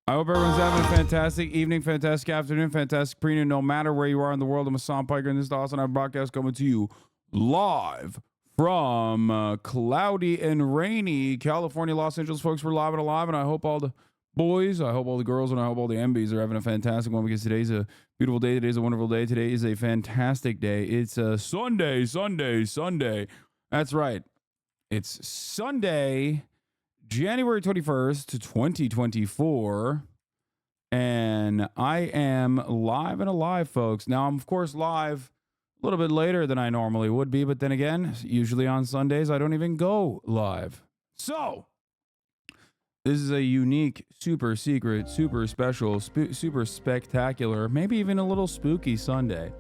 I hope everyone's having a fantastic evening, fantastic afternoon, fantastic pre-noon, no matter where you are in the world. I'm Hasan Piker, and this is the HasanAbi broadcast coming to you live from cloudy and rainy California, Los Angeles. Folks, we're live and alive, and I hope all the boys, I hope all the girls, and I hope all the MBs are having a fantastic one, because today's a beautiful day. Today's a wonderful day. Today is a fantastic day. It's a Sunday. That's right. It's Sunday, January 21st, 2024, and I am live and alive, folks. Now, I'm, of course, live a little bit later than I normally would be, but then again, usually on Sundays, I don't even go live. So, this is a unique, super secret, super special, super spectacular, maybe even a little spooky Sunday.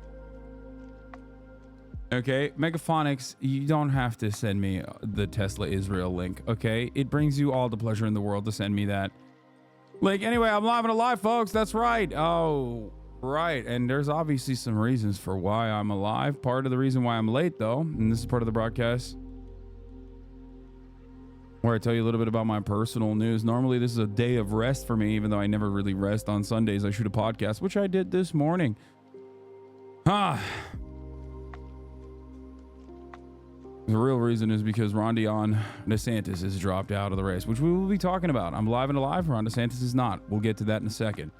Okay, Megaphonics, you don't have to send me the Tesla Israel link, okay? It brings you all the pleasure in the world to send me that link. Anyway, I'm live and alive, folks. That's right. Oh, right. And there's obviously some reasons for why I'm alive. Part of the reason why I'm late, though, and this is part of the broadcast where I tell you a little bit about my personal news. Normally, this is a day of rest for me, even though I never really rest on Sundays. I shoot a podcast, which I did this morning. The real reason is because Ron DeSantis has dropped out of the race, which we will be talking about. I'm live and alive. Ron DeSantis is not. We'll get to that in a second.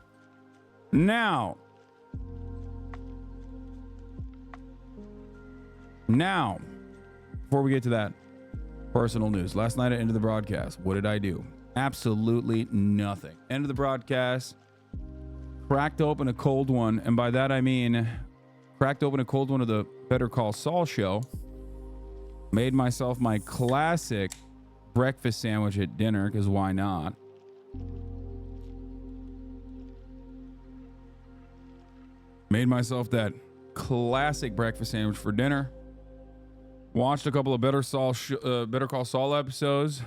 Now, before we get to that, personal news. Last night at end of the broadcast, what did I do? Absolutely nothing. End of the broadcast, cracked open a cold one, and by that I mean cracked open a cold one of the Better Call Saul show. Made myself my classic breakfast sandwich at dinner, because why not? Made myself that classic breakfast sandwich for dinner. Watched a couple of Better Call Saul episodes.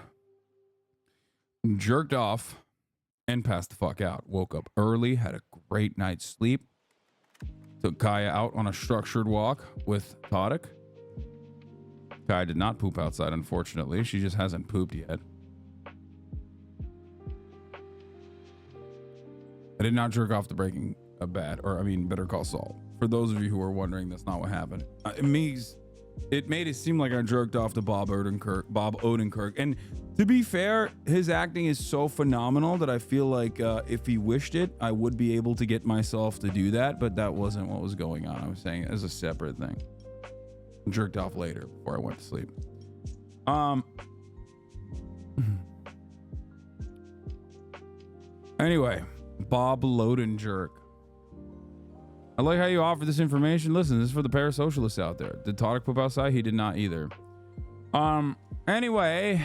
Jerked off and passed the fuck out. Woke up early, had a great night's sleep. Took Kaya out on a structured walk with Tadic. Kaya did not poop outside, unfortunately. She just hasn't pooped yet. did not jerk off to Breaking Bad, or I mean Better Call Saul. For those of you who are wondering, that's not what happened. It made it seem like I jerked off to Bob Odenkirk. And to be fair, his acting is so phenomenal that I feel like if he wished it, I would be able to get myself to do that. But that wasn't what was going on. I was saying it as a separate thing. I jerked off later before I went to sleep. Anyway, Bob Odenkirk. I like how you offer this information. Listen, this is for the parasocialists out there. Did Todek poop outside? He did not either. Anyway.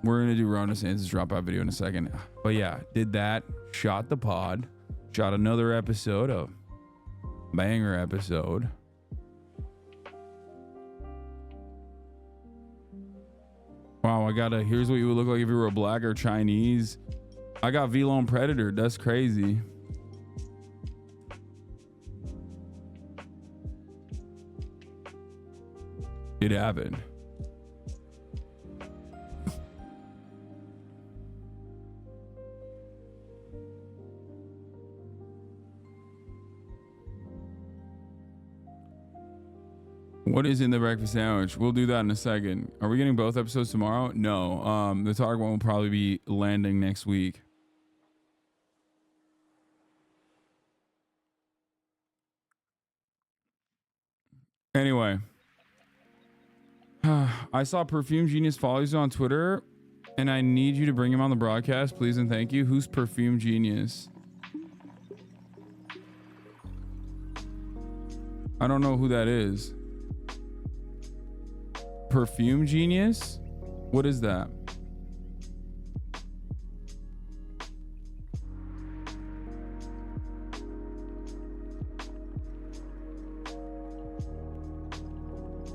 We're going to do Ron DeSantis dropout video in a second. But yeah, did that. Shot the pod. Shot another episode of banger episode. Wow, here's what you would look like if you were a black or Chinese. I got Vlonepredator'd. That's crazy. It happened. What is in the breakfast sandwich? We'll do that in a second. Are we getting both episodes tomorrow? No. The Target one will probably be landing next week. Anyway. I saw Perfume Genius follows you on Twitter, and I need you to bring him on the broadcast, please and thank you. Who's Perfume Genius? I don't know who that is. Perfume Genius? What is that?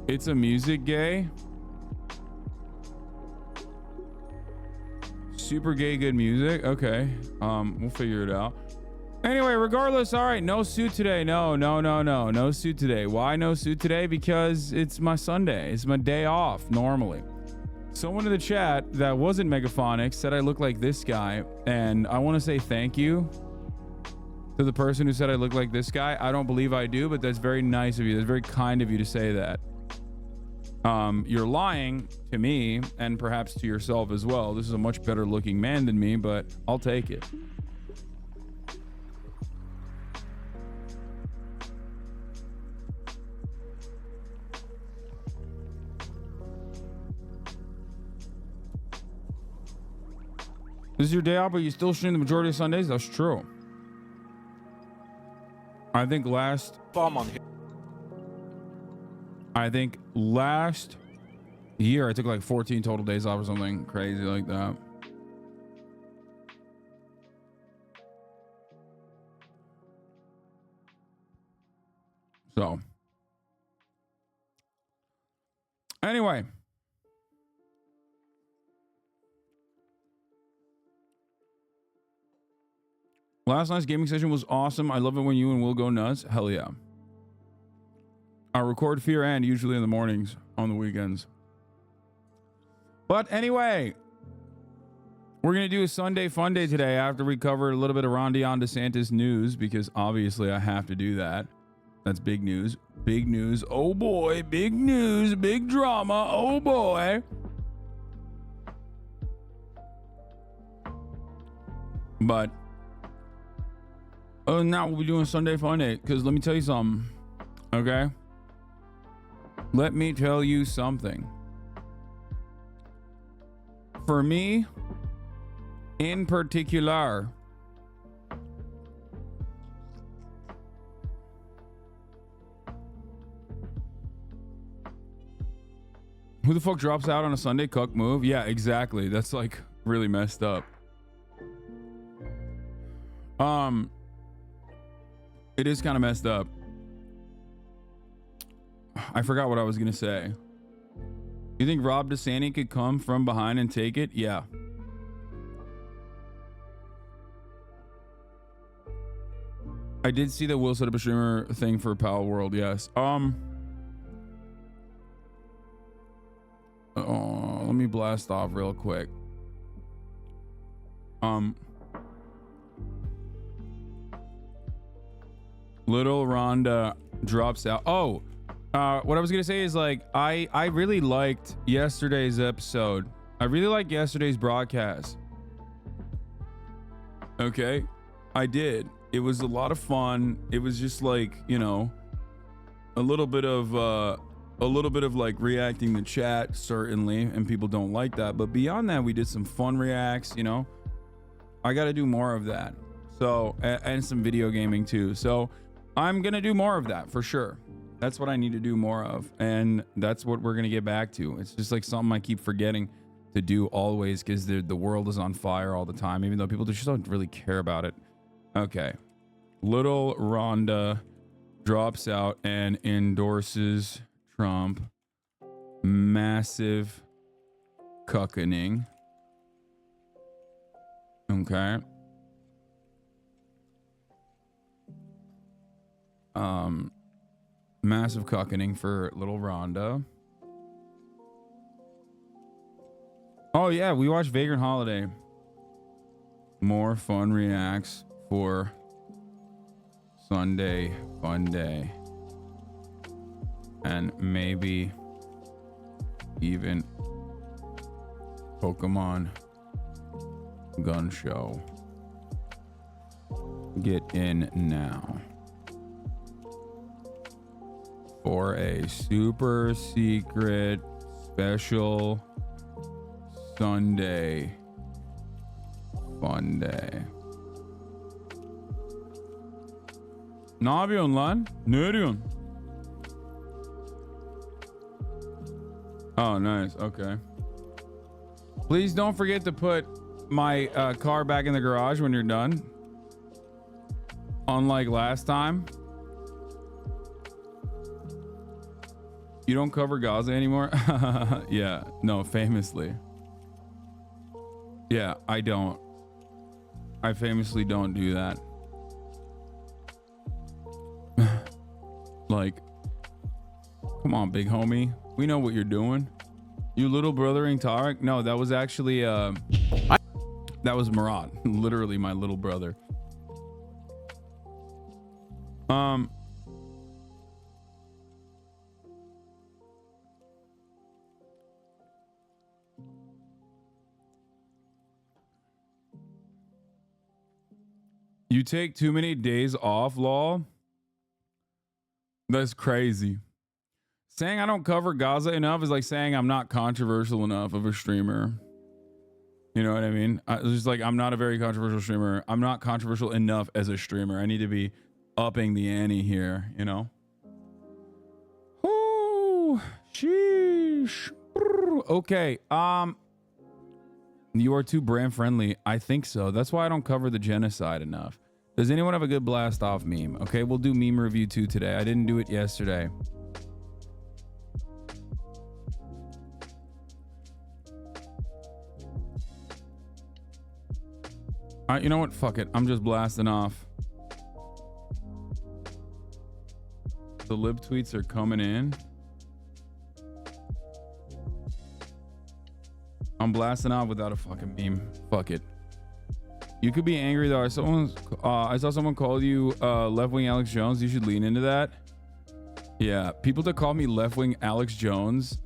It's a music gay. Super gay, good music. Okay. We'll figure it out. Anyway, regardless, all right, no suit today. No suit today. Why no suit today? Because it's my Sunday. It's my day off normally. Someone in the chat that wasn't Megaphonic said I look like this guy, and I want to say thank you to the person who said I look like this guy. I don't believe I do, but that's very nice of you. That's very kind of you to say that. You're lying to me and perhaps to yourself as well. This is a much better looking man than me, but I'll take it. This is your day off, but you still stream the majority of Sundays? That's true. I think last year I took like 14 total days off or something crazy like that. So anyway, last night's gaming session was awesome. I love it when you and Will go nuts. Hell yeah. I record Fear and usually in the mornings on the weekends. But anyway, we're going to do a Sunday fun day today after we cover a little bit of Ron DeSantis news, because obviously I have to do that. That's big news. Big news. Oh boy. Big news. Big drama. Oh boy. But other than that, we'll be doing Sunday fun day, because let me tell you something. Okay? Let me tell you something. For me, in particular, who the fuck drops out on a Sunday? Cuck move? Yeah, exactly. That's like really messed up. It is kind of messed up. I forgot what I was gonna say. You think Rob DeSantis could come from behind and take it? Yeah. I did see that Will set up a streamer thing for Pal World. Yes. blast off real quick. Little Rhonda drops out. Oh, what I was gonna say is like I really liked yesterday's episode. I really liked yesterday's broadcast. Okay, I did. It was a lot of fun. It was just like, you know, a little bit of like reacting to chat, certainly, and people don't like that. But beyond that, we did some fun reacts. You know, I got to do more of that. So and some video gaming too. So I'm gonna do more of that for sure. That's what I need to do more of, and that's what we're gonna get back to. It's just like something I keep forgetting to do always because the world is on fire all the time, even though people just don't really care about it. Okay, little Rhonda drops out and endorses Trump. Massive cuckening. Okay. Massive cuckening for little Rhonda. Oh yeah, we watched Vagrant Holiday. More fun reacts for Sunday fun day. And maybe even Pokemon gun show. Get in now for a super secret special Sunday fun day. Ne yapıyorsun lan? Ne arıyorsun? Oh, nice. Okay. Please don't forget to put my car back in the garage when you're done. Unlike last time. You don't cover Gaza anymore? Yeah, no, famously. Yeah, I don't. I famously don't do that. Like, come on, big homie. We know what you're doing. You little brothering Tarek? No, that was actually that was Murat. Literally my little brother. You take too many days off, lol. That's crazy. Saying I don't cover Gaza enough is like saying I'm not controversial enough of a streamer. You know what I mean? It's just like I'm not a very controversial streamer. I'm not controversial enough as a streamer. I need to be upping the ante here, you know? Oh, sheesh. Okay. You are too brand friendly. I think so. That's why I don't cover the genocide enough. Does anyone have a good blast off meme? Okay, we'll do meme review 2 today. I didn't do it yesterday. All right, you know what? Fuck it. I'm just blasting off. The lib tweets are coming in. I'm blasting off without a fucking meme. Fuck it. You could be angry though. I saw someone call you left-wing Alex Jones. You should lean into that. Yeah, people that call me left-wing Alex Jones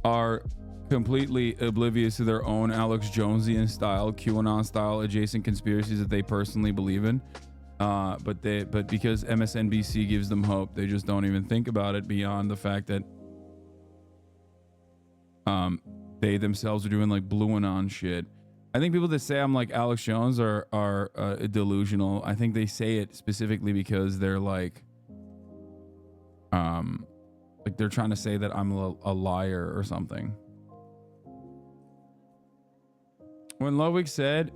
are completely oblivious to their own Alex Jonesian style, QAnon style adjacent conspiracies that they personally believe in. But because MSNBC gives them hope, they just don't even think about it beyond the fact that they themselves are doing like blue anon shit. I think people that say I'm like Alex Jones are delusional. I think they say it specifically because they're like they're trying to say that I'm a liar or something. When Ludwig said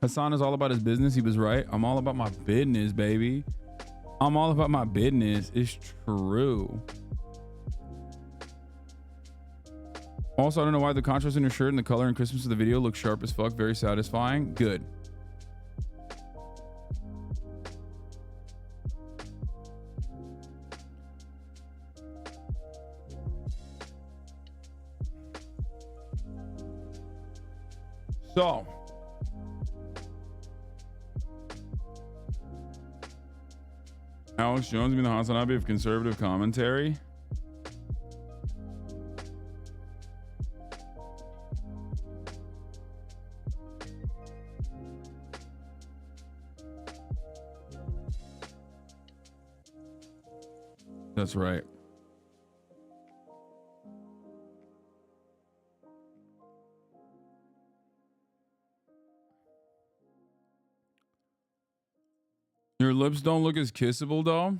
Hasan is all about his business, he was right. I'm all about my business, baby. I'm all about my business. It's true. Also, I don't know why the contrast in your shirt and the color and crispness of the video looks sharp as fuck. Very satisfying. Good. So, Alex Jones being the HasanAbi of conservative commentary. That's right. Your lips don't look as kissable, though.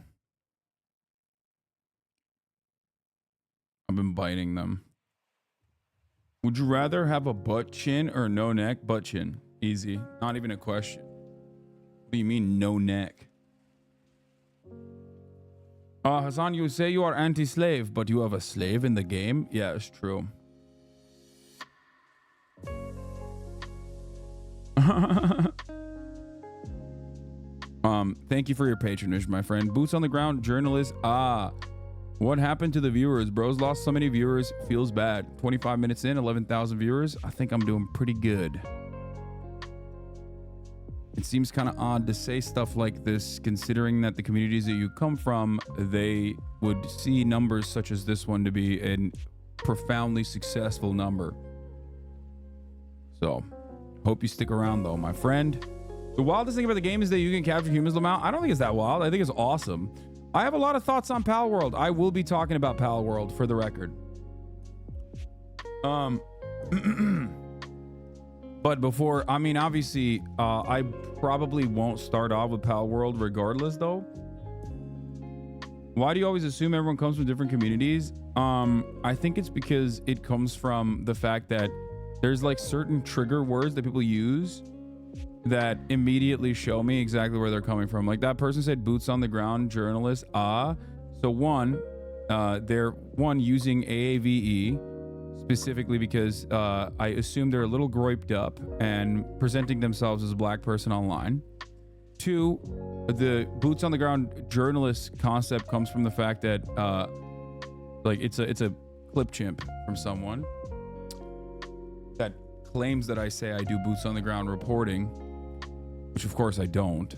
I've been biting them. Would you rather have a butt chin or no neck? Butt chin. Easy. Not even a question. What do you mean, no neck? Hasan, you say you are anti-slave, but you have a slave in the game? Yeah, it's true. Thank you for your patronage, my friend. Boots on the ground journalist. What happened to the viewers? Bros lost so many viewers. Feels bad. 25 minutes in, 11,000 viewers. I think I'm doing pretty good. It seems kind of odd to say stuff like this, considering that the communities that you come from, they would see numbers such as this one to be a profoundly successful number. So, hope you stick around though, my friend. The wildest thing about the game is that you can capture humans, Lamau. I don't think it's that wild. I think it's awesome. I have a lot of thoughts on Pal World. I will be talking about Pal World for the record. But before, I mean, obviously, I probably won't start off with Pal World regardless, though. Why do you always assume everyone comes from different communities? I think it's because it comes from the fact that there's like certain trigger words that people use that immediately show me exactly where they're coming from. Like that person said, boots on the ground journalist. So one, they're using AAVE specifically because I assume they're a little groiped up and presenting themselves as a black person online. Two, the boots on the ground journalist concept comes from the fact that like it's a clip chimp from someone that claims that I say I do boots on the ground reporting, which of course I don't.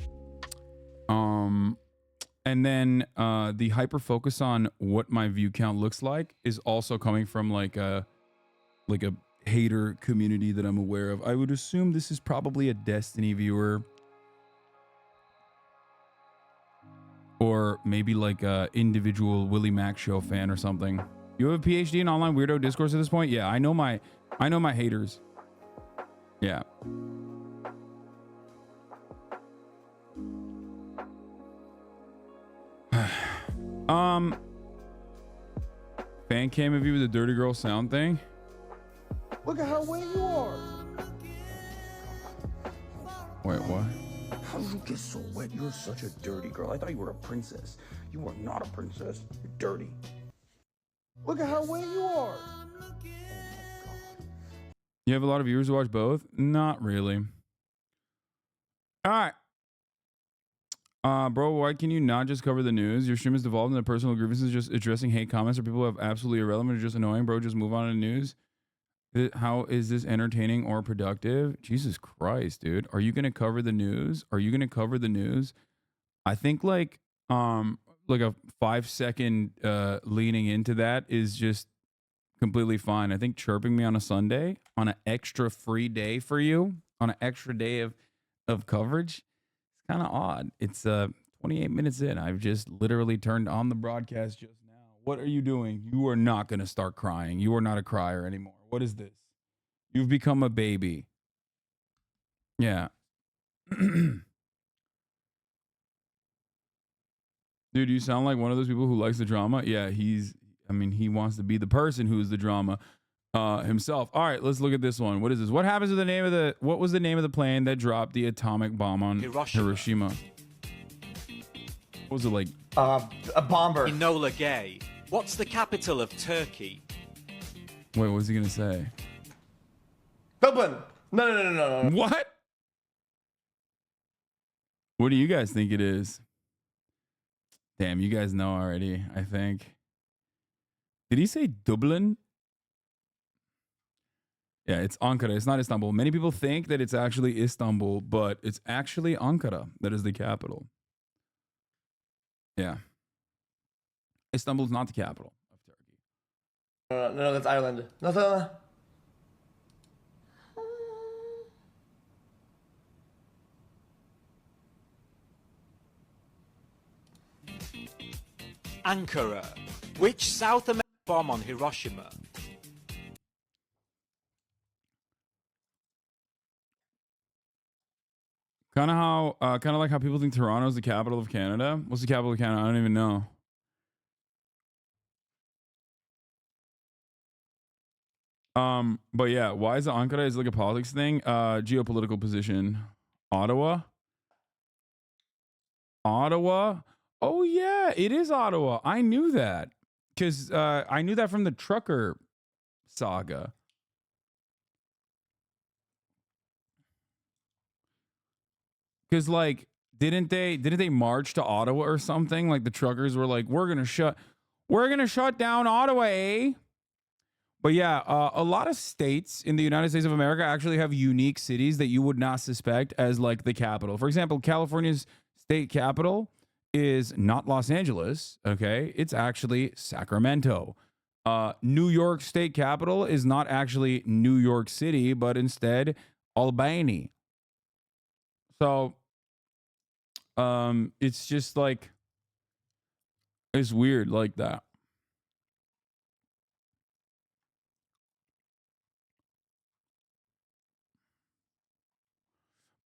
And then the hyper focus on what my view count looks like is also coming from like a hater community that I'm aware of. I would assume this is probably a Destiny viewer, or maybe like a individual Willie Mac show fan or something. You have a PhD in online weirdo discourse at this point? Yeah, I know my haters. Yeah. Fan cam of you with the dirty girl sound thing. Look at how wet you are. Wait, what? How did you get so wet? You're such a dirty girl. I thought you were a princess. You are not a princess. You're dirty. Look at how wet you are. You have a lot of viewers who watch both? Not really. All right. Bro, why can you not just cover the news? Your stream is devolved into personal grievances, just addressing hate comments or people who have absolutely irrelevant or just annoying. Bro, just move on to the news. How is this entertaining or productive? Jesus Christ, dude. Are you going to cover the news? Are you going to cover the news? I think like a 5-second leaning into that is just completely fine. I think chirping me on a Sunday, on an extra free day for you, on an extra day of coverage, it's kind of odd. It's 28 minutes in. I've just literally turned on the broadcast just now. What are you doing? You are not going to start crying. You are not a crier anymore. What is this? You've become a baby. Yeah. Dude, you sound like one of those people who likes the drama. Yeah, he wants to be the person who's the drama himself. All right, let's look at this one. What is this? What happens to what was the name of the plane that dropped the atomic bomb on Hiroshima? What was it like? A bomber. Enola Gay. What's the capital of Turkey? Wait, what was he gonna say? Dublin. No. What? What do you guys think it is? Damn, you guys know already, I think. Did he say Dublin? Yeah, it's Ankara. It's not Istanbul. Many people think that it's actually Istanbul, but it's actually Ankara that is the capital. Yeah. Istanbul is not the capital of Turkey. No, that's Ireland. No. Ankara. Which South American bomb on Hiroshima? Kind of like how people think Toronto is the capital of Canada. What's the capital of Canada? I don't even know. But yeah, why is it Ankara? Is it like a politics thing? Geopolitical position. Ottawa. Oh yeah, it is Ottawa. I knew that because I knew that from the trucker saga. Because like, didn't they march to Ottawa or something? Like the truckers were like, we're gonna shut down Ottawa, eh? But yeah, a lot of states in the United States of America actually have unique cities that you would not suspect as like the capital. For example, California's state capital is not Los Angeles, okay? It's actually Sacramento. New York state capital is not actually New York City, but instead Albany. So it's just like, it's weird like that.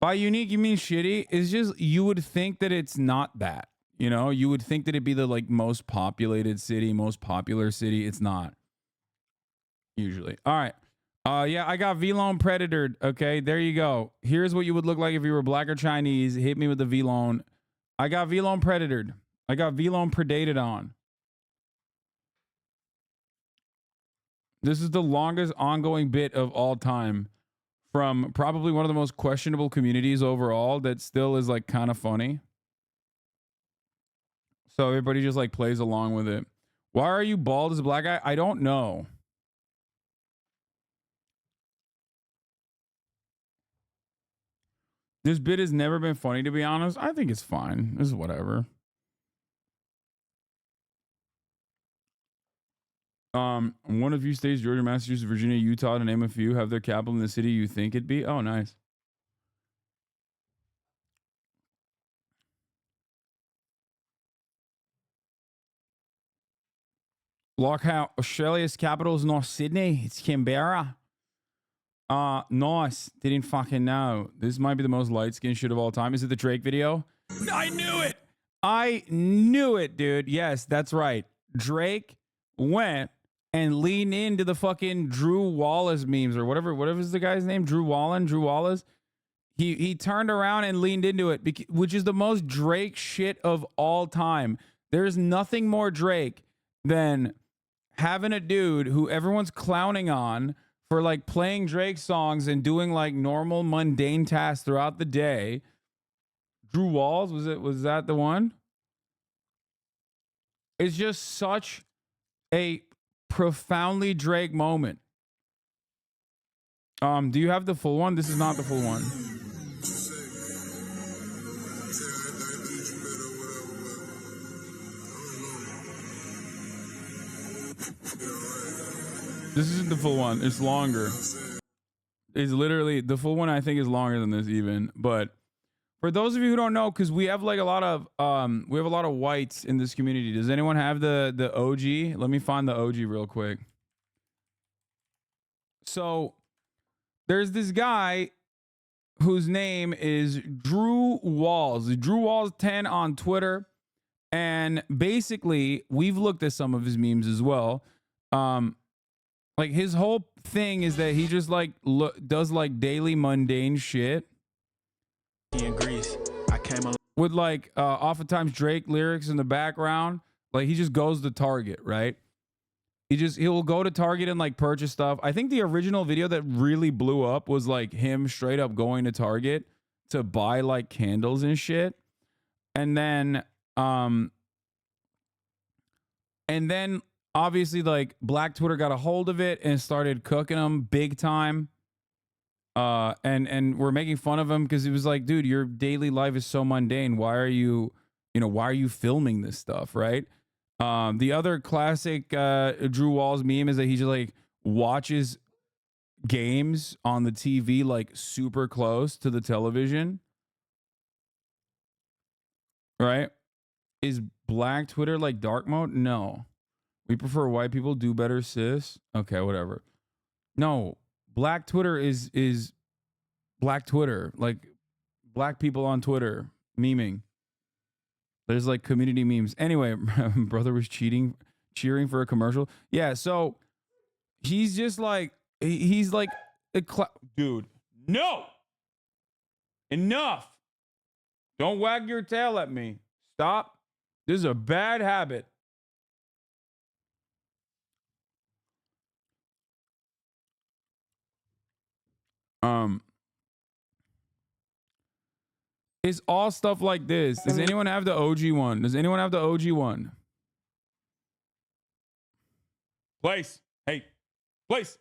By unique, you mean shitty? It's just, you would think that it's not that. You know, you would think that it'd be the like most populated city, most popular city. It's not. Usually. All right. Yeah, I got Vlonepredator'd. Okay, there you go. Here's what you would look like if you were black or Chinese. Hit me with the Vlone. I got Vlonepredator'd. I got Vlonepredator'd on. This is the longest ongoing bit of all time from probably one of the most questionable communities overall that still is like kind of funny. So everybody just like plays along with it. Why are you bald as a black guy? I don't know. This bit has never been funny, to be honest. I think it's fine. This is whatever. One of you states, Georgia, Massachusetts, Virginia, Utah, to name a few, have their capital in the city you think it'd be. Oh, nice. Lockout. Australia's capital is not Sydney. It's Canberra. Nice. Didn't fucking know. This might be the most light-skinned shit of all time. Is it the Drake video? I knew it. I knew it, dude. Yes, that's right. Drake went and leaned into the fucking Drew Wallace memes or whatever is the guy's name? Drew Wallace. He turned around and leaned into it, which is the most Drake shit of all time. There's nothing more Drake than having a dude who everyone's clowning on for like playing Drake songs and doing like normal mundane tasks throughout the day. Drew Walls, was that the one? It's just such a profoundly Drake moment. Do you have the full one? This is not the full one. This isn't the full one. It's longer. It's literally the full one. I think is longer than this even. But for those of you who don't know, because we have like a lot of whites in this community. Does anyone have the OG? Let me find the OG real quick. So there's this guy whose name is Drew Walls. Drew Walls 10 on Twitter, and basically we've looked at some of his memes as well. Like his whole thing is that he just like does like daily mundane shit. In Greece, I came along With like oftentimes Drake lyrics in the background. Like he just goes to Target, right? He'll go to Target and like purchase stuff. I think the original video that really blew up was like him straight up going to Target to buy like candles and shit. And then obviously like Black Twitter got a hold of it and started cooking him big time. And we're making fun of him because he was like, dude, your daily life is so mundane. Why are you filming this stuff, right? The other classic Drew Walls meme is that he just like watches games on the TV like super close to the television, right? Is black Twitter like dark mode? No. We prefer white people, do better, sis. Okay, whatever. No, black Twitter is black Twitter, like black people on Twitter memeing. There's like community memes. Anyway, brother was cheering for a commercial. Yeah, so he's just like he's like dude. No. Enough. Don't wag your tail at me. Stop. This is a bad habit. It's all stuff like this. Does anyone have the OG one? Does anyone have the OG one? Place. Hey. Place.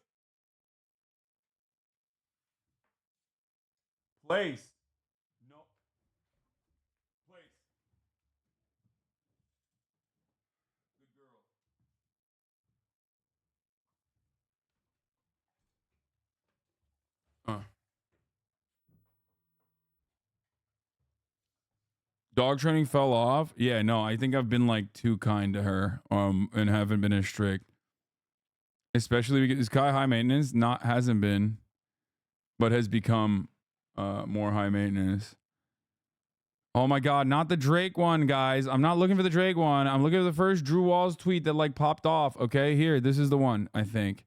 Place. No. Place. Good girl. Dog training fell off. Yeah, no, I think I've been like too kind to her, and haven't been as strict. Especially because Kai high maintenance hasn't been, but has become more high maintenance. Oh my God, not the Drake one, guys. I'm not looking for the Drake one. I'm looking for the first Drew Walls tweet that like popped off. Okay, here, this is the one, I think.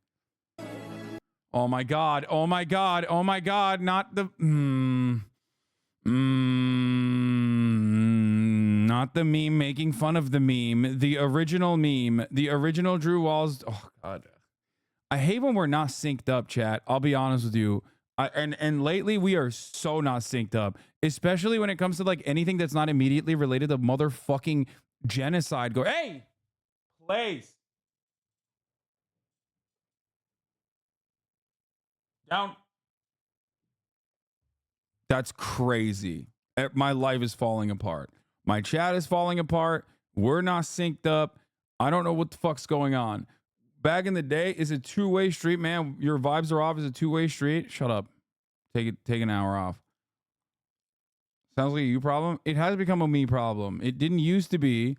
Oh my God, oh my God, oh my God, not the not the meme making fun of the meme, the original meme, the original Drew Walls. Oh God, I hate when we're not synced up, chat. I'll be honest with you. And lately we are so not synced up, especially when it comes to like anything that's not immediately related to motherfucking genocide. Go, hey, place down. That's crazy. My life is falling apart. My chat is falling apart. We're not synced up. I don't know what the fuck's going on. Back in the day, is a two-way street, man. Your vibes are off. Is a two-way street. Shut up. Take an hour off. Sounds like a you problem. It has become a me problem. It didn't used to be,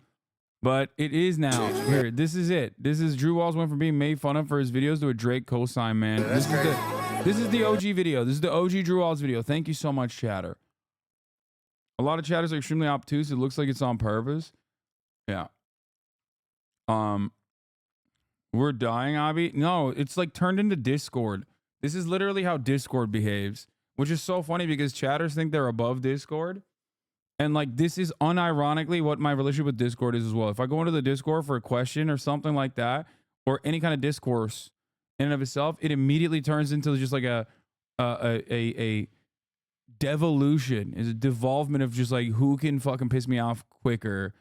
but it is now. Here, this is it. This is Drew Walls went from being made fun of for his videos to a Drake cosign, man. This is the OG video. This is the OG Drew Walls video. Thank you so much, chatter. A lot of chatters are extremely obtuse. It looks like it's on purpose. Yeah. We're dying, Abi. No, it's like turned into Discord. This is literally how Discord behaves, which is so funny because chatters think they're above Discord. And like, this is unironically what my relationship with Discord is as well. If I go into the Discord for a question or something like that, or any kind of discourse in and of itself, it immediately turns into just like a devolution, is a devolvement of just like who can fucking piss me off quicker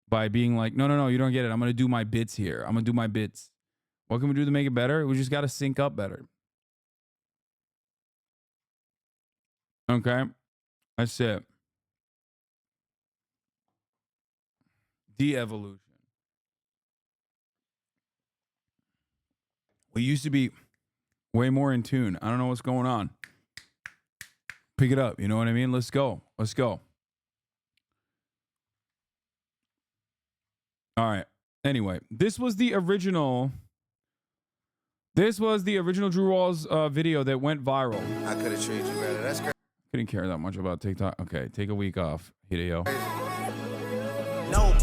by being like, no, you don't get it. I'm going to do my bits here. I'm going to do my bits. What can we do to make it better? We just got to sync up better. Okay. That's it. De-evolution. We used to be way more in tune. I don't know what's going on. Pick it up. You know what I mean? Let's go. Let's go. All right. Anyway, this was the original Drew Walls video that went viral. I could have treated you better. That's great. Couldn't care that much about TikTok. Okay, take a week off, Hideo. No.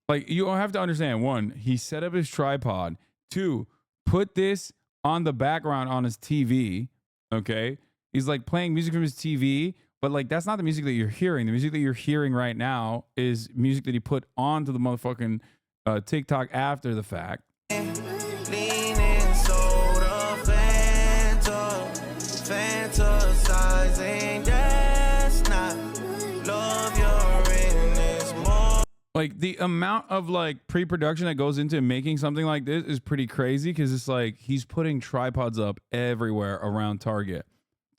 Like, you have to understand, one, he set up his tripod. Two, put this on the background on his TV. Okay, he's like playing music from his TV, but like that's not the music that you're hearing. The music that you're hearing right now is music that he put onto the motherfucking TikTok after the fact. Like the amount of like pre-production that goes into making something like this is pretty crazy because it's like he's putting tripods up everywhere around Target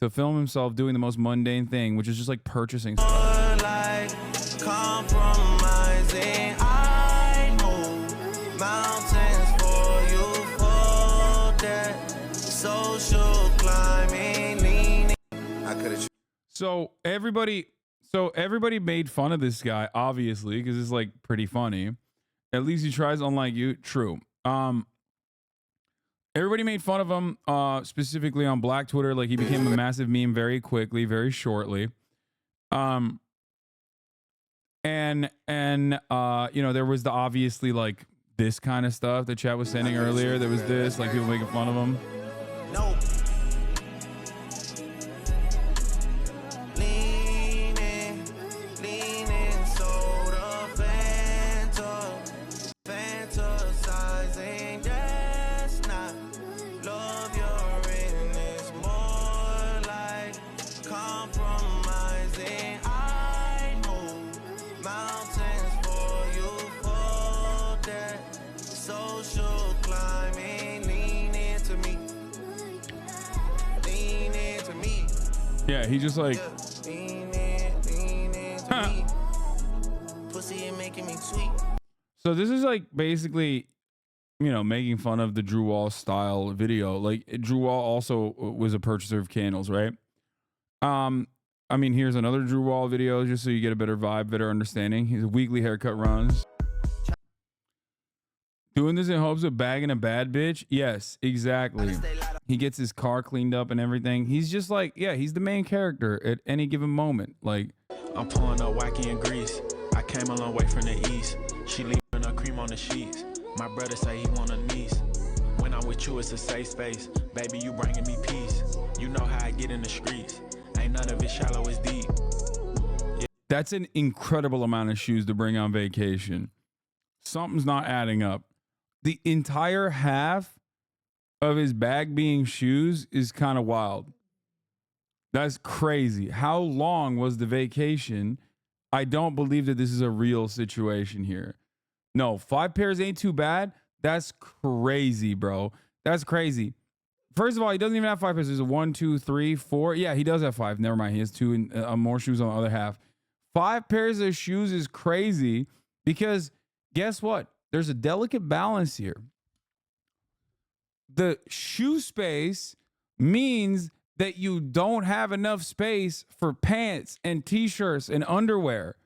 to film himself doing the most mundane thing, which is just like purchasing stuff. Like compromising, I move mountains for you for that social climbing, leaning. I could have. So everybody made fun of this guy, obviously, because it's like pretty funny. At least he tries, unlike you. True. Everybody made fun of him, specifically on Black Twitter. Like he became a massive meme very quickly, very shortly. And you know, there was the obviously like this kind of stuff that chat was sending earlier. There was this, like people making fun of him. No. Yeah, he just like So this is like basically, you know, making fun of the Drew Wall style video. Like Drew Wall also was a purchaser of candles, right? I mean, here's another Drew Wall video just so you get a better vibe, better understanding. His weekly haircut runs. Doing this in hopes of bagging a bad bitch? Yes, exactly. He gets his car cleaned up and everything. He's just like, yeah, he's the main character at any given moment. Like, I'm pulling up wacky and grease. I came a long way from the east. She leaving her cream on the sheets. My brother say he want a niece. When I'm with you, it's a safe space. Baby, you bringing me peace. You know how I get in the streets. Ain't none of it shallow, it's deep. Yeah. That's an incredible amount of shoes to bring on vacation. Something's not adding up. The entire half of his bag being shoes is kind of wild. That's crazy. How long was the vacation? I don't believe that this is a real situation here. No, 5 pairs ain't too bad. That's crazy, bro. That's crazy. First of all, he doesn't even have 5 pairs. There's a 1, 2, 3, 4. Yeah, he does have 5. Never mind. He has 2 and more shoes on the other half. 5 pairs of shoes is crazy because guess what? There's a delicate balance here. The shoe space means that you don't have enough space for pants and t-shirts and underwear.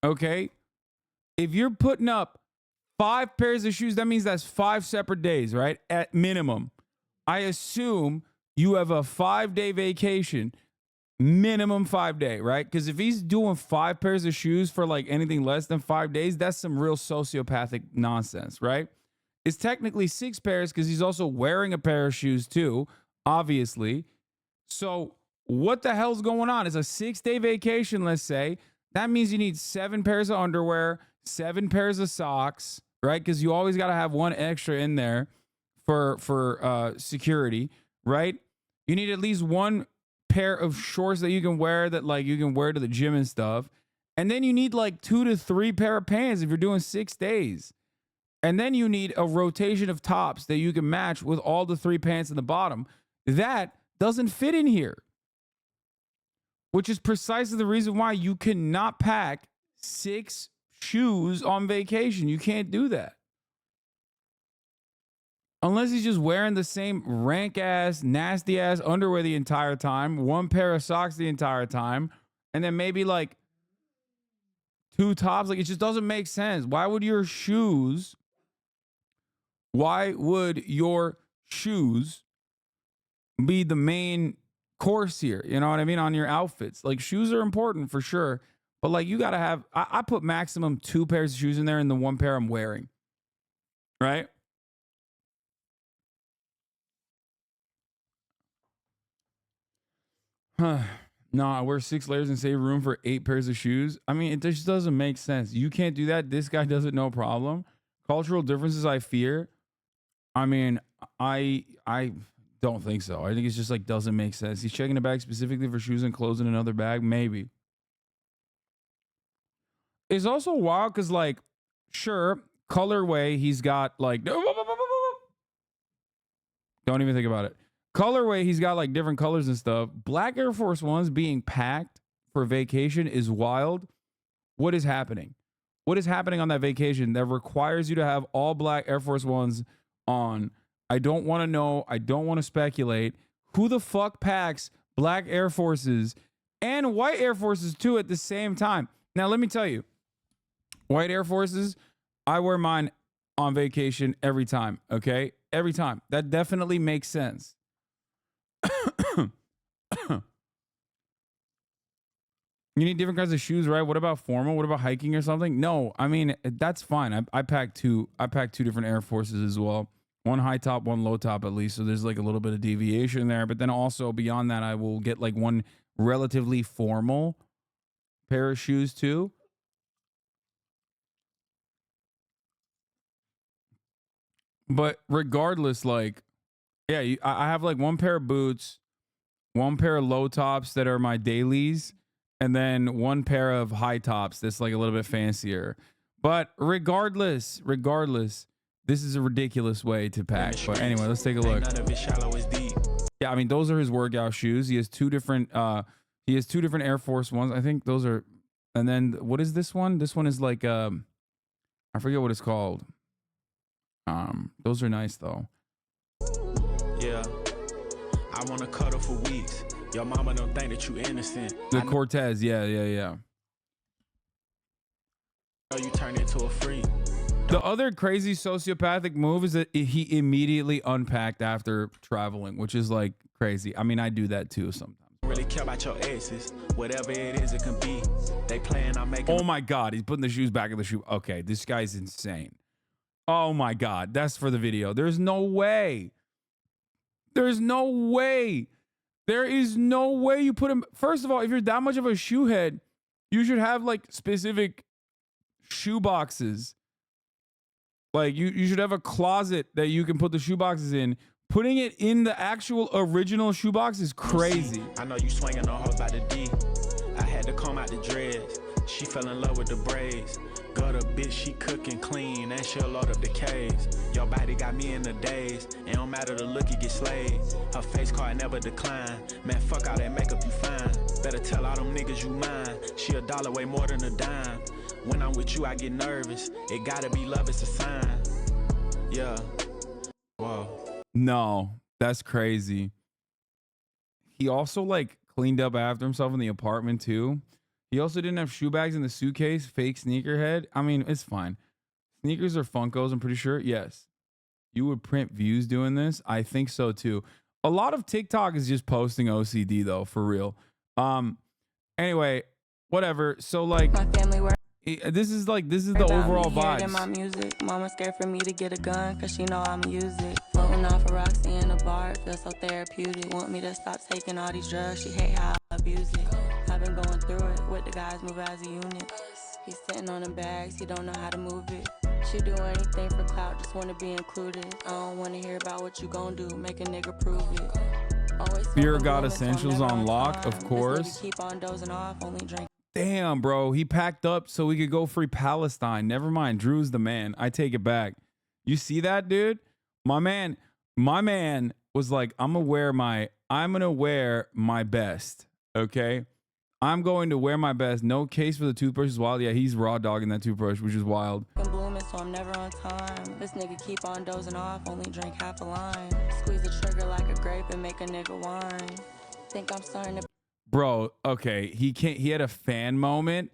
Okay? If you're putting up 5 pairs of shoes, that means that's 5 separate days, right? At minimum. I assume you have a 5-day vacation, minimum 5-day, right? Because if he's doing 5 pairs of shoes for like anything less than 5 days, that's some real sociopathic nonsense, right? It's technically 6 pairs because he's also wearing a pair of shoes too, obviously. So what the hell's going on? It's a 6-day vacation, let's say. That means you need 7 pairs of underwear, 7 pairs of socks, right? Because you always got to have one extra in there for security, right? You need at least 1 pair of shorts that you can wear to the gym and stuff. And then you need like 2 to 3 pair of pants if you're doing 6 days. And then you need a rotation of tops that you can match with all the 3 pants in the bottom. That doesn't fit in here. Which is precisely the reason why you cannot pack 6 shoes on vacation. You can't do that. Unless he's just wearing the same rank ass, nasty ass underwear the entire time, 1 pair of socks the entire time, and then maybe like 2 tops. Like, it just doesn't make sense. Why would your shoes be the main course here? You know what I mean? On your outfits. Like, shoes are important for sure. But like, you got to have, I put maximum 2 pairs of shoes in there and the 1 pair I'm wearing. Right? No, I wear 6 layers and save room for 8 pairs of shoes. I mean, it just doesn't make sense. You can't do that. This guy does it, no problem. Cultural differences, I fear. I mean, I don't think so. I think it's just like doesn't make sense. He's checking a bag specifically for shoes and clothes in another bag, maybe. it's also wild because, like, sure, colorway, he's got like, don't even think about it. Colorway, he's got like different colors and stuff. Black Air Force Ones being packed for vacation is wild. What is happening? What is happening on that vacation that requires you to have all black Air Force Ones on? I don't want to know. I don't want to speculate. Who the fuck packs black Air Forces and white Air Forces too at the same time? Now, let me tell you, white Air Forces, I wear mine on vacation every time, okay? Every time. That definitely makes sense. You need different kinds of shoes, right? What about formal? What about hiking or something? No, I mean, that's fine. I pack two different Air Forces as well. One high top, one low top at least. So there's like a little bit of deviation there. But then also beyond that, I will get like one relatively formal pair of shoes too. But regardless, like, yeah, I have like one pair of boots, one pair of low tops that are my dailies, and then one pair of high tops that's like a little bit fancier. But regardless, this is a ridiculous way to pack. But anyway, let's take a look. Yeah, I mean, those are his workout shoes. He has two different Air Force Ones. I think those are, and then what is this one? This one is like I forget what it's called. Those are nice though. Yeah, I want to cuddle for weeks. Your mama don't think that you innocent. The Cortez, yeah. You turn into a freak. The other crazy sociopathic move is that he immediately unpacked after traveling, which is like crazy. I mean, I do that too sometimes. Really care about your exes, whatever it is, it can be. They plan on making. Oh my God, he's putting the shoes back in the shoe. Okay, this guy's insane. Oh my God, that's for the video. There's no way. There's no way. There is no way you put him. First of all, if you're that much of a shoe head, you should have like specific shoe boxes. Like you should have a closet that you can put the shoe boxes in. Putting it in the actual original shoebox is crazy. I know you swinging on her by the D. I had to comb out the dreads. She fell in love with the braids. Got a bitch, she cooking clean, and she'll load up the caves. Your body got me in the days. It don't matter the look, you get slayed. Her face card never decline. Man, fuck all that makeup, you fine. Better tell all them niggas you mine. She $1 way more than a dime. When I'm with you, I get nervous. It gotta be love, it's a sign. Yeah. Whoa. No, that's crazy. He also like cleaned up after himself in the apartment too. He also didn't have shoe bags in the suitcase. Fake sneakerhead. I mean, it's fine. Sneakers are Funkos, I'm pretty sure. Yes. You would print views doing this? I think so too. A lot of TikTok is just posting OCD though, for real. Anyway, whatever. So like my family work. This is the overall vibe. In my music, mama scared for me to get a gun, cause she know I'ma use it. Floating off a Roxy in a bar, it feels so therapeutic. Want me to stop taking all these drugs, she hate how I abuse it. I've been going through it, with the guys move as a unit. He's sitting on the bags, he don't know how to move it. She do anything for clout, just wanna be included. I don't wanna hear about what you gon' do, make a nigga prove it. Always Fear God Essentials on lock, of course. Keep on dozing off, only drink. Damn, bro. He packed up so we could go free Palestine. Never mind. Drew's the man. I take it back. You see that, dude? My man was like, I'm gonna wear my best. Okay? I'm going to wear my best. No case for the toothbrush is wild. Yeah, he's raw dogging that toothbrush, which is wild. I'm blooming, so I'm never on time. This nigga keep on dozing off, only drink half a line. Squeeze the trigger like a grape and make a nigga whine. Think I'm starting to. Bro, okay, he had a fan moment,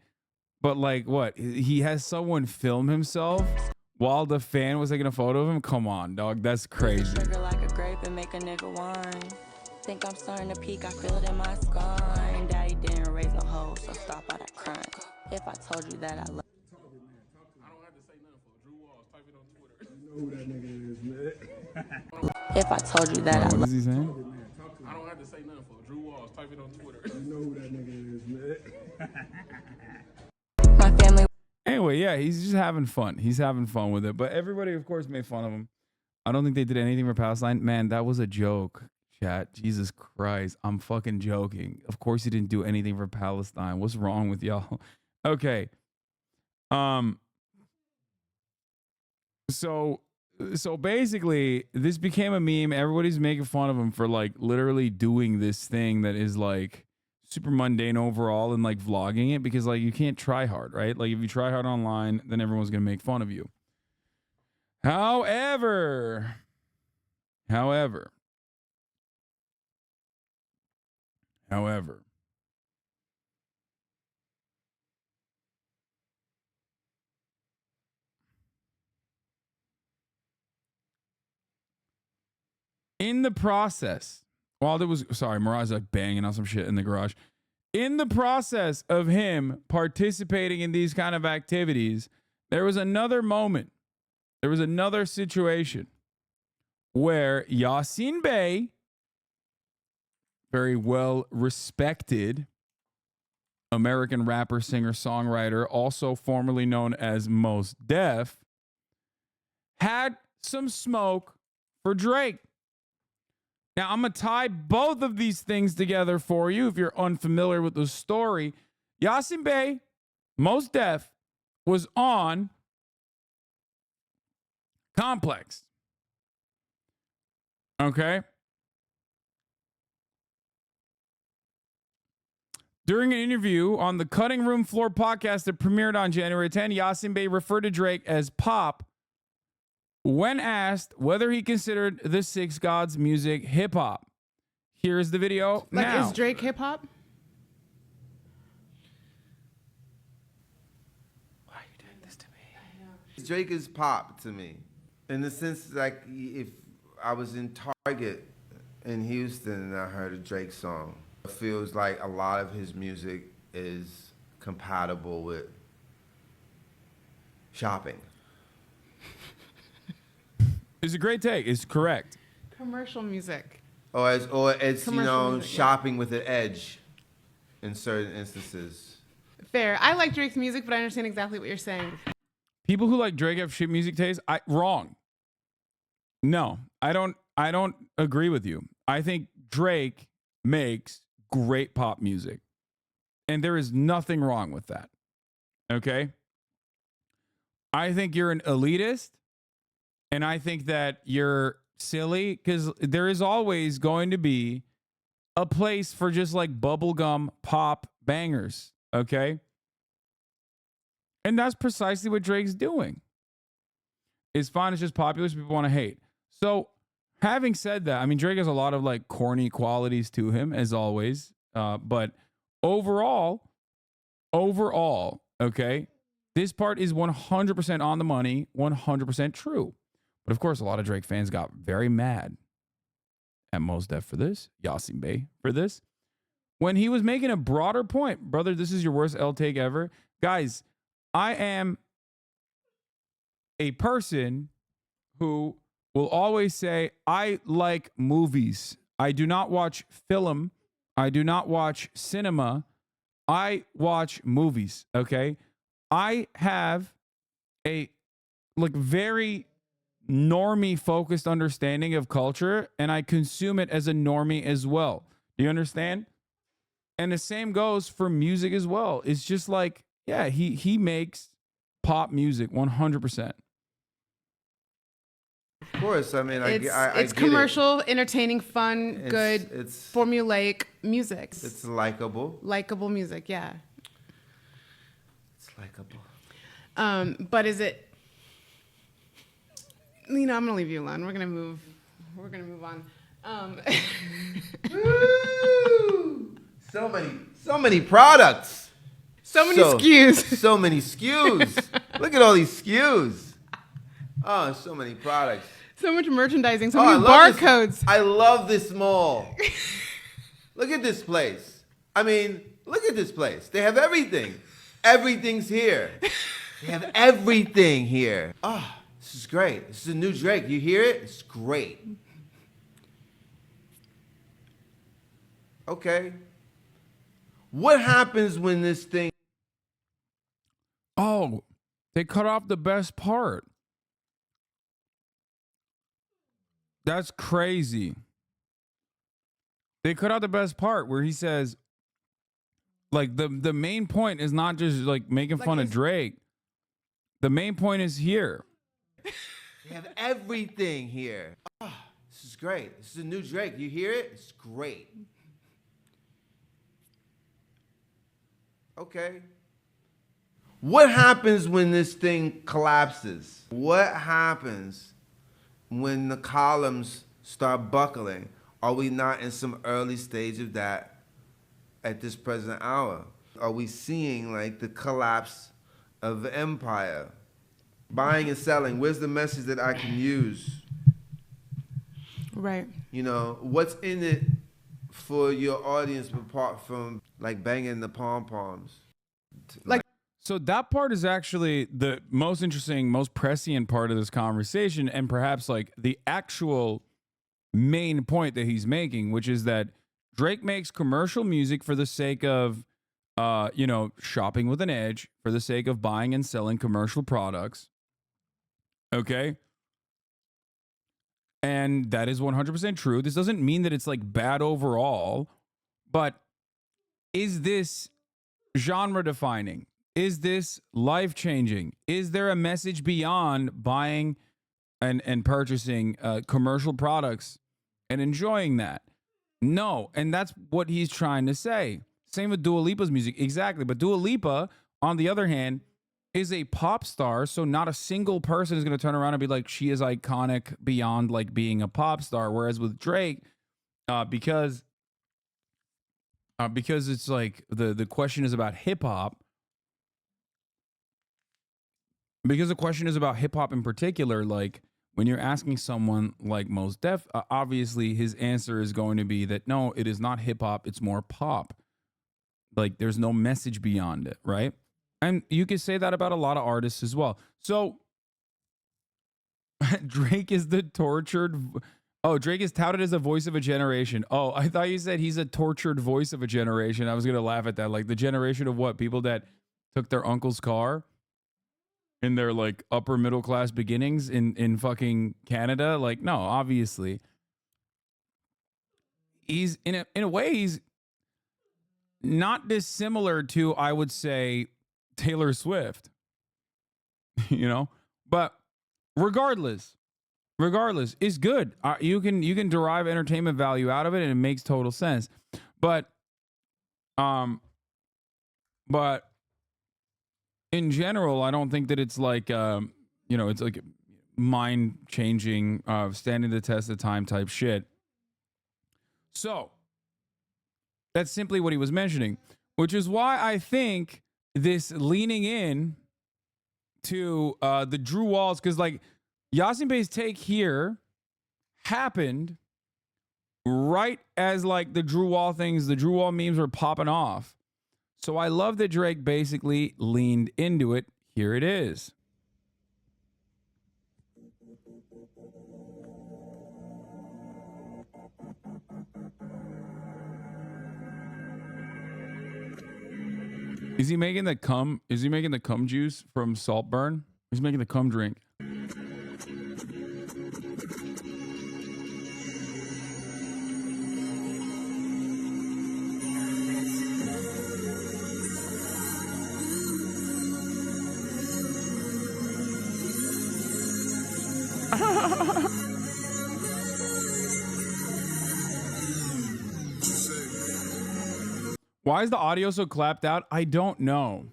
but like what? He has someone film himself while the fan was taking a photo of him? Come on, dog, that's crazy. Trigger like a grape and make a nigga whine. Think I'm starting to peak, I feel it in my spine. Daddy didn't raise no hoe, so stop all that crying. If I told you that I love. I don't have to say nothing for Drew Walls. Type it on Twitter. You know who that nigga is, man. If I told you that I what is he saying? I don't have to say nothing for Drew Walls. Type it on Twitter. You know who that nigga is, man. My family. Anyway, yeah, he's just having fun. He's having fun with it. But everybody, of course, made fun of him. I don't think they did anything for Palestine. Man, that was a joke, chat. Jesus Christ. I'm fucking joking. Of course he didn't do anything for Palestine. What's wrong with y'all? Okay. So basically, this became a meme. Everybody's making fun of him for like literally doing this thing that is like super mundane overall and like vlogging it, because like you can't try hard, right? Like if you try hard online, then everyone's gonna make fun of you. However, in the process, while there was, sorry, Mirage like banging on some shit in the garage. In the process of him participating in these kind of activities, there was another moment. There was another situation where Yasiin Bey, very well respected American rapper, singer, songwriter, also formerly known as Mos Def, had some smoke for Drake. Now, I'm going to tie both of these things together for you if you're unfamiliar with the story. Yasiin Bey, Mos Def, was on Complex. Okay? During an interview on the Cutting Room Floor podcast that premiered on January 10, Yasiin Bey referred to Drake as Pop when asked whether he considered the Six Gods music hip-hop. Here's the video now. Is Drake hip-hop? Why are you doing this to me? Drake is pop to me. In the sense, like, if I was in Target in Houston and I heard a Drake song, it feels like a lot of his music is compatible with shopping. It's a great take. It's correct. Commercial music. Or it's Commercial music, shopping with an edge in certain instances. Fair. I like Drake's music, but I understand exactly what you're saying. People who like Drake have shit music taste. Wrong. No, I don't agree with you. I think Drake makes great pop music, and there is nothing wrong with that. Okay? I think you're an elitist, and I think that you're silly, because there is always going to be a place for just like bubblegum pop bangers. Okay? And that's precisely what Drake's doing. It's fine. It's just popular, so people want to hate. So, having said that, I mean, Drake has a lot of like corny qualities to him, as always. But overall, okay, this part is 100% on the money, 100% true. But of course, a lot of Drake fans got very mad at Mos Def for this, Yasiin Bey for this, when he was making a broader point. Brother, this is your worst L take ever. Guys, I am a person who will always say, I like movies. I do not watch film. I do not watch cinema. I watch movies, okay? I have a like very normie focused understanding of culture, and I consume it as a normie as well. Do you understand? And the same goes for music as well. It's just like, yeah, he makes pop music 100%. Of course, I mean, it's commercial, entertaining, fun, good, it's formulaic music. It's likable. Likable music, yeah. It's likable. But is it? I'm gonna leave you alone. We're gonna move on. So many products. So many SKUs. So many SKUs. Look at all these SKUs. Oh, so many products. So much merchandising. So many barcodes. I love this mall. Look at this place. I mean, look at this place. They have everything. Everything's here. They have everything here. Oh, this is great. This is a new Drake. You hear it? It's great. Okay. What happens when this thing... Oh, they cut off the best part. That's crazy. They cut out the best part where he says, like, the main point is not just like making fun of Drake. the main point is here. They have everything here. Oh, this is great. This is a new Drake. You hear it? It's great. Okay. What happens when this thing collapses? What happens when the columns start buckling? Are we not in some early stage of that at this present hour? Are we seeing like the collapse of the empire? Buying and selling, where's the message that I can use? Right. You know, what's in it for your audience apart from like banging the pom-poms? Like, so that part is actually the most interesting, most prescient part of this conversation, and perhaps like the actual main point that he's making, which is that Drake makes commercial music for the sake of, you know, shopping with an edge, for the sake of buying and selling commercial products. Okay. And that is 100% true. This doesn't mean that it's like bad overall, but is this genre defining? Is this life changing? Is there a message beyond buying and purchasing commercial products and enjoying that? No. And that's what he's trying to say. Same with Dua Lipa's music. Exactly. But Dua Lipa, on the other hand, is a pop star, so not a single person is going to turn around and be like, she is iconic beyond like being a pop star. Whereas with Drake, because it's like the question is about hip hop, because the question is about hip hop in particular, like when you're asking someone like Mos Def, obviously his answer is going to be that no, it is not hip hop, it's more pop. Like there's no message beyond it, right? And you can say that about a lot of artists as well. So Drake is the tortured. Oh, Drake is touted as a voice of a generation. Oh, I thought you said he's a tortured voice of a generation. I was going to laugh at that. Like the generation of what? People that took their uncle's car in their like upper middle class beginnings in fucking Canada. Like, no, obviously. He's in a way, he's not dissimilar to, I would say, Taylor Swift, you know, but regardless, it's good. You can derive entertainment value out of it, and it makes total sense. But in general, I don't think that it's like, you know, it's like mind changing, standing the test of time type shit. So that's simply what he was mentioning, which is why I think this leaning in to the Drew Walls, because like Yasiin Bey's take here happened right as like the Drew Wall things, the Drew Wall memes were popping off. So I love that Drake basically leaned into it. Here it is. Is he making the cum? Is he making the cum juice from Saltburn? He's making the cum drink. Why is the audio so clapped out? I don't know.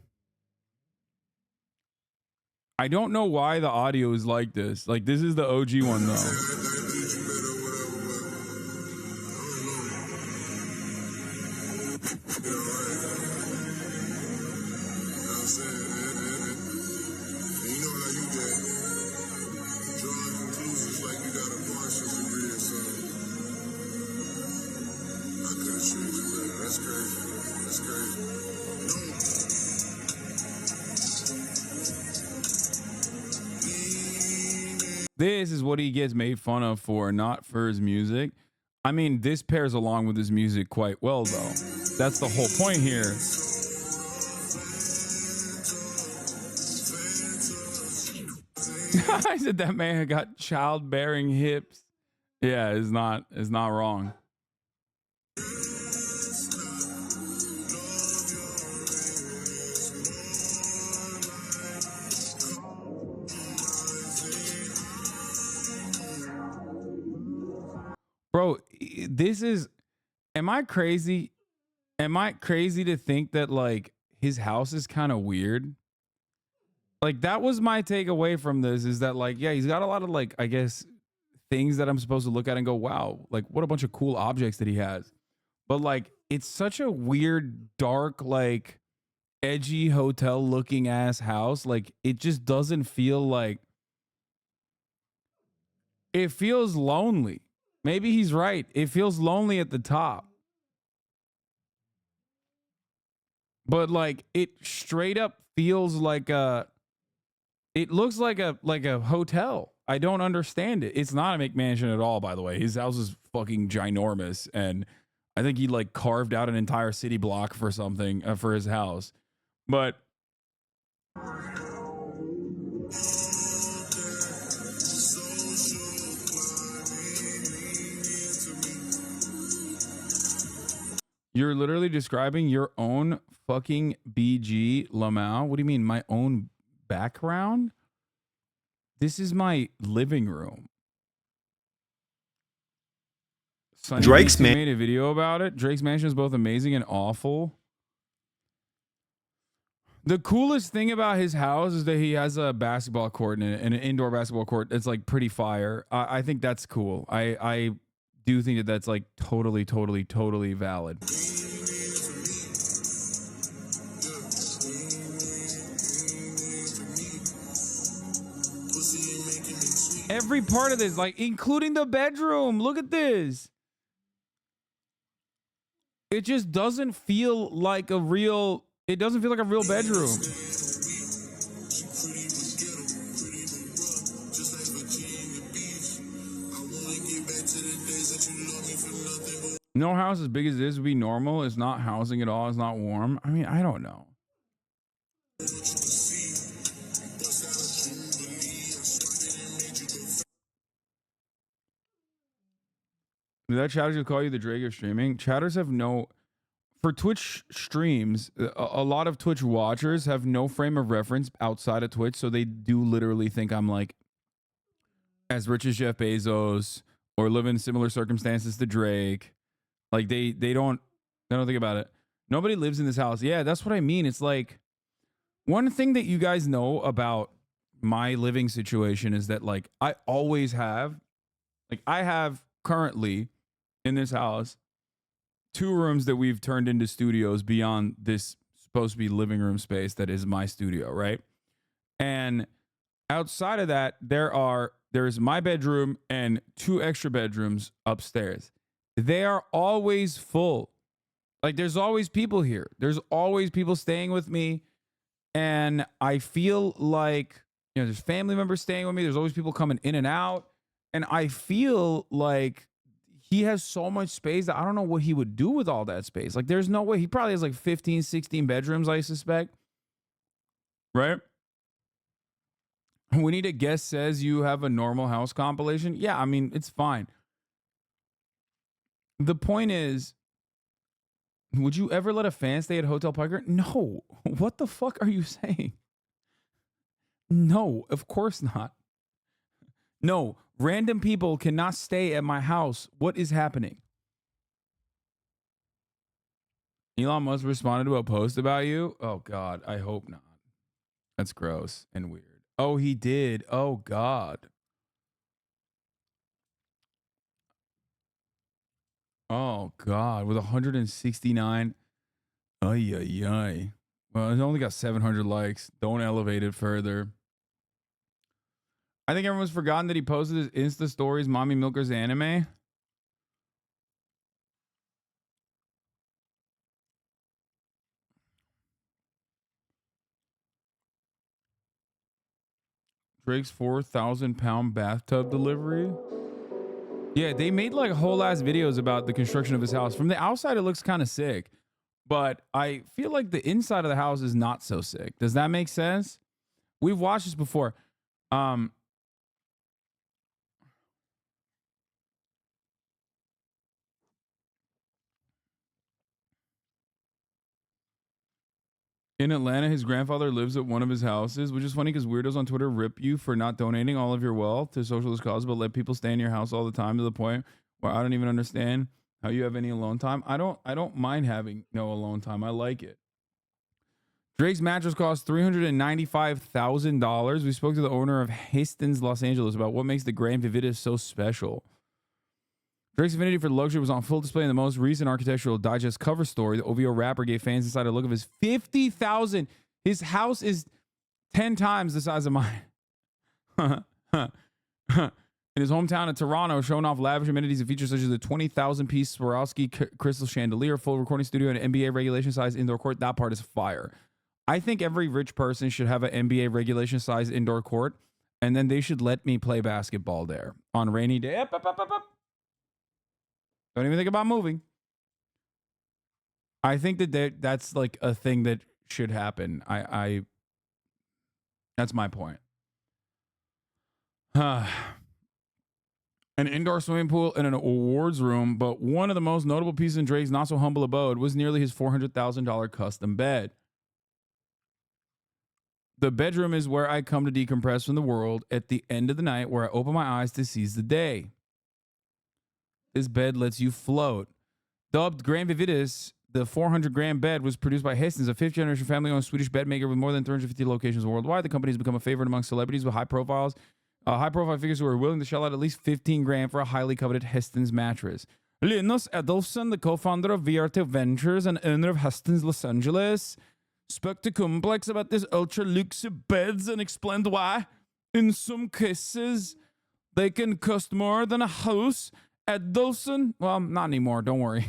I don't know why the audio is like this. Like, this is the OG one, though. This is what he gets made fun of for, not for his music. I mean, this pairs along with his music quite well, though. That's the whole point here. I said that man got childbearing hips. Yeah, it's not wrong. this is, am I crazy? Am I crazy to think that like his house is kind of weird? Like that was my takeaway from this, is that like, yeah, he's got a lot of like, I guess, things that I'm supposed to look at and go, wow, like what a bunch of cool objects that he has. But like, it's such a weird, dark, like edgy hotel looking ass house. Like it just doesn't feel like, it feels lonely. Maybe he's right. It feels lonely at the top. But like it straight up feels like it looks like a hotel. I don't understand it. It's not a McMansion at all, by the way. His house is fucking ginormous, and I think he like carved out an entire city block for something for his house. But you're literally describing your own fucking BG Lamau. What do you mean, my own background? This is my living room. Drake's made a video about it. Drake's mansion is both amazing and awful. The coolest thing about his house is that he has a basketball court and an indoor basketball court that's like pretty fire. I think that's cool. I do think that that's like totally valid. Every part of this, like including the bedroom. Look at this. It just doesn't feel like a real, it doesn't feel like a real bedroom. No house as big as this would be normal. It's not housing at all. It's not warm. I mean, I don't know. Did that chatters will call you the Drake of streaming? Chatters have no, for Twitch streams, a lot of Twitch watchers have no frame of reference outside of Twitch, so they do literally think I'm like as rich as Jeff Bezos or live in similar circumstances to Drake. Like they don't think about it. Nobody lives in this house. Yeah, that's what I mean. It's like one thing that you guys know about my living situation is that like I always have, like I have currently in this house 2 rooms that we've turned into studios beyond this supposed to be living room space that is my studio, right? And outside of that, there's my bedroom and 2 extra bedrooms upstairs. They are always full. Like there's always people here. There's always people staying with me. And I feel like, you know, there's family members staying with me. There's always people coming in and out. And I feel like he has so much space that I don't know what he would do with all that space. Like there's no way. He probably has like 15, 16 bedrooms, I suspect. Right? We need a guest says you have a normal house compilation. Yeah, I mean, it's fine. The point is, would you ever let a fan stay at Hotel Piker? No. What the fuck are you saying? No, of course not. No, random people cannot stay at my house. What is happening? Elon Musk responded to a post about you? Oh, God, I hope not. That's gross and weird. Oh, he did. Oh, God. Oh, God. With 169. Ay, ay, ay. Well, it only got 700 likes. Don't elevate it further. I think everyone's forgotten that he posted his Insta stories, Mommy Milker's anime. Drake's 4,000-pound bathtub delivery. Yeah, they made like whole ass videos about the construction of his house. From the outside, it looks kind of sick, but I feel like the inside of the house is not so sick. Does that make sense? We've watched this before. In Atlanta, his grandfather lives at one of his houses, which is funny because weirdos on Twitter rip you for not donating all of your wealth to socialist causes, but let people stay in your house all the time to the point where I don't even understand How you have any alone time? I don't mind having no alone time. I like it. Drake's mattress cost $395,000. We spoke to the owner of Hastings, Los Angeles about what makes the Grand Vividis so special. Drake's affinity for luxury was on full display in the most recent Architectural Digest cover story. The OVO rapper gave fans inside a look of his 50,000. His house is 10 times the size of mine. In his hometown of Toronto, showing off lavish amenities and features such as the 20,000-piece Swarovski crystal chandelier, full recording studio, and an NBA regulation-sized indoor court. That part is fire. I think every rich person should have an NBA regulation-sized indoor court, and then they should let me play basketball there on rainy day. Up. Don't even think about moving. I think that's like a thing that should happen. That's my point. An indoor swimming pool and an awards room, but one of the most notable pieces in Drake's not so humble abode was nearly his $400,000 custom bed. The bedroom is where I come to decompress from the world at the end of the night, where I open my eyes to seize the day. This bed lets you float. Dubbed Grand Vividis, the 400-gram bed was produced by Hastings, a fifth-generation family-owned Swedish bed maker with more than 350 locations worldwide. The company has become a favorite among celebrities with high-profile figures who are willing to shell out at least 15 grand for a highly coveted Hastings mattress. Linus Edelson, the co-founder of VRT Ventures and owner of Hastings Los Angeles, spoke to Complex about this ultra-luxury beds and explained why, in some cases, they can cost more than a house. Edelson, well, not anymore, don't worry.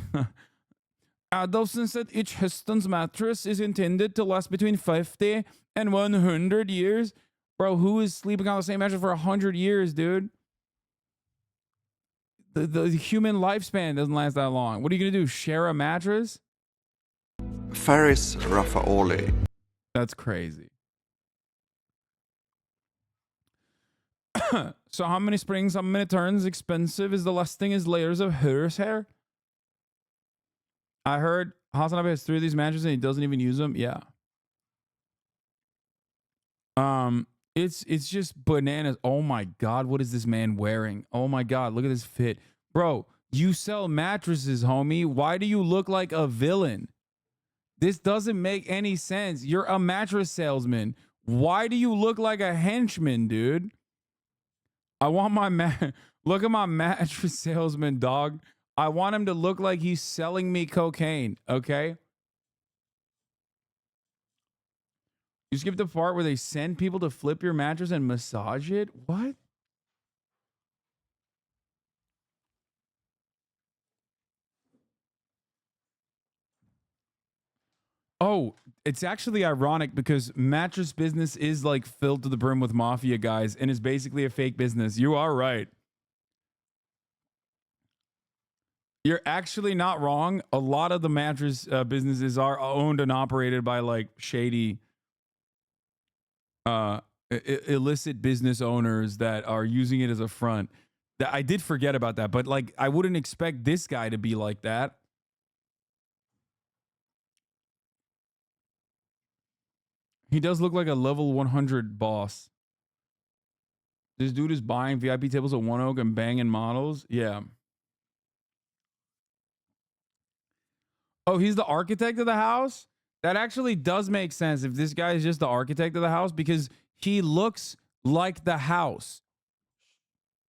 Edelson said each Hastings mattress is intended to last between 50 and 100 years. Bro, who is sleeping on the same mattress for 100 years, dude? The human lifespan doesn't last that long. What are you going to do? Share a mattress? Faris Rafaoli. That's crazy. So how many springs, how many turns? Expensive is the last thing is layers of horsehair. I heard HasanAbi has 3 of these mattresses and he doesn't even use them. Yeah. It's just bananas. Oh my God, what is this man wearing? Oh my God, look at this fit. Bro, you sell mattresses, homie. Why do you look like a villain? This doesn't make any sense. You're a mattress salesman. Why do you look like a henchman, dude? I want my look at my mattress salesman, dog. I want him to look like he's selling me cocaine, okay? You skip the part where they send people to flip your mattress and massage it? What? Oh, it's actually ironic because mattress business is like filled to the brim with mafia guys and is basically a fake business. You are right. You're actually not wrong. A lot of the mattress businesses are owned and operated by like shady, illicit business owners that are using it as a front. I did forget about that, but like I wouldn't expect this guy to be like that. He does look like a level 100 boss. This dude is buying VIP tables at One Oak and banging models. Yeah. Oh, he's the architect of the house? That actually does make sense if this guy is just the architect of the house because he looks like the house.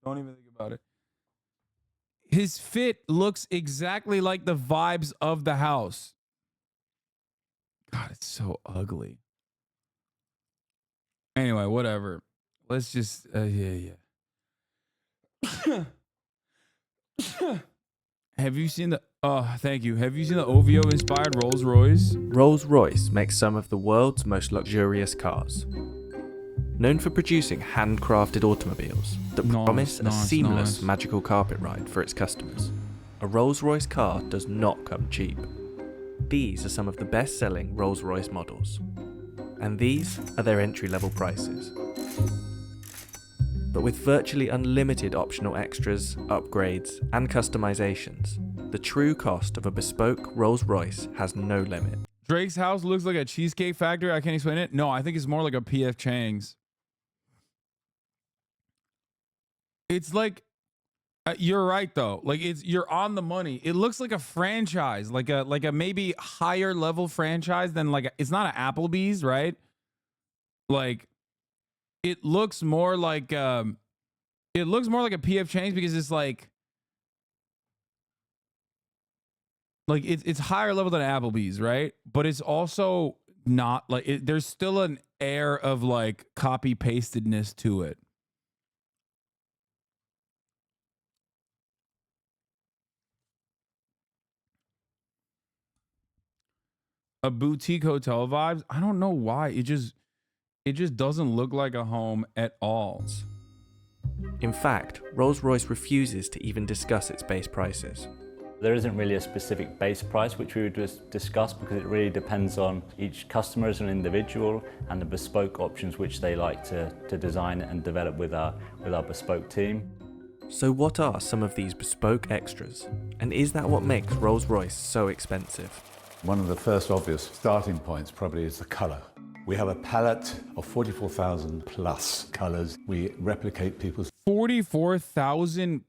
Don't even think about it. His fit looks exactly like the vibes of the house. God, it's so ugly. Anyway, whatever. Let's just, yeah. Have you seen the, thank you. Have you seen the OVO inspired Rolls Royce? Rolls-Royce makes some of the world's most luxurious cars. Known for producing handcrafted automobiles that promise a seamless magical carpet ride for its customers, a Rolls-Royce car does not come cheap. These are some of the best-selling Rolls-Royce models. And these are their entry-level prices. But with virtually unlimited optional extras, upgrades, and customizations, the true cost of a bespoke Rolls-Royce has no limit. Drake's house looks like a cheesecake factory. I can't explain it. No, I think it's more like a P.F. Chang's. It's like You're right though. Like you're on the money. It looks like a franchise, like a maybe higher level franchise than it's not an Applebee's, right? Like it looks more like a PF Chang's because it's like it's higher level than Applebee's, right? But it's also not like there's still an air of like copy pastedness to it. A boutique hotel vibes. I don't know why. It just doesn't look like a home at all. In fact, Rolls-Royce refuses to even discuss its base prices. There isn't really a specific base price which we would just discuss because it really depends on each customer as an individual and the bespoke options which they like to design and develop with our bespoke team. So what are some of these bespoke extras? And is that what makes Rolls-Royce so expensive? One of the first obvious starting points probably is the color. We have a palette of 44,000 plus colors. We replicate people's 44,000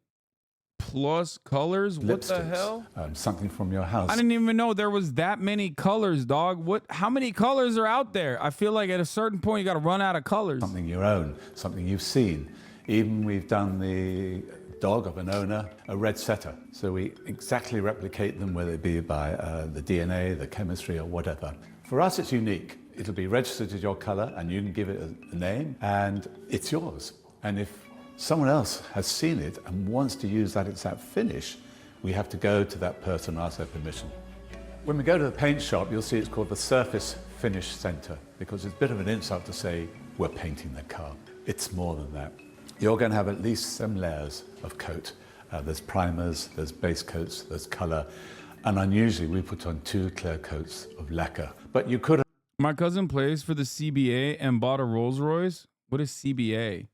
plus colors? What the lipsticks. hell? Something from your house. I didn't even know there was that many colors, dog. How many colors are out there? I feel like at a certain point you got to run out of colors. Something your own, something you've seen. Even we've done the dog of an owner, a red setter. So we exactly replicate them, whether it be by the DNA, the chemistry, or whatever. For us, it's unique. It'll be registered as your color, and you can give it a name, and it's yours. And if someone else has seen it and wants to use that exact finish, we have to go to that person and ask their permission. When we go to the paint shop, you'll see it's called the Surface Finish Center, because it's a bit of an insult to say we're painting the car. It's more than that. You're going to have at least some layers of coat. There's primers, there's base coats, there's color, and unusually we put on 2 clear coats of lacquer. But you could. My cousin plays for the CBA and bought a Rolls Royce. What is CBA?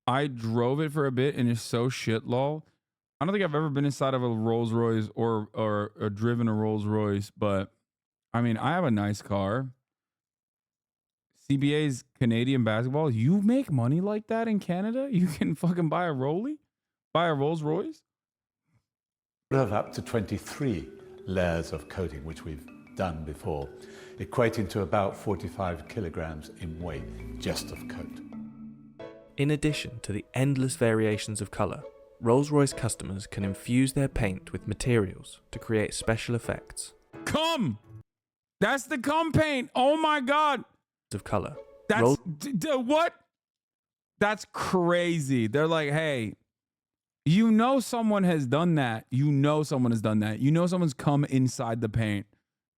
I drove it for a bit and it's so shit, lol. I don't think I've ever been inside of a Rolls Royce or driven a Rolls Royce, but I mean, I have a nice car. CBA's Canadian basketball. You make money like that in Canada? You can fucking buy a Rollie? Buy a Rolls Royce? We have up to 23 layers of coating, which we've done before, equating to about 45 kilograms in weight just of coat. In addition to the endless variations of colour, Rolls-Royce customers can infuse their paint with materials to create special effects. Cum! That's the cum paint! Oh my god! Of colour. That's... what? That's crazy. They're like, hey, you know someone has done that. You know someone has done that. You know someone's come inside the paint.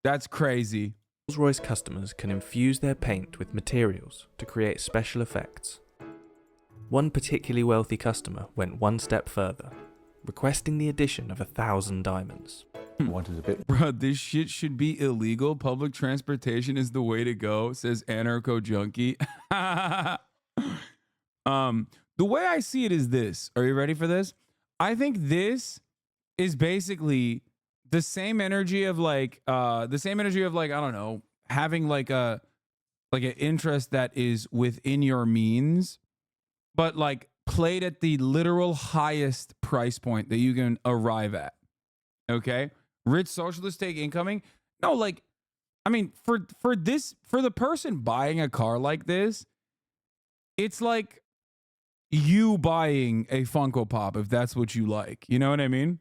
That's crazy. Rolls-Royce customers can infuse their paint with materials to create special effects. One particularly wealthy customer went one step further, requesting the addition of 1,000 diamonds. Wanted a bit. Bro, this shit should be illegal. Public transportation is the way to go, says Anarcho Junkie. The way I see it is this. Are you ready for this? I think this is basically the same energy of like, I don't know, having like an interest that is within your means, but like played at the literal highest price point that you can arrive at. Okay? Rich socialists take incoming. No, like, I mean, for the person buying a car like this, it's like you buying a Funko Pop if that's what you like. You know what I mean?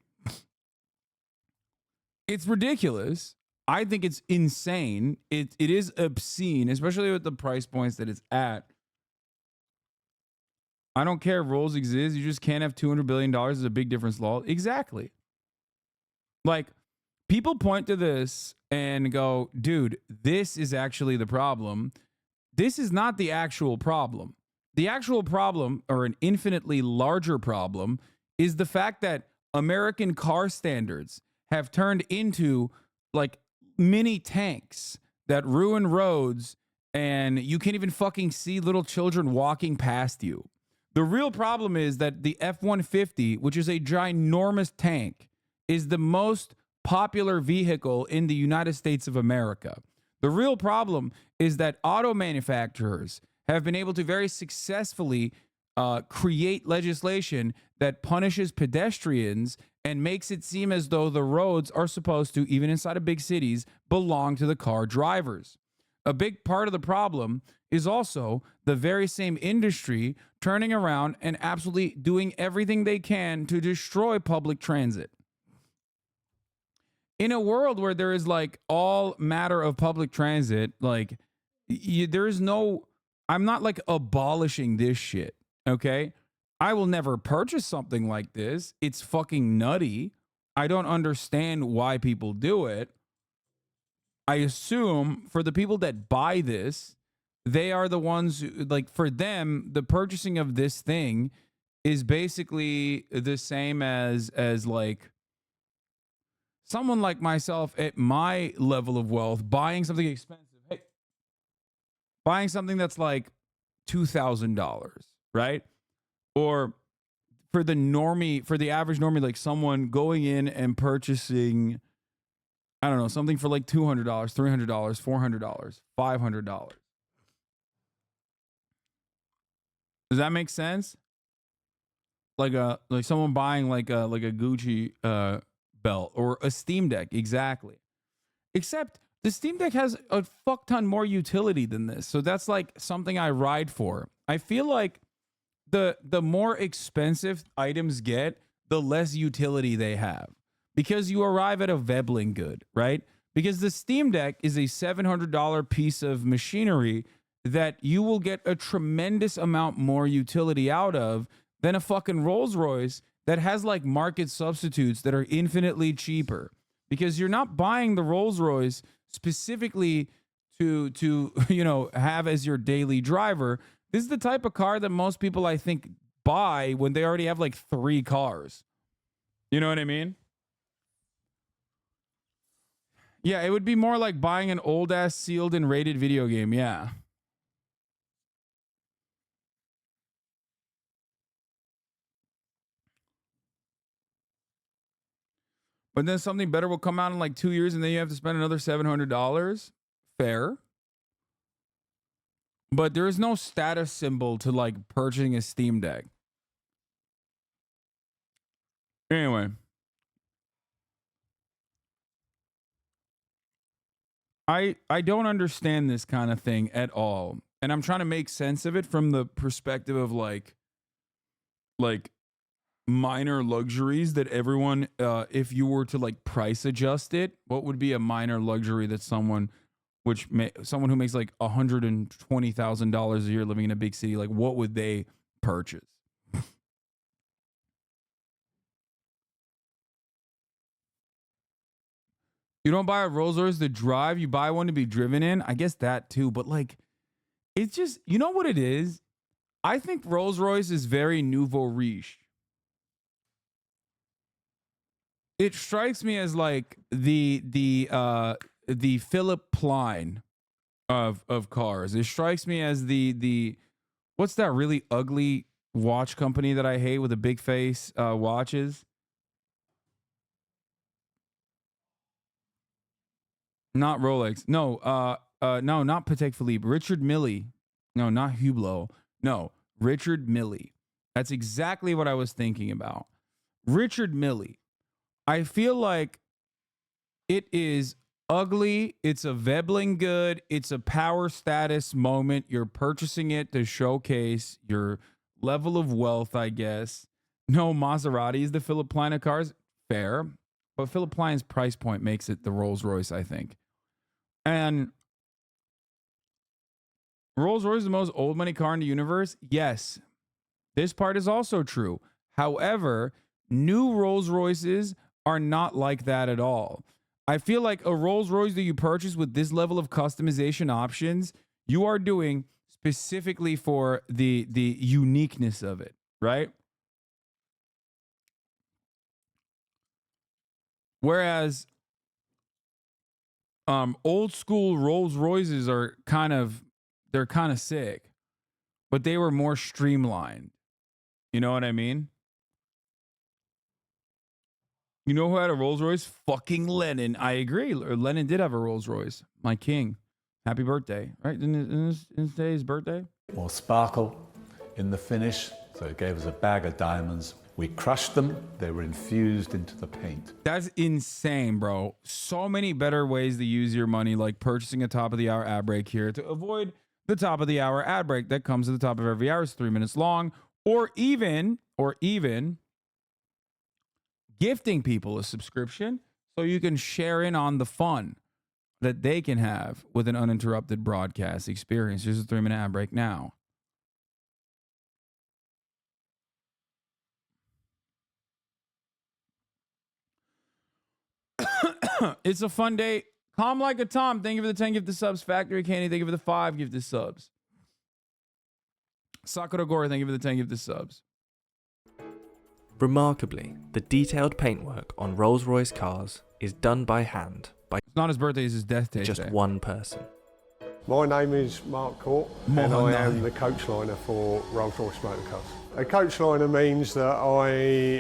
It's ridiculous. I think it's insane. It is obscene, especially with the price points that it's at. I don't care if Rolls exists. You just can't have $200 billion is a big difference, law. Exactly. Like, people point to this and go, dude, this is actually the problem. This is not the actual problem. The actual problem, or an infinitely larger problem, is the fact that American car standards have turned into like mini tanks that ruin roads, and you can't even fucking see little children walking past you. The real problem is that the F-150, which is a ginormous tank, is the most popular vehicle in the United States of America. The real problem is that auto manufacturers have been able to very successfully create legislation that punishes pedestrians and makes it seem as though the roads are supposed to, even inside of big cities, belong to the car drivers. A big part of the problem is also the very same industry turning around and absolutely doing everything they can to destroy public transit. In a world where there is like all matter of public transit, like there is no, I'm not like abolishing this shit, okay? I will never purchase something like this. It's fucking nutty. I don't understand why people do it. I assume for the people that buy this, they are the ones who, like, for them, the purchasing of this thing is basically the same as like someone like myself at my level of wealth buying something expensive. Hey, buying something that's like $2,000, right? Or for the normie, for the average normie, like someone going in and purchasing, I don't know, something for like $200, $300, $400, $500. Does that make sense? Like someone buying like a Gucci belt or a Steam Deck, exactly. Except the Steam Deck has a fuck ton more utility than this, so that's like something I ride for. I feel like the more expensive items get, the less utility they have, because you arrive at a Vebling good, right? Because the Steam Deck is a $700 piece of machinery that you will get a tremendous amount more utility out of than a fucking Rolls Royce that has like market substitutes that are infinitely cheaper. Because you're not buying the Rolls Royce specifically to you know, have as your daily driver. This is the type of car that most people, I think, buy when they already have like 3 cars. You know what I mean? Yeah, it would be more like buying an old ass sealed and rated video game. Yeah. But then something better will come out in like 2 years and then you have to spend another $700. Fair. But there is no status symbol to like purchasing a Steam Deck. Anyway. I don't understand this kind of thing at all. And I'm trying to make sense of it from the perspective of like minor luxuries that everyone, if you were to like price adjust it, what would be a minor luxury that someone who makes like $120,000 a year living in a big city, like what would they purchase? You don't buy a Rolls Royce to drive, you buy one to be driven in. I guess that too, but like, it's just, you know what it is? I think Rolls Royce is very nouveau riche. It strikes me as like the Philip Plein of cars. It strikes me as the what's that really ugly watch company that I hate with a big face watches? Not Rolex. No, no, not Patek Philippe. Richard Mille. No, not Hublot. No, Richard Mille. That's exactly what I was thinking about. Richard Mille. I feel like it is ugly. It's a Vebling good. It's a power status moment. You're purchasing it to showcase your level of wealth, I guess. No, Maserati is the Philip Plein of cars. Fair. But Philip Plein's price point makes it the Rolls Royce, I think. And Rolls Royce is the most old money car in the universe. Yes. This part is also true. However, new Rolls Royces are not like that at all. I feel like a Rolls Royce that you purchase with this level of customization options, you are doing specifically for the uniqueness of it, right? Whereas old school Rolls Royces are they're kind of sick, but they were more streamlined. You know what I mean? You know who had a Rolls Royce? Fucking Lennon. I agree. Lennon did have a Rolls Royce. My king. Happy birthday. Right? Isn't his day his birthday? More sparkle in the finish, So it gave us a bag of diamonds. We crushed them. They were infused into the paint. That's insane, bro. So many better ways to use your money, like purchasing a top of the hour ad break here to avoid the top of the hour ad break that comes at the top of every hour. It's 3 minutes long, or even gifting people a subscription so you can share in on the fun that they can have with an uninterrupted broadcast experience. Here's a 3-minute ad break now. It's a fun day. Calm like a Tom. Thank you for the 10 gifted subs. Factory Candy, thank you for the 5 gifted subs. Sakura Gore, thank you for the 10 gifted subs. Remarkably, the detailed paintwork on Rolls-Royce cars is done by hand by It's not his birthday, it's his death day. just one person. My name is Mark Court, and I am the coach liner for Rolls-Royce Motor Cars. A coach liner means that I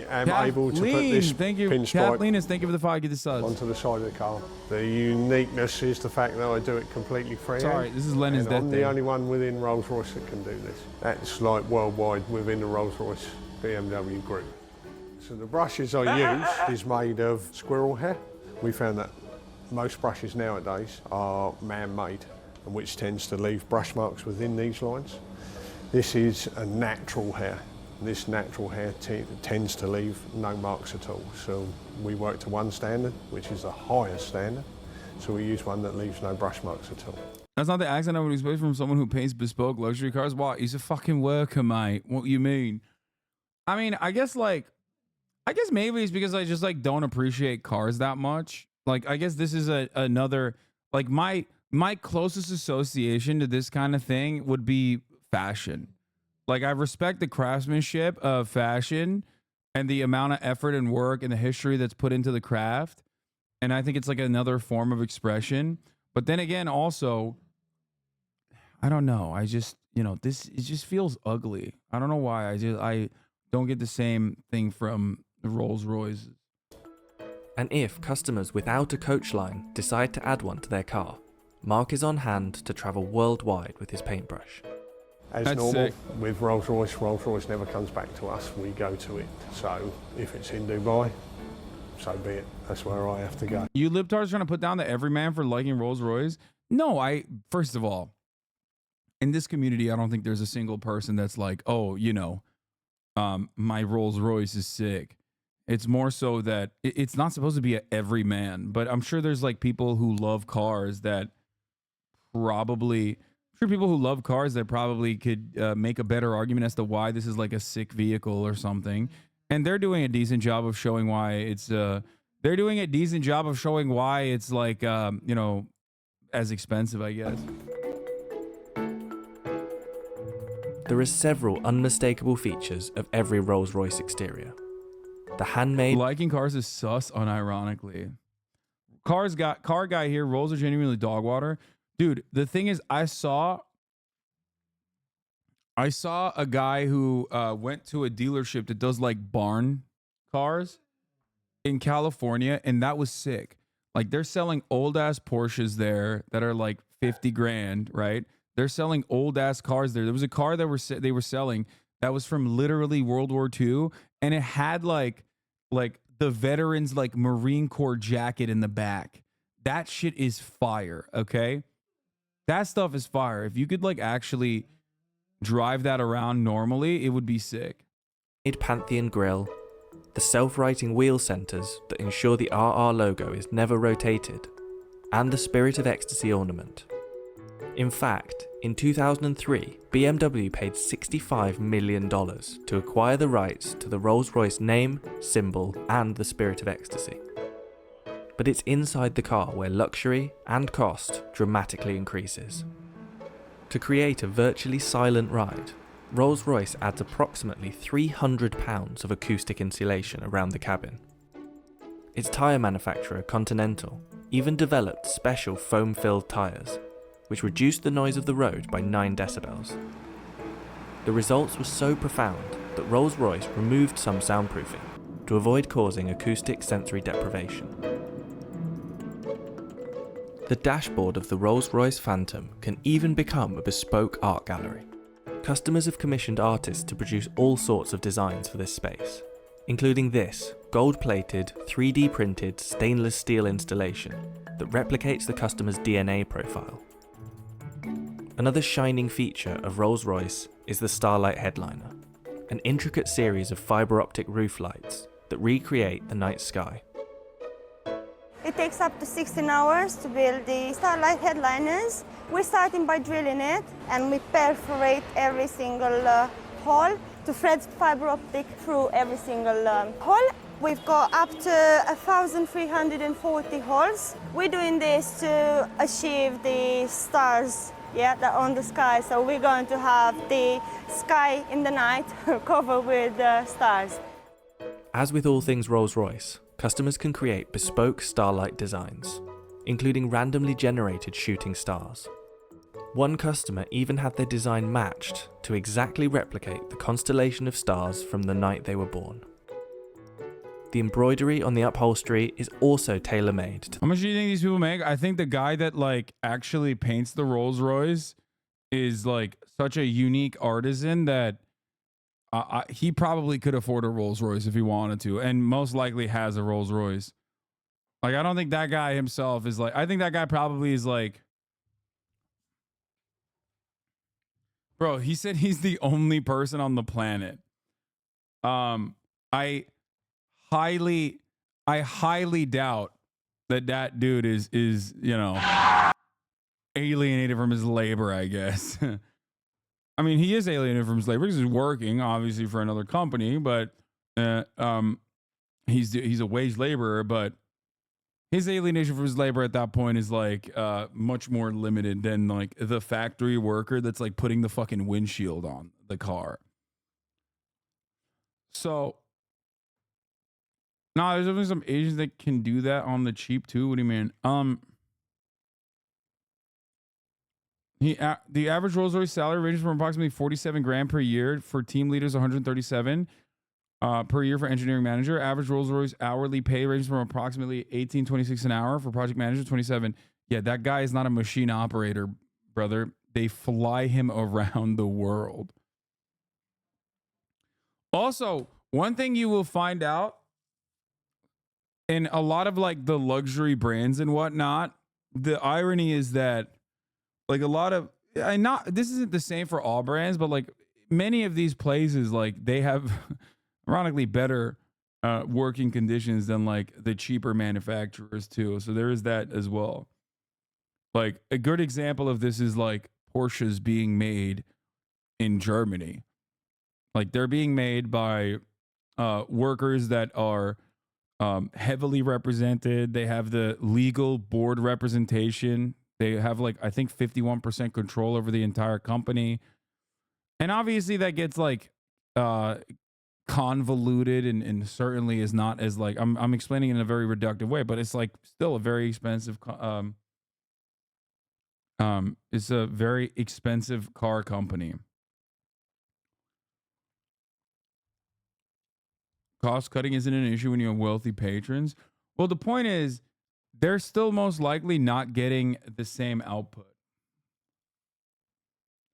am able to put this pinstripe Kathleen, thank you for the 5 gifted subs. onto the side of the car. The uniqueness is the fact that I do it completely free. Sorry, this is Lennon's and death I'm day. the only one within Rolls-Royce that can do this. That's like worldwide within the Rolls-Royce BMW group. So the brushes I use is made of squirrel hair. We found that most brushes nowadays are man-made, and which tends to leave brush marks within these lines. This is a natural hair. This natural hair tends to leave no marks at all. So we work to one standard, which is the highest standard. So we use one that leaves no brush marks at all. That's not the accent I would expect from someone who paints bespoke luxury cars. What? He's a fucking worker, mate. What you mean? I mean, I guess maybe it's because I just like don't appreciate cars that much. Like, I guess this is another, like my closest association to this kind of thing would be fashion. Like, I respect the craftsmanship of fashion and the amount of effort and work and the history that's put into the craft. And I think it's like another form of expression. But then again, also, I don't know. I just, it just feels ugly. I don't know why. I don't get the same thing from the Rolls-Royce. And if customers without a coach line decide to add one to their car, Mark is on hand to travel worldwide with his paintbrush. As That's normal sick. with Rolls-Royce never comes back to us, we go to it. So if it's in Dubai, so be it. That's where I have to go. You libtards trying to put down the everyman for liking Rolls-Royce? No, first of all, in this community, I don't think there's a single person that's like, oh, my Rolls-Royce is sick. It's more so that it's not supposed to be a everyman, but I'm sure there's like people who love cars that probably could make a better argument as to why this is like a sick vehicle or something. And they're doing a decent job of showing why it's like, as expensive, I guess. There are several unmistakable features of every Rolls-Royce exterior. The handmade... Liking cars is sus, unironically. Car guy here, rolls are genuinely dog water. Dude, the thing is, I saw a guy who went to a dealership that does like barn cars in California, and that was sick. Like, they're selling old ass Porsches there that are like 50 grand, right? They're selling old ass cars there. There was a car that they were selling that was from literally World War II, and it had like the veterans like Marine Corps jacket in the back. That shit is fire, okay? That stuff is fire. If you could like actually drive that around normally, it would be sick. Pantheon grille, the self-righting wheel centers that ensure the RR logo is never rotated, and the Spirit of Ecstasy ornament. In fact, in 2003, BMW paid $65 million to acquire the rights to the Rolls-Royce name, symbol, and the Spirit of Ecstasy. But it's inside the car where luxury and cost dramatically increases. To create a virtually silent ride, Rolls-Royce adds approximately 300 pounds of acoustic insulation around the cabin. Its tyre manufacturer, Continental, even developed special foam-filled tyres, which reduced the noise of the road by 9 decibels. The results were so profound that Rolls-Royce removed some soundproofing to avoid causing acoustic sensory deprivation. The dashboard of the Rolls-Royce Phantom can even become a bespoke art gallery, customers have commissioned artists to produce all sorts of designs for this space, including this gold-plated, 3D printed stainless steel installation that replicates the customer's DNA profile. Another shining feature of Rolls-Royce is the Starlight headliner, an intricate series of fibre optic roof lights that recreate the night sky. It takes up to 16 hours to build the Starlight headliners. We're starting by drilling it, and we perforate every single hole to thread fiber optic through every single hole. We've got up to 1,340 holes. We're doing this to achieve the stars, that are on the sky. So we're going to have the sky in the night covered with stars. As with all things Rolls-Royce, customers can create bespoke starlight designs, including randomly generated shooting stars. One customer even had their design matched to exactly replicate the constellation of stars from the night they were born. The embroidery on the upholstery is also tailor-made. How much do you think these people make? I think the guy that like actually paints the Rolls Royce is like such a unique artisan that he probably could afford a Rolls Royce if he wanted to, and most likely has a Rolls Royce. Like, I don't think that guy himself is like, I think that guy probably is like, bro, he said he's the only person on the planet. I highly doubt that dude is, you know, alienated from his labor, I guess. I mean, he is alienated from his labor because he's working, obviously, for another company, but he's a wage laborer, but his alienation from his labor at that point is like much more limited than like the factory worker that's like putting the fucking windshield on the car. So, no, there's definitely some Asians that can do that on the cheap too. What do you mean? The average Rolls Royce salary ranges from approximately 47 grand per year for team leaders, 137 per year for engineering manager. Average Rolls Royce hourly pay ranges from approximately 18.26 an hour for project manager, 27. Yeah, that guy is not a machine operator, brother. They fly him around the world. Also, one thing you will find out in a lot of like the luxury brands and whatnot, the irony is that like a lot of, this isn't the same for all brands, but like many of these places, like they have ironically better working conditions than like the cheaper manufacturers too. So there is that as well. Like a good example of this is like Porsches being made in Germany. Like they're being made by workers that are heavily represented. They have the legal board representation. They have like, I think 51% control over the entire company. And obviously that gets like convoluted and certainly is not as like, I'm explaining it in a very reductive way, but it's like still a very expensive, it's a very expensive car company. Cost cutting isn't an issue when you have wealthy patrons. Well, the point is, they're still most likely not getting the same output.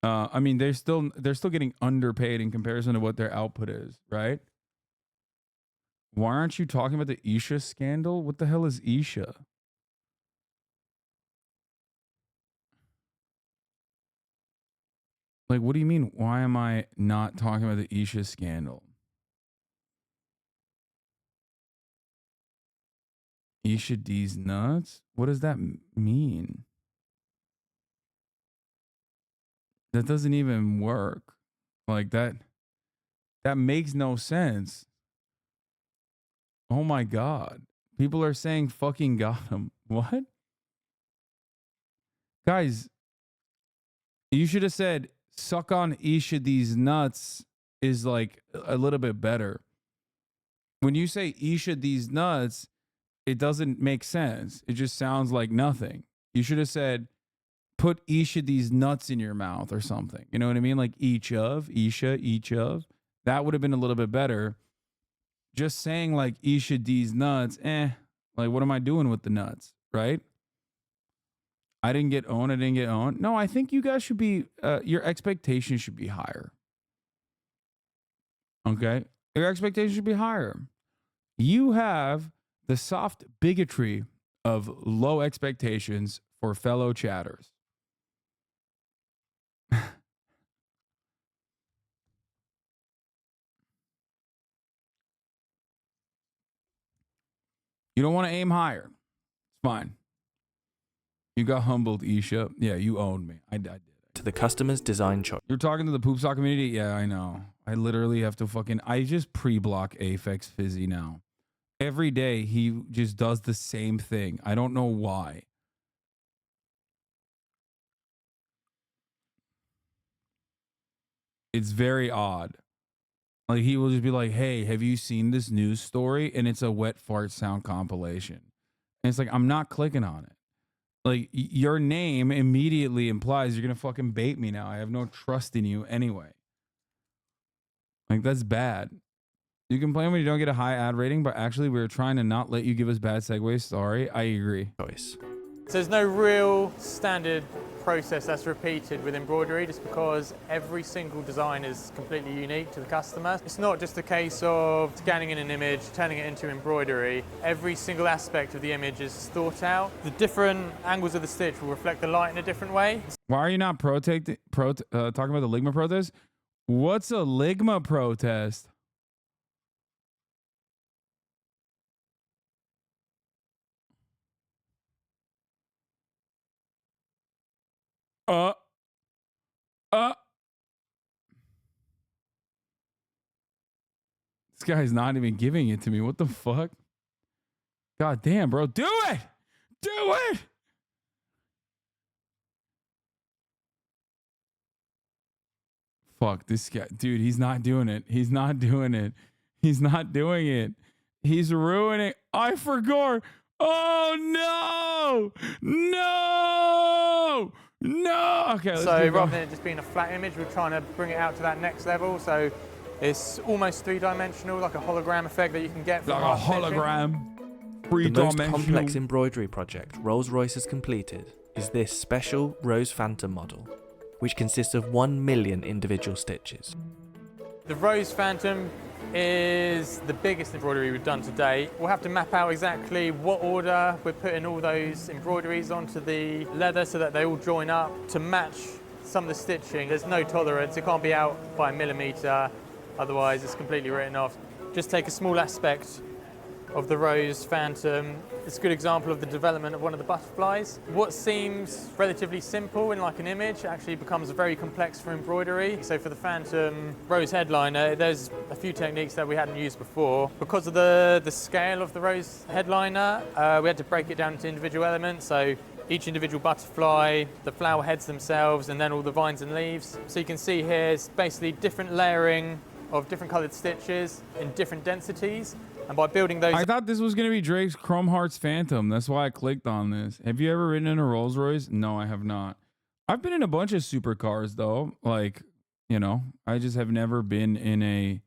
I mean, they're still getting underpaid in comparison to what their output is, right? Why aren't you talking about the Isha scandal? What the hell is Isha? Like, what do you mean? Why am I not talking about the Isha scandal? Isha D's nuts? What does that mean? That doesn't even work. Like that makes no sense. Oh my God. People are saying fucking got him. What? Guys, you should have said suck on Isha D's nuts is like a little bit better. When you say Isha D's nuts, it doesn't make sense. It just sounds like nothing. You should have said, put Isha these nuts in your mouth or something. You know what I mean? Like each of. That would have been a little bit better. Just saying like Isha these nuts, like what am I doing with the nuts, right? I didn't get owned. No, I think you guys should be, your expectations should be higher. Okay? Your expectations should be higher. You have the soft bigotry of low expectations for fellow chatters. You don't want to aim higher. It's fine. You got humbled, Isha. Yeah, you owned me. I did. To the customer's design choice. You're talking to the poop sock community? Yeah, I know. I literally have to I just pre-block Aphex Fizzy now. Every day he just does the same thing. I don't know why. It's very odd. Like, he will just be like, hey, have you seen this news story? And it's a wet fart sound compilation. And it's like, I'm not clicking on it. Like, your name immediately implies you're going to fucking bait me now. I have no trust in you anyway. Like, that's bad. You complain when you don't get a high ad rating, but actually we're trying to not let you give us bad segues. Sorry, I agree. So there's no real standard process that's repeated with embroidery, just because every single design is completely unique to the customer. It's not just a case of scanning in an image, turning it into embroidery. Every single aspect of the image is thought out. The different angles of the stitch will reflect the light in a different way. Why are you not talking about the Ligma protest? What's a Ligma protest? This guy's not even giving it to me. What the fuck? God damn, bro. Do it! Do it! Fuck, this guy. Dude, he's not doing it. He's not doing it. He's not doing it. He's ruining. I forgot. Oh, no! No! No! Okay, let's So rather than it just being a flat image, we're trying to bring it out to that next level. So it's almost three-dimensional, like a hologram effect that you can get from like a hologram. The most complex embroidery project Rolls-Royce has completed is this special Rose Phantom model, which consists of 1 million individual stitches. The Rose Phantom is the biggest embroidery we've done to date. We'll have to map out exactly what order we're putting all those embroideries onto the leather so that they all join up to match some of the stitching. There's no tolerance, it can't be out by a millimetre, otherwise it's completely written off. Just take a small aspect of the Rose Phantom. It's a good example of the development of one of the butterflies. What seems relatively simple in like an image actually becomes very complex for embroidery. So for the Phantom Rose headliner, there's a few techniques that we hadn't used before. Because of the scale of the Rose headliner, we had to break it down into individual elements. So each individual butterfly, the flower heads themselves, and then all the vines and leaves. So you can see here, it's basically different layering of different colored stitches in different densities. And by building those... I thought this was going to be Drake's Chrome Hearts Phantom. That's why I clicked on this. Have you ever ridden in a Rolls Royce? No, I have not. I've been in a bunch of supercars, though. Like, you know, I just have never been in a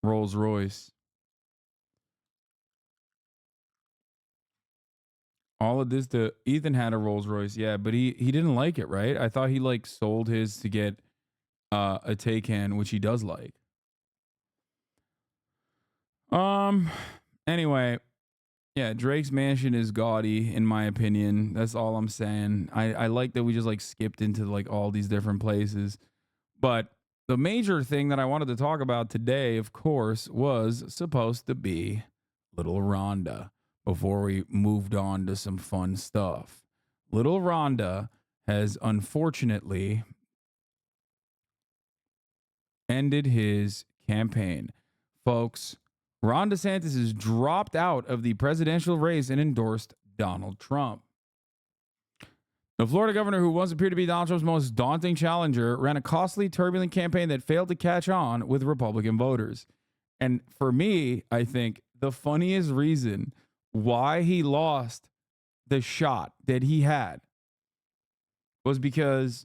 Rolls Royce. All of this to... Ethan had a Rolls Royce, yeah, but he didn't like it, right? I thought he, like, sold his to get a Taycan, which he does like. Anyway, yeah, Drake's mansion is gaudy, in my opinion. That's all I'm saying. I like that we just, like, skipped into, like, all these different places. But the major thing that I wanted to talk about today, of course, was supposed to be Little Rhonda before we moved on to some fun stuff. Little Rhonda has unfortunately ended his campaign. Folks, Ron DeSantis has dropped out of the presidential race and endorsed Donald Trump. The Florida governor, who once appeared to be Donald Trump's most daunting challenger, ran a costly, turbulent campaign that failed to catch on with Republican voters. And for me, I think the funniest reason why he lost the shot that he had was because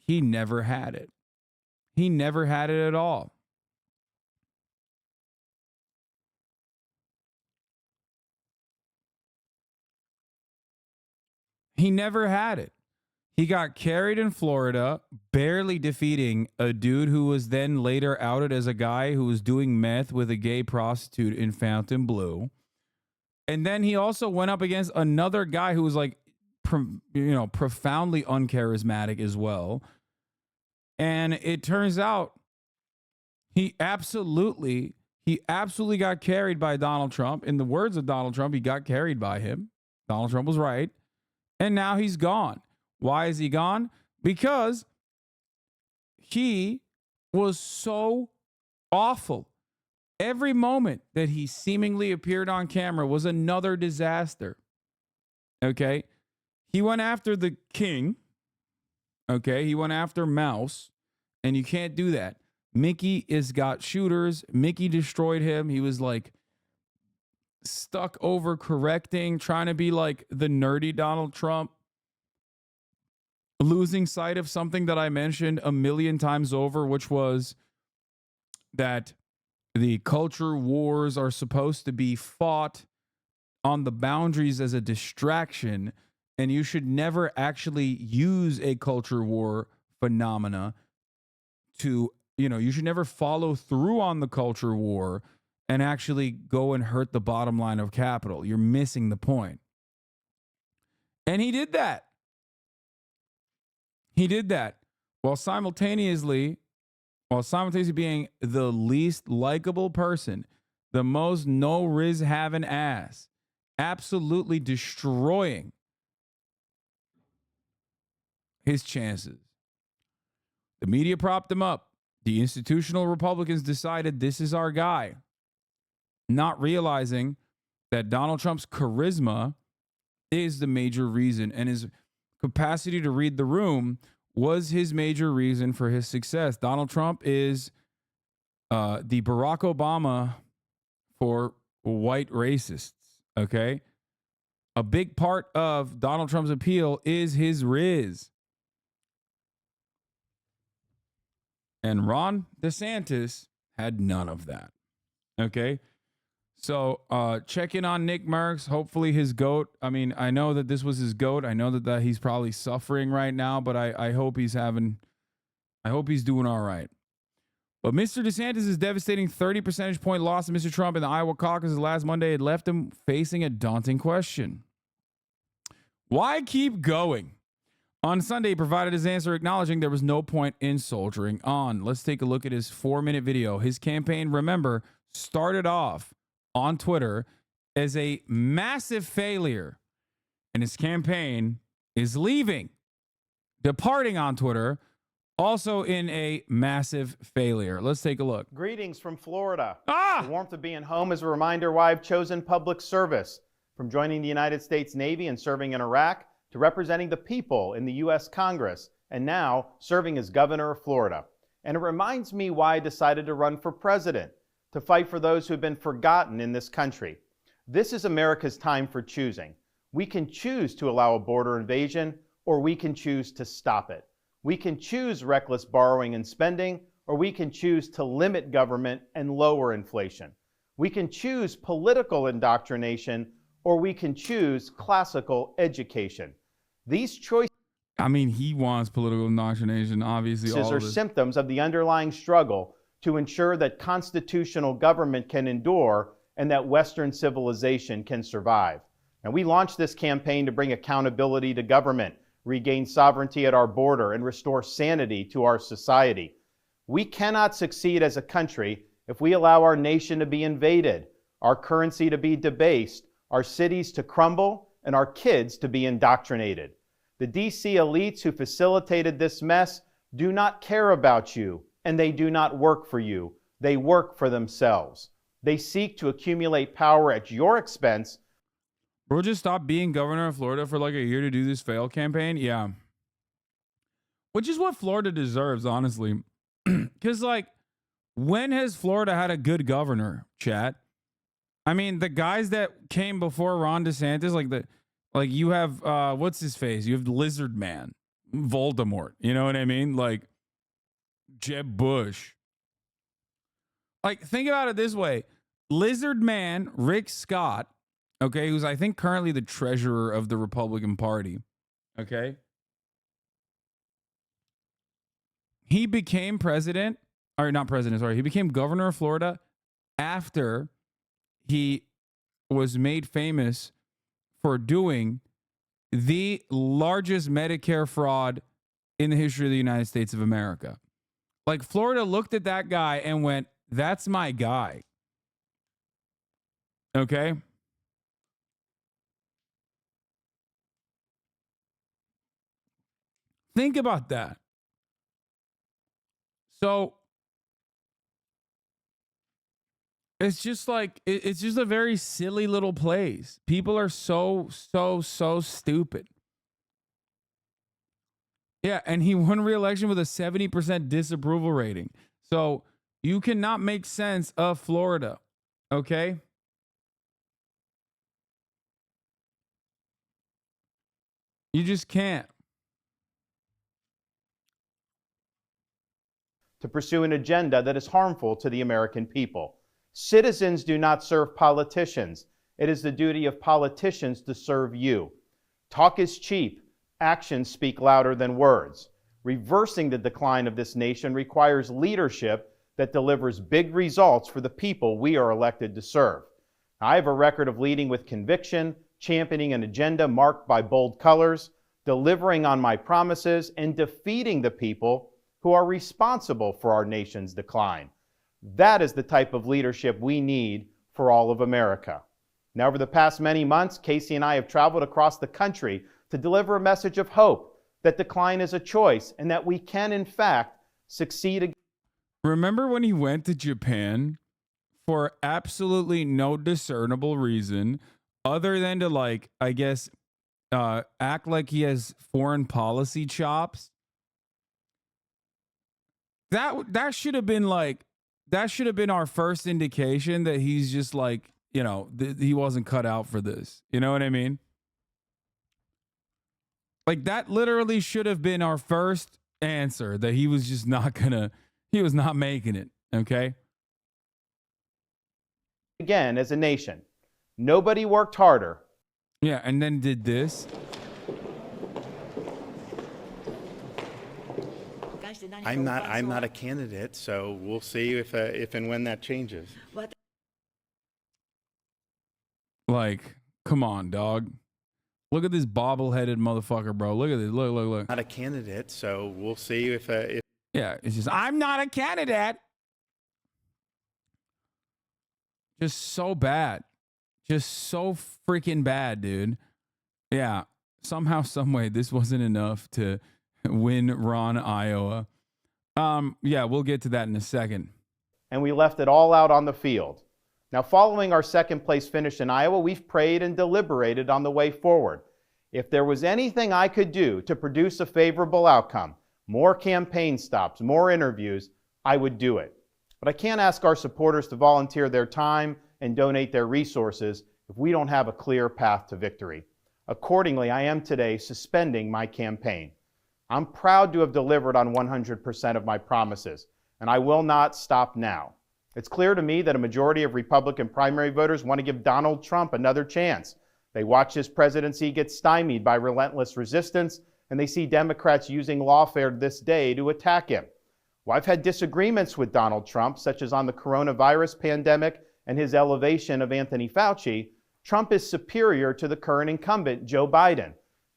he never had it. He never had it at all. He never had it. He got carried in Florida, barely defeating a dude who was then later outed as a guy who was doing meth with a gay prostitute in Fontainebleau. And then he also went up against another guy who was like, profoundly uncharismatic as well. And it turns out he absolutely got carried by Donald Trump. In the words of Donald Trump, he got carried by him. Donald Trump was right. And now he's gone. Why is he gone? Because he was so awful. Every moment that he seemingly appeared on camera was another disaster. Okay? He went after the king. Okay? He went after Mouse. And you can't do that. Mickey has got shooters. Mickey destroyed him. He was like stuck over correcting, trying to be like the nerdy Donald Trump. Losing sight of something that I mentioned a million times over, which was that the culture wars are supposed to be fought on the boundaries as a distraction, and you should never actually use a culture war phenomena to, you should never follow through on the culture war and actually go and hurt the bottom line of capital. You're missing the point. And he did that. He did that while simultaneously being the least likable person, the most no riz having ass, absolutely destroying his chances. The media propped him up. The institutional Republicans decided this is our guy, not realizing that Donald Trump's charisma is the major reason, and his capacity to read the room was his major reason for his success. Donald Trump is the Barack Obama for white racists, okay? A big part of Donald Trump's appeal is his riz. And Ron DeSantis had none of that, okay? So check in on Nick Merckx. Hopefully his goat. I mean, I know that this was his goat. I know that he's probably suffering right now, but I hope he's doing all right. But Mr. DeSantis' devastating 30 percentage point loss to Mr. Trump in the Iowa caucuses last Monday had left him facing a daunting question. Why keep going? On Sunday, he provided his answer acknowledging there was no point in soldiering on. Let's take a look at his 4-minute video. His campaign, remember, started off on Twitter as a massive failure, and his campaign is departing on Twitter, also in a massive failure. Let's take a look. Greetings from Florida. The warmth of being home is a reminder why I've chosen public service. From joining the United States Navy and serving in Iraq, to representing the people in the U.S. Congress, and now serving as governor of Florida. And it reminds me why I decided to run for president, to fight for those who have been forgotten in this country. This is America's time for choosing. We can choose to allow a border invasion, or we can choose to stop it. We can choose reckless borrowing and spending, or we can choose to limit government and lower inflation. We can choose political indoctrination, or we can choose classical education. These choices he wants political indoctrination, obviously. All are symptoms of the underlying struggle to ensure that constitutional government can endure and that Western civilization can survive. And we launched this campaign to bring accountability to government, regain sovereignty at our border, and restore sanity to our society. We cannot succeed as a country if we allow our nation to be invaded, our currency to be debased, our cities to crumble, and our kids to be indoctrinated. The DC elites who facilitated this mess do not care about you, and they do not work for you. They work for themselves. They seek to accumulate power at your expense. Bro, just stop being governor of Florida for like a year to do this fail campaign? Yeah. Which is what Florida deserves, honestly. Because, when has Florida had a good governor, chat? The guys that came before Ron DeSantis, you have, what's his face? You have the Lizard Man, Voldemort. You know what I mean? Jeb Bush. Think about it this way. Lizard Man, Rick Scott, okay, who's I think currently the treasurer of the Republican Party. Okay. He became president, or not president, sorry. He became governor of Florida after he was made famous for doing the largest Medicare fraud in the history of the United States of America. Like, Florida looked at that guy and went, that's my guy. Okay? Think about that. So it's just like, it's just a very silly little place. People are so stupid. Yeah, and he won re-election with a 70% disapproval rating. So you cannot make sense of Florida, okay? You just can't. To pursue an agenda that is harmful to the American people. Citizens do not serve politicians. It is the duty of politicians to serve you. Talk is cheap. Actions speak louder than words. Reversing the decline of this nation requires leadership that delivers big results for the people we are elected to serve. I have a record of leading with conviction, championing an agenda marked by bold colors, delivering on my promises, and defeating the people who are responsible for our nation's decline. That is the type of leadership we need for all of America. Now, over the past many months, Casey and I have traveled across the country to deliver a message of hope that decline is a choice and that we can, in fact, succeed again. Remember when he went to Japan for absolutely no discernible reason other than to, like, I guess, act like he has foreign policy chops? That should have been like, that should have been our first indication that he's just like, you know, he wasn't cut out for this. You know what I mean? Like, that literally should have been our first answer, that he was just not gonna, he was not making it. Okay. Again, as a nation, nobody worked harder. Yeah. And then did this. I'm not a candidate, so we'll see if and when that changes. Like, come on, dog. Look at this bobble-headed motherfucker, bro. Look at this. Look. Not a candidate, so we'll see if. Yeah, it's just, I'm not a candidate. Just so bad. Just so freaking bad, dude. Yeah. Somehow, some way, this wasn't enough to win Ron, Iowa. Yeah, we'll get to that in a second. And we left it all out on the field. Now, following our second place finish in Iowa, we've prayed and deliberated on the way forward. If there was anything I could do to produce a favorable outcome, more campaign stops, more interviews, I would do it. But I can't ask our supporters to volunteer their time and donate their resources if we don't have a clear path to victory. Accordingly, I am today suspending my campaign. I'm proud to have delivered on 100% of my promises, and I will not stop now. It's clear to me that a majority of Republican primary voters want to give Donald Trump another chance. They watch his presidency get stymied by relentless resistance, and they see Democrats using lawfare this day to attack him. Well, I've had disagreements with Donald Trump, such as on the coronavirus pandemic and his elevation of Anthony Fauci. Trump is superior to the current incumbent, Joe Biden.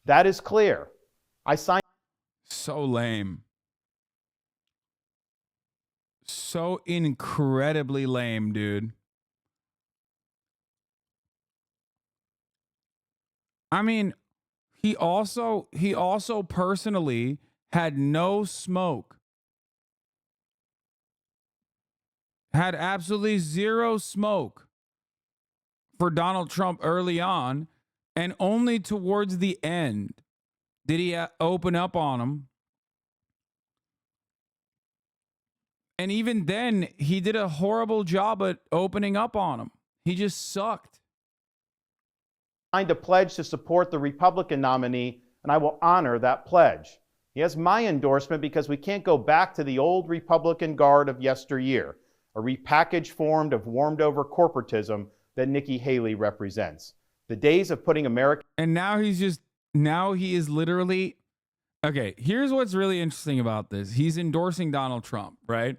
That is clear. I signed. So lame. So incredibly lame, dude. I mean, he also personally had no smoke. Had absolutely zero smoke for Donald Trump early on, and only towards the end did he open up on him. And even then, he did a horrible job at opening up on him. He just sucked. Signed a pledge to support the Republican nominee, and I will honor that pledge. He has my endorsement because we can't go back to the old Republican guard of yesteryear, a repackaged form of warmed-over corporatism that Nikki Haley represents. The days of putting America... And now he's just now he is literally, okay, here's what's really interesting about this. He's endorsing Donald Trump, right?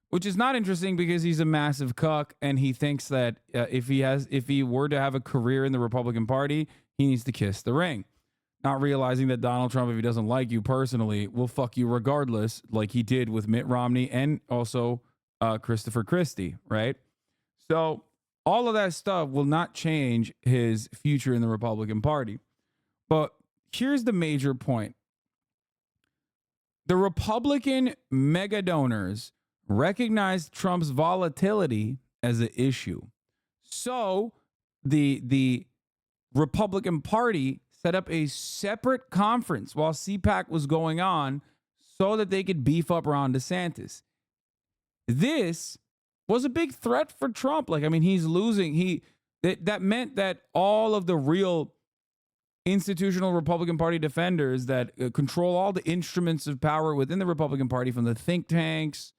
Which is not interesting because he's a massive cuck and he thinks that if he were to have a career in the Republican Party, he needs to kiss the ring. Not realizing that Donald Trump, if he doesn't like you personally, will fuck you regardless, like he did with Mitt Romney and also Christopher Christie, right? So all of that stuff will not change his future in the Republican Party. But here's the major point. The Republican mega donors recognized Trump's volatility as an issue. So the Republican Party set up a separate conference while CPAC was going on so that they could beef up Ron DeSantis. This was a big threat for Trump. Like, I mean, he's losing. That meant that all of the real institutional Republican Party defenders that control all the instruments of power within the Republican Party, from the think tanks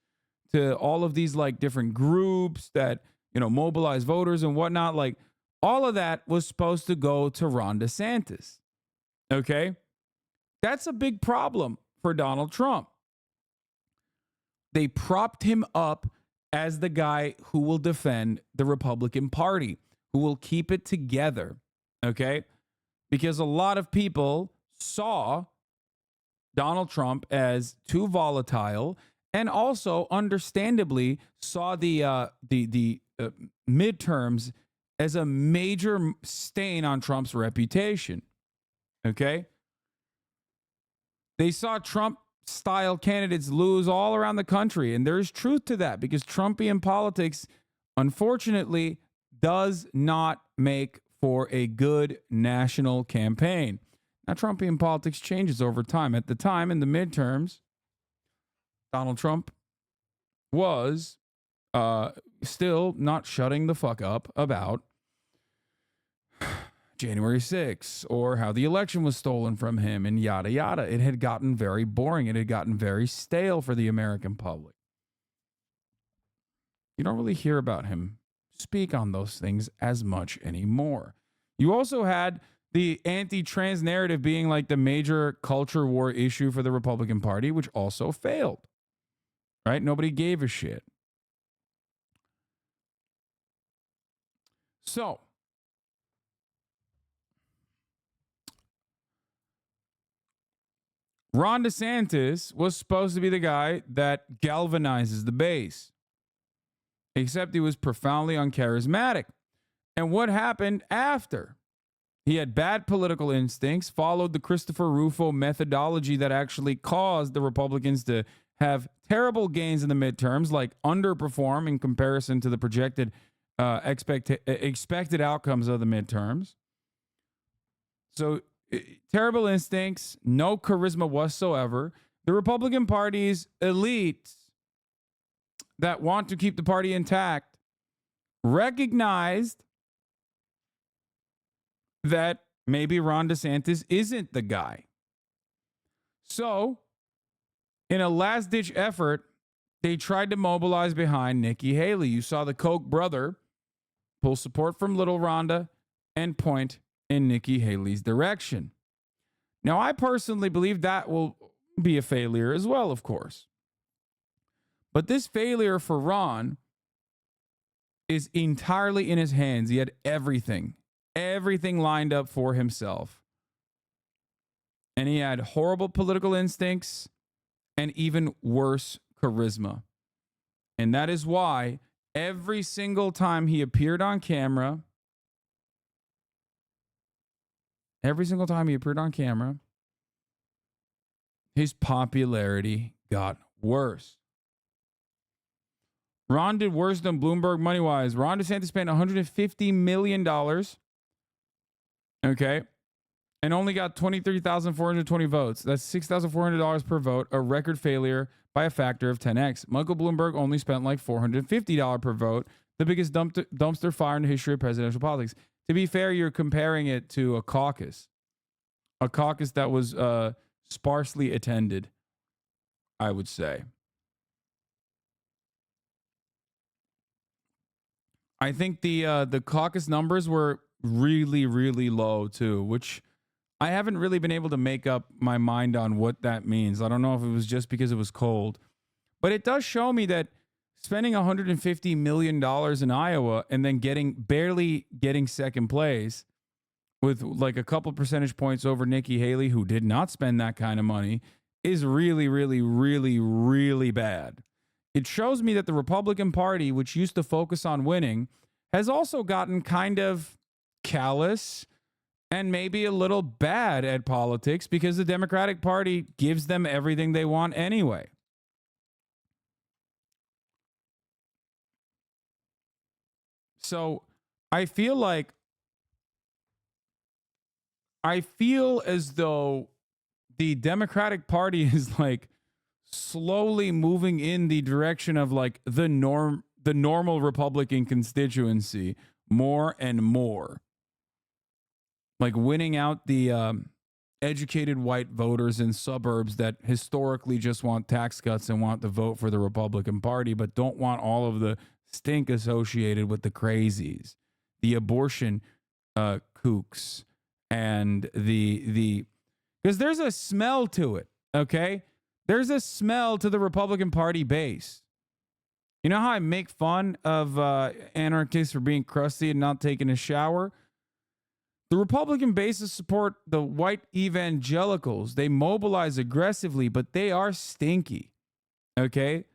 to all of these like different groups that, you know, mobilize voters and whatnot, like all of that was supposed to go to Ron DeSantis. Okay? That's a big problem for Donald Trump. They propped him up as the guy who will defend the Republican Party, who will keep it together. Okay? Because a lot of people saw Donald Trump as too volatile, and also understandably saw the midterms as a major stain on Trump's reputation. Okay? They saw Trump-style candidates lose all around the country, and there's truth to that because Trumpian politics, unfortunately, does not make for a good national campaign. Now, Trumpian politics changes over time. At the time, in the midterms, Donald Trump was still not shutting the fuck up about January 6th or how the election was stolen from him and yada, yada. It had gotten very boring. It had gotten very stale for the American public. You don't really hear about him speak on those things as much anymore. You also had the anti-trans narrative being like the major culture war issue for the Republican Party, which also failed. Right? Nobody gave a shit. So, Ron DeSantis was supposed to be the guy that galvanizes the base. Except he was profoundly uncharismatic. And what happened after? He had bad political instincts, followed the Christopher Rufo methodology that actually caused the Republicans to have terrible gains in the midterms, like underperform in comparison to the projected expected outcomes of the midterms. So terrible instincts, no charisma whatsoever. The Republican Party's elites that want to keep the party intact recognized that maybe Ron DeSantis isn't the guy. So, in a last-ditch effort, they tried to mobilize behind Nikki Haley. You saw the Koch brother pull support from Little Rhonda and point in Nikki Haley's direction. Now, I personally believe that will be a failure as well, of course. But this failure for Ron is entirely in his hands. He had everything lined up for himself. And he had horrible political instincts and even worse charisma. And that is why every single time he appeared on camera, his popularity got worse. Ron did worse than Bloomberg money-wise. Ron DeSantis spent $150 million, okay, and only got 23,420 votes. That's $6,400 per vote, a record failure by a factor of 10x. Michael Bloomberg only spent like $450 per vote, the biggest dumpster fire in the history of presidential politics. To be fair, you're comparing it to a caucus that was sparsely attended, I would say. I think the caucus numbers were really, really low too, which I haven't really been able to make up my mind on what that means. I don't know if it was just because it was cold, but it does show me that spending $150 million in Iowa and then barely getting second place with like a couple percentage points over Nikki Haley, who did not spend that kind of money, is really, really, really, really bad. It shows me that the Republican Party, which used to focus on winning, has also gotten kind of callous and maybe a little bad at politics because the Democratic Party gives them everything they want anyway. So I feel as though the Democratic Party is like slowly moving in the direction of like the normal Republican constituency more and more. Like winning out the educated white voters in suburbs that historically just want tax cuts and want to vote for the Republican Party, but don't want all of the stink associated with the crazies, the abortion kooks, and the because there's a smell to it, okay? There's a smell to the Republican Party base. You know how I make fun of anarchists for being crusty and not taking a shower? The Republican bases support the white evangelicals. They mobilize aggressively, but they are stinky, okay?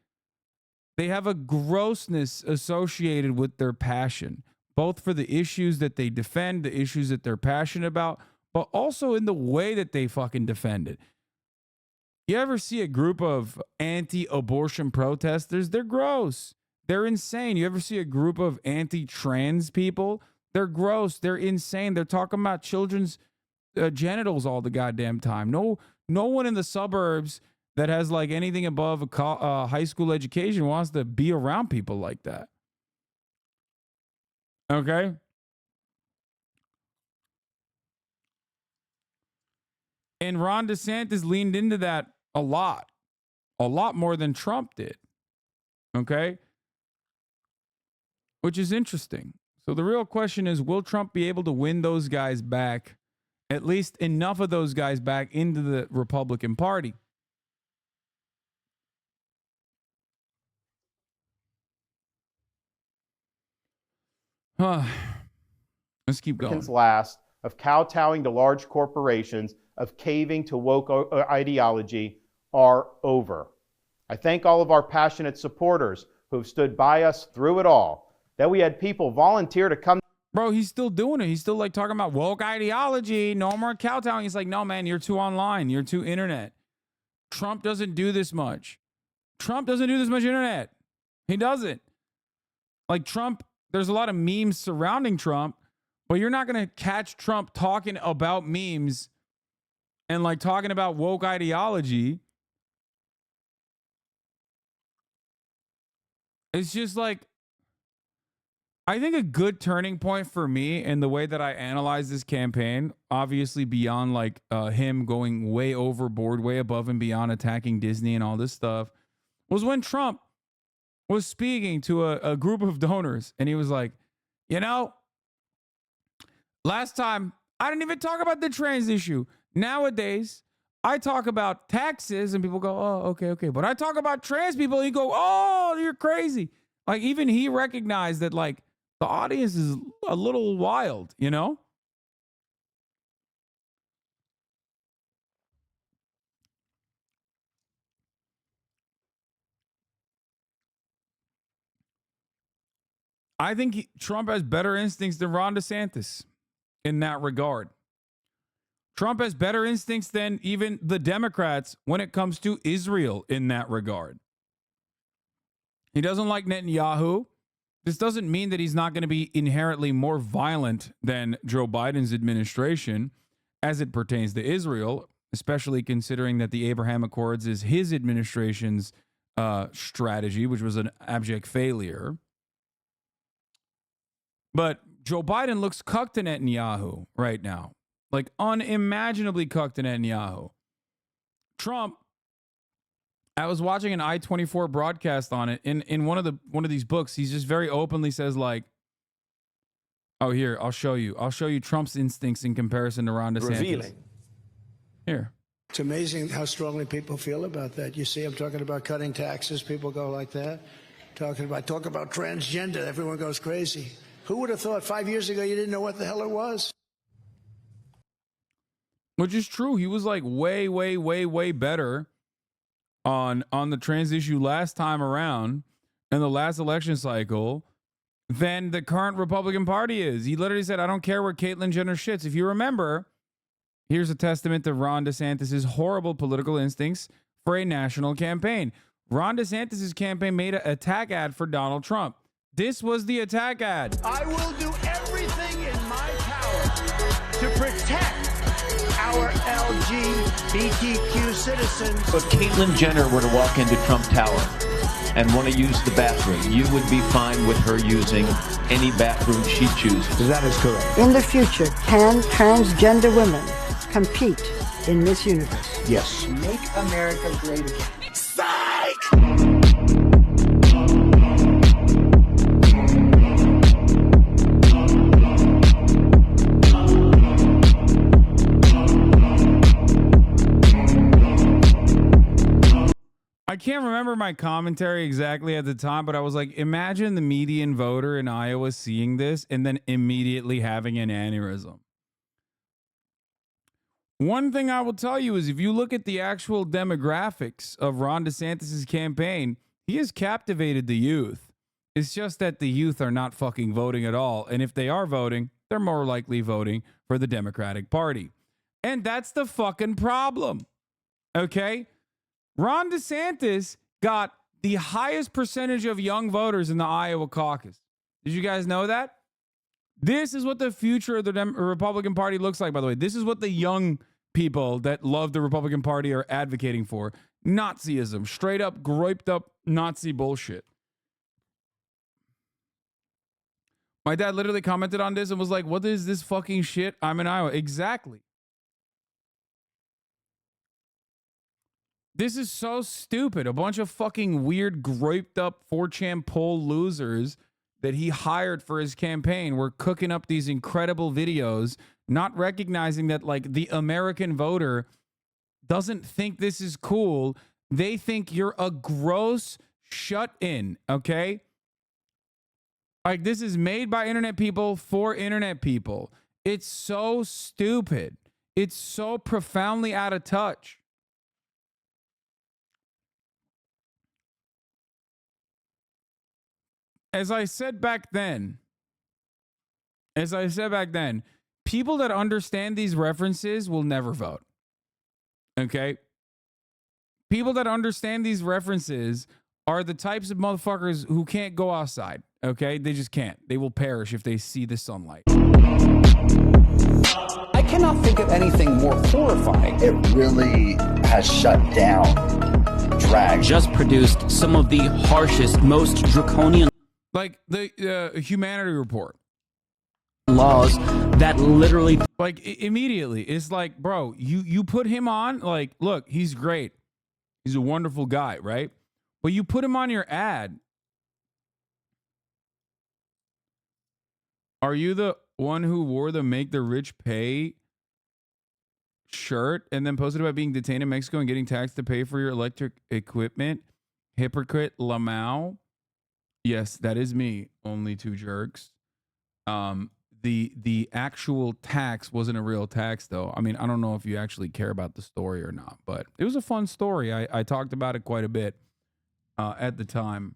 They have a grossness associated with their passion, both for the issues that they defend, the issues that they're passionate about, but also in the way that they fucking defend it. You ever see a group of anti-abortion protesters? They're gross. They're insane. You ever see a group of anti-trans people? They're gross. They're insane. They're talking about children's genitals all the goddamn time. No one in the suburbs that has like anything above a high school education wants to be around people like that. Okay? And Ron DeSantis leaned into that a lot more than Trump did. Okay? Which is interesting. So the real question is, will Trump be able to win those guys back, at least enough of those guys back into the Republican Party? Let's keep going. Last of kowtowing to large corporations, of caving to woke ideology are over. I thank all of our passionate supporters who have stood by us through it all. That we had people volunteer to come. Bro, he's still doing it. He's still like talking about woke ideology, no more kowtowing. He's like, no, man, you're too online. You're too internet. Trump doesn't do this much. Trump doesn't do this much internet. He doesn't. Like Trump, there's a lot of memes surrounding Trump, but you're not going to catch Trump talking about memes and like talking about woke ideology. It's just like, I think a good turning point for me in the way that I analyze this campaign, obviously beyond like him going way overboard, way above and beyond attacking Disney and all this stuff, was when Trump was speaking to a group of donors. And he was like, you know, last time I didn't even talk about the trans issue. Nowadays, I talk about taxes and people go, oh, okay. But I talk about trans people and you go, oh, you're crazy. Like even he recognized that like, the audience is a little wild, you know? I think Trump has better instincts than Ron DeSantis in that regard. Trump has better instincts than even the Democrats when it comes to Israel in that regard. He doesn't like Netanyahu. This doesn't mean that he's not going to be inherently more violent than Joe Biden's administration as it pertains to Israel, especially considering that the Abraham Accords is his administration's strategy, which was an abject failure. But Joe Biden looks cucked to Netanyahu right now, like unimaginably cucked to Netanyahu. Trump, I was watching an I-24 broadcast on it. In one of these books, he just very openly says like, oh, here, I'll show you. I'll show you Trump's instincts in comparison to Ron DeSantis. Revealing Here. It's amazing how strongly people feel about that. You see, I'm talking about cutting taxes. People go like that. Talk about transgender. Everyone goes crazy. Who would have thought 5 years ago you didn't know what the hell it was? Which is true. He was like way, way, way, way better on the trans issue last time around in the last election cycle than the current Republican Party is. He literally said, I don't care where Caitlyn Jenner shits. If you remember, here's a testament to Ron DeSantis' horrible political instincts for a national campaign. Ron DeSantis' campaign made an attack ad for Donald Trump. This was the attack ad. I will do everything in my power to protect our LGBTQ citizens. If Caitlyn Jenner were to walk into Trump Tower and want to use the bathroom, you would be fine with her using any bathroom she chooses. That is correct. In the future, can transgender women compete in Miss Universe? Yes. Make America great again. Psych! I can't remember my commentary exactly at the time, but I was like, imagine the median voter in Iowa seeing this and then immediately having an aneurysm. One thing I will tell you is if you look at the actual demographics of Ron DeSantis' campaign, he has captivated the youth. It's just that the youth are not fucking voting at all. And if they are voting, they're more likely voting for the Democratic Party. And that's the fucking problem. Okay? Ron DeSantis got the highest percentage of young voters in the Iowa caucus. Did you guys know that? This is what the future of the Republican Party looks like, by the way. This is what the young people that love the Republican Party are advocating for. Nazism. Straight up, griped up Nazi bullshit. My dad literally commented on this and was like, what is this fucking shit? I'm in Iowa. Exactly. This is so stupid. A bunch of fucking weird, griped up 4chan poll losers that he hired for his campaign were cooking up these incredible videos, not recognizing that, like, the American voter doesn't think this is cool. They think you're a gross shut-in, okay? Like, this is made by internet people for internet people. It's so stupid. It's so profoundly out of touch. As I said back then, people that understand these references will never vote. Okay? People that understand these references are the types of motherfuckers who can't go outside. Okay? They just can't. They will perish if they see the sunlight. I cannot think of anything more horrifying. It really has shut down drag. Just produced some of the harshest, most draconian like the Humanity Report laws that literally, like, immediately, it's like, bro, you put him on, like, look, he's great, he's a wonderful guy, right? But you put him on your ad. Are you the one who wore the "Make the Rich Pay" shirt and then posted about being detained in Mexico and getting taxed to pay for your electric equipment? Hypocrite Lamau. Yes, that is me. Only two jerks. The actual tax wasn't a real tax, though. I mean, I don't know if you actually care about the story or not, but it was a fun story. I talked about it quite a bit at the time.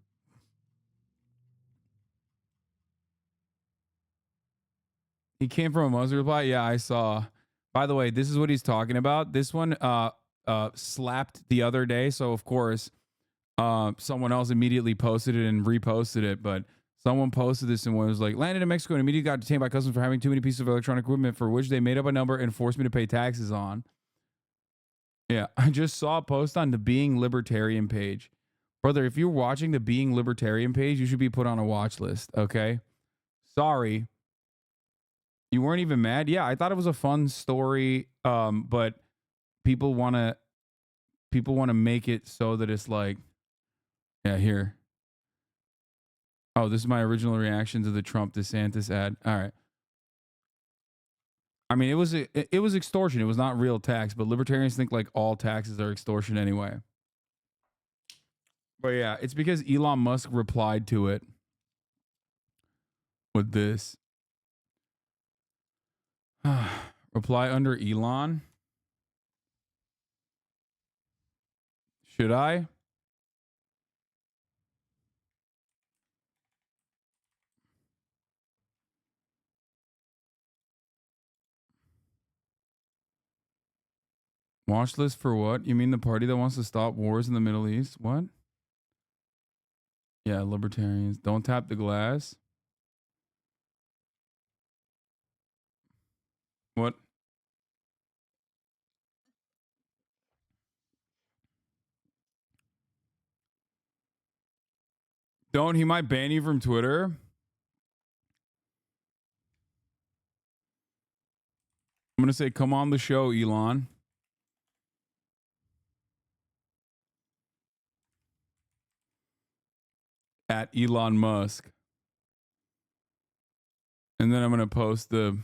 He came from a Muslim reply. Yeah, I saw. By the way, this is what he's talking about. This one slapped the other day, so of course. Someone else immediately posted it and reposted it, but someone posted this and was like, landed in Mexico and immediately got detained by customs for having too many pieces of electronic equipment for which they made up a number and forced me to pay taxes on. Yeah, I just saw a post on the Being Libertarian page. Brother, if you're watching the Being Libertarian page, you should be put on a watch list, okay? Sorry. You weren't even mad? Yeah, I thought it was a fun story, but people want to make it so that it's like, yeah, here. Oh, this is my original reaction to the Trump DeSantis ad. All right. I mean, it was extortion. It was not real tax, but libertarians think like all taxes are extortion anyway. But yeah, it's because Elon Musk replied to it with this. Reply under Elon. Should I? Watch list for what? You mean the party that wants to stop wars in the Middle East? What? Yeah, libertarians. Don't tap the glass. What? Don't. He might ban you from Twitter. I'm going to say, come on the show, Elon. At Elon Musk. And then I'm going to post the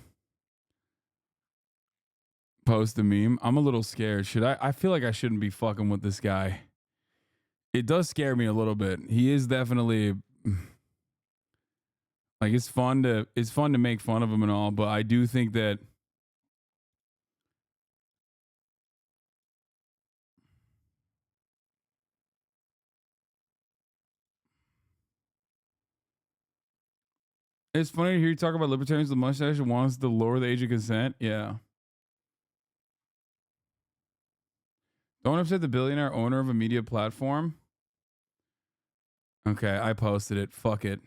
meme. I'm a little scared. Should I feel like I shouldn't be fucking with this guy. It does scare me a little bit. He is definitely like it's fun to make fun of him and all, but I do think that it's funny to hear you talk about libertarians with the mustache and wants to lower the age of consent. Yeah. Don't upset the billionaire owner of a media platform. Okay, I posted it. Fuck it.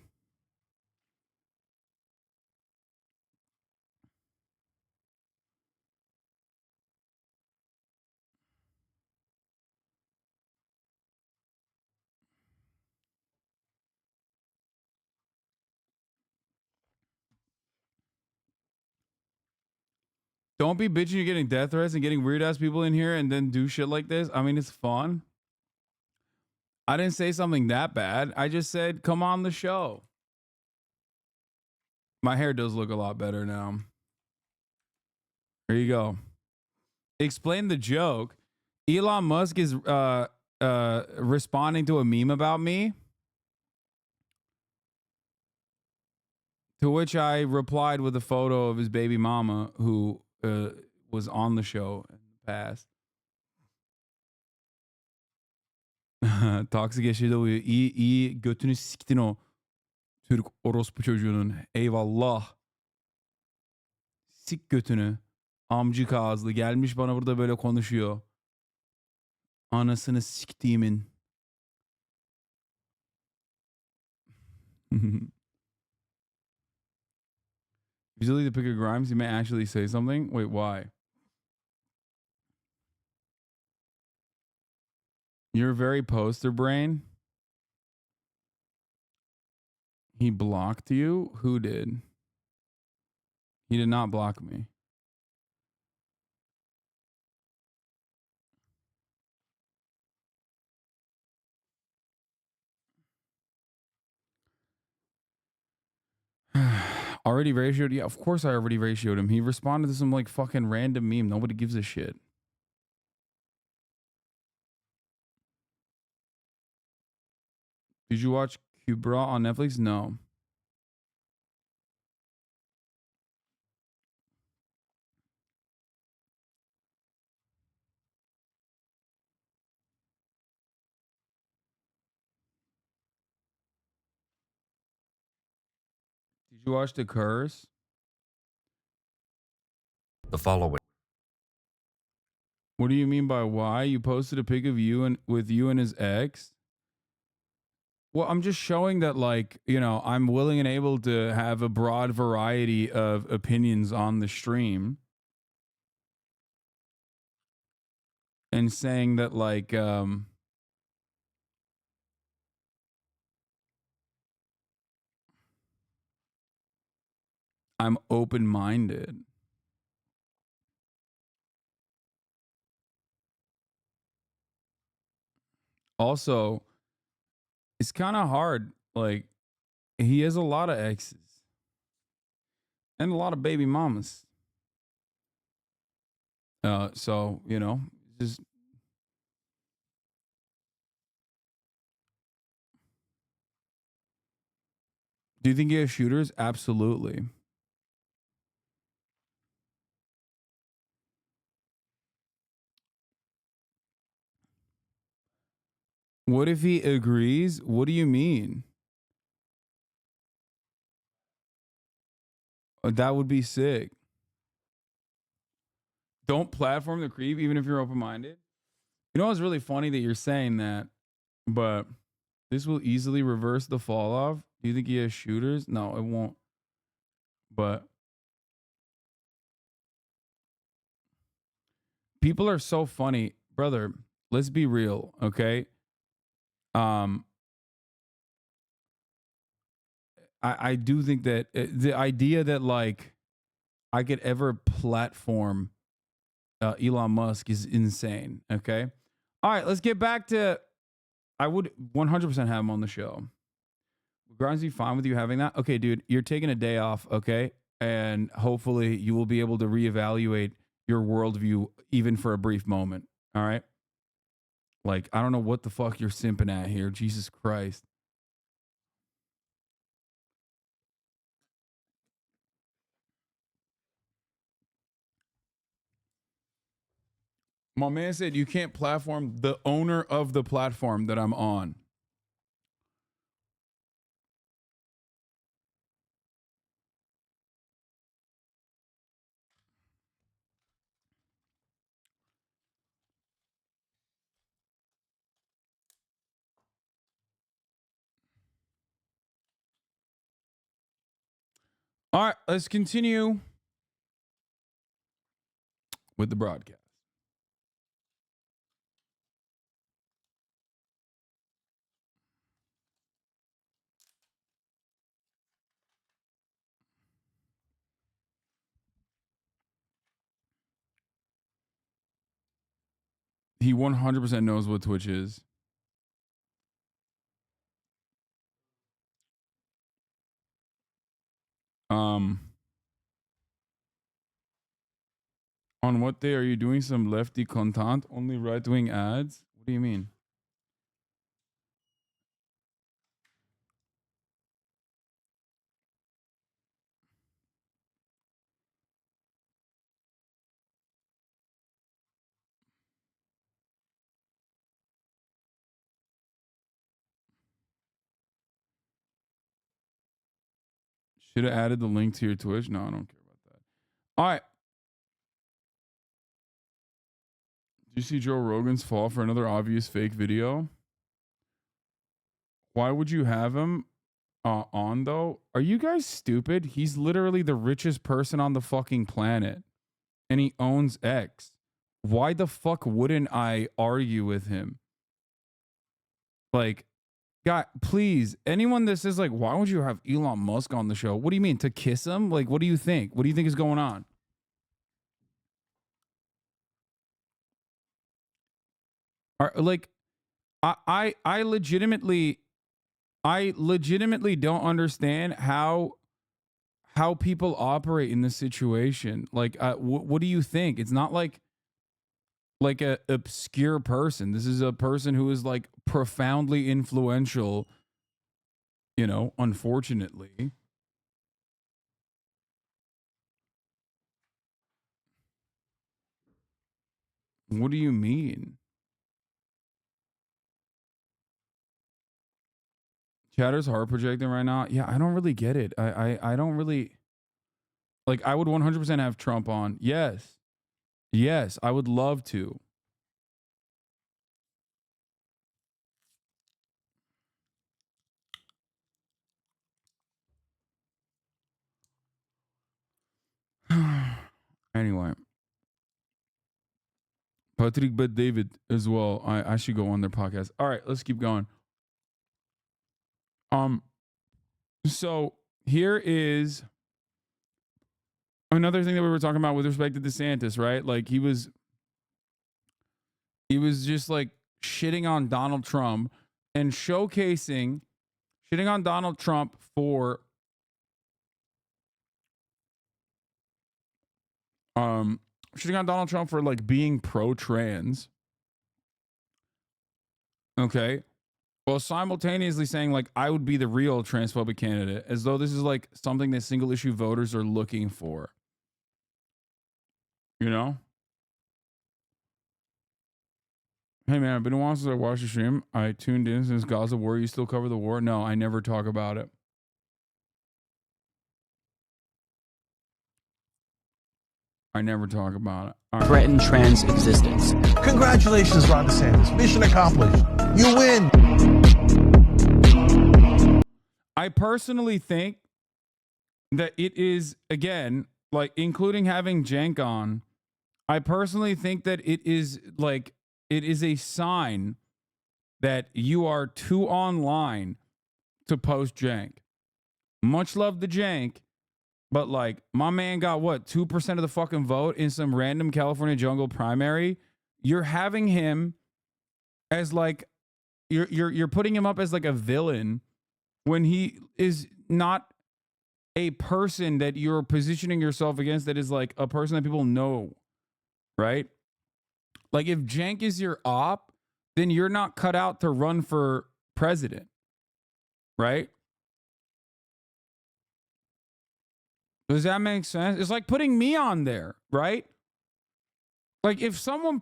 Don't be bitching you're getting death threats and getting weird ass people in here and then do shit like this. I mean, it's fun. I didn't say something that bad. I just said, come on the show. My hair does look a lot better now. There you go. Explain the joke. Elon Musk is responding to a meme about me. To which I replied with a photo of his baby mama who was on the show in the past. Toksik SJW iyi götünü siktin o Türk orospu çocuğunun. Eyvallah. Sik götünü. Amcık ağızlı gelmiş bana burada böyle konuşuyor. Anasını siktiğimin. Usually the pick of Grimes, he may actually say something. Wait, why? You're very poster brain. He blocked you? Who did? He did not block me. Already ratioed? Yeah, of course I already ratioed him. He responded to some like fucking random meme. Nobody gives a shit. Did you watch Kubra on Netflix? No. Did you watch The Curse? The following. What do you mean by why? You posted a pic of you and with you and his ex? Well, I'm just showing that, like, you know, I'm willing and able to have a broad variety of opinions on the stream. And saying that, like, I'm open-minded. Also, it's kind of hard. Like, he has a lot of exes and a lot of baby mamas. So, you know, just do you think he has shooters? Absolutely. What if he agrees? What do you mean? That would be sick. Don't platform the creep, even if you're open-minded. You know, it's really funny that you're saying that, but this will easily reverse the fall off. Do you think he has shooters? No, it won't. But people are so funny, brother. Let's be real, okay? I do think that the idea that like I could ever platform Elon Musk is insane. Okay. All right, let's get back to. I would 100% have him on the show. Would Grimes be fine with you having that? Okay, dude, you're taking a day off, okay? And hopefully you will be able to reevaluate your worldview even for a brief moment. All right. Like, I don't know what the fuck you're simping at here. Jesus Christ. My man said you can't platform the owner of the platform that I'm on. All right, let's continue with the broadcast. He 100% knows what Twitch is. On what day are you doing some lefty content? Only right-wing ads? What do you mean? Should have added the link to your Twitch. No, I don't care about that. All right. Did you see Joe Rogan's fall for another obvious fake video? Why would you have him on, though? Are you guys stupid? He's literally the richest person on the fucking planet. And he owns X. Why the fuck wouldn't I argue with him? Like, God, please, anyone that says, like, why would you have Elon Musk on the show? What do you mean? To kiss him? Like, what do you think? What do you think is going on? Like, I legitimately don't understand how people operate in this situation. Like, what do you think? It's not like a obscure person. This is a person who is like profoundly influential, you know, unfortunately. What do you mean? Chatter's heart projecting right now. Yeah, I don't really get it. I don't really like. I would 100% have Trump on. Yes, I would love to. Anyway, Patrick Bet David as well. I should go on their podcast. All right, let's keep going. So here is another thing that we were talking about with respect to DeSantis, right? Like he was just like shitting on Donald Trump and shitting on Donald Trump for shitting on Donald Trump for like being pro-trans. Okay. Well, simultaneously saying like I would be the real transphobic candidate, as though this is like something that single issue voters are looking for. You know? Hey man, I've been a while since I watched the stream. I tuned in since Gaza war. You still cover the war? No, I never talk about it. I never talk about it. All right. Threaten trans existence. Congratulations, Ron DeSantis. Mission accomplished. You win. I personally think that it is, again, like including having Cenk on, I personally think that it is like, it is a sign that you are too online to post Cenk. Much love to Cenk, but like my man got what, 2% of the fucking vote in some random California jungle primary. You're having him as like you're putting him up as like a villain when he is not a person that you're positioning yourself against, that is like a person that people know, right? Like if Cenk is your op, then you're not cut out to run for president, right? Does that make sense? It's like putting me on there, right? Like if someone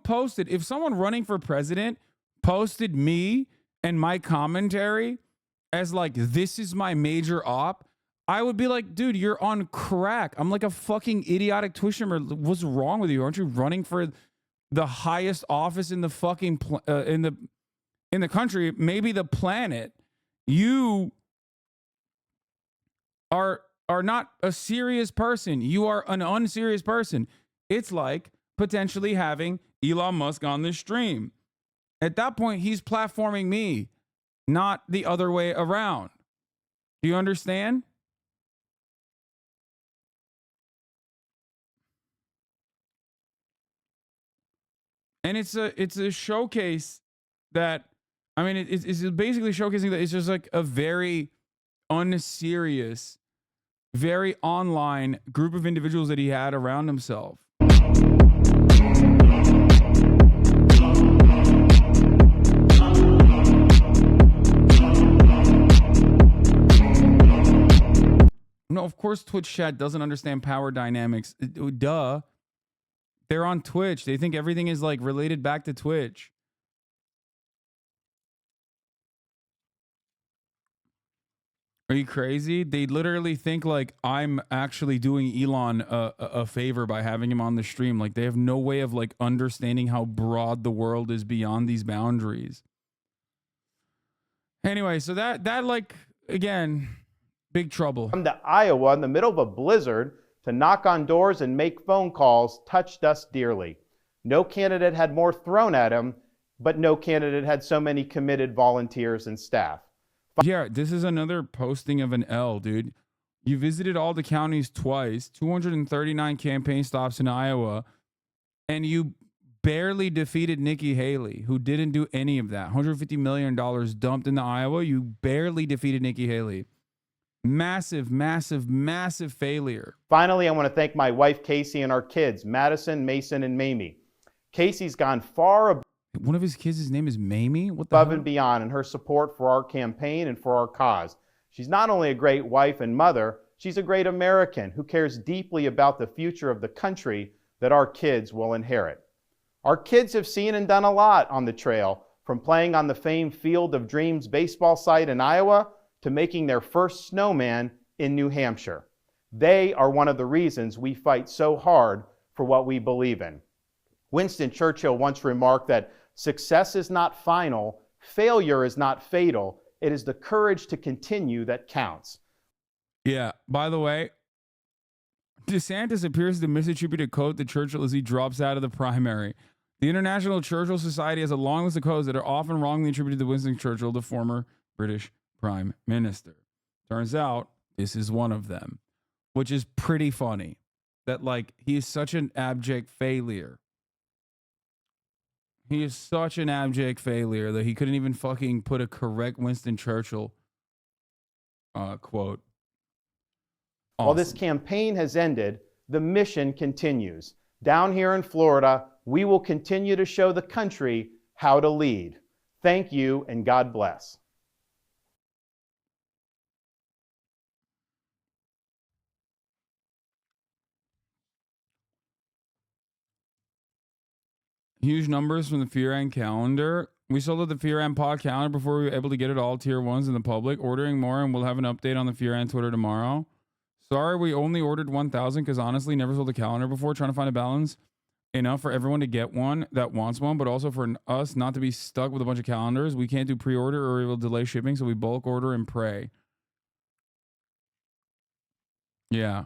running for president posted me and my commentary as like, this is my major op, I would be like, dude, you're on crack. I'm like a fucking idiotic Twitch streamer. What's wrong with you? Aren't you running for the highest office in the fucking in the country, maybe the planet? You are not a serious person. You are an unserious person. It's like potentially having Elon Musk on this stream. At that point, he's platforming me, not the other way around. Do you understand? And it's a showcase that, I mean, it's basically showcasing that it's just like a very unserious, very online group of individuals that he had around himself. No, of course Twitch chat doesn't understand power dynamics. Duh. They're on Twitch. They think everything is like related back to Twitch. Are you crazy? They literally think like I'm actually doing Elon a favor by having him on the stream. Like they have no way of like understanding how broad the world is beyond these boundaries. Anyway, so that like, again, big trouble. Come to Iowa in the middle of a blizzard to knock on doors and make phone calls touched us dearly. No candidate had more thrown at him, but no candidate had so many committed volunteers and staff. Yeah, this is another posting of an L, dude. You visited all the counties twice, 239 campaign stops in Iowa, and you barely defeated Nikki Haley, who didn't do any of that. $150 million dumped into Iowa. You barely defeated Nikki Haley. Massive, massive, massive failure. Finally, I want to thank my wife, Casey, and our kids, Madison, Mason, and Mamie. Casey's gone far above. One of his kids' name is Mamie? What the above hell? And beyond in her support for our campaign and for our cause. She's not only a great wife and mother, she's a great American who cares deeply about the future of the country that our kids will inherit. Our kids have seen and done a lot on the trail, from playing on the famed Field of Dreams baseball site in Iowa to making their first snowman in New Hampshire. They are one of the reasons we fight so hard for what we believe in. Winston Churchill once remarked that success is not final, failure is not fatal, it is the courage to continue that counts. Yeah, by the way, DeSantis appears to misattribute a quote to Churchill as he drops out of the primary. The International Churchill Society has a long list of quotes that are often wrongly attributed to Winston Churchill, the former British Prime Minister. Turns out this is one of them, which is pretty funny that like he is such an abject failure. He is such an abject failure that he couldn't even fucking put a correct Winston Churchill quote. Awesome. While this campaign has ended, the mission continues. Down here in Florida, we will continue to show the country how to lead. Thank you, and God bless. Huge numbers from the Fear calendar. We sold out the Fear pod calendar before we were able to get it all tier ones in the public. Ordering more, and we'll have an update on the Fear Twitter tomorrow. Sorry, we only ordered 1,000 because honestly, never sold a calendar before. Trying to find a balance enough for everyone to get one that wants one, but also for us not to be stuck with a bunch of calendars. We can't do pre-order or it will delay shipping, so we bulk order and pray. Yeah.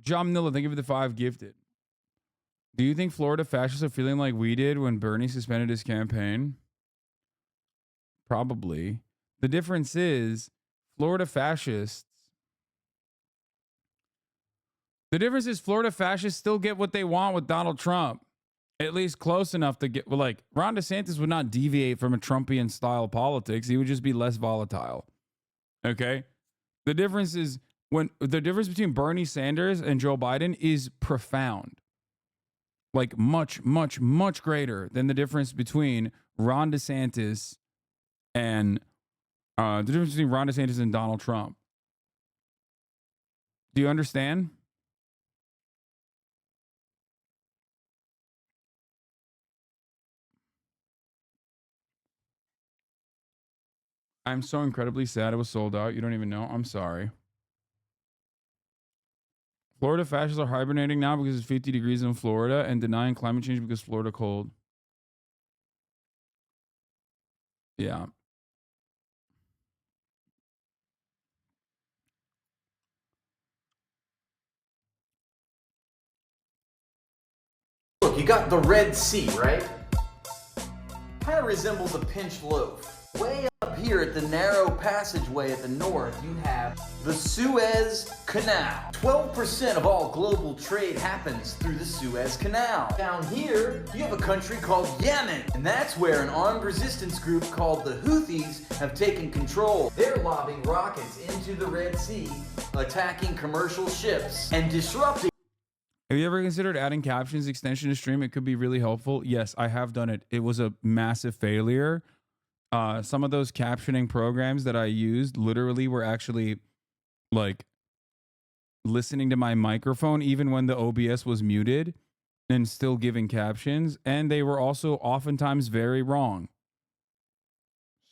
John Manila, thank you for the 5 gifted. Do you think Florida fascists are feeling like we did when Bernie suspended his campaign? Probably. The difference is Florida fascists still get what they want with Donald Trump. At least close enough to get, well, like, Ron DeSantis would not deviate from a Trumpian style politics. He would just be less volatile. Okay? The difference between Bernie Sanders and Joe Biden is profound. Like much, much, much greater than the difference between Ron DeSantis and Donald Trump. Do you understand? I'm so incredibly sad it was sold out. You don't even know. I'm sorry. Florida fascists are hibernating now because it's 50 degrees in Florida and denying climate change because Florida cold. Yeah. Look, you got the Red Sea, right? Kind of resembles a pinched loaf. Way up here at the narrow passageway at the north, you have the Suez Canal. 12% of all global trade happens through the Suez Canal. Down here, you have a country called Yemen, and that's where an armed resistance group called the Houthis have taken control. They're lobbing rockets into the Red Sea, attacking commercial ships, and disrupting. Have you ever considered adding captions extension to stream? It could be really helpful. Yes, I have done it. It was a massive failure. Some of those captioning programs that I used literally were actually like listening to my microphone even when the OBS was muted and still giving captions. And they were also oftentimes very wrong.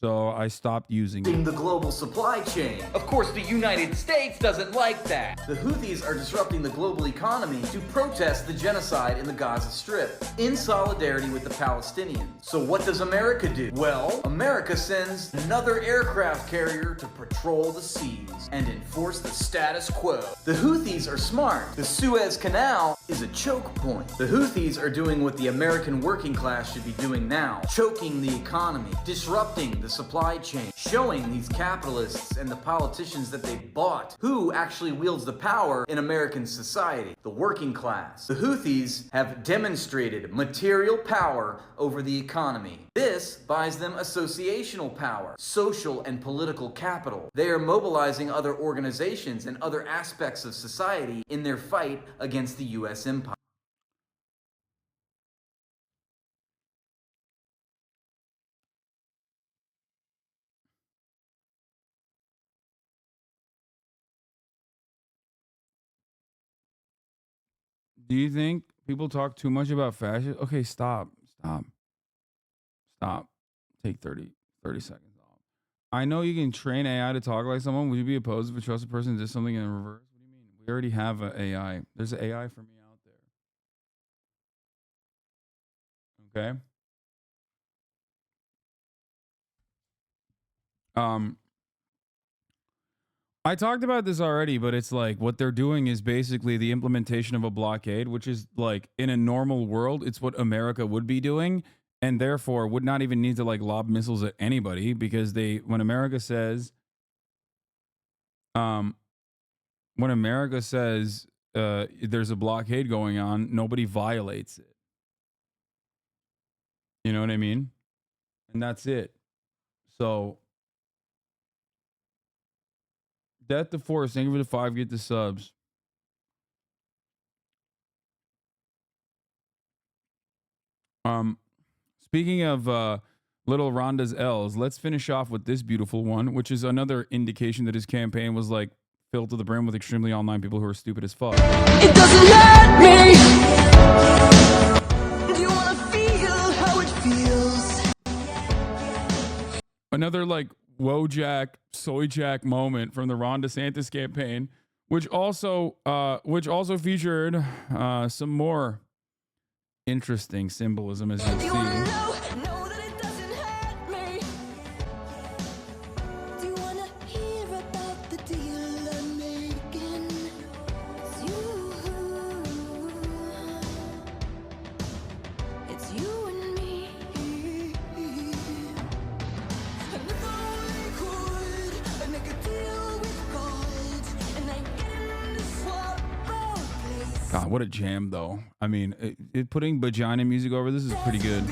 So I stopped using it. The global supply chain. Of course, the United States doesn't like that. The Houthis are disrupting the global economy to protest the genocide in the Gaza Strip, in solidarity with the Palestinians. So what does America do? Well, America sends another aircraft carrier to patrol the seas and enforce the status quo. The Houthis are smart. The Suez Canal is a choke point. The Houthis are doing what the American working class should be doing now, choking the economy, disrupting the supply chain, showing these capitalists and the politicians that they bought who actually wields the power in American society, the working class. The Houthis have demonstrated material power over the economy. This buys them associational power, social and political capital. They are mobilizing other organizations and other aspects of society in their fight against the U.S. empire. Do you think people talk too much about fashion? Okay, stop. Take 30 seconds off. I know you can train AI to talk like someone. Would you be opposed if a trusted person did something in reverse? What do you mean? We already have an AI. There's an AI for me out there. Okay. I talked about this already, but it's like what they're doing is basically the implementation of a blockade, which is like in a normal world, it's what America would be doing, and therefore would not even need to like lob missiles at anybody because when America says there's a blockade going on, nobody violates it. You know what I mean? And that's it. So, Death to Force, thank you for the 5, get the subs. Speaking of little Rhonda's L's, let's finish off with this beautiful one, which is another indication that his campaign was like filled to the brim with extremely online people who are stupid as fuck. It doesn't hurt me. Do you wanna feel how it feels? Another like Wojak, Soyjak moment from the Ron DeSantis campaign, which also featured some more interesting symbolism, as you'll see. God, what a jam, though. I mean, putting vagina music over this is pretty good.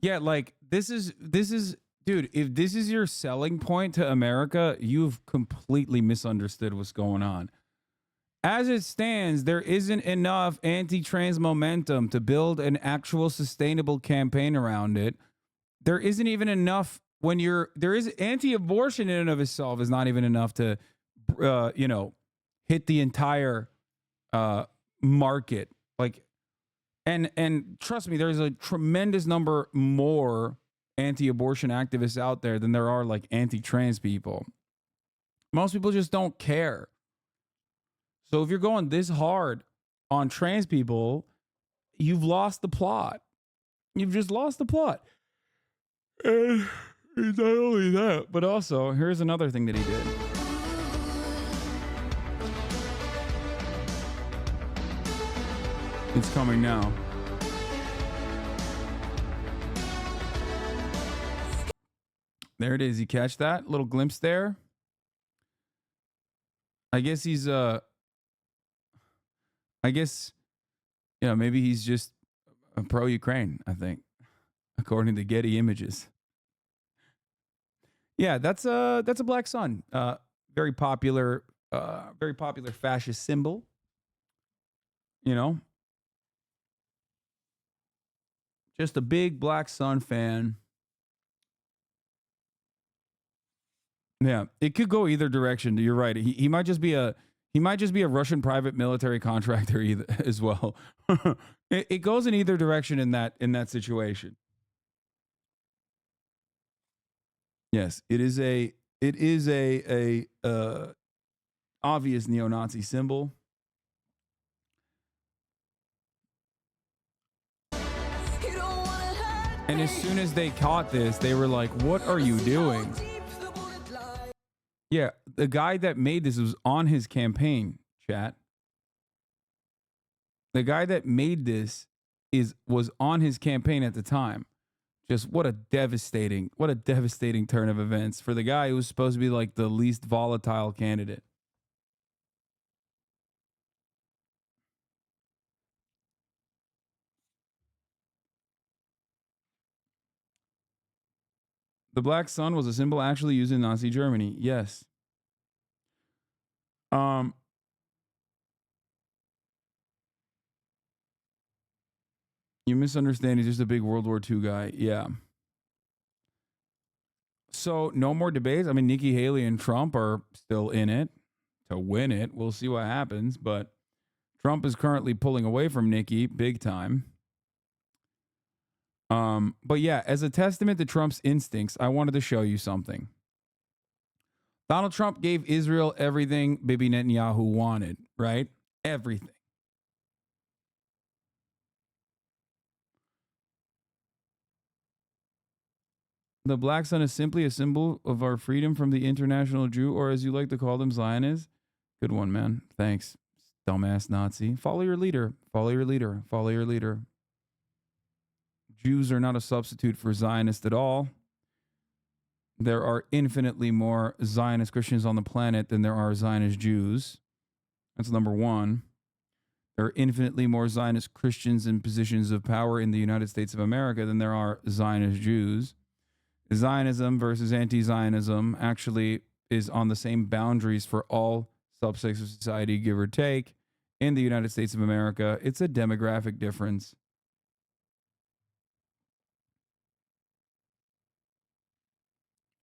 Yeah, like this is dude, if this is your selling point to America, you've completely misunderstood what's going on. As it stands, there isn't enough anti-trans momentum to build an actual sustainable campaign around it. There isn't even enough when there is anti-abortion in and of itself is not even enough to, hit the entire market. Like, and trust me, there's a tremendous number more anti-abortion activists out there than there are like anti-trans people. Most people just don't care. So if you're going this hard on trans people, you've lost the plot. You've just lost the plot. And not only that, but also, here's another thing that he did. It's coming now. There it is. You catch that? Little glimpse there? I guess he's maybe he's just a pro-Ukraine, I think, according to Getty Images. Yeah, that's a black sun. Very popular fascist symbol. You know? Just a big black sun fan. Yeah, it could go either direction. You're right. He might just be a Russian private military contractor as well. It goes in either direction in that situation. Yes, it is a obvious neo-Nazi symbol. And as soon as they caught this, they were like, "What are you doing?" Yeah, the guy that made this was on his campaign, chat. The guy that made this was on his campaign at the time. Just what a devastating turn of events for the guy who was supposed to be like the least volatile candidate. The black sun was a symbol actually used in Nazi Germany. Yes. You misunderstand. He's just a big World War II guy. Yeah. So no more debates. I mean, Nikki Haley and Trump are still in it to win it. We'll see what happens. But Trump is currently pulling away from Nikki big time. But yeah, as a testament to Trump's instincts, I wanted to show you something. Donald Trump gave Israel everything Bibi Netanyahu wanted, right? Everything. The black sun is simply a symbol of our freedom from the international Jew, or as you like to call them, Zionists. Good one, man. Thanks, dumbass Nazi. Follow your leader. Follow your leader. Follow your leader. Jews are not a substitute for Zionists at all. There are infinitely more Zionist Christians on the planet than there are Zionist Jews. That's number one. There are infinitely more Zionist Christians in positions of power in the United States of America than there are Zionist Jews. Zionism versus anti-Zionism actually is on the same boundaries for all subsects of society, give or take. In the United States of America, it's a demographic difference.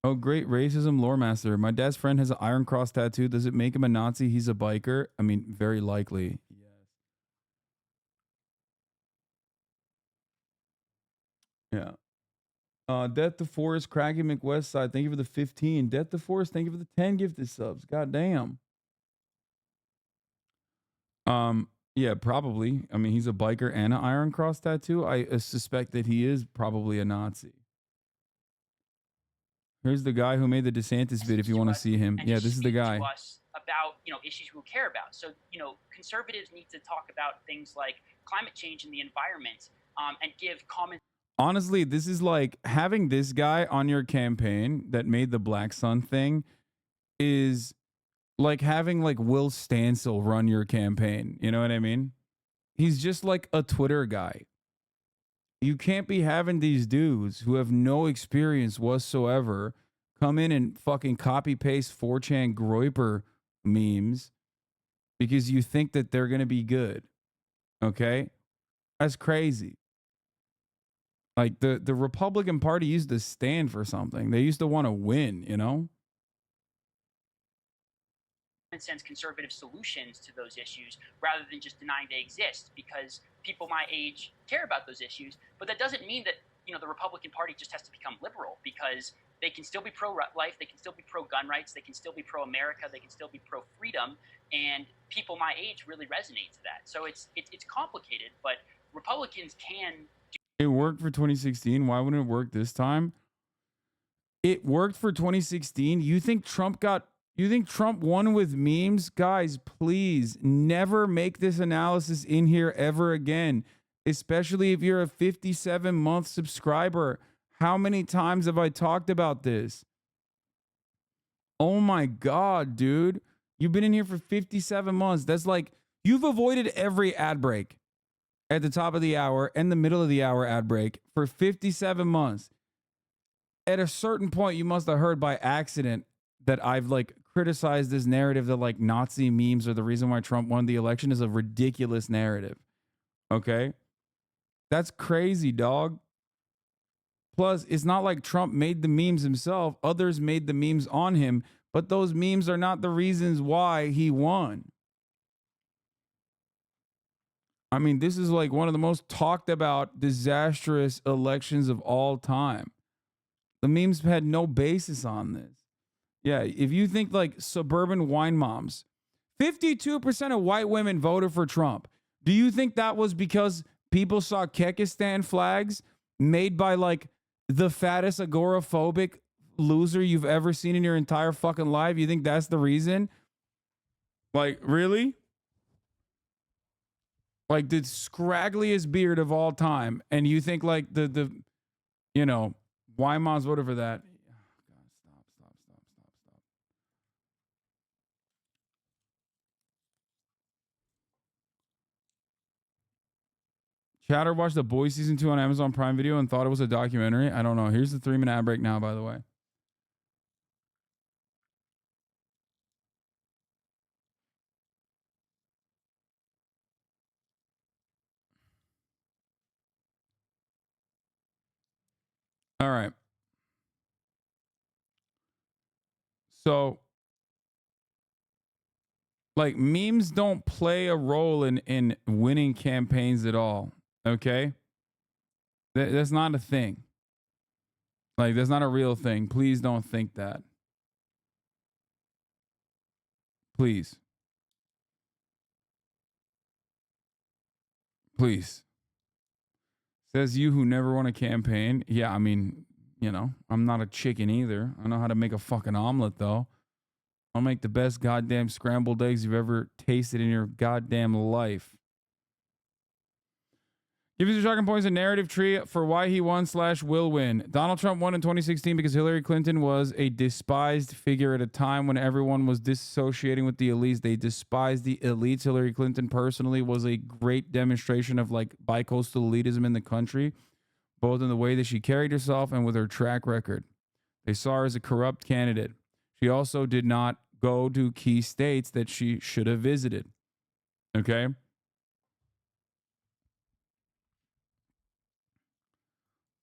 Oh, great racism lore master. My dad's friend has an Iron Cross tattoo. Does it make him a Nazi? He's a biker. I mean, very likely. Yeah. Death to Forrest, Craggy McWestside. Thank you for the 15. Death to Forrest, thank you for the 10 gifted subs. God damn. Yeah, probably. I mean, he's a biker and an Iron Cross tattoo. I suspect that he is probably a Nazi. Here's the guy who made the DeSantis vid if you want to see him. Yeah, this is the guy. To us about, issues we care about. So, conservatives need to talk about things like climate change and the environment, and give common. Honestly, this is like having this guy on your campaign that made the Black Sun thing is like having like Will Stancil run your campaign. You know what I mean? He's just like a Twitter guy. You can't be having these dudes who have no experience whatsoever come in and fucking copy paste 4chan Groyper memes because you think that they're going to be good. Okay? That's crazy. Like the Republican Party used to stand for something. They used to want to win, sense conservative solutions to those issues rather than just denying they exist, because people my age care about those issues. But that doesn't mean that the Republican Party just has to become liberal, because they can still be pro-life, they can still be pro-gun rights, they can still be pro-America, they can still be pro-freedom, and people my age really resonate to that. So it's complicated, but Republicans can do. It worked for 2016. Why wouldn't it work this time? It worked for 2016. You think Trump won with memes? Guys, please never make this analysis in here ever again, especially if you're a 57-month subscriber. How many times have I talked about this? Oh my God, dude. You've been in here for 57 months. That's like you've avoided every ad break at the top of the hour and the middle of the hour ad break for 57 months. At a certain point, you must have heard by accident that I've like criticized this narrative that like Nazi memes are the reason why Trump won the election is a ridiculous narrative. Okay? That's crazy, dog. Plus, it's not like Trump made the memes himself. Others made the memes on him, but those memes are not the reasons why he won. I mean, this is like one of the most talked about disastrous elections of all time. The memes had no basis on this. Yeah, if you think like suburban wine moms, 52% of white women voted for Trump. Do you think that was because people saw Kekistan flags made by like the fattest agoraphobic loser you've ever seen in your entire fucking life? You think that's the reason? Like, really? Like the scraggliest beard of all time. And you think like the wine moms voted for that? Chatter watched The Boys Season 2 on Amazon Prime Video and thought it was a documentary. I don't know. Here's the 3-minute ad break now, by the way. All right. So, like, memes don't play a role in winning campaigns at all. Okay? That's not a thing. Like, that's not a real thing. Please don't think that. Please. Please. Says you who never won a campaign. Yeah, I mean, I'm not a chicken either. I know how to make a fucking omelet, though. I'll make the best goddamn scrambled eggs you've ever tasted in your goddamn life. Give us your talking points and narrative tree for why he won / will win. Donald Trump won in 2016 because Hillary Clinton was a despised figure at a time when everyone was disassociating with the elites. They despised the elites. Hillary Clinton personally was a great demonstration of like bicoastal elitism in the country, both in the way that she carried herself and with her track record. They saw her as a corrupt candidate. She also did not go to key states that she should have visited. Okay?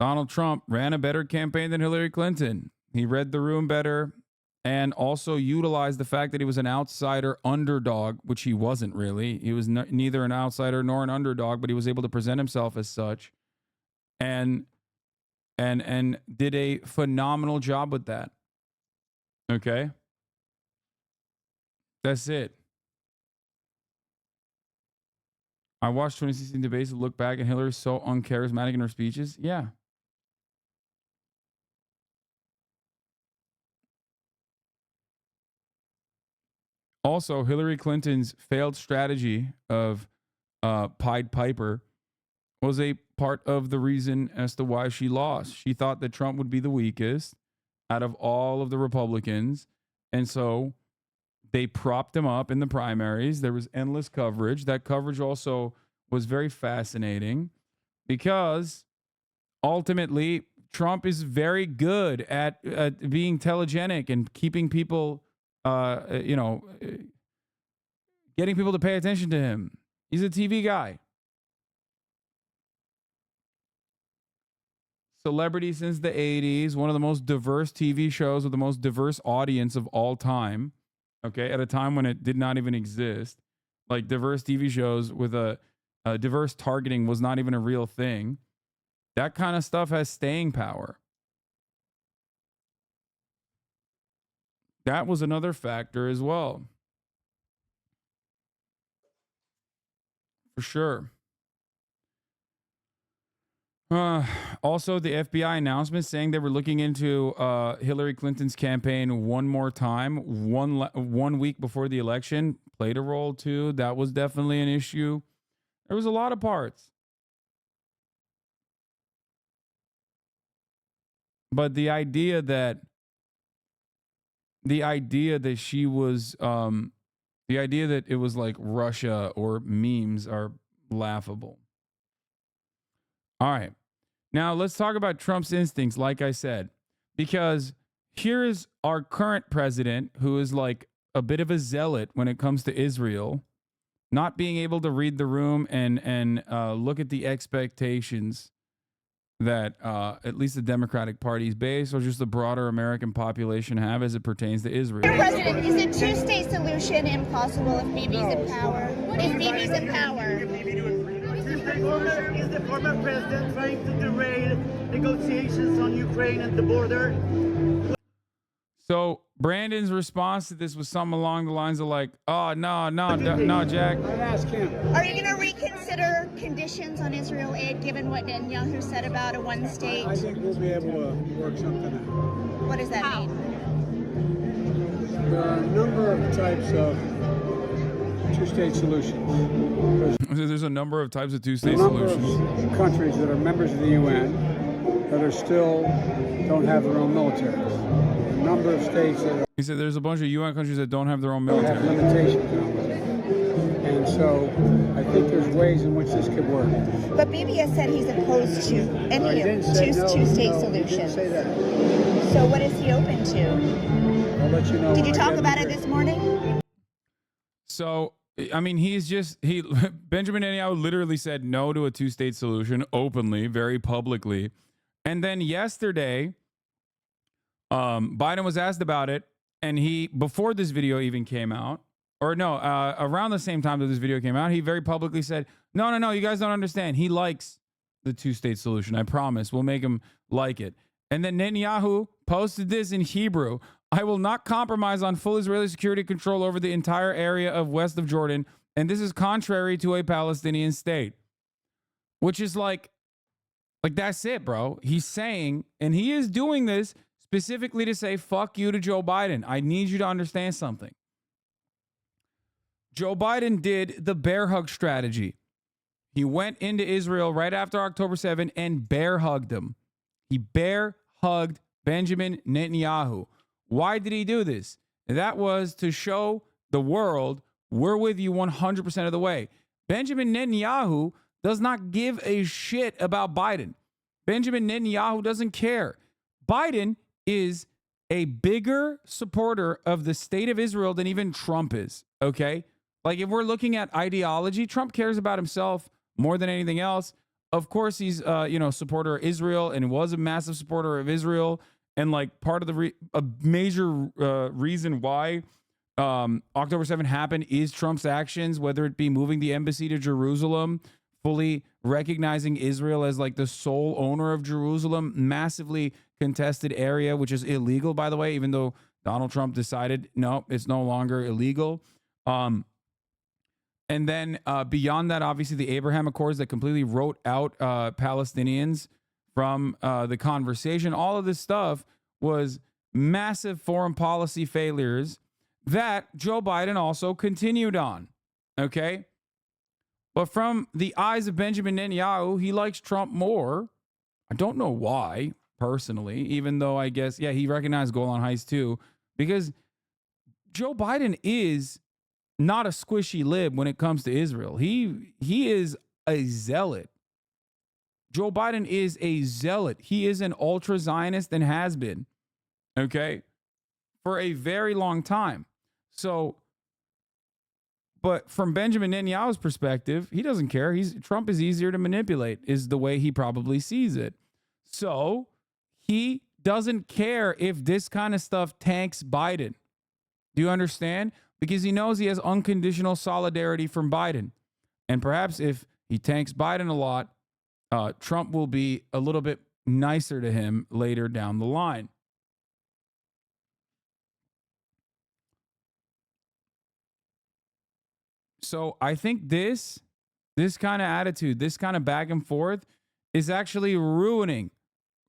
Donald Trump ran a better campaign than Hillary Clinton. He read the room better and also utilized the fact that he was an outsider underdog, which he wasn't really. He was neither an outsider nor an underdog, but he was able to present himself as such and did a phenomenal job with that. Okay? That's it. I watched 2016 debates and look back and Hillary's so uncharismatic in her speeches. Yeah. Also, Hillary Clinton's failed strategy of Pied Piper was a part of the reason as to why she lost. She thought that Trump would be the weakest out of all of the Republicans. And so they propped him up in the primaries. There was endless coverage. That coverage also was very fascinating because ultimately Trump is very good at being telegenic and keeping people getting people to pay attention to him. He's a TV guy. Celebrity since the 80s, one of the most diverse TV shows with the most diverse audience of all time. Okay, at a time when it did not even exist. Like diverse TV shows with a diverse targeting was not even a real thing. That kind of stuff has staying power. That was another factor as well. For sure. Also, the FBI announcement saying they were looking into Hillary Clinton's campaign one more time, one week before the election, played a role too. That was definitely an issue. There was a lot of parts. But the idea that she was, the idea that it was like Russia or memes are laughable. All right. Now let's talk about Trump's instincts, like I said, because here is our current president who is like a bit of a zealot when it comes to Israel, not being able to read the room and look at the expectations that at least the Democratic Party's base or just the broader American population have as it pertains to Israel. Mr. President, is a two-state solution impossible if Bibi's in power? If Bibi's in power? Is the former president trying to derail negotiations on Ukraine and the border? So Brandon's response to this was something along the lines of like, oh, no, Jack. I'd ask him. Are you going to reconsider conditions on Israel aid given what Netanyahu said about a one-state? I think we'll be able to work something out. What does that mean? There are a number of types of two-state solutions. There's a number of types of two-state solutions. solutions. Of countries that are members of the UN that are still don't have their own military. A number of states that are, he said there's a bunch of UN countries that don't have their own military. have limitations on it. And so I think there's ways in which this could work. But Bibi has said he's opposed to any two-state solution. He didn't say that. So what is he open to? I'll let you know. Did you talk about it this morning? So, I mean, Benjamin Netanyahu literally said no to a two-state solution openly, very publicly. And then yesterday, Biden was asked about it, and before this video even came out, or no, around the same time that this video came out, he very publicly said, no, you guys don't understand. He likes the two-state solution. I promise. We'll make him like it. And then Netanyahu posted this in Hebrew. I will not compromise on full Israeli security control over the entire area of west of Jordan, and this is contrary to a Palestinian state. Which is like that's it, bro. He's saying, and he is doing this specifically to say, fuck you to Joe Biden. I need you to understand something. Joe Biden did the bear hug strategy. He went into Israel right after October 7 and bear hugged him. He bear hugged Benjamin Netanyahu. Why did he do this? That was to show the world we're with you 100% of the way. Benjamin Netanyahu does not give a shit about Biden. Benjamin Netanyahu doesn't care. Biden is a bigger supporter of the state of Israel than even Trump is, okay? Like, if we're looking at ideology, Trump cares about himself more than anything else. Of course, he's, supporter of Israel and was a massive supporter of Israel. And, like, part of a major reason why October 7 happened is Trump's actions, whether it be moving the embassy to Jerusalem, fully recognizing Israel as like the sole owner of Jerusalem, massively contested area, which is illegal, by the way, even though Donald Trump decided, no, it's no longer illegal. And then beyond that, obviously the Abraham Accords that completely wrote out Palestinians from the conversation. All of this stuff was massive foreign policy failures that Joe Biden also continued on. Okay. But from the eyes of Benjamin Netanyahu, he likes Trump more. I don't know why, personally, even though I guess, yeah, he recognized Golan Heights too, because Joe Biden is not a squishy lib when it comes to Israel. He is a zealot. Joe Biden is a zealot. He is an ultra Zionist and has been, okay, for a very long time. So, but from Benjamin Netanyahu's perspective, he doesn't care. Trump is easier to manipulate, is the way he probably sees it. So he doesn't care if this kind of stuff tanks Biden. Do you understand? Because he knows he has unconditional solidarity from Biden. And perhaps if he tanks Biden a lot, Trump will be a little bit nicer to him later down the line. So I think this kind of attitude, this kind of back and forth is actually ruining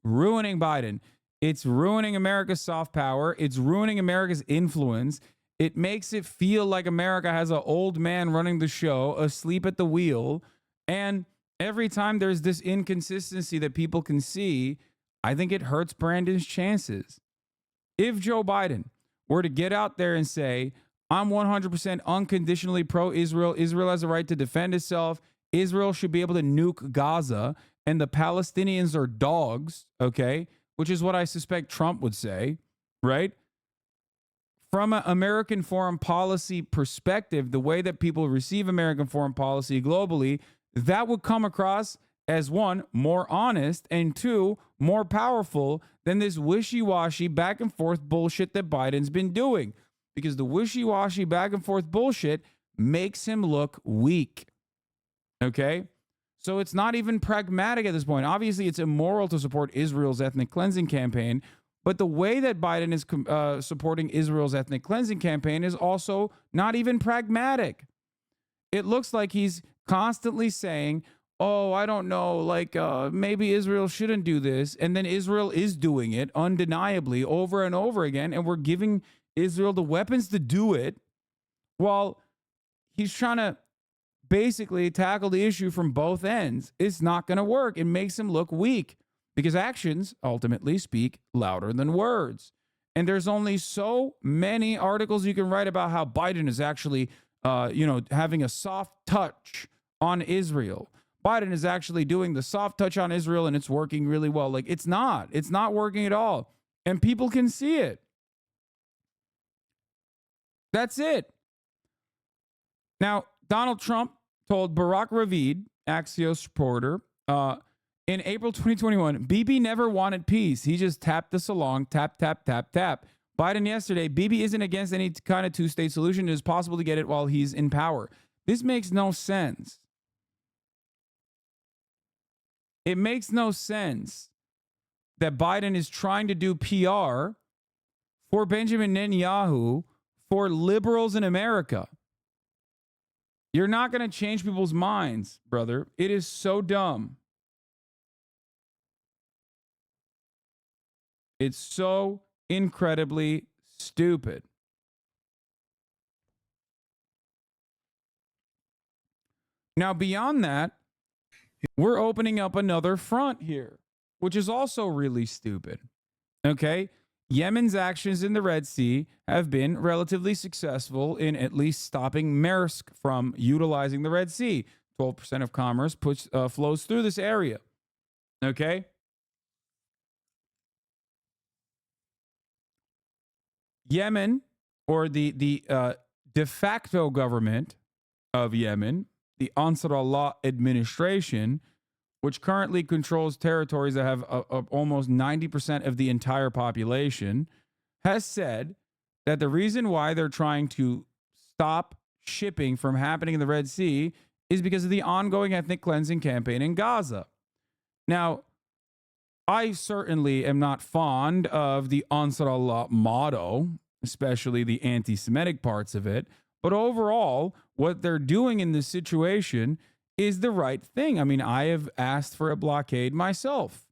Biden. It's ruining America's soft power. It's ruining America's influence. It makes it feel like America has an old man running the show, asleep at the wheel. And every time there's this inconsistency that people can see, I think it hurts Brandon's chances. If Joe Biden were to get out there and say, I'm 100% unconditionally pro-Israel. Israel has a right to defend itself. Israel should be able to nuke Gaza. And the Palestinians are dogs, okay? Which is what I suspect Trump would say, right? From an American foreign policy perspective, the way that people receive American foreign policy globally, that would come across as, one, more honest, and two, more powerful than this wishy-washy back and forth bullshit that Biden's been doing. Because the wishy-washy back and forth bullshit makes him look weak. Okay? So it's not even pragmatic at this point. Obviously, it's immoral to support Israel's ethnic cleansing campaign, but the way that Biden is supporting Israel's ethnic cleansing campaign is also not even pragmatic. It looks like he's constantly saying, oh, I don't know, like maybe Israel shouldn't do this. And then Israel is doing it undeniably over and over again. And we're giving Israel the weapons to do it while he's trying to basically tackle the issue from both ends. It's not going to work. It makes him look weak because actions ultimately speak louder than words. And there's only so many articles you can write about how Biden is actually, having a soft touch on Israel. Biden is actually doing the soft touch on Israel and it's working really well. Like, it's not working at all. And people can see it. That's it. Now, Donald Trump told Barack Ravid, Axios reporter, in April 2021, Bibi never wanted peace. He just tapped us along, tap, tap, tap, tap. Biden yesterday, Bibi isn't against any kind of two-state solution. It is possible to get it while he's in power. This makes no sense. It makes no sense that Biden is trying to do PR for Benjamin Netanyahu for liberals in America. You're not going to change people's minds, brother. It is so dumb. It's so incredibly stupid. Now, beyond that, We're opening up another front here, which is also really stupid. Okay? Yemen's actions in the Red Sea have been relatively successful in at least stopping Maersk from utilizing the Red Sea. 12% of commerce flows through this area. Okay? Yemen, or the de facto government of Yemen, the Ansar Allah administration, which currently controls territories that have almost 90% of the entire population, has said that the reason why they're trying to stop shipping from happening in the Red Sea is because of the ongoing ethnic cleansing campaign in Gaza. Now, I certainly am not fond of the Ansar Allah motto, especially the anti-Semitic parts of it, but overall, what they're doing in this situation is the right thing. I mean, I have asked for a blockade myself,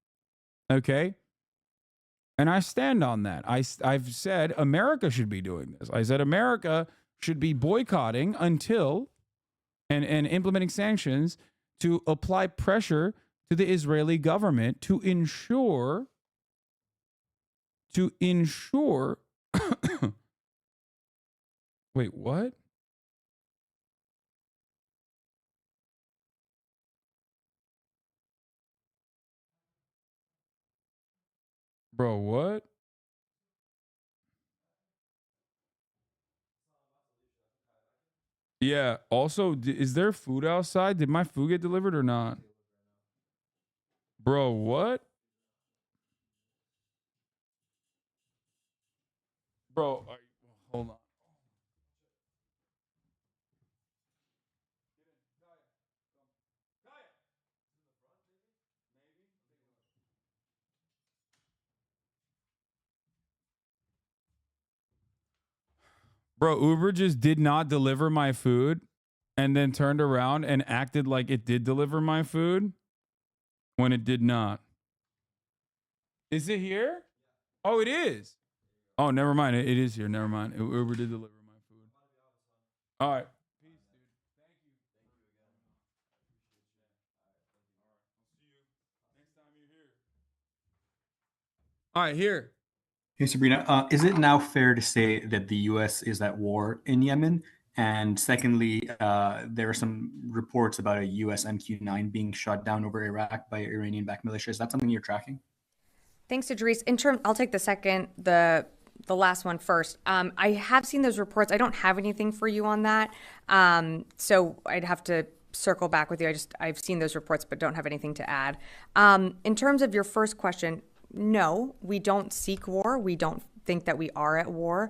okay? And I stand on that. I've said America should be doing this. I said America should be boycotting until and implementing sanctions to apply pressure to the Israeli government to ensure wait, what? Bro, what? Yeah. Also, is there food outside? Did my food get delivered or not? Bro, what? Bro, hold on. Bro, Uber just did not deliver my food and then turned around and acted like it did deliver my food when it did not. Is it here? Oh, it is. Oh, never mind. It is here. Never mind. Uber did deliver my food. All right. All right, here. Hey, Sabrina, is it now fair to say that the U.S. is at war in Yemen? And secondly, there are some reports about a U.S. MQ-9 being shot down over Iraq by Iranian-backed militia. Is that something you're tracking? Thanks, Idris. I'll take the last one first. I have seen those reports. I don't have anything for you on that, so I'd have to circle back with you. I've seen those reports, but don't have anything to add. In terms of your first question, no, we don't seek war. We don't think that we are at war.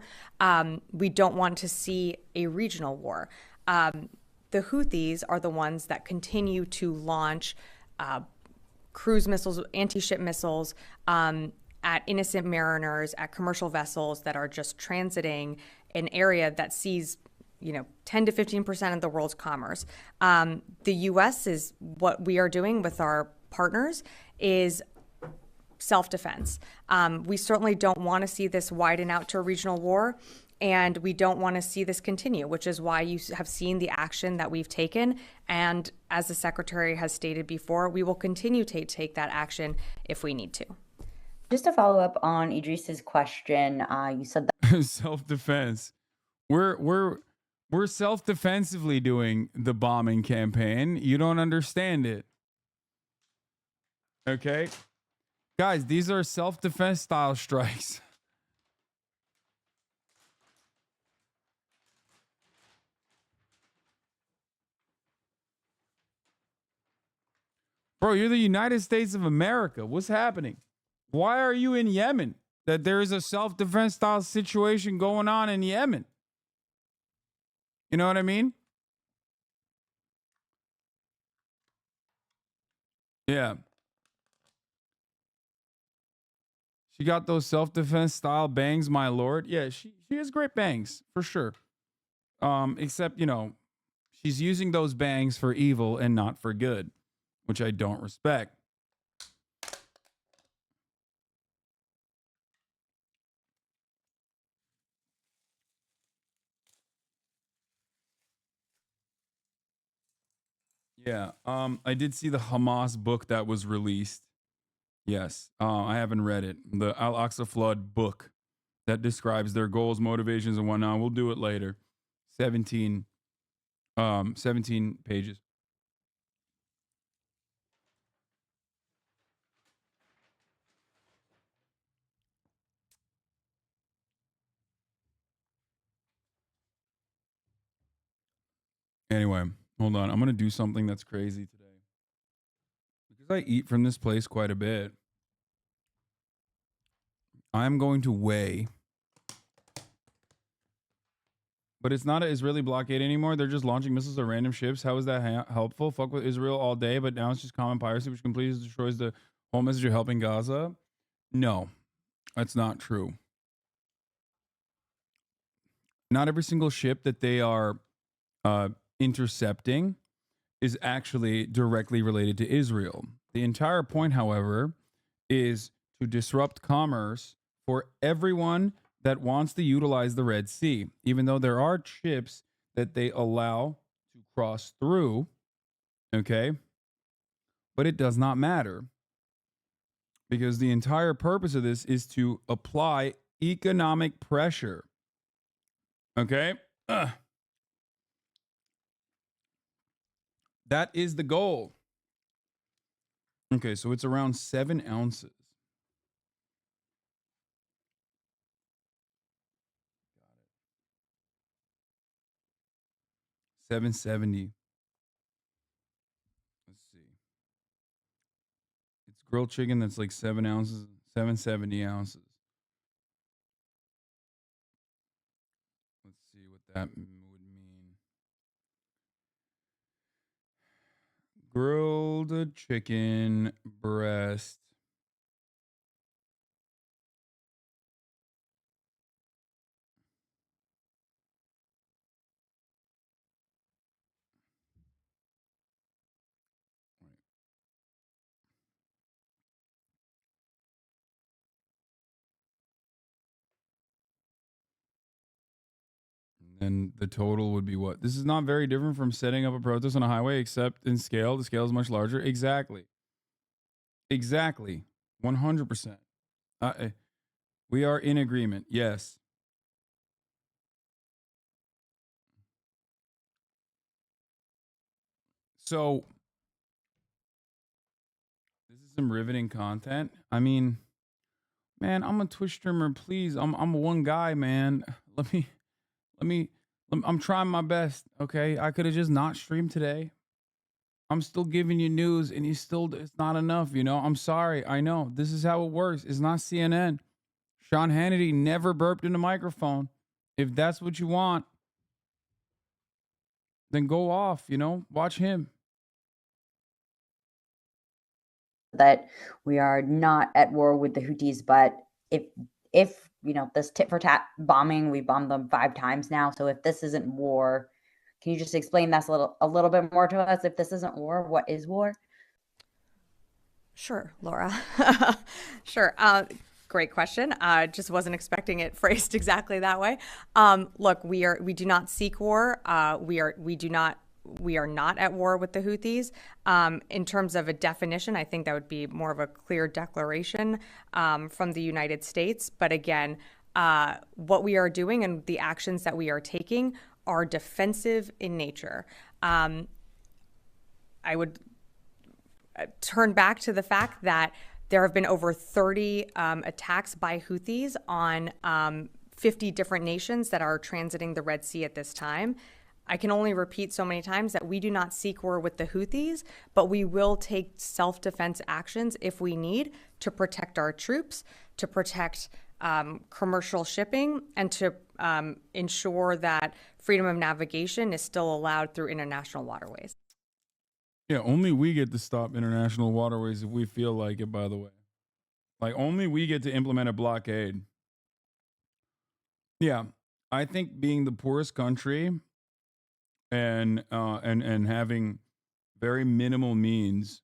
We don't want to see a regional war. The Houthis are the ones that continue to launch cruise missiles, anti-ship missiles at innocent mariners, at commercial vessels that are just transiting an area that sees 10 to 15% of the world's commerce. The U.S. is what we are doing with our partners is self-defense. We certainly don't want to see this widen out to a regional war, and we don't want to see this continue, which is why you have seen the action that we've taken. And as the Secretary has stated before, we will continue to take that action if we need to. Just to follow up on Idris's question, you said that self-defense. We're self-defensively doing the bombing campaign. You don't understand it. Okay? Guys, these are self-defense style strikes. Bro, you're the United States of America. What's happening? Why are you in Yemen? That there is a self-defense style situation going on in Yemen. You know what I mean? Yeah. She got those self-defense style bangs, my lord. Yeah, she has great bangs, for sure. Except, she's using those bangs for evil and not for good, which I don't respect. Yeah. I did see the Hamas book that was released. Yes. I haven't read it. The Al-Aqsa Flood book that describes their goals, motivations, and whatnot. We'll do it later. 17 pages. Anyway, hold on. I'm going to do something that's crazy today. Because I eat from this place quite a bit. I'm going to weigh. But it's not an Israeli blockade anymore. They're just launching missiles at random ships. How is that helpful? Fuck with Israel all day, but now it's just common piracy, which completely destroys the whole message of helping Gaza. No, that's not true. Not every single ship that they are intercepting is actually directly related to Israel. The entire point, however, is to disrupt commerce for everyone that wants to utilize the Red Sea, even though there are ships that they allow to cross through, okay? But it does not matter, because the entire purpose of this is to apply economic pressure, okay? That is the goal. Okay, so it's around 7 ounces. 770. Let's see. It's grilled chicken that's like 7 ounces, 770 ounces. Let's see what that would mean. Grilled chicken breast. And the total would be what? This is not very different from setting up a protest on a highway, except in scale. The scale is much larger. Exactly. Exactly. 100%. We are in agreement. Yes. So, this is some riveting content. I mean, man, I'm a Twitch streamer. Please, I'm one guy, man. I'm trying my best. Okay, I could have just not streamed today. I'm still giving you news, and it's not enough. You know, I'm sorry. I know this is how it works. It's not CNN. Sean Hannity never burped in the microphone. If that's what you want, then go off. You know, watch him. That we are not at war with the Houthis, but if you know, this tit for tat bombing, we bombed them 5 times now. So if this isn't war, can you just explain that a little bit more to us? If this isn't war, what is war? Sure, Laura. Sure. Great question. Just wasn't expecting it phrased exactly that way. Look, we do not seek war. We are not at war with the Houthis. In terms of a definition, I think that would be more of a clear declaration from the United States. But again, what we are doing and the actions that we are taking are defensive in nature. I would turn back to the fact that there have been over 30 attacks by Houthis on 50 different nations that are transiting the Red Sea at this time. I can only repeat so many times that we do not seek war with the Houthis, but we will take self-defense actions if we need to protect our troops, to protect commercial shipping, and to ensure that freedom of navigation is still allowed through international waterways. Yeah, only we get to stop international waterways if we feel like it, by the way. Like, only we get to implement a blockade. Yeah, I think being the poorest country and having very minimal means,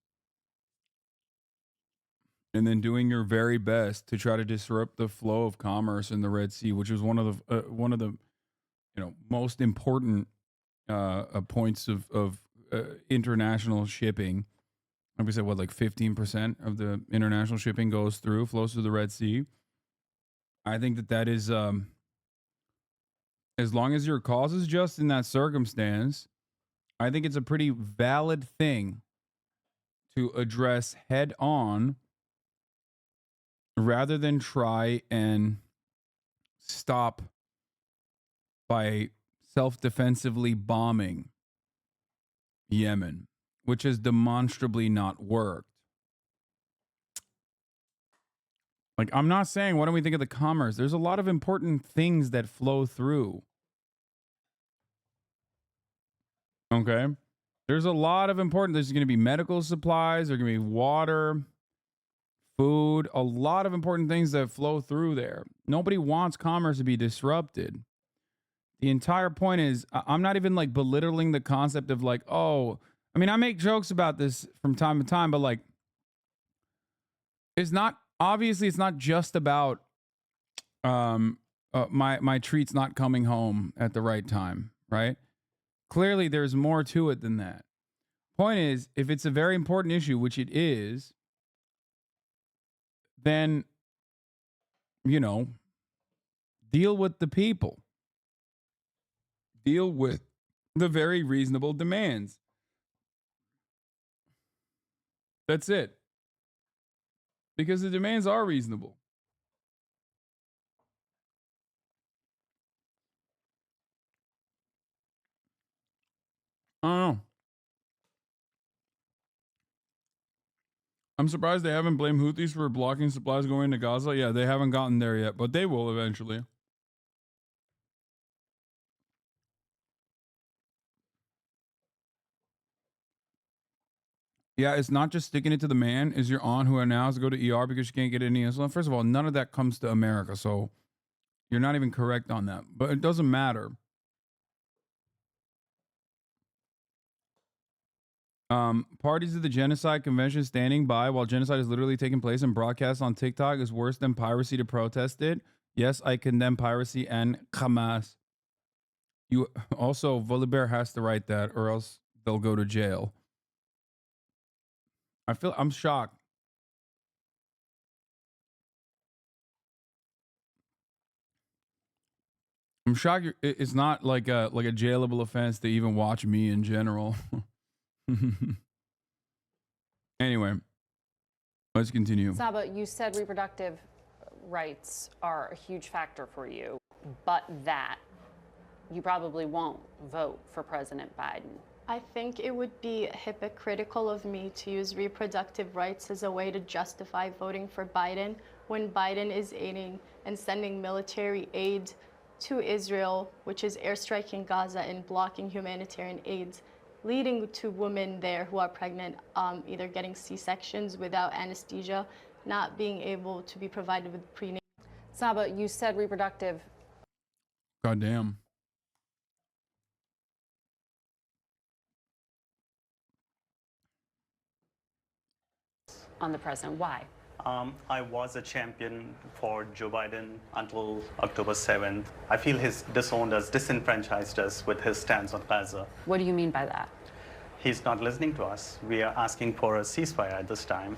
and then doing your very best to try to disrupt the flow of commerce in the Red Sea, which is one of the most important points of international shipping. Like we said, what, like 15% of the international shipping flows through the Red Sea. I think that is, as long as your cause is just in that circumstance, I think it's a pretty valid thing to address head on rather than try and stop by self-defensively bombing Yemen, which has demonstrably not worked. Like, I'm not saying, what do we think of the commerce? There's a lot of important things that flow through. Okay? There's a lot of important, there's going to be medical supplies, there's going to be water, food, a lot of important things that flow through there. Nobody wants commerce to be disrupted. The entire point is, I'm not even like belittling the concept of like, oh, I mean, I make jokes about this from time to time, but like, it's not, obviously it's not just about my treats not coming home at the right time, right? Clearly there's more to it than that. Point is, if it's a very important issue, which it is, then, you know, deal with the people. Deal with the very reasonable demands. That's it. Because the demands are reasonable. I don't know. I'm surprised they haven't blamed Houthis for blocking supplies going into Gaza. Yeah, they haven't gotten there yet, but they will eventually. Yeah, it's not just sticking it to the man. Is your aunt who now has to go to ER because she can't get any insulin? First of all, none of that comes to America, so you're not even correct on that. But it doesn't matter. Parties of the Genocide Convention standing by while genocide is literally taking place and broadcast on TikTok is worse than piracy to protest it. Yes, I condemn piracy and Hamas. You also, Volibear has to write that or else they'll go to jail. I'm shocked. I'm shocked it's not like a jailable offense to even watch me in general. Anyway, let's continue. Saba, you said reproductive rights are a huge factor for you, but that you probably won't vote for President Biden. I think it would be hypocritical of me to use reproductive rights as a way to justify voting for Biden when Biden is aiding and sending military aid to Israel, which is airstriking Gaza and blocking humanitarian aid, leading to women there who are pregnant, either getting C-sections without anesthesia, not being able to be provided with prenatal. Saba, you said reproductive. Goddamn. On the president. Why? I was a champion for Joe Biden until October 7th. I feel he's disowned us, disenfranchised us with his stance on Gaza. What do you mean by that? He's not listening to us. We are asking for a ceasefire at this time.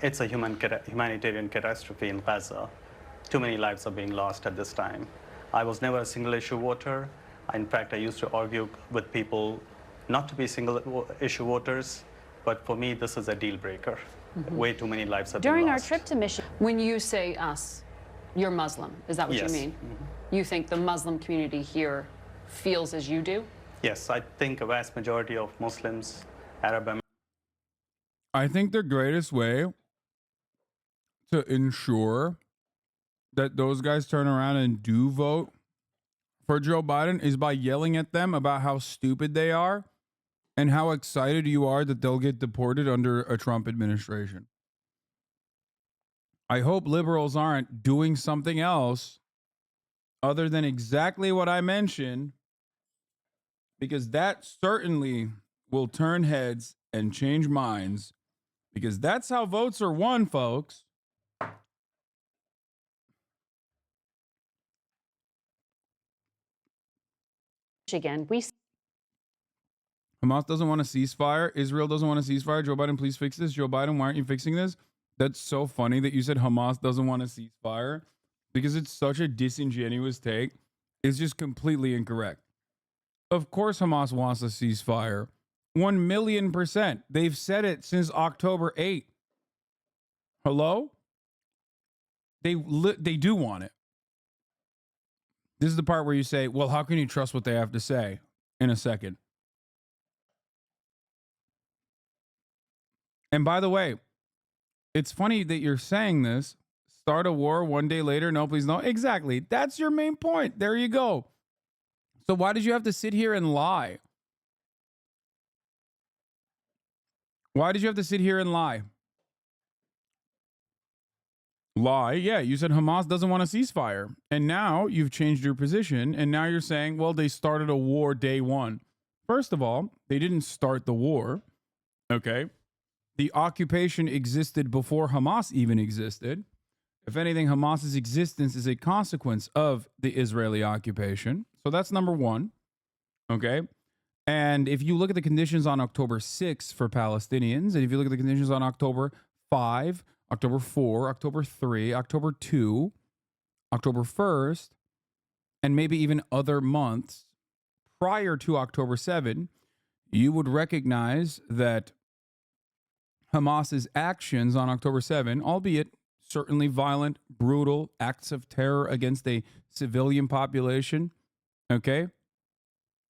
It's a humanitarian catastrophe in Gaza. Too many lives are being lost at this time. I was never a single issue voter. In fact, I used to argue with people not to be single issue voters, but for me, this is a deal breaker. Way too many lives have been During lost. our trip to Michigan, when you say us, you're Muslim. Is that what Yes. you mean? You think the Muslim community here feels as you do? Yes, I think a vast majority of Muslims, Arab Americans. I think the greatest way to ensure that those guys turn around and do vote for Joe Biden is by yelling at them about how stupid they are and how excited you are that they'll get deported under a Trump administration. I hope liberals aren't doing something else other than exactly what I mentioned, because that certainly will turn heads and change minds, because that's how votes are won, folks. Michigan, we Hamas doesn't want a ceasefire. Israel doesn't want a ceasefire. Joe Biden, please fix this. Joe Biden, why aren't you fixing this? That's so funny that you said Hamas doesn't want a ceasefire because it's such a disingenuous take. It's just completely incorrect. Of course Hamas wants a ceasefire. 1,000,000%. They've said it since October 8th. Hello? They do want it. This is the part where you say, well, how can you trust what they have to say? In a second. And by the way, it's funny that you're saying this. Start a war one day later. No, please, no. Exactly. That's your main point. There you go. So why did you have to sit here and lie? Why did you have to sit here and lie? Lie? Yeah, you said Hamas doesn't want a ceasefire. And now you've changed your position. And now you're saying, well, they started a war day one. First of all, they didn't start the war. Okay. The occupation existed before Hamas even existed. If anything, Hamas's existence is a consequence of the Israeli occupation. So that's number one. Okay. And if you look at the conditions on October 6 for Palestinians, and if you look at the conditions on October 5, October 4, October 3, October 2, October 1st, and maybe even other months prior to October 7, you would recognize that Hamas's actions on October 7, albeit certainly violent, brutal acts of terror against a civilian population, okay,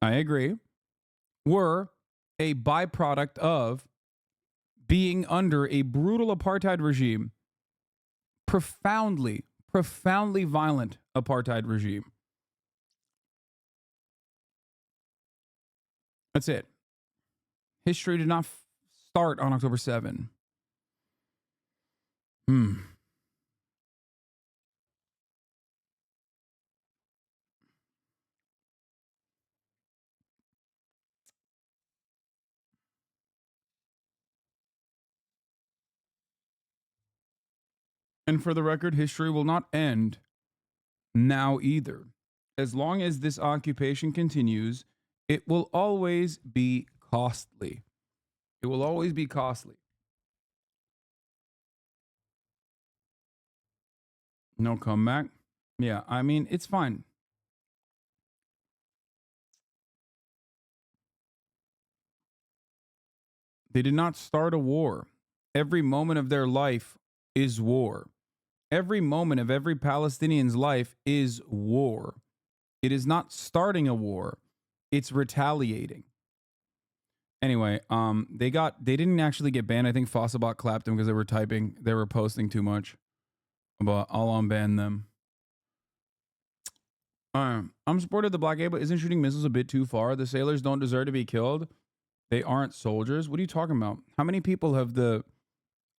I agree, were a byproduct of being under a brutal apartheid regime, profoundly violent apartheid regime. That's it. History did not start on October 7. And for the record, history will not end now either. As long as this occupation continues, it will always be costly. It will always be costly. No comeback? Yeah, I mean, it's fine. They did not start a war. Every moment of their life is war. Every moment of every Palestinian's life is war. It is not starting a war. It's retaliating. Anyway, they didn't actually get banned. I think Fossilbot clapped them because they were posting too much. But I'll unban them. I'm supportive of the blockade, but isn't shooting missiles a bit too far? The sailors don't deserve to be killed. They aren't soldiers. What are you talking about? How many people have the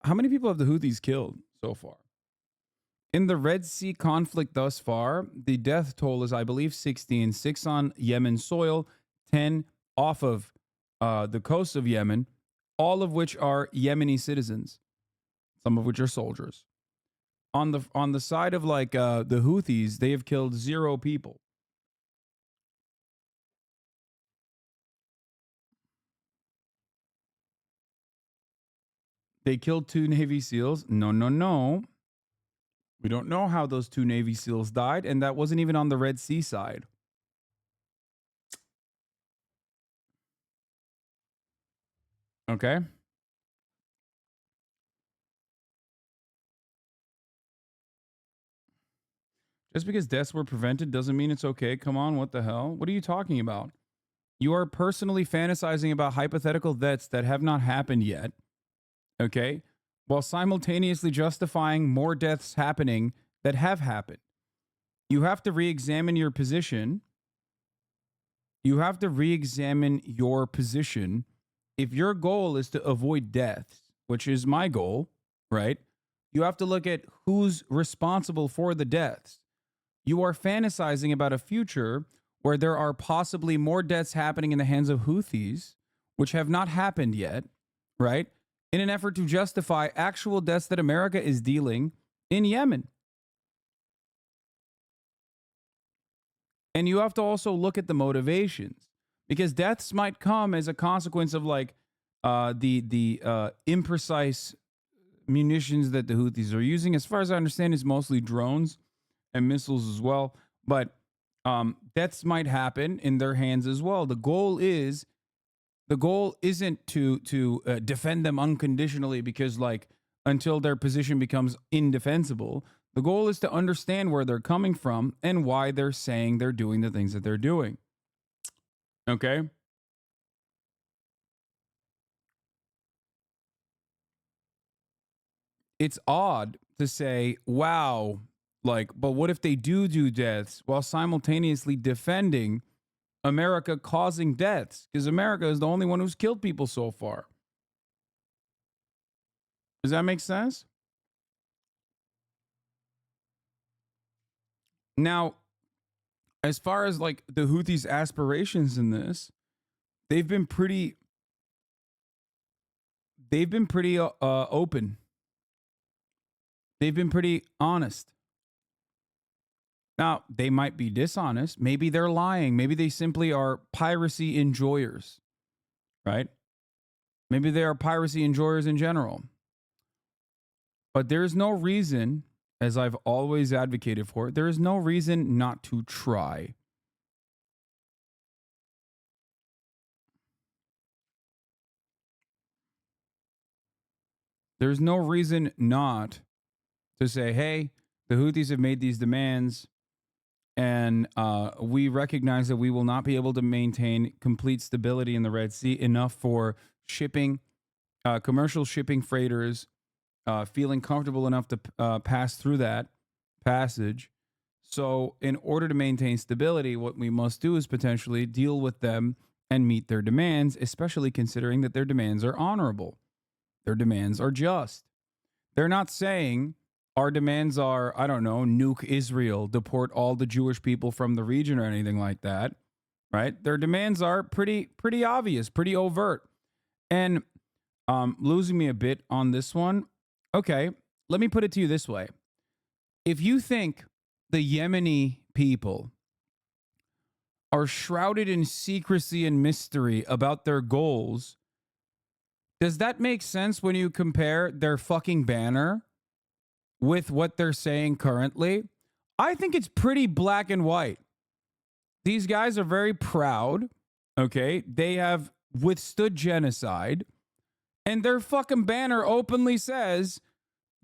Houthis killed so far? In the Red Sea conflict thus far, the death toll is, I believe, 16, 6 on Yemen soil, 10 off of the coast of Yemen, all of which are Yemeni citizens, some of which are soldiers. On the side of like the Houthis, they have killed 0 people. They killed 2 Navy SEALs. No. We don't know how those 2 Navy SEALs died, and that wasn't even on the Red Sea side. Okay? Just because deaths were prevented doesn't mean it's okay. Come on, what the hell? What are you talking about? You are personally fantasizing about hypothetical deaths that have not happened yet, okay? While simultaneously justifying more deaths happening that have happened. You have to re-examine your position. You have to re-examine your position. If your goal is to avoid deaths, which is my goal, right? You have to look at who's responsible for the deaths. You are fantasizing about a future where there are possibly more deaths happening in the hands of Houthis, which have not happened yet, right? In an effort to justify actual deaths that America is dealing in Yemen. And you have to also look at the motivations. because deaths might come as a consequence of like the imprecise munitions that the Houthis are using. As far as I understand, it's mostly drones and missiles as well. But deaths might happen in their hands as well. The goal isn't to defend them unconditionally because like until their position becomes indefensible. The goal is to understand where they're coming from and why they're saying they're doing the things that they're doing. Okay? It's odd to say, wow, like, but what if they do deaths while simultaneously defending America causing deaths? Because America is the only one who's killed people so far. Does that make sense? Now, as far as like the Houthis' aspirations in this, they've been pretty open. They've been pretty honest. Now, they might be dishonest. Maybe they're lying. Maybe they simply are piracy enjoyers, right? Maybe they are piracy enjoyers in general. But there is no reason, as I've always advocated for, there is no reason not to try. There's no reason not to say, hey, the Houthis have made these demands, and we recognize that we will not be able to maintain complete stability in the Red Sea enough for shipping, commercial shipping freighters feeling comfortable enough to pass through that passage. So in order to maintain stability, what we must do is potentially deal with them and meet their demands, especially considering that their demands are honorable. Their demands are just. They're not saying our demands are, I don't know, nuke Israel, deport all the Jewish people from the region or anything like that, right? Their demands are pretty obvious, pretty overt. And losing me a bit on this one. Okay, let me put it to you this way. If you think the Yemeni people are shrouded in secrecy and mystery about their goals, does that make sense when you compare their fucking banner with what they're saying currently? I think it's pretty black and white. These guys are very proud, okay? They have withstood genocide, and their fucking banner openly says,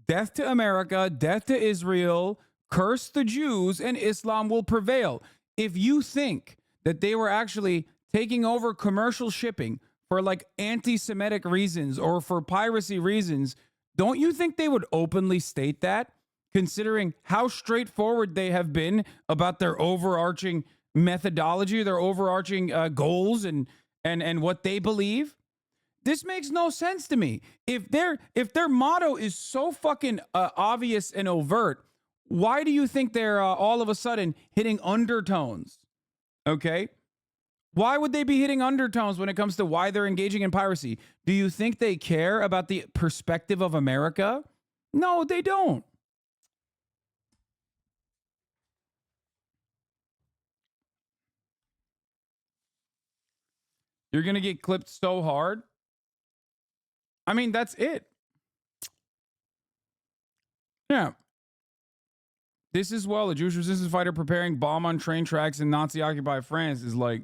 death to America, death to Israel, curse the Jews, and Islam will prevail. If you think that they were actually taking over commercial shipping for like anti-Semitic reasons or for piracy reasons, don't you think they would openly state that, considering how straightforward they have been about their overarching methodology, their overarching goals and what they believe? This makes no sense to me. If their motto is so fucking obvious and overt, why do you think they're all of a sudden hitting undertones? Okay? Why would they be hitting undertones when it comes to why they're engaging in piracy? Do you think they care about the perspective of America? No, they don't. You're going to get clipped so hard. I mean, that's it. Yeah. This is, well, a Jewish resistance fighter preparing bomb on train tracks in Nazi-occupied France is like,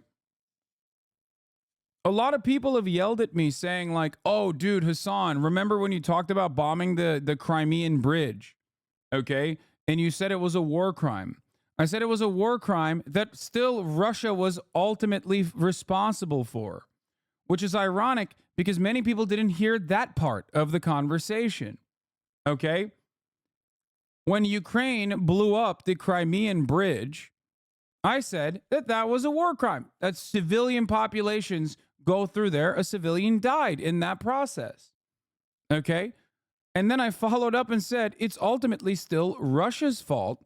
a lot of people have yelled at me saying like, oh, dude, Hasan, remember when you talked about bombing the Crimean bridge? Okay. And you said it was a war crime. I said it was a war crime that still Russia was ultimately responsible for, which is ironic because many people didn't hear that part of the conversation. Okay. When Ukraine blew up the Crimean bridge, I said that that was a war crime, that civilian populations go through there. A civilian died in that process. Okay. And then I followed up and said it's ultimately still Russia's fault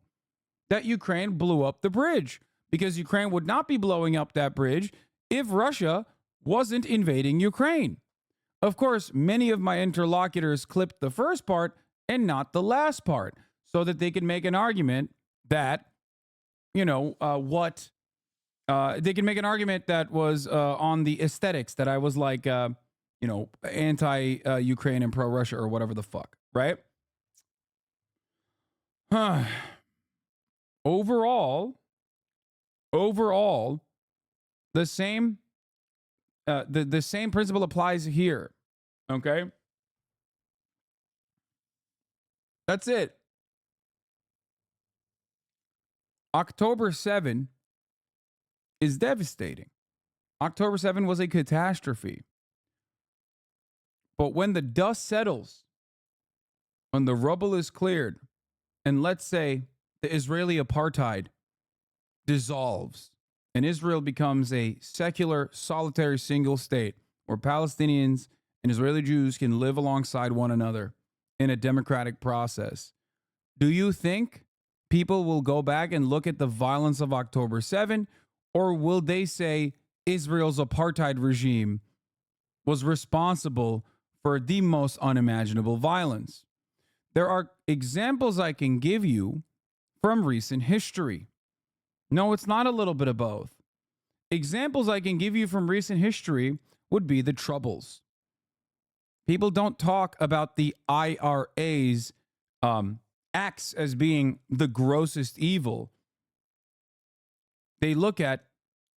that Ukraine blew up the bridge, because Ukraine would not be blowing up that bridge if Russia wasn't invading Ukraine. Of course, many of my interlocutors clipped the first part and not the last part so that they could make an argument that, you know, what They can make an argument that was on the aesthetics, that I was like, anti-Ukraine and pro-Russia or whatever the fuck, right? Overall, the same the same principle applies here. Okay? That's it. October 7 is devastating. October 7 was a catastrophe. But when the dust settles, when the rubble is cleared, and let's say the Israeli apartheid dissolves and Israel becomes a secular, solitary, single state where Palestinians and Israeli Jews can live alongside one another in a democratic process, do you think people will go back and look at the violence of October 7, or will they say Israel's apartheid regime was responsible for the most unimaginable violence? There are examples I can give you from recent history. No, it's not a little bit of both. Examples I can give you from recent history would be the Troubles. People don't talk about the IRA's acts as being the grossest evil. They look at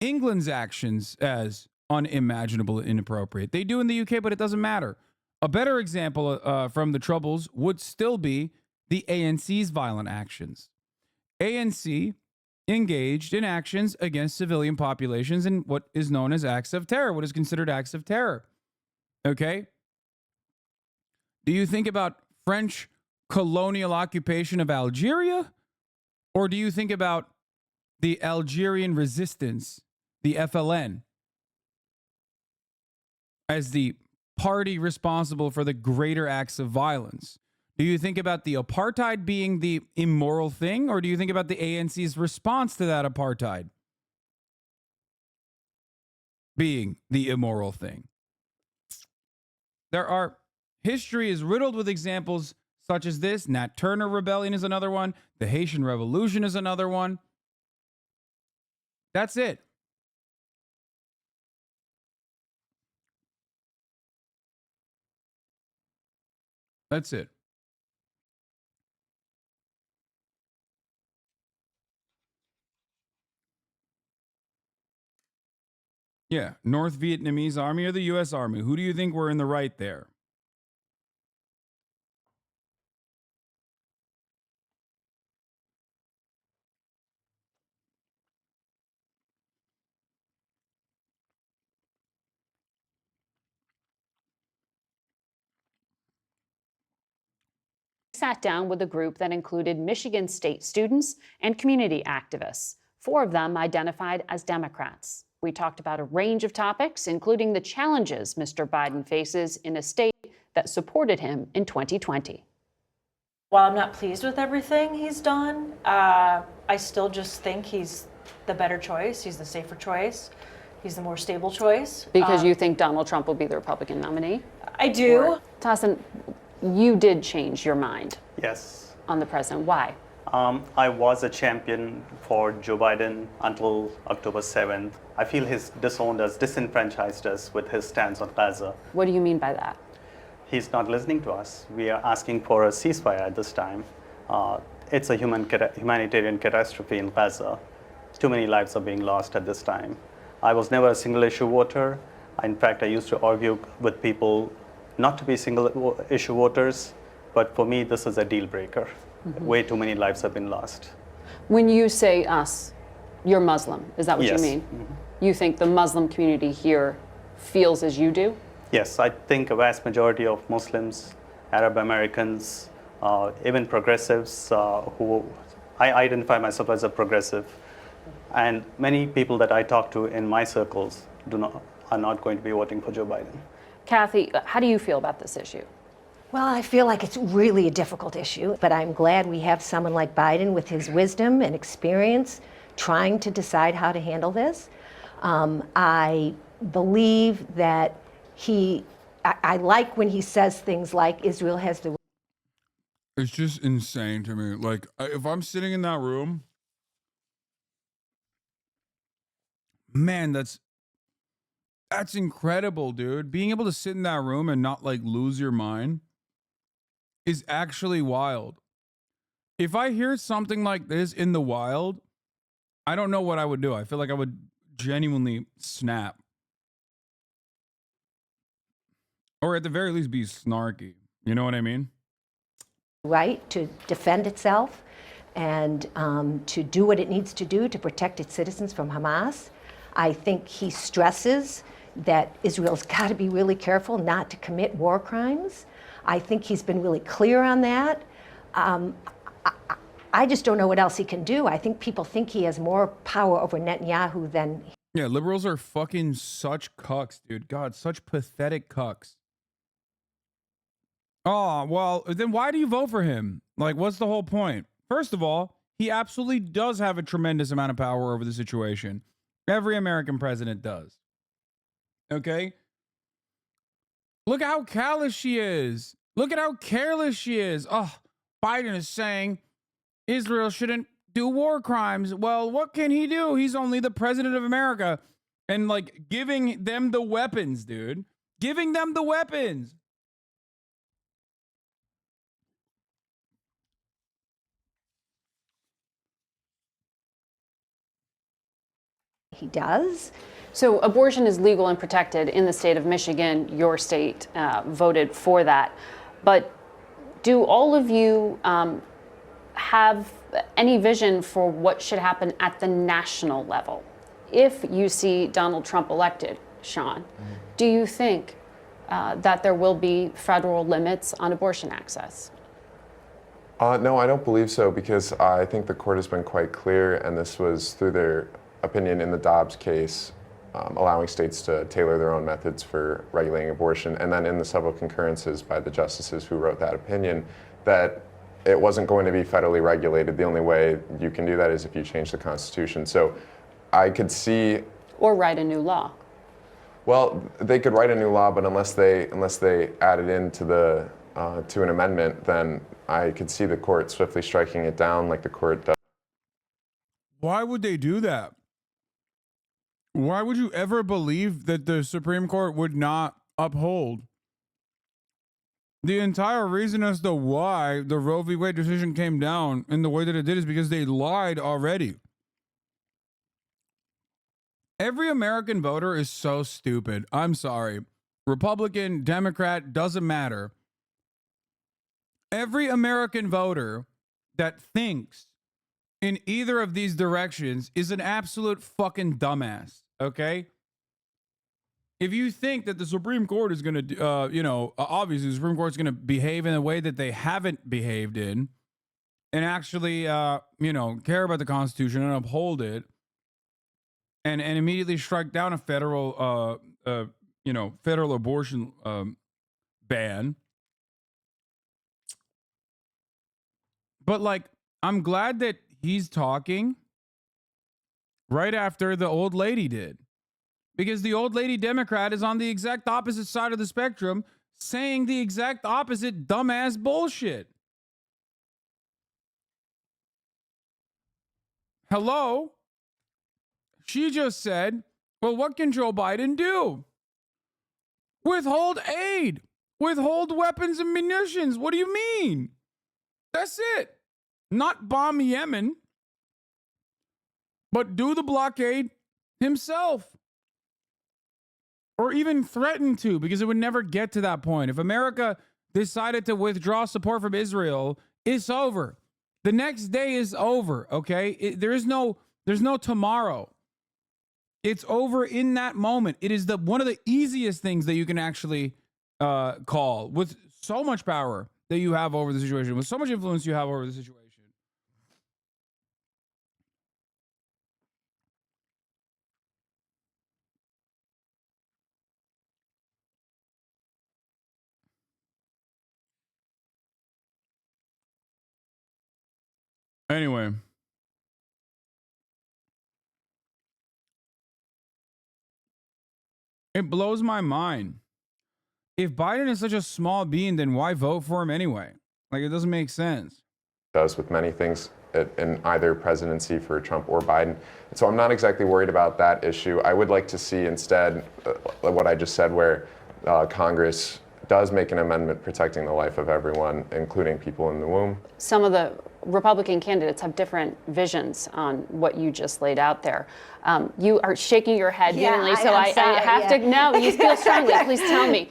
England's actions as unimaginable and inappropriate. They do in the UK, but it doesn't matter. A better example from the Troubles would still be the ANC's violent actions. ANC engaged in actions against civilian populations in what is known as acts of terror, what is considered acts of terror. Okay? Do you think about French colonial occupation of Algeria? Or do you think about the Algerian resistance, the FLN, as the party responsible for the greater acts of violence? Do you think about the apartheid being the immoral thing, or do you think about the ANC's response to that apartheid being the immoral thing? History is riddled with examples such as this. Nat Turner Rebellion is another one. The Haitian Revolution is another one. That's it. That's it. Yeah, North Vietnamese Army or the U.S. Army? Who do you think were in the right there? Sat down with a group that included Michigan State students and community activists. 4 of them identified as Democrats. We talked about a range of topics, including the challenges Mr. Biden faces in a state that supported him in 2020. While I'm not pleased with everything he's done, I still just think he's the better choice. He's the safer choice. He's the more stable choice. Because you think Donald Trump will be the Republican nominee? I do. Hasan, you did change your mind. Yes. On the president. Why? I was a champion for Joe Biden until October 7th. I feel he's disowned us, disenfranchised us with his stance on Gaza. What do you mean by that? He's not listening to us. We are asking for a ceasefire at this time. It's a humanitarian catastrophe in Gaza. Too many lives are being lost at this time. I was never a single issue voter. In fact, I used to argue with people not to be single issue voters, but for me, this is a deal breaker. Way too many lives have been lost. When you say us, you're Muslim. Is that what Yes. you mean? You think the Muslim community here feels as you do? Yes, I think a vast majority of Muslims, Arab Americans, even progressives who I identify myself as a progressive, and many people that I talk to in my circles are not going to be voting for Joe Biden. Kathy, how do you feel about this issue? Well, I feel like it's really a difficult issue, but I'm glad we have someone like Biden with his wisdom and experience trying to decide how to handle this. I believe that I like when he says things like Israel has the... It's just insane to me. Like, if I'm sitting in that room Man, that's incredible, dude. Being able to sit in that room and not like lose your mind is actually wild. If I hear something like this in the wild, I don't know what I would do. I feel like I would genuinely snap. Or at the very least be snarky. You know what I mean? Right to defend itself and to do what it needs to do to protect its citizens from Hamas. I think he stresses that Israel's got to be really careful not to commit war crimes. I think he's been really clear on that. I just don't know what else he can do. I think people think he has more power over Netanyahu than... Yeah, liberals are fucking such cucks, dude. God, such pathetic cucks. Oh, well, then why do you vote for him? Like, what's the whole point? First of all, he absolutely does have a tremendous amount of power over the situation. Every American president does. Okay? Look how callous she is. Look at how careless she is. Oh, Biden is saying Israel shouldn't do war crimes. Well, what can he do? He's only the president of America. And like giving them the weapons, dude. Giving them the weapons. He does. So abortion is legal and protected in the state of Michigan. Your state voted for that. But do all of you have any vision for what should happen at the national level? If you see Donald Trump elected, Sean, do you think that there will be federal limits on abortion access? No, I don't believe so, because I think the court has been quite clear, and this was through their opinion in the Dobbs case, allowing states to tailor their own methods for regulating abortion, and then in the several concurrences by the justices who wrote that opinion, that it wasn't going to be federally regulated. The only way you can do that is if you change the Constitution. So I could see... Or write a new law. Well, they could write a new law, but unless they add it into the to an amendment, then I could see the court swiftly striking it down like the court does. Why would they do that? Why would you ever believe that the Supreme Court would not uphold? The entire reason as to why the Roe v. Wade decision came down in the way that it did is because they lied already. Every American voter is so stupid. I'm sorry. Republican, Democrat, doesn't matter. Every American voter that thinks in either of these directions is an absolute fucking dumbass, okay? If you think that the Supreme Court is going to, obviously the Supreme Court is going to behave in a way that they haven't behaved in and actually, care about the Constitution and uphold it and immediately strike down a federal, federal abortion ban. But, like, I'm glad that he's talking right after the old lady did. Because the old lady Democrat is on the exact opposite side of the spectrum saying the exact opposite dumbass bullshit. Hello? She just said, well, what can Joe Biden do? Withhold aid. Withhold weapons and munitions. What do you mean? That's it. Not bomb Yemen, but do the blockade himself. Or even threaten to, because it would never get to that point. If America decided to withdraw support from Israel, it's over. The next day is over, okay? There's no tomorrow. It's over in that moment. It is one of the easiest things that you can actually call with so much power that you have over the situation, with so much influence you have over the situation. Anyway. It blows my mind. If Biden is such a small bean, then why vote for him anyway? Like, it doesn't make sense. Does with many things in either presidency for Trump or Biden. So I'm not exactly worried about that issue. I would like to see instead what I just said, where Congress does make an amendment protecting the life of everyone, including people in the womb. Some of the Republican candidates have different visions on what you just laid out there. You are shaking your head vehemently, so I have to know. You feel strongly. Please tell me,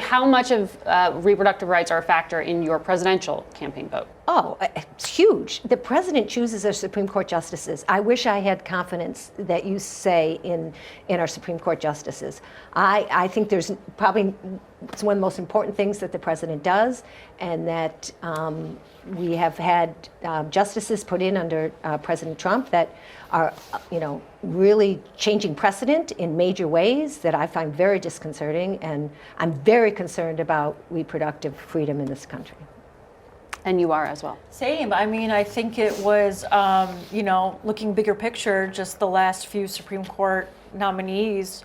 how much of reproductive rights are a factor in your presidential campaign vote? Oh, it's huge. The president chooses our Supreme Court justices. I wish I had confidence that you say in our Supreme Court justices. I think there's probably, it's one of the most important things that the president does, and that we have had justices put in under President Trump that are, really changing precedent in major ways that I find very disconcerting, and I'm very concerned about reproductive freedom in this country. And you are as well. Same. I mean, I think it was, looking bigger picture, just the last few Supreme Court nominees,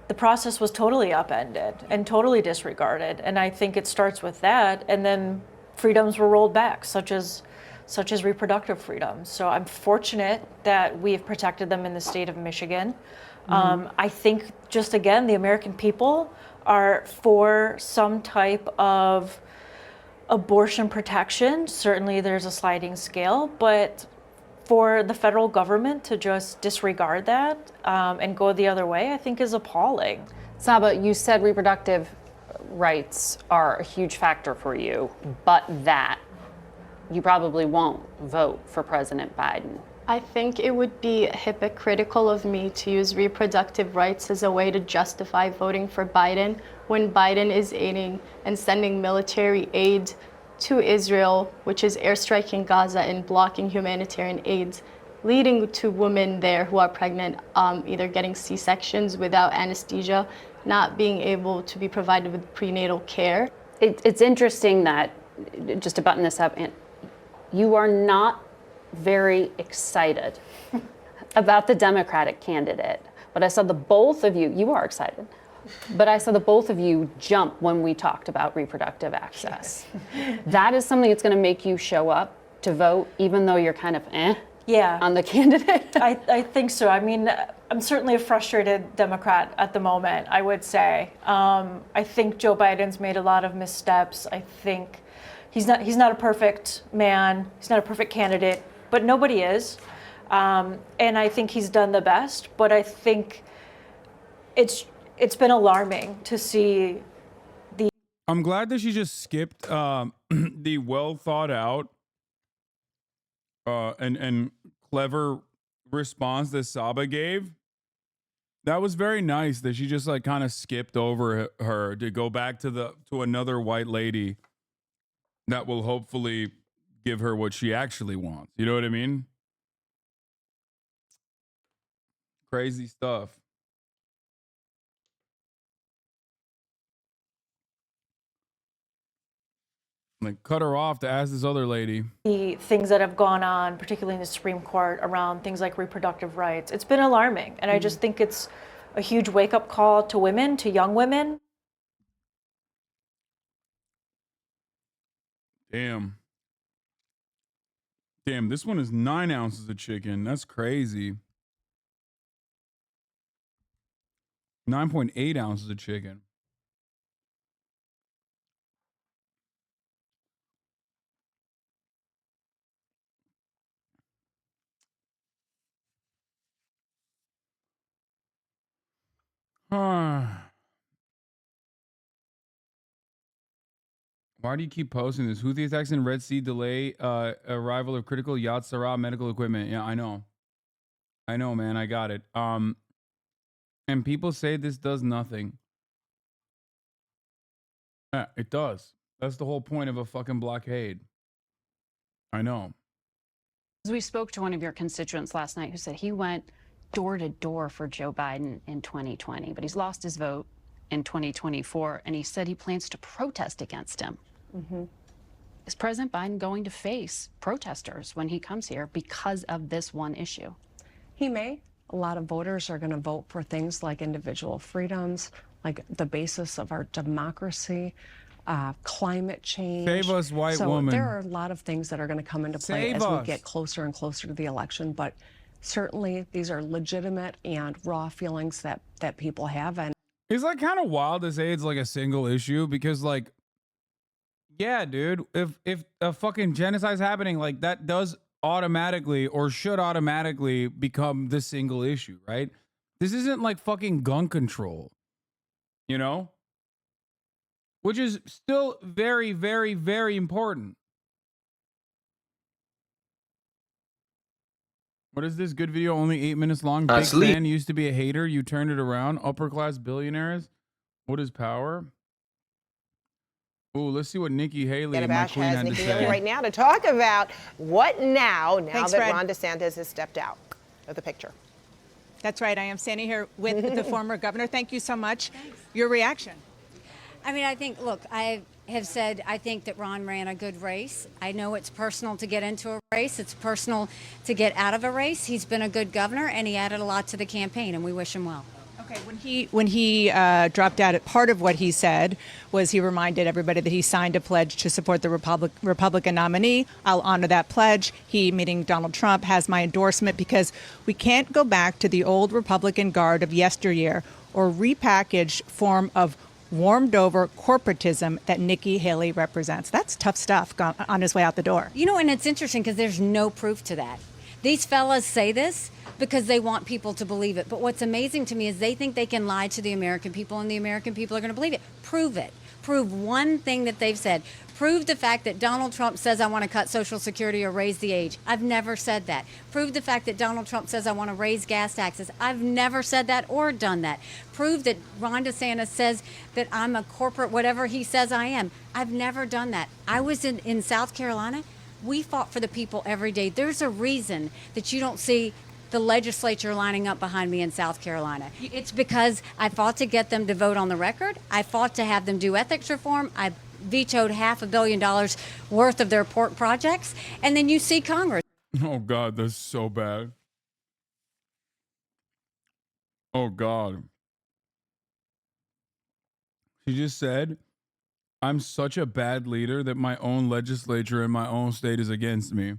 the process was totally upended and totally disregarded. And I think it starts with that. And then freedoms were rolled back, such as reproductive freedom. So I'm fortunate that we have protected them in the state of Michigan. I think, just again, the American people are for some type of abortion protection. Certainly there's a sliding scale, but for the federal government to just disregard that and go the other way, I think is appalling. Saba, you said reproductive rights are a huge factor for you, but that you probably won't vote for President Biden. I think it would be hypocritical of me to use reproductive rights as a way to justify voting for Biden when Biden is aiding and sending military aid to Israel, which is airstriking Gaza and blocking humanitarian aid, leading to women there who are pregnant, either getting C-sections without anesthesia, not being able to be provided with prenatal care. It's interesting that, just to button this up, you are not very excited about the Democratic candidate, but I saw the both of you are excited, but I saw the both of you jump when we talked about reproductive access. That is something that's going to make you show up to vote, even though you're kind of on the candidate? I think so. I mean, I'm certainly a frustrated Democrat at the moment, I would say. I think Joe Biden's made a lot of missteps. I think he's not a perfect man. He's not a perfect candidate, but nobody is. And I think he's done the best, but I think it's been alarming to see the... I'm glad that she just skipped the well thought out and clever response that Saba gave. That was very nice that she just like kind of skipped over her to go back to another white lady that will hopefully give her what she actually wants. You know what I mean? Crazy stuff. Like, cut her off to ask this other lady. The things that have gone on, particularly in the Supreme Court, around things like reproductive rights, it's been alarming. And I just think it's a huge wake-up call to women, to young women. Damn, this one is 9 ounces of chicken. That's crazy. 9.8 ounces of chicken. Why do you keep posting this? Houthi attacks in Red Sea delay arrival of critical Yat Sarah medical equipment. Yeah, I know, man. I got it. And people say this does nothing. Yeah, it does. That's the whole point of a fucking blockade. I know. We spoke to one of your constituents last night who said he went door to door for Joe Biden in 2020, but he's lost his vote in 2024, and he said he plans to protest against him. Is President Biden going to face protesters when he comes here because of this one issue? He may. A lot of voters are going to vote for things like individual freedoms, like the basis of our democracy. climate change. Save us, white so woman. there are a lot of things that are going to come into play Save as us. we get closer and closer to the election. But certainly these are legitimate and raw feelings that people have. And it's like kind of wild to say it's like a single issue because like, yeah, dude, if a fucking genocide's happening, like that does automatically or should automatically become the single issue, right? This isn't like fucking gun control, you know? Which is still very, very, very important. What is this good video? Only 8 minutes long. Big fan, used to be a hater. You turned it around. Upper class billionaires. What is power? Ooh, let's see what Nikki Haley, my queen, had to Nikki say. Haley right now to talk about what now Thanks, that Fred. Ron DeSantis has stepped out of the picture. That's right. I am standing here with the former governor. Thank you so much. Your reaction? I mean, I think, look, I have said I think that Ron ran a good race. I know it's personal to get into a race. It's personal to get out of a race. He's been a good governor, and he added a lot to the campaign, and we wish him well. Okay, when he dropped out, part of what he said was he reminded everybody that he signed a pledge to support the Republican nominee. I'll honor that pledge. He, meaning Donald Trump, has my endorsement because we can't go back to the old Republican guard of yesteryear or repackaged form of warmed over corporatism that Nikki Haley represents. That's tough stuff on his way out the door. You know, and it's interesting because there's no proof to that. These fellas say this because they want people to believe it. But what's amazing to me is they think they can lie to the American people and the American people are going to believe it. Prove it. Prove one thing that they've said. Prove the fact that Donald Trump says I want to cut Social Security or raise the age. I've never said that. Prove the fact that Donald Trump says I want to raise gas taxes. I've never said that or done that. Prove that Ron DeSantis says that I'm a corporate whatever he says I am. I've never done that. I was in South Carolina. We fought for the people every day. There's a reason that you don't see the legislature lining up behind me in South Carolina. It's because I fought to get them to vote on the record. I fought to have them do ethics reform. I vetoed $500 million worth of their port projects. And then you see Congress. Oh, God, that's so bad. Oh, God. She just said, I'm such a bad leader that my own legislature in my own state is against me.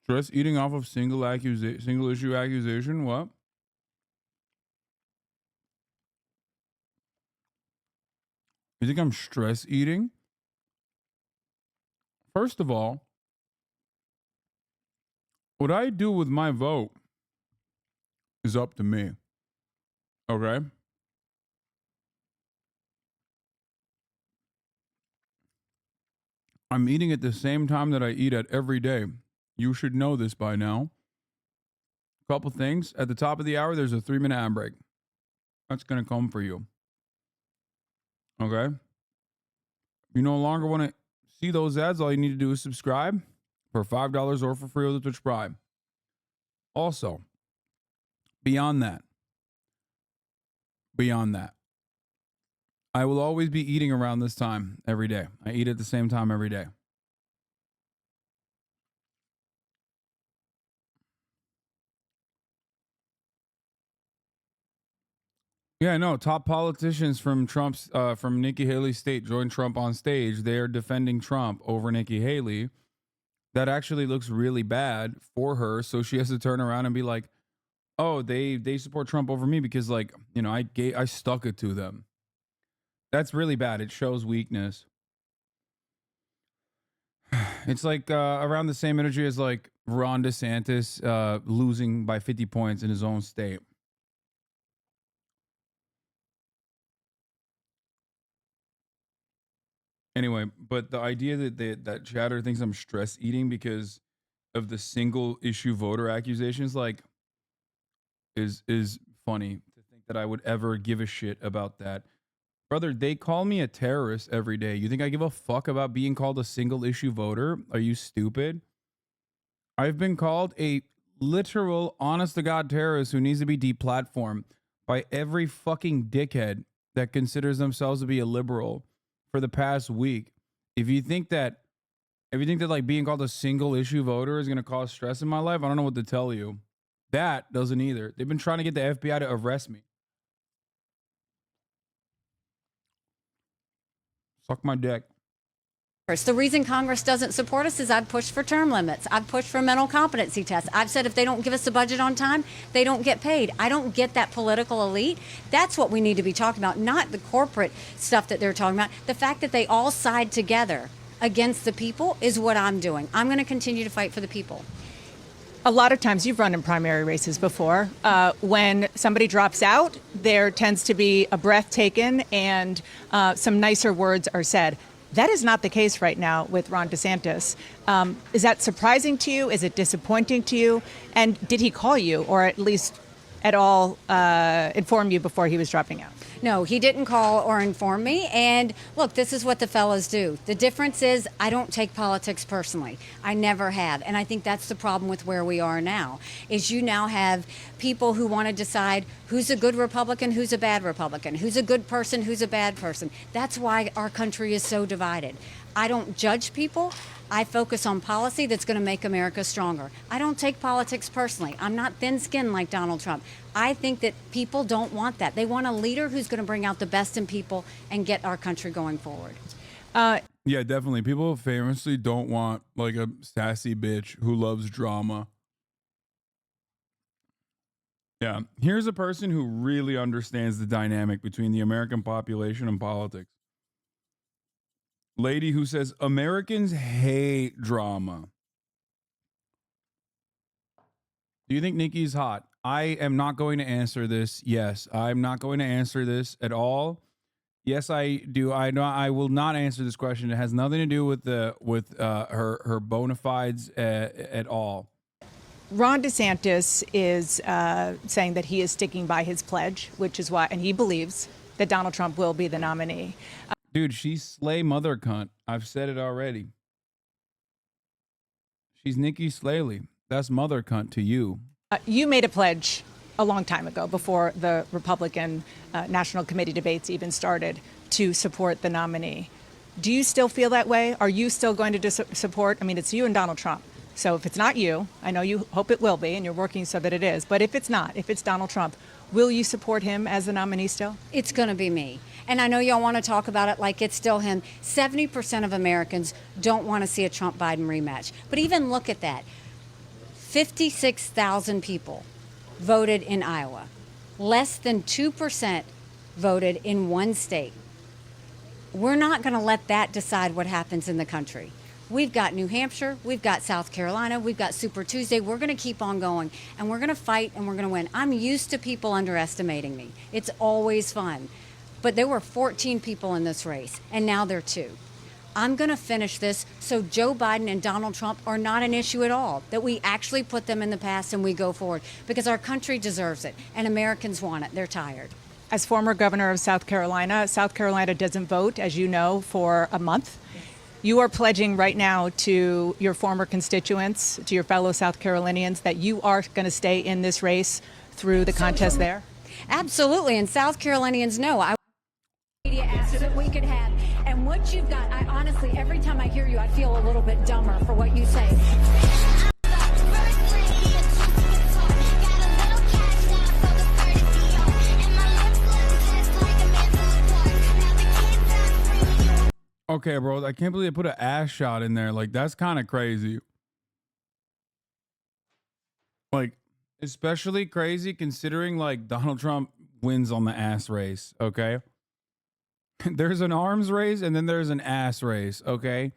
Stress eating off of single issue accusation. What? You think I'm stress eating? First of all, what I do with my vote is up to me. Okay? I'm eating at the same time that I eat at every day. You should know this by now. Couple things. At the top of the hour, there's a 3-minute ad break. That's going to come for you. Okay? You no longer want to see those ads. All you need to do is subscribe for $5 or for free with the Twitch Prime. Also, beyond that, I will always be eating around this time every day. I eat at the same time every day. Yeah, no, top politicians from from Nikki Haley's state joined Trump on stage. They are defending Trump over Nikki Haley. That actually looks really bad for her. So she has to turn around and be like, oh, they support Trump over me because, like, you know, I stuck it to them. That's really bad. It shows weakness. It's like around the same energy as like Ron DeSantis losing by 50 points in his own state. Anyway, but the idea that Chatter thinks I'm stress eating because of the single issue voter accusations, like, is funny to think that I would ever give a shit about that. Brother, they call me a terrorist every day. You think I give a fuck about being called a single issue voter? Are you stupid? I've been called a literal, honest to God terrorist who needs to be deplatformed by every fucking dickhead that considers themselves to be a liberal for the past week. If you think that like being called a single issue voter is going to cause stress in my life, I don't know what to tell you. That doesn't either. They've been trying to get the FBI to arrest me. Suck my dick. The reason Congress doesn't support us is I've pushed for term limits. I've pushed for mental competency tests. I've said if they don't give us the budget on time, they don't get paid. I don't get that political elite. That's what we need to be talking about, not the corporate stuff that they're talking about. The fact that they all side together against the people is what I'm doing. I'm going to continue to fight for the people. A lot of times, you've run in primary races before. When somebody drops out, there tends to be a breath taken and some nicer words are said. That is not the case right now with Ron DeSantis. Is that surprising to you? Is it disappointing to you? And did he call you, or at least at all inform you before he was dropping out? No, he didn't call or inform me. And look, this is what the fellas do. The difference is I don't take politics personally. I never have. And I think that's the problem with where we are now, is you now have people who want to decide who's a good Republican, who's a bad Republican, who's a good person, who's a bad person. That's why our country is so divided. I don't judge people. I focus on policy that's going to make America stronger. I don't take politics personally. I'm not thin-skinned like Donald Trump. I think that people don't want that. They want a leader who's going to bring out the best in people and get our country going forward. Yeah, definitely. People famously don't want like a sassy bitch who loves drama. Yeah. Here's a person who really understands the dynamic between the American population and politics. Lady who says Americans hate drama. Do you think Nikki's hot? I am not going to answer this. Yes, I'm not going to answer this at all. Yes, I do. I know I will not answer this question. It has nothing to do with her bona fides at all. Ron DeSantis is saying that he is sticking by his pledge, which is why, and he believes that Donald Trump will be the nominee. Dude, she's slay mother cunt. I've said it already. She's Nikki Slaley. That's mother cunt to you. You made a pledge a long time ago, before the Republican National Committee debates even started, to support the nominee. Do you still feel that way? Are you still going to support? I mean, it's you and Donald Trump. So if it's not you, I know you hope it will be, and you're working so that it is. But if it's not, if it's Donald Trump, will you support him as the nominee still? It's going to be me. And I know y'all want to talk about it like it's still him. 70% of Americans don't want to see a Trump-Biden rematch. But even look at that. 56,000 people voted in Iowa. Less than 2% voted in one state. We're not going to let that decide what happens in the country. We've got New Hampshire, we've got South Carolina, we've got Super Tuesday. We're going to keep on going, and we're going to fight, and we're going to win. I'm used to people underestimating me. It's always fun. But there were 14 people in this race, and now there are 2. I'm going to finish this so Joe Biden and Donald Trump are not an issue at all, that we actually put them in the past and we go forward, because our country deserves it, and Americans want it. They're tired. As former governor of South Carolina doesn't vote, as you know, for a month. You are pledging right now to your former constituents, to your fellow South Carolinians, that you are going to stay in this race through the contest there? Absolutely, and South Carolinians know. Media access that we could have. And what you've got, I honestly, every time I hear you, I feel a little bit dumber for what you say. Okay, bro, I can't believe they put an ass shot in there. Like, that's kind of crazy. Like, especially crazy considering, like, Donald Trump wins on the ass race, okay? There's an arms race and then there's an ass race, okay?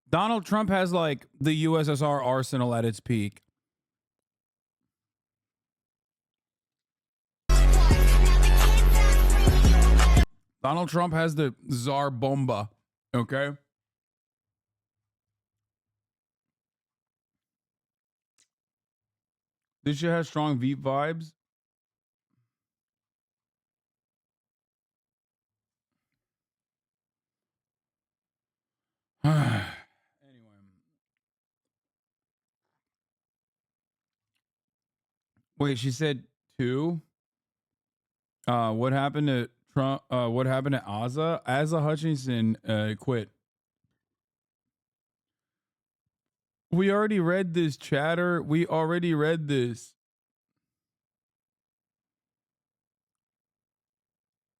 Donald Trump has, like, the USSR arsenal at its peak. Donald Trump has the Tsar Bomba, okay? This shit has strong Veep vibes. Wait, she said 2? What happened to Trump? What happened to Asa? Asa Hutchinson quit. We already read this, chatter. We already read this.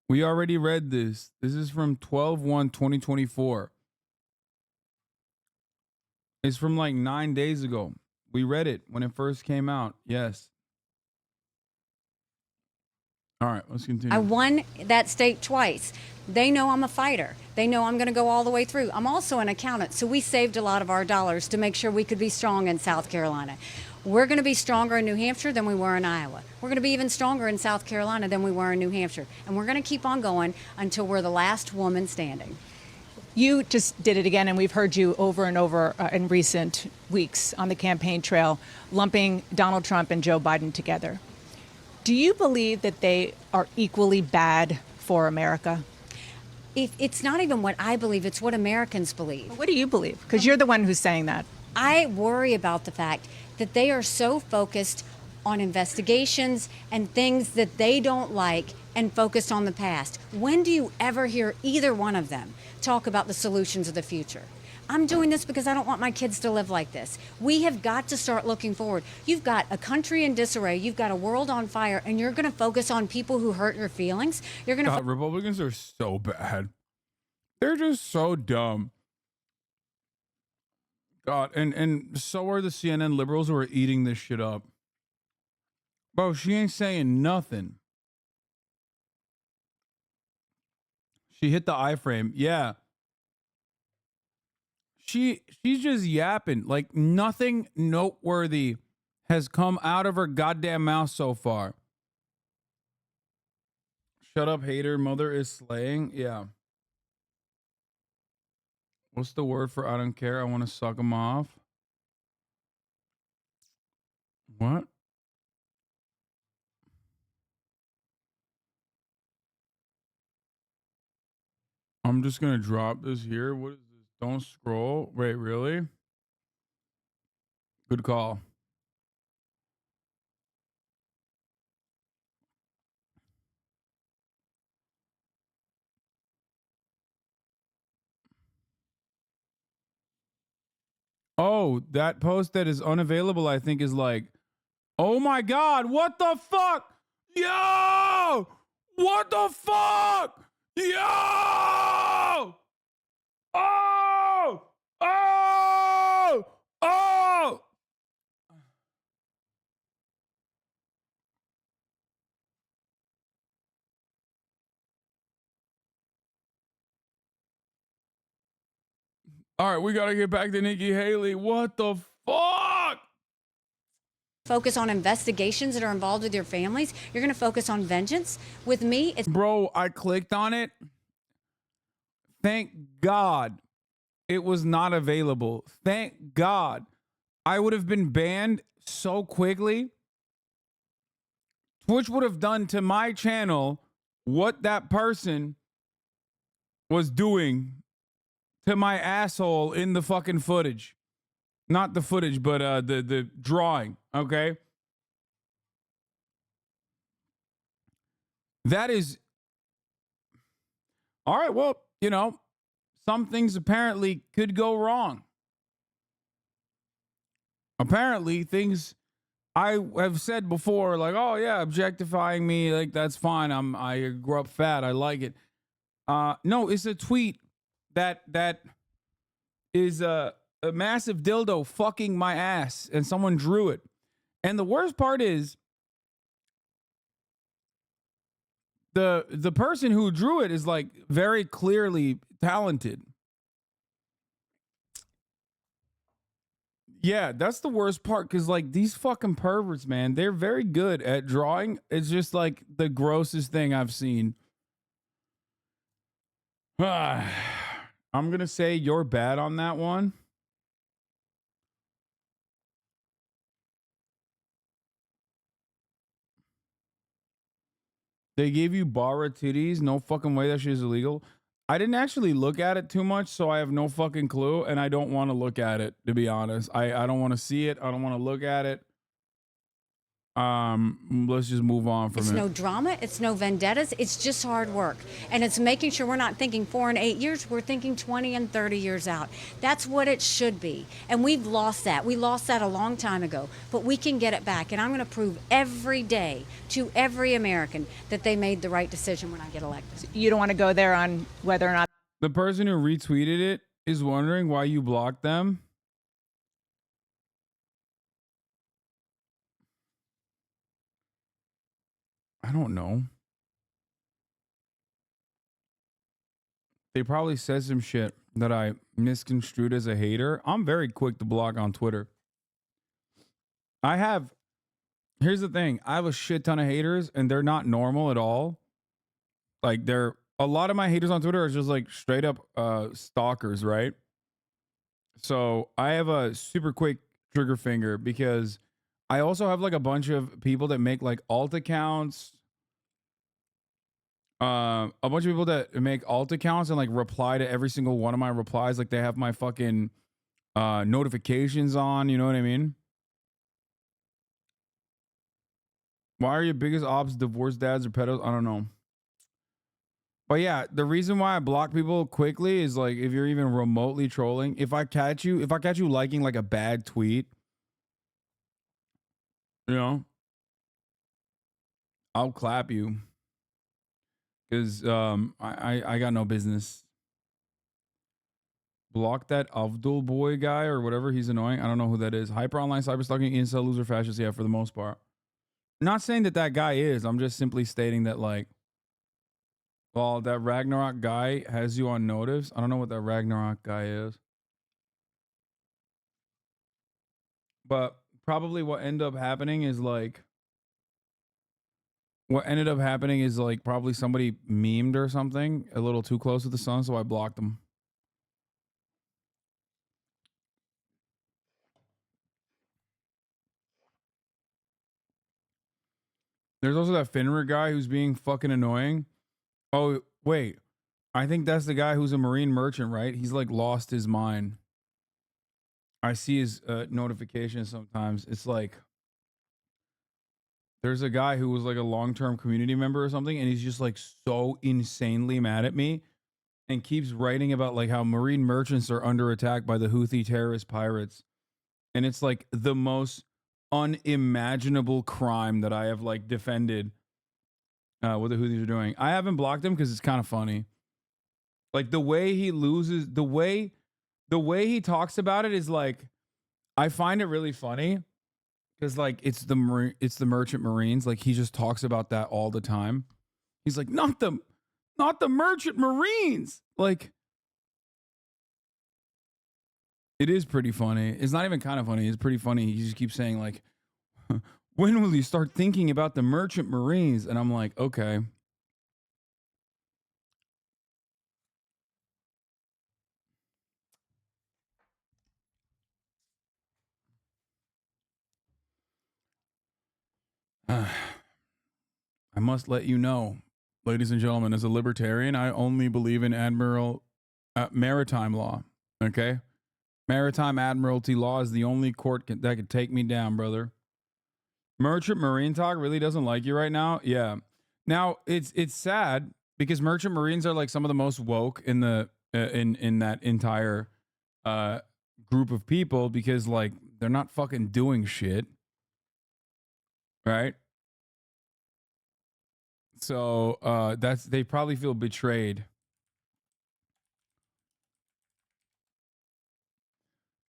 We already read this. This is from 12/1/2024. It's from like 9 days ago. We read it when it first came out. Yes. All right, let's continue. I won that state twice. They know I'm a fighter. They know I'm going to go all the way through. I'm also an accountant, so we saved a lot of our dollars to make sure we could be strong in South Carolina. We're going to be stronger in New Hampshire than we were in Iowa. We're going to be even stronger in South Carolina than we were in New Hampshire. And we're going to keep on going until we're the last woman standing. You just did it again, and we've heard you over and over in recent weeks on the campaign trail, lumping Donald Trump and Joe Biden together. Do you believe that they are equally bad for America? It's not even what I believe, it's what Americans believe. What do you believe? Because you're the one who's saying that. I worry about the fact that they are so focused on investigations and things that they don't like and focused on the past. When do you ever hear either one of them talk about the solutions of the future? I'm doing this because I don't want my kids to live like this. We have got to start looking forward. You've got a country in disarray. You've got a world on fire, and you're going to focus on people who hurt your feelings. You're going to. Republicans are so bad. They're just so dumb. God, and so are the CNN liberals who are eating this shit up. Bro, she ain't saying nothing. She hit the iframe. Yeah. She's just yapping. Like nothing noteworthy has come out of her goddamn mouth so far. Shut up, hater. Mother is slaying. Yeah. What's the word for I don't care? I want to suck them off. What? I'm just going to drop this here. What is this? Don't scroll. Wait, really? Good call. Oh, that post that is unavailable, I think, is like, oh my God, what the fuck? Yo! What the fuck? Yo! Oh! Oh! Oh! All right, we got to get back to Nikki Haley. What the fuck? Focus on investigations that are involved with your families. You're going to focus on vengeance. With me, it's. Bro, I clicked on it. Thank God it was not available. Thank God. I would have been banned so quickly. Twitch would have done to my channel what that person was doing to my asshole in the fucking footage. Not the footage, but the drawing, okay? That is... All right, well, you know, some things apparently could go wrong. Apparently, things I have said before, like, oh, yeah, objectifying me, like, that's fine. I grew up fat. I like it. No, it's a tweet that is a massive dildo fucking my ass, and someone drew it. And the worst part is the person who drew it is like very clearly talented. Yeah, that's the worst part, because like these fucking perverts, man, they're very good at drawing. It's just like the grossest thing I've seen. I'm gonna say you're bad on that one. They gave you bara titties. No fucking way that shit is illegal. I didn't actually look at it too much, so I have no fucking clue, and I don't want to look at it, to be honest. I don't want to see it. I don't want to look at it. Let's just move on from It's it. no drama. It's no vendettas. It's just hard work. And it's making sure we're not thinking 4 and 8 years. We're thinking 20 and 30 years out. That's what it should be. And we've lost that. We lost that a long time ago. But we can get it back. And I'm going to prove every day to every American that they made the right decision when I get elected. You don't want to go there on whether or not. The person who retweeted it is wondering why you blocked them. I don't know. They probably said some shit that I misconstrued as a hater. I'm very quick to block on Twitter. Here's the thing. I have a shit ton of haters and they're not normal at all. Like a lot of my haters on Twitter are just like straight up stalkers, right? So I have a super quick trigger finger because I also have like a bunch of people that make like alt accounts. A bunch of people that make alt accounts and like reply to every single one of my replies. Like they have my fucking notifications on, you know what I mean? Why are your biggest ops divorced dads or pedos? I don't know. But yeah, the reason why I block people quickly is like if you're even remotely trolling, if I catch you liking like a bad tweet, you know, I'll clap you. Because I got no business. Block that Abdul boy guy or whatever. He's annoying. I don't know who that is. Hyper online cyber stalking, incel, loser, fascist. Yeah, for the most part. Not saying that guy is. I'm just simply stating that like, well, that Ragnarok guy has you on notice. I don't know what that Ragnarok guy is. But probably what ended up happening is like, probably somebody memed or something a little too close to the sun, so I blocked them. There's also that Finra guy who's being fucking annoying. Oh, wait. I think that's the guy who's a marine merchant, right? He's like lost his mind. I see his notifications sometimes. It's like there's a guy who was like a long-term community member or something, and he's just like so insanely mad at me and keeps writing about like how marine merchants are under attack by the Houthi terrorist pirates. And it's like the most unimaginable crime that I have like defended what the Houthis are doing. I haven't blocked him because it's kind of funny. Like the way he loses, the way he talks about it is like, I find it really funny because like it's the merchant marines. Like he just talks about that all the time. He's like, not the merchant marines. Like it is pretty funny. It's not even kind of funny. It's pretty funny. He just keeps saying like, when will you start thinking about the merchant marines? And I'm like, okay. I must let you know, ladies and gentlemen, as a libertarian, I only believe in maritime law. Okay? Maritime admiralty law is the only court that could take me down, brother. Merchant marine talk really doesn't like you right now. Yeah. Now it's sad because merchant marines are like some of the most woke in the in that entire group of people because like they're not fucking doing shit. Right? So they probably feel betrayed.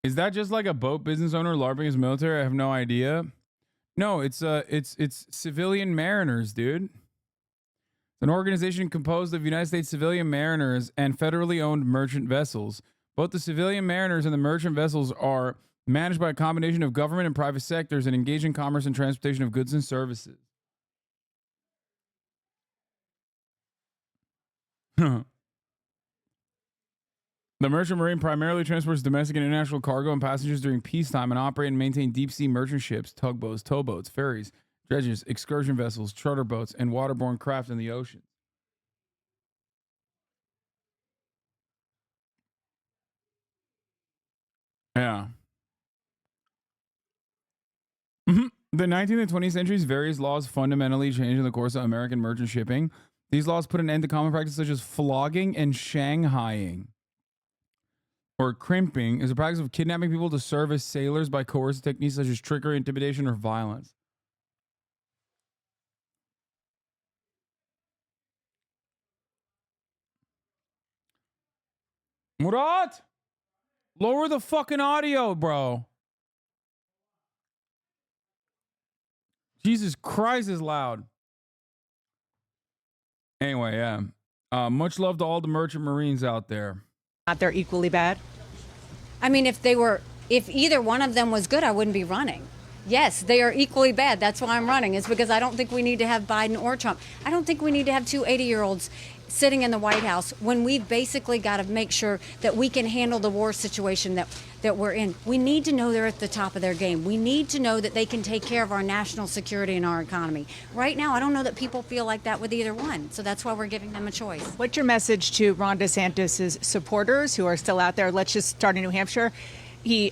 Is that just like a boat business owner LARPing his military? I have no idea. No, it's civilian mariners, dude. It's an organization composed of United States civilian mariners and federally owned merchant vessels. Both the civilian mariners and the merchant vessels are managed by a combination of government and private sectors and engage in commerce and transportation of goods and services. The merchant marine primarily transports domestic and international cargo and passengers during peacetime and operate and maintain deep-sea merchant ships, tugboats, towboats, ferries, dredges, excursion vessels, charter boats, and waterborne craft in the ocean. Yeah. The 19th and 20th centuries, various laws fundamentally changed in the course of American merchant shipping. These laws put an end to common practices such as flogging and shanghaiing. Or crimping is a practice of kidnapping people to serve as sailors by coercive techniques such as trickery, intimidation, or violence. What? Lower the fucking audio, bro. Jesus Christ is loud. Anyway, yeah. Much love to all the merchant marines out there. They're equally bad. I mean, if either one of them was good, I wouldn't be running. Yes, they are equally bad. That's why I'm running. It's because I don't think we need to have Biden or Trump. I don't think we need to have two 80-year-olds sitting in the White House when we've basically got to make sure that we can handle the war situation that we're in. We need to know they're at the top of their game. We need to know that they can take care of our national security and our economy. Right now, I don't know that people feel like that with either one. So that's why we're giving them a choice. What's your message to Ron DeSantis' supporters who are still out there? Let's just start in New Hampshire.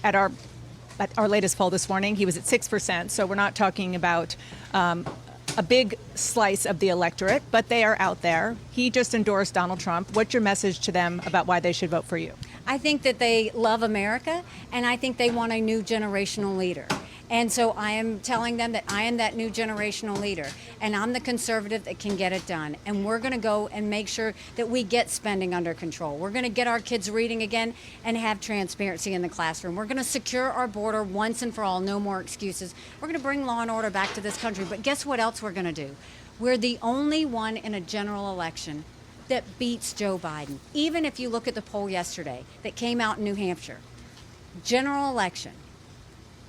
At our latest poll this morning, he was at 6%. So we're not talking about a big slice of the electorate, but they are out there. He just endorsed Donald Trump. What's your message to them about why they should vote for you? I think that they love America, and I think they want a new generational leader. And so I am telling them that I am that new generational leader, and I'm the conservative that can get it done. And we're going to go and make sure that we get spending under control. We're going to get our kids reading again and have transparency in the classroom. We're going to secure our border once and for all, no more excuses. We're going to bring law and order back to this country. But guess what else we're going to do? We're the only one in a general election that beats Joe Biden. Even if you look at the poll yesterday that came out in New Hampshire, general election,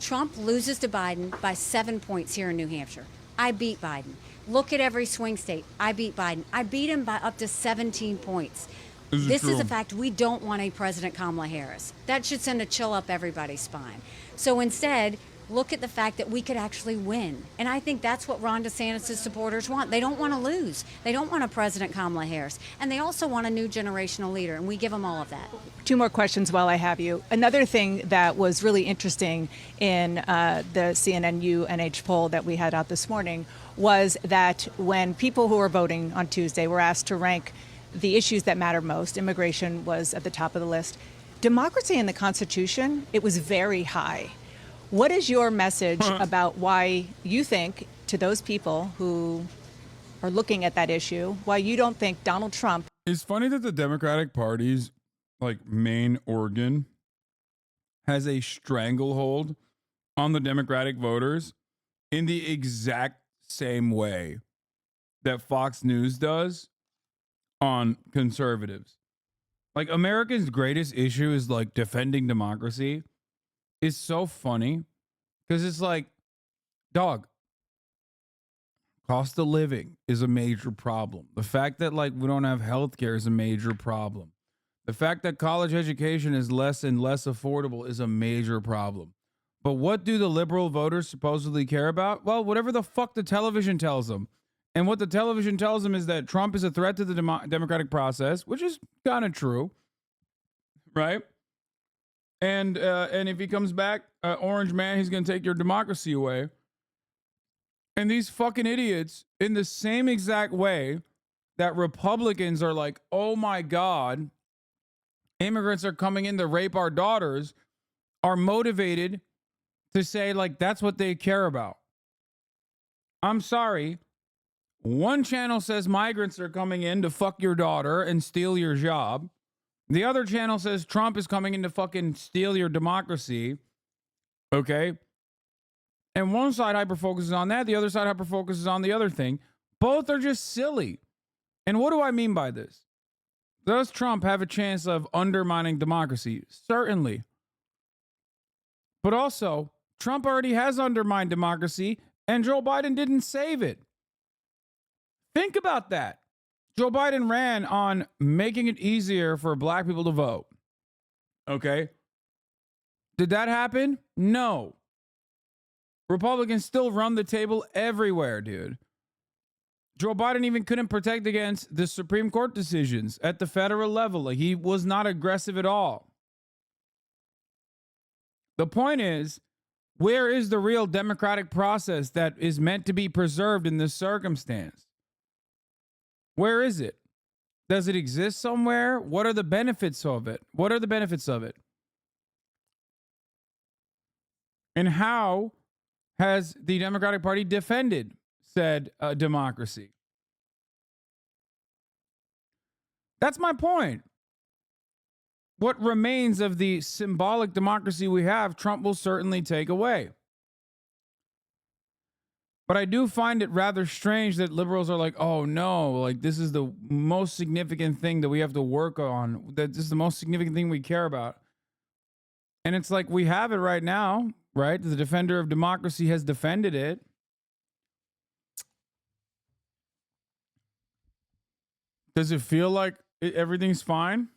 Trump loses to Biden by 7 points here in New Hampshire. I beat Biden. Look at every swing state. I beat Biden. I beat him by up to 17 points. This is a fact. We don't want a President Kamala Harris. That should send a chill up everybody's spine. So instead, look at the fact that we could actually win. And I think that's what Ron DeSantis' supporters want. They don't want to lose. They don't want a President Kamala Harris. And they also want a new generational leader, and we give them all of that. Two more questions while I have you. Another thing that was really interesting in the CNN UNH poll that we had out this morning was that when people who were voting on Tuesday were asked to rank the issues that matter most, immigration was at the top of the list. Democracy and the Constitution, it was very high. What is your message about why you think, to those people who are looking at that issue, why you don't think Donald Trump... It's funny that the Democratic Party's main organ has a stranglehold on the Democratic voters in the exact same way that Fox News does on conservatives. America's greatest issue is defending democracy. Is so funny because it's dog, cost of living is a major problem. The fact that we don't have healthcare is a major problem. The fact that college education is less and less affordable is a major problem. But what do the liberal voters supposedly care about? Well, whatever the fuck the television tells them. And what the television tells them is that Trump is a threat to the democratic process, which is kind of true, right? And if he comes back, orange man, he's going to take your democracy away. And these fucking idiots, in the same exact way that Republicans are oh my God, immigrants are coming in to rape our daughters, are motivated to say that's what they care about. I'm sorry. One channel says migrants are coming in to fuck your daughter and steal your job. The other channel says Trump is coming in to fucking steal your democracy. Okay? And one side hyper-focuses on that. The other side hyper-focuses on the other thing. Both are just silly. And what do I mean by this? Does Trump have a chance of undermining democracy? Certainly. But also, Trump already has undermined democracy, and Joe Biden didn't save it. Think about that. Joe Biden ran on making it easier for black people to vote. Okay? Did that happen? No. Republicans still run the table everywhere, dude. Joe Biden even couldn't protect against the Supreme Court decisions at the federal level. He was not aggressive at all. The point is, Where is the real democratic process that is meant to be preserved in this circumstance? Where is it? Does it exist somewhere? What are the benefits of it? What are the benefits of it? And how has the Democratic Party defended said democracy? That's my point. What remains of the symbolic democracy we have, Trump will certainly take away. But I do find it rather strange that liberals are like, oh no, like this is the most significant thing that we have to work on. That this is the most significant thing we care about. And it's like, we have it right now, right? The defender of democracy has defended it. Does it feel like everything's fine?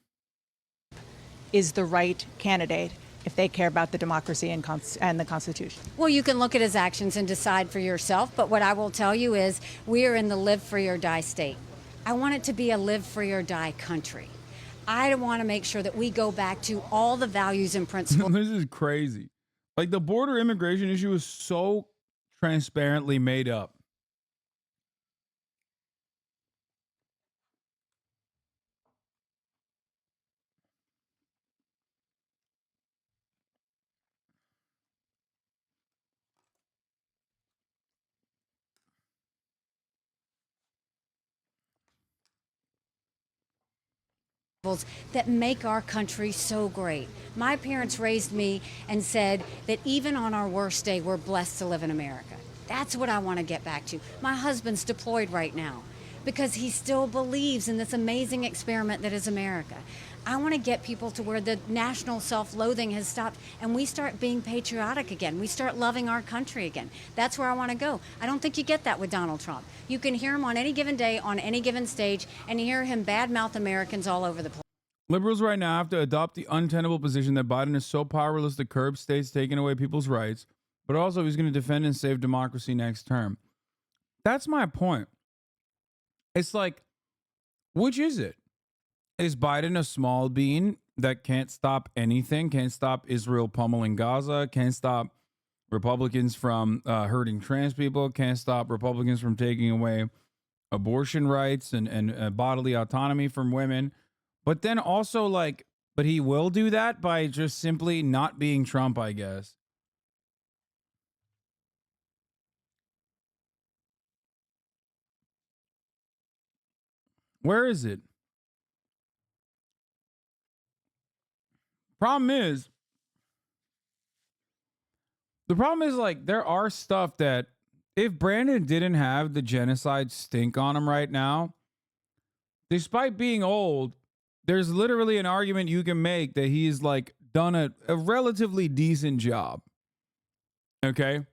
Is the right candidate if they care about the democracy and the Constitution? Well, you can look at his actions and decide for yourself. But what I will tell you is we are in the live free or die state. I want it to be a live free or die country. I want to make sure that we go back to all the values and principles. This is crazy. Like, the border immigration issue is so transparently made up. That make our country so great. My parents raised me and said that even on our worst day, we're blessed to live in America. That's what I want to get back to. My husband's deployed right now because he still believes in this amazing experiment that is America. I want to get people to where the national self-loathing has stopped and we start being patriotic again. We start loving our country again. That's where I want to go. I don't think you get that with Donald Trump. You can hear him on any given day, on any given stage, and hear him badmouth Americans all over the place. Liberals right now have to adopt the untenable position that Biden is so powerless to curb states taking away people's rights, but also he's going to defend and save democracy next term. That's my point. It's like, which is it? Is Biden a small bean that can't stop anything, can't stop Israel pummeling Gaza, can't stop Republicans from hurting trans people, can't stop Republicans from taking away abortion rights and bodily autonomy from women? But then also, like, but he will do that by just simply not being Trump, I guess. Where is it? The problem is, like, there are stuff that if Brandon didn't have the genocide stink on him right now, despite being old, there's literally an argument you can make that he's like done a relatively decent job. Okay?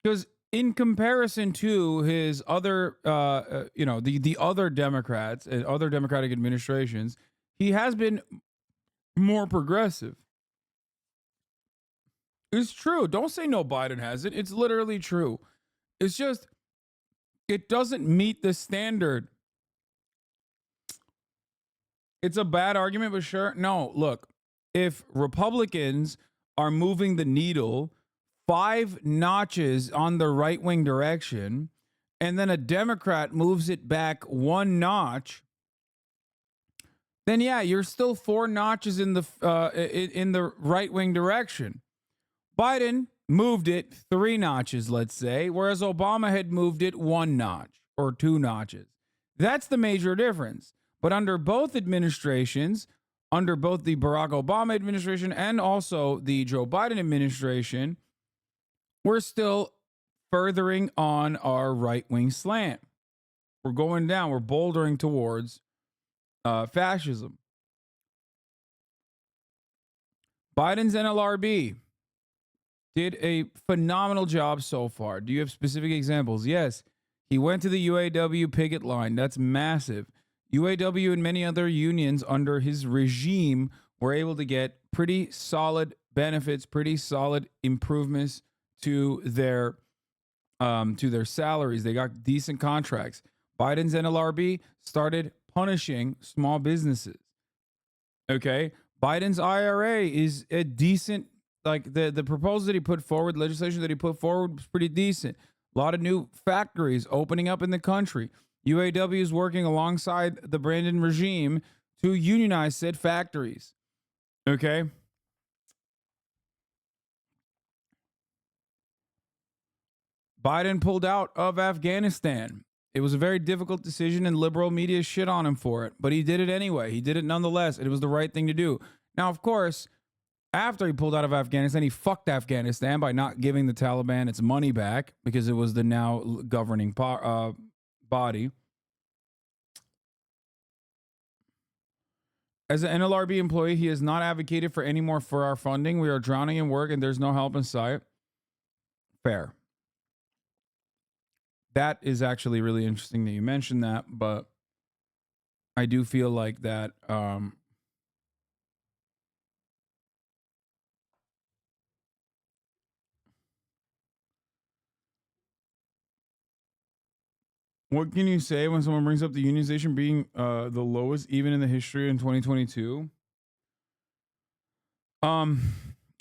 Because in comparison to his other, the other Democrats and other Democratic administrations, he has been more progressive. It's true. Don't say no, Biden hasn't. It's literally true. It's just, it doesn't meet the standard. It's a bad argument, but sure. No, look, if Republicans are moving the needle 5 notches on the right-wing direction, and then a Democrat moves it back 1 notch, then yeah, you're still 4 notches in the right-wing direction. Biden moved it 3 notches, let's say, whereas Obama had moved it 1 notch or 2 notches. That's the major difference. But under both administrations, under both the Barack Obama administration and also the Joe Biden administration, we're still furthering on our right-wing slant. We're going down. We're bouldering towards fascism. Biden's NLRB did a phenomenal job so far. Do you have specific examples? Yes. He went to the UAW picket line. That's massive. UAW and many other unions under his regime were able to get pretty solid benefits, pretty solid improvements to their salaries. They got decent contracts. Biden's NLRB started punishing small businesses. Okay? Biden's IRA is a decent Like the proposal that he put forward, legislation that he put forward was pretty decent. A lot of new factories opening up in the country. UAW is working alongside the Brandon regime to unionize said factories. Okay. Biden pulled out of Afghanistan. It was a very difficult decision and liberal media shit on him for it, but he did it anyway. He did it nonetheless. And it was the right thing to do. Now, of course, after he pulled out of Afghanistan, he fucked Afghanistan by not giving the Taliban its money back because it was the now governing body. As an NLRB employee, he has not advocated for any more for our funding. We are drowning in work and there's no help in sight. Fair. That is actually really interesting that you mentioned that, but I do feel like that what can you say when someone brings up the unionization being the lowest even in the history in 2022?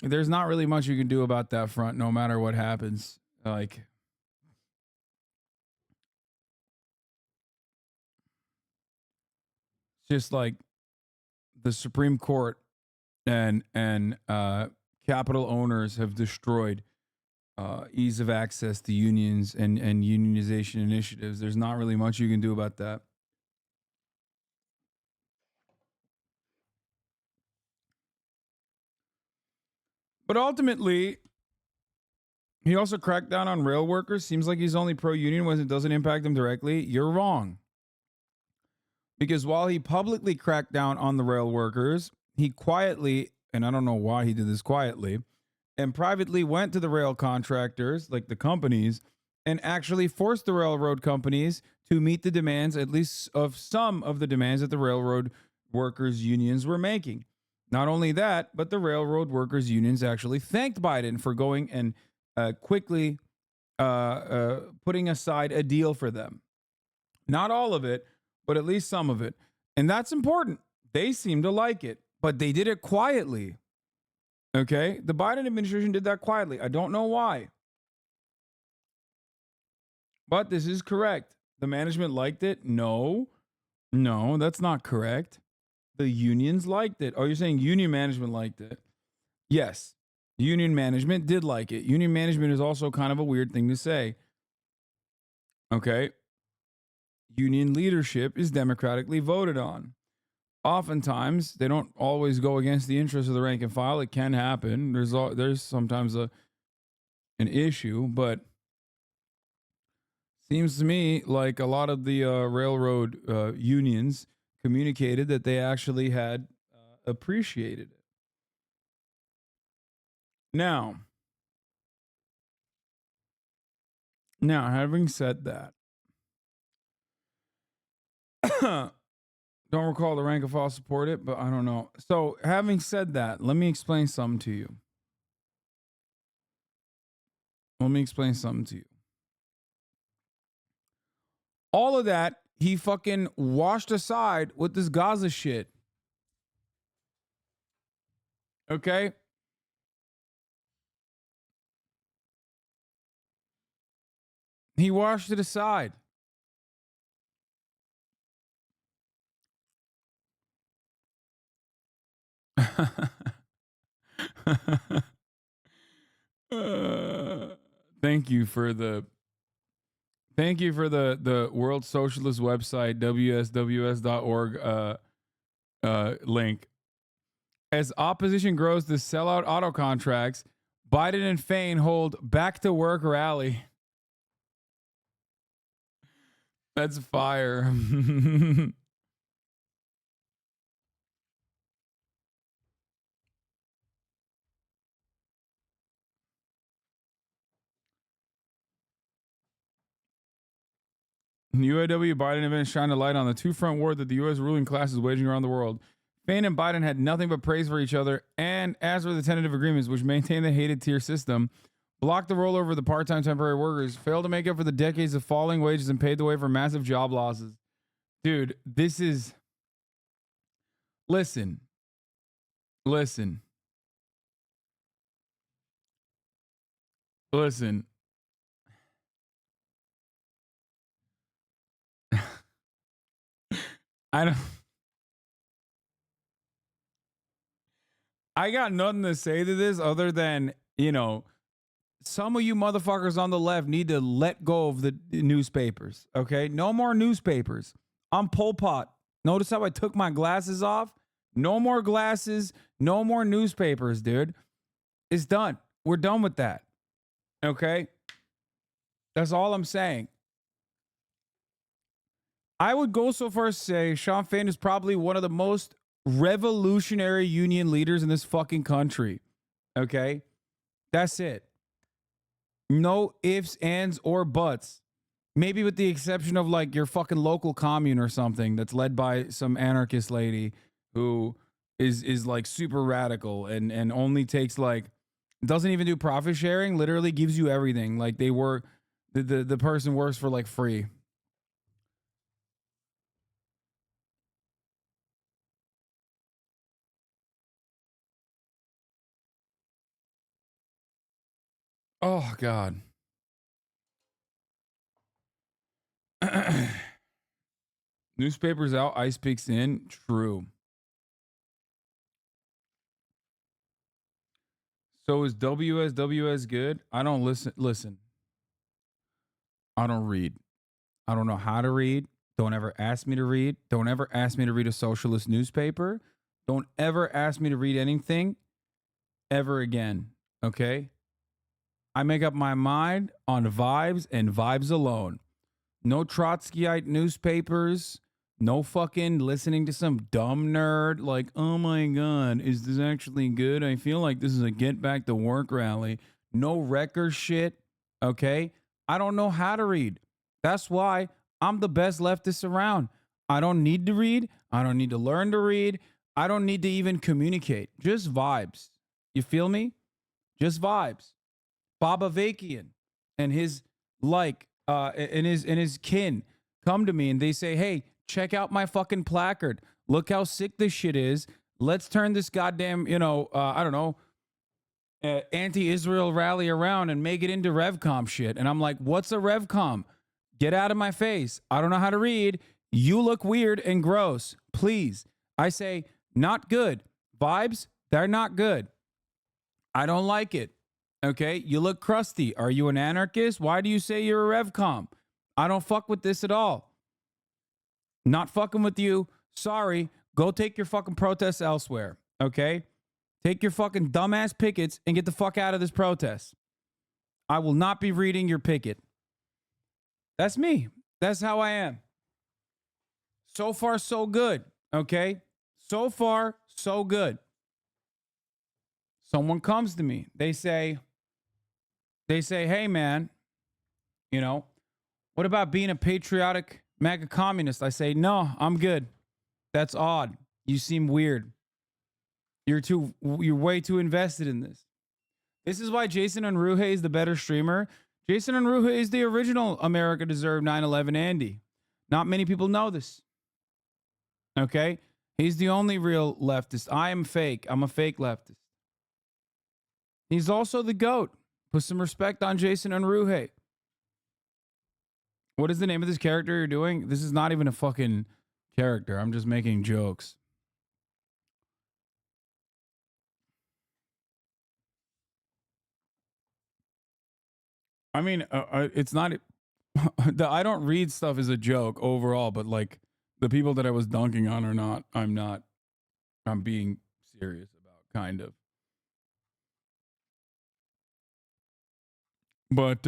There's not really much you can do about that front no matter what happens. Like, just like the Supreme Court and capital owners have destroyed ease of access to unions and unionization initiatives. There's not really much you can do about that. But ultimately, he also cracked down on rail workers. Seems like he's only pro-union when it doesn't impact them directly. You're wrong. Because while he publicly cracked down on the rail workers, he quietly, and I don't know why he did this quietly, and privately went to the rail contractors, like the companies, and actually forced the railroad companies to meet the demands, at least of some of the demands that the railroad workers' unions were making. Not only that, but the railroad workers' unions actually thanked Biden for going and quickly putting aside a deal for them. Not all of it, but at least some of it. And that's important. They seem to like it, but they did it quietly. Okay? The Biden administration did that quietly. I don't know why. But this is correct. The management liked it? No, that's not correct. The unions liked it. Oh, you're saying union management liked it? Yes. Union management did like it. Union management is also kind of a weird thing to say. Okay? Union leadership is democratically voted on. Oftentimes, they don't always go against the interests of the rank and file. It can happen. There's sometimes an issue, but seems to me like a lot of the railroad unions communicated that they actually had appreciated it. Now, having said that, don't recall the rank and file support it, but I don't know. So, having said that, let me explain something to you. All of that, he fucking washed aside with this Gaza shit. Okay? He washed it aside. Thank you for the World Socialist website, wsws.org link. As opposition grows to sell out auto contracts, Biden and Fain hold back to work rally. That's fire. UAW Biden event shine a light on the two-front war that the U.S. ruling class is waging around the world. Fain and Biden had nothing but praise for each other, and as for the tentative agreements, which maintain the hated tier system, blocked the rollover of the part-time temporary workers, failed to make up for the decades of falling wages, and paved the way for massive job losses. Dude, this is... Listen. Listen. I got nothing to say to this other than, you know, some of you motherfuckers on the left need to let go of the newspapers, okay? No more newspapers. I'm Pol Pot. Notice how I took my glasses off? No more glasses, no more newspapers, dude. It's done. We're done with that, okay? That's all I'm saying. I would go so far as to say Sean Fain is probably one of the most revolutionary union leaders in this fucking country. Okay? That's it. No ifs, ands, or buts. Maybe with the exception of like your fucking local commune or something that's led by some anarchist lady who is like super radical and only takes like, doesn't even do profit sharing, literally gives you everything. Like they work, the person works for like free. Oh, God. Newspapers out, ice picks in. True. So is WSWS good? I don't listen. I don't read. I don't know how to read. Don't ever ask me to read. Don't ever ask me to read a socialist newspaper. Don't ever ask me to read anything ever again. Okay? I make up my mind on vibes and vibes alone. No Trotskyite newspapers. No fucking listening to some dumb nerd like, oh my God, is this actually good? I feel like this is a get back to work rally. No record shit. Okay? I don't know how to read. That's why I'm the best leftist around. I don't need to read. I don't need to learn to read. I don't need to even communicate. Just vibes. You feel me? Just vibes. Baba Vakian and his and his kin come to me and they say, hey, check out my fucking placard. Look how sick this shit is. Let's turn this goddamn, anti-Israel rally around and make it into RevCom shit. And I'm like, what's a RevCom? Get out of my face. I don't know how to read. You look weird and gross. Please. I say, not good. Vibes, they're not good. I don't like it. Okay, you look crusty. Are you an anarchist? Why do you say you're a RevCom? I don't fuck with this at all. Not fucking with you. Sorry. Go take your fucking protests elsewhere. Okay? Take your fucking dumbass pickets and get the fuck out of this protest. I will not be reading your picket. That's me. That's how I am. So far, so good. Okay? So far, so good. Someone comes to me. They say, hey, man, what about being a patriotic MAGA communist? I say, no, I'm good. That's odd. You seem weird. You're way too invested in this. This is why Jason Unruhe is the better streamer. Jason Unruhe is the original America Deserved 9/11 Andy. Not many people know this. Okay? He's the only real leftist. I am fake. I'm a fake leftist. He's also the GOAT. Put some respect on Jason Unruhe. What is the name of this character you're doing? This is not even a fucking character. I'm just making jokes. I mean, it's not... the I don't read stuff is a joke overall, but like the people that I was dunking on are not. I'm being serious about, kind of. But,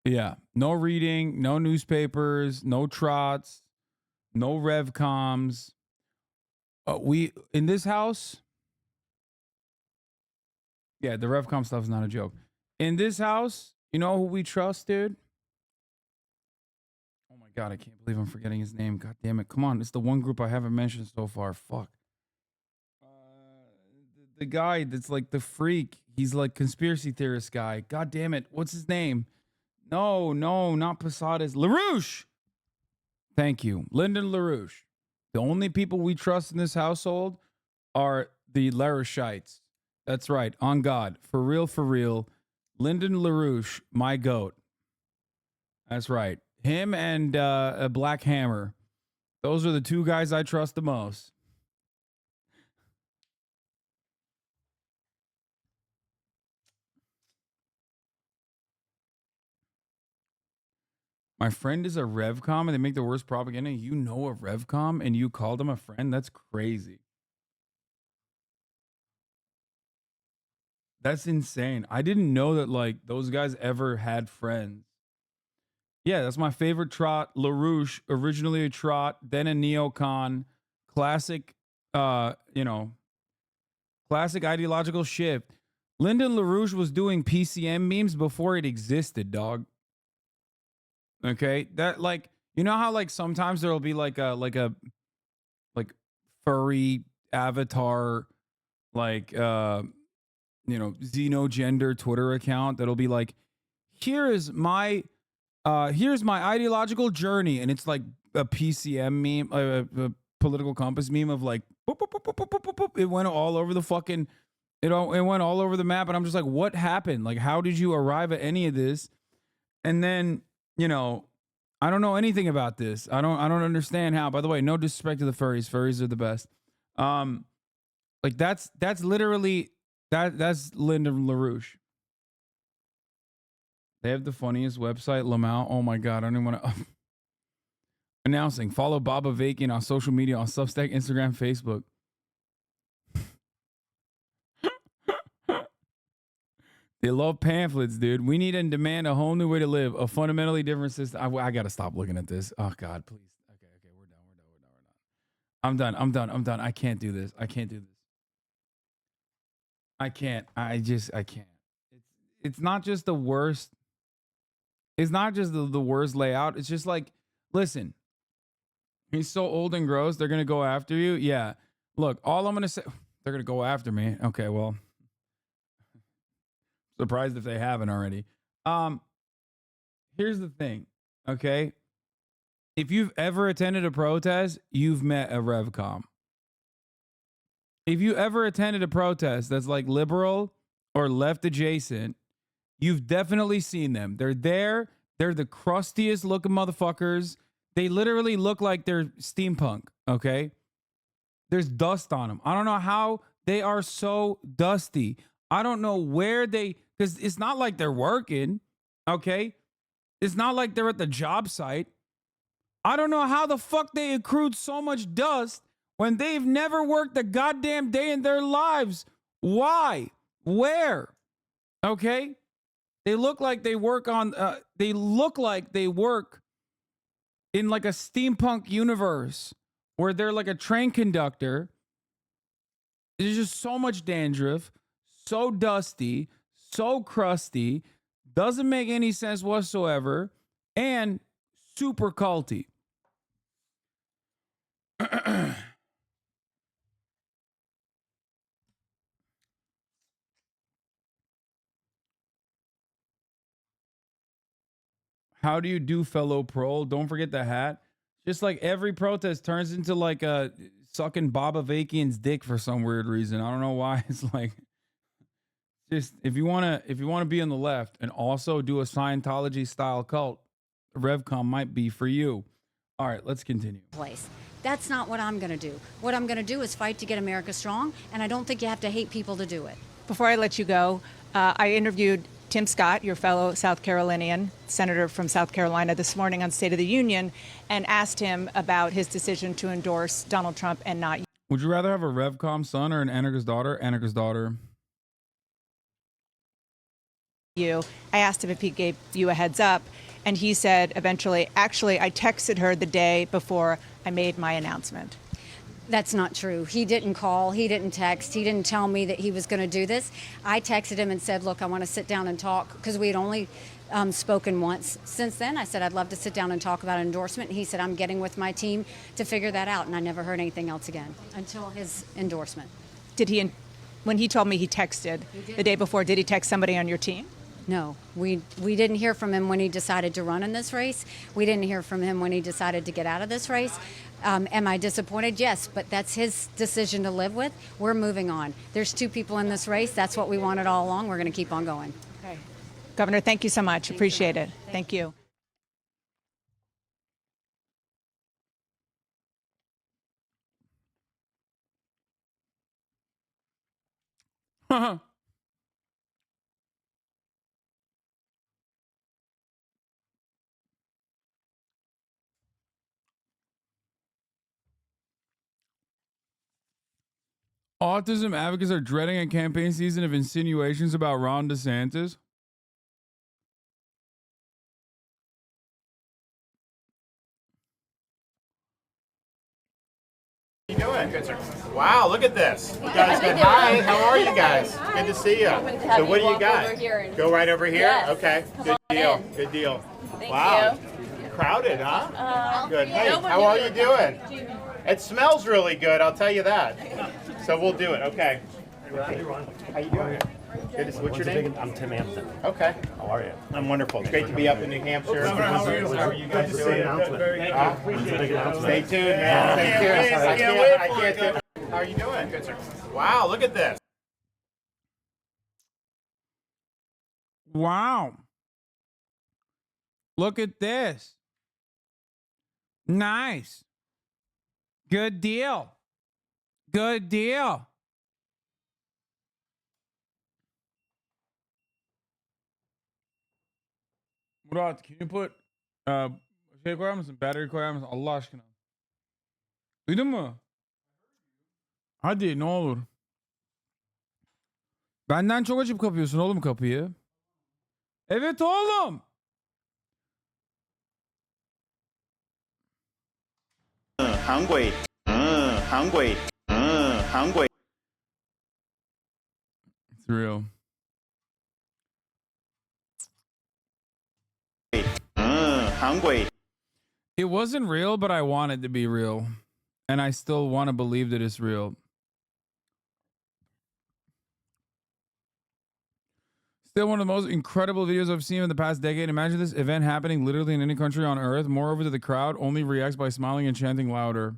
yeah, no reading, no newspapers, no trots, no RevComs. We, in this house, yeah, the RevCom stuff is not a joke. In this house, you know who we trust, dude? Oh my God, I can't believe I'm forgetting his name. God damn it. Come on, it's the one group I haven't mentioned so far. Fuck. The guy that's like the freak. He's like conspiracy theorist guy. God damn it. What's his name? No, not Posadas. LaRouche. Thank you. Lyndon LaRouche. The only people we trust in this household are the LaRouchites. That's right. On God. For real, for real. Lyndon LaRouche, my goat. That's right. Him and a Black Hammer. Those are the two guys I trust the most. My friend is a Revcom and they make the worst propaganda. You know a Revcom and you called him a friend? That's crazy. That's insane. I didn't know that like those guys ever had friends. Yeah, that's my favorite trot. LaRouche, originally a trot, then a neocon. Classic, classic ideological shift. Lyndon LaRouche was doing PCM memes before it existed, dog. Okay, that like, you know how like sometimes there'll be like a furry avatar, like xenogender Twitter account that'll be like, here's my ideological journey, and it's like a PCM meme, a political compass meme of like, boop, boop, boop, boop, boop, boop, boop. It went all over the fucking, it went all over the map, and I'm just like, what happened? Like, how did you arrive at any of this? And then, I don't know anything about this. I don't understand how. By the way, no disrespect to the furries. Furries are the best. Like that's literally that's Lyndon LaRouche. They have the funniest website, Lamau. Oh my God, I don't even want to. Announcing, follow Baba Vakian on social media on Substack, Instagram, Facebook. They love pamphlets, dude. We need and demand a whole new way to live, a fundamentally different system. I got to stop looking at this. Oh, God, please. Okay, we're done. I'm done. I can't do this. I can't. I can't. It's not just the worst. It's not just the worst layout. It's just like, listen, he's so old and gross. They're going to go after you. Yeah. Look, all I'm going to say, they're going to go after me. Okay, well. Surprised if they haven't already. Here's the thing, okay? If you've ever attended a protest, you've met a Revcom. If you ever attended a protest that's like liberal or left adjacent, you've definitely seen them. They're there. They're the crustiest looking motherfuckers. They literally look like they're steampunk, okay? There's dust on them. I don't know how they are so dusty. I don't know where because it's not like they're working, okay? It's not like they're at the job site. I don't know how the fuck they accrued so much dust when they've never worked a goddamn day in their lives. Why? Where? Okay? They look like they work in like a steampunk universe where they're like a train conductor. There's just so much dandruff. So dusty, so crusty, doesn't make any sense whatsoever, and super culty. How do you do, fellow prole? Don't forget the hat. Just like every protest turns into like a sucking Baba Vakian's dick for some weird reason. I don't know why. It's like, just if you want to be on the left and also do a Scientology style cult, Revcom might be for you. All right, let's continue. That's not what I'm going to do. What I'm going to do is fight to get America strong, and I don't think you have to hate people to do it. Before I let you go, I interviewed Tim Scott, your fellow South Carolinian senator from South Carolina, this morning on State of the Union, and asked him about his decision to endorse Donald Trump and not you. Would you rather have a Revcom son or an Anarchist daughter? Anarchist daughter. I asked him if he gave you a heads up, and he said eventually, actually, I texted her the day before I made my announcement. That's not true. He didn't call. He didn't text. He didn't tell me that he was going to do this. I texted him and said, look, I want to sit down and talk, because we had only spoken once since then. I said, I'd love to sit down and talk about an endorsement. And he said, I'm getting with my team to figure that out. And I never heard anything else again until his endorsement. Did he, when he told me he texted the day before, did he text somebody on your team? No, we didn't hear from him when he decided to run in this race. We didn't hear from him when he decided to get out of this race. Am I disappointed? Yes, but that's his decision to live with. We're moving on. There's 2 people in this race. That's what we wanted all along. We're going to keep on going. Okay. Governor, thank you so much. Appreciate it. Thank you. Autism advocates are dreading a campaign season of insinuations about Ron DeSantis. How you doing? Good, sir. Wow, look at this. You guys said hi. How are you guys? Good to see you. So what do you got? Go right over here? Yes. Okay. Good deal. Good deal. Thank Wow. Crowded, huh? Good. Hey, how are you doing? It smells really good, I'll tell you that. So we'll do it, okay. How you doing? Good to see. What's your name? I'm Tim Hampton. Okay. How are you? I'm wonderful. It's great to be up in New Hampshire. How are you? How are you guys Good to see doing? you. Very good. Appreciate it. Stay tuned, man. Stay tuned. I can't. How are you doing? Good, sir. Wow, look at this. Wow. Look at this. Nice. Good deal. Good deal. Murat, can you put şey koyar mısın? Battery koyar mısın? Allah aşkına. Duydun mu? Hadi ne olur. Benden çok açıp kapıyorsun oğlum kapıyı. Evet oğlum. Hungry. Hungry. Hungry. It's real. Hungry. It wasn't real, but I want it to be real. And I still want to believe that it's real. Still one of the most incredible videos I've seen in the past decade. Imagine this event happening literally in any country on earth. Moreover, the crowd only reacts by smiling and chanting louder.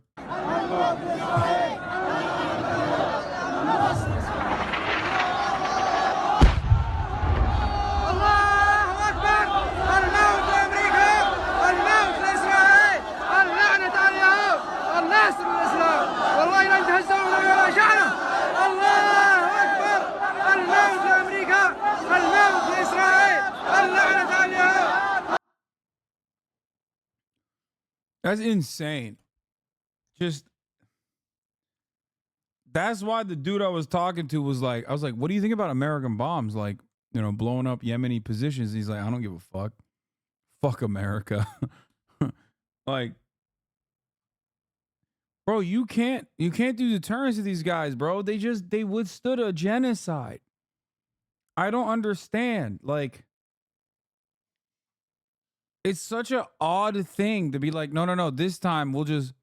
That's insane. Just, that's why the dude I was talking to was like, I was like, what do you think about American bombs? Like, you know, blowing up Yemeni positions. He's like, I don't give a fuck. Fuck America. Like, bro, you can't do deterrence to these guys, bro. They withstood a genocide. I don't understand. Like, it's such an odd thing to be like, no. This time we'll just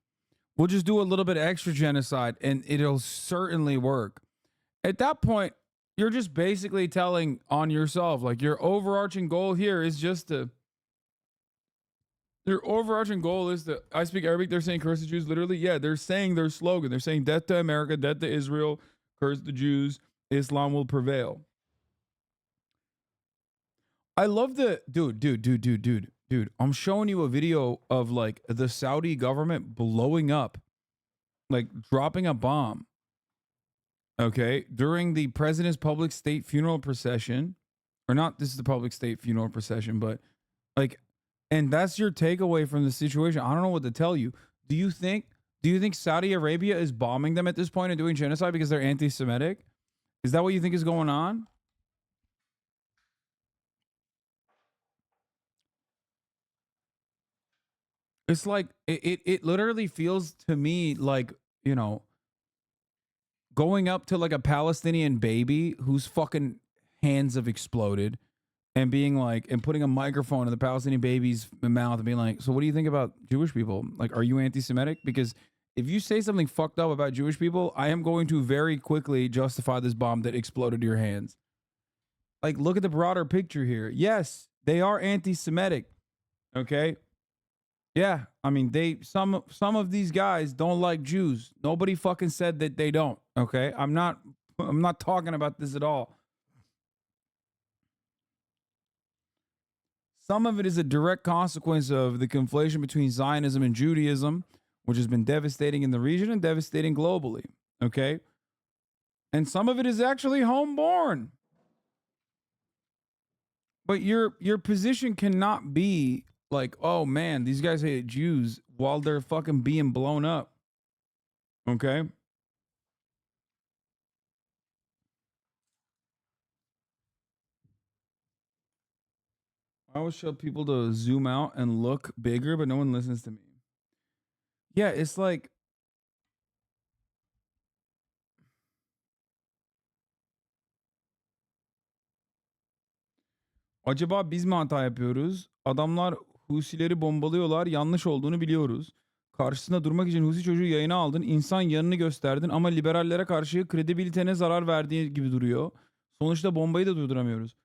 do a little bit of extra genocide and it'll certainly work. At that point, you're just basically telling on yourself, like your overarching goal here is just to. Their overarching goal is to. I speak Arabic. They're saying curse the Jews. Literally, yeah, they're saying their slogan. They're saying death to America, death to Israel, curse the Jews. Islam will prevail. I love the dude. I'm showing you a video of like the Saudi government blowing up, like dropping a bomb. Okay, during the president's public state funeral procession, or not. This is the public state funeral procession, but like, and that's your takeaway from the situation. I don't know what to tell you. Do you think Saudi Arabia is bombing them at this point and doing genocide because they're anti-Semitic? Is that what you think is going on? It's like it literally feels to me like, you know, going up to like a Palestinian baby whose fucking hands have exploded and being like, and putting a microphone in the Palestinian baby's mouth and being like, so what do you think about Jewish people? Like, are you anti-Semitic? Because if you say something fucked up about Jewish people, I am going to very quickly justify this bomb that exploded your hands. Like, look at the broader picture here. Yes, they are anti-Semitic. Okay. Yeah, I mean, some of these guys don't like Jews. Nobody fucking said that they don't. Okay, I'm not talking about this at all. Some of it is a direct consequence of the conflation between Zionism and Judaism, which has been devastating in the region and devastating globally. Okay, and some of it is actually homeborn. But your position cannot be like, oh man, these guys hate Jews while they're fucking being blown up. Okay? I always show people to zoom out and look bigger, but no one listens to me. Yeah, it's like acaba biz mi hata yapıyoruz? Adamlar Husileri bombalıyorlar. Yanlış olduğunu biliyoruz. Karşısında durmak için Husi çocuğu yayına aldın. İnsan yanını gösterdin ama liberallere karşı kredibilitene zarar verdiği gibi duruyor. Sonuçta bombayı da durduramıyoruz.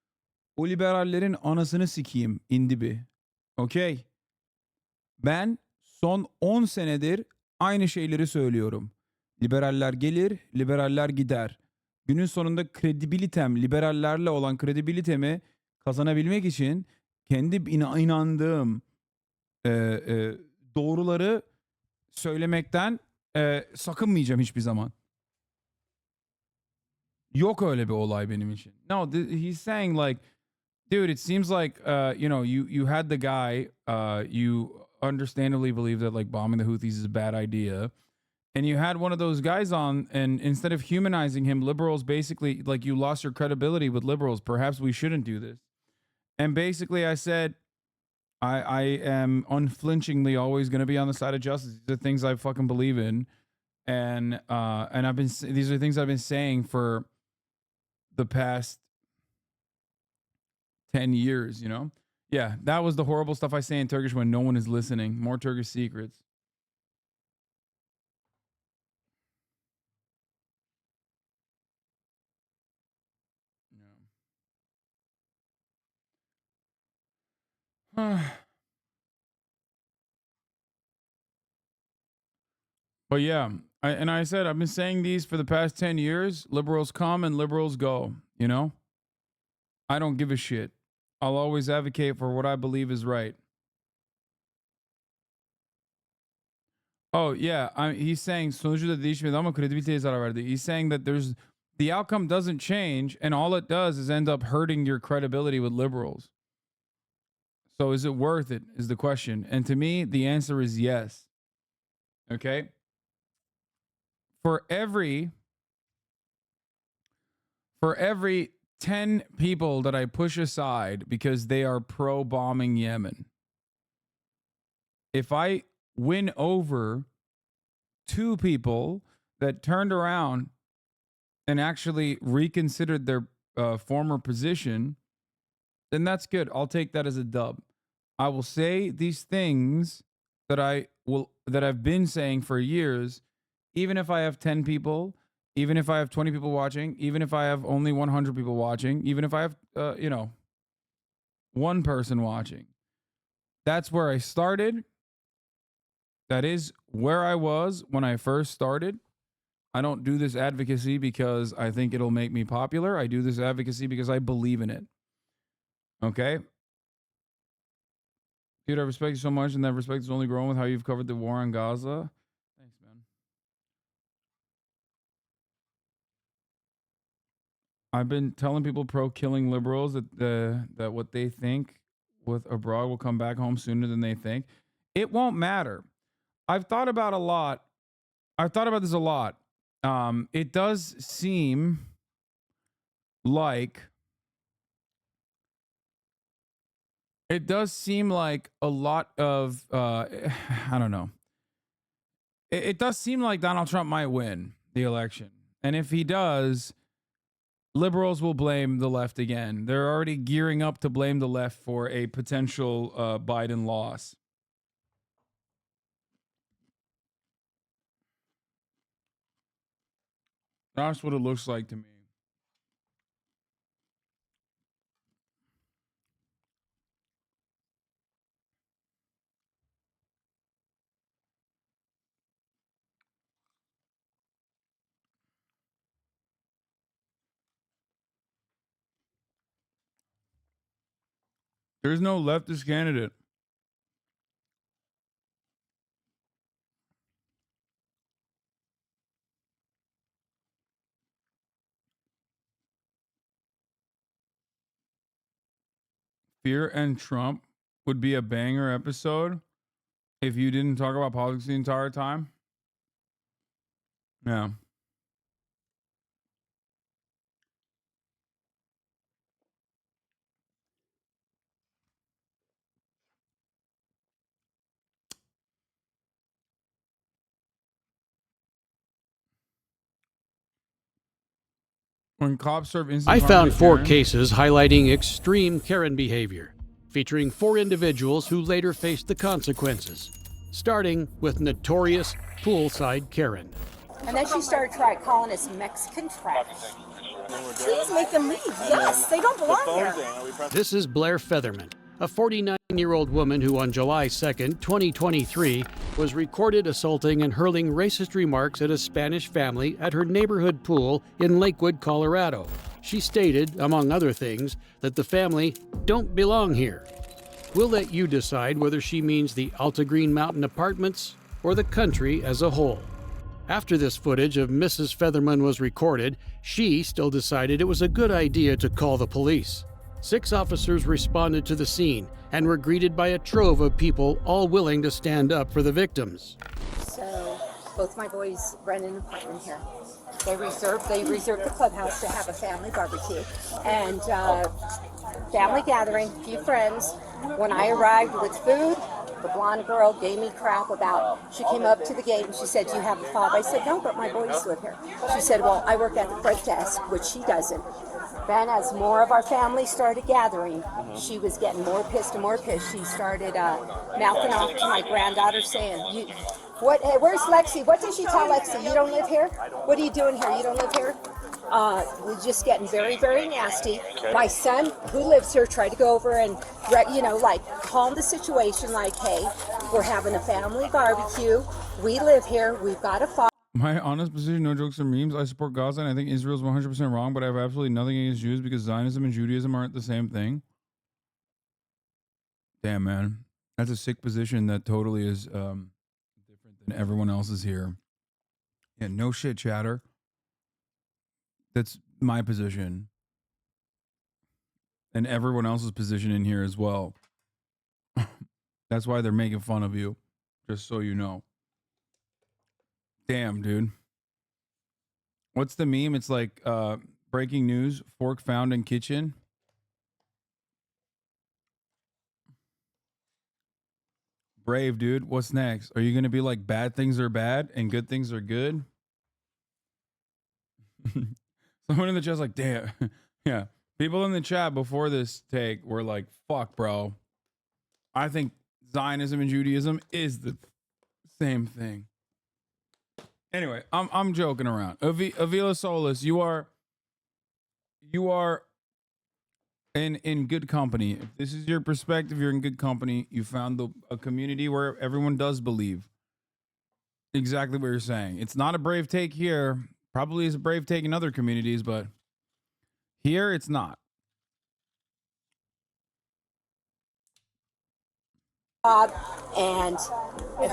O liberallerin anasını sikeyim indibi. Okey. Ben son 10 senedir aynı şeyleri söylüyorum. Liberaller gelir, liberaller gider. Günün sonunda kredibilitem, liberallerle olan kredibilitemi kazanabilmek için kendi inandığım doğruları söylemekten sakınmayacağım hiçbir zaman. Yok öyle bir olay benim için. No, he's saying like, dude, it seems like you had the guy, you understandably believe that like bombing the Houthis is a bad idea. And you had one of those guys on, and instead of humanizing him, liberals basically, like, you lost your credibility with liberals. Perhaps we shouldn't do this. And basically I said, I am unflinchingly always going to be on the side of justice. These are things I fucking believe in. And these are things I've been saying for the past 10 years, you know? Yeah, that was the horrible stuff I say in Turkish when no one is listening. More Turkish secrets. But yeah, I said I've been saying these for the past 10 years. Liberals come and liberals go, you know? I don't give a shit. I'll always advocate for what I believe is right. Oh yeah, he's saying sonucu da değişmedi ama kredibiliteye zarar verdi. He's saying that the outcome doesn't change and all it does is end up hurting your credibility with liberals. So is it worth it is the question. And to me, the answer is yes. Okay? For every 10 people that I push aside because they are pro-bombing Yemen, if I win over 2 people that turned around and actually reconsidered their former position, then that's good. I'll take that as a dub. I will say these things that I've been saying for years, even if I have 10 people, even if I have 20 people watching, even if I have only 100 people watching, even if I have, 1 person watching. That's where I started. That is where I was when I first started. I don't do this advocacy because I think it'll make me popular. I do this advocacy because I believe in it. Okay? Dude, I respect you so much, and that respect is only growing with how you've covered the war in Gaza. Thanks, man. I've been telling people pro-killing liberals that what they think with abroad will come back home sooner than they think. It won't matter. I've thought about this a lot. It does seem like a lot of I don't know. It does seem like Donald Trump might win the election. And if he does, liberals will blame the left again. They're already gearing up to blame the left for a potential Biden loss. That's what it looks like to me. There's no leftist candidate. Fear and Trump would be a banger episode if you didn't talk about politics the entire time. Yeah. When cops serve instant I found karma to 4 Karen. cases highlighting extreme Karen behavior, featuring 4 individuals who later faced the consequences, starting with notorious poolside Karen. And then she started calling us Mexican trash. Please make them leave. Yes, they don't belong here. This is Blair Featherman, a 49-year-old woman who on July 2nd, 2023, was recorded assaulting and hurling racist remarks at a Spanish family at her neighborhood pool in Lakewood, Colorado. She stated, among other things, that the family don't belong here. We'll let you decide whether she means the Alta Green Mountain apartments or the country as a whole. After this footage of Mrs. Featherman was recorded, she still decided it was a good idea to call the police. 6 officers responded to the scene and were greeted by a trove of people all willing to stand up for the victims. So both my boys rent an apartment here. They reserved the clubhouse to have a family barbecue and family gathering, a few friends. When I arrived with food, the blonde girl gave me crap about, she came up to the gate and she said, "Do you have a fob?" I said, "No, but my boys live here." She said, "Well, I work at the front desk," which she doesn't. Then as more of our family started gathering, she was getting more pissed and more pissed. She started mouthing off to my granddaughter saying, hey, where's Lexi? What did she tell Lexi? You don't live here? What are you doing here? You don't live here? We're just getting very, very nasty. Okay. My son, who lives here, tried to go over and, calm the situation like, hey, we're having a family barbecue. We live here. We've got a father. My honest position, no jokes or memes, I support Gaza and I think Israel's 100% wrong, but I have absolutely nothing against Jews because Zionism and Judaism aren't the same thing. Damn, man. That's a sick position that totally is different than everyone else's here. Yeah, no shit, chatter. That's my position. And everyone else's position in here as well. That's why they're making fun of you, just so you know. Damn, dude. What's the meme? It's like breaking news, fork found in kitchen. Brave, dude. What's next? Are you going to be like bad things are bad and good things are good? Someone in the chat's like, damn. Yeah. People in the chat before this take were like, fuck, bro. I think Zionism and Judaism is the same thing. Anyway, I'm joking around. Avila Solis, you are in good company. If this is your perspective, you're in good company. You found a community where everyone does believe exactly what you're saying. It's not a brave take here. Probably is a brave take in other communities, but here it's not. And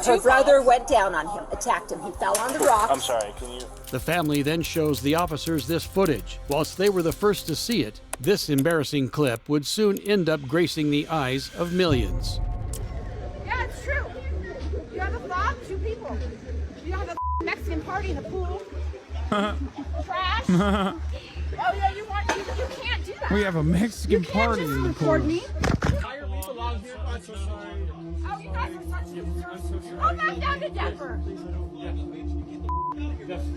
her brother went down on him, attacked him. He fell on the rocks. I'm sorry, can you? The family then shows the officers this footage. Whilst they were the first to see it, this embarrassing clip would soon end up gracing the eyes of millions. Yeah, it's true. You have a fob, 2 people. You have a Mexican party in the pool. Trash. Oh yeah, you can't do that. We have a Mexican party in the pool. Entire people along here. I'm so sorry. Oh, you guys are such good. Go back down to Denver.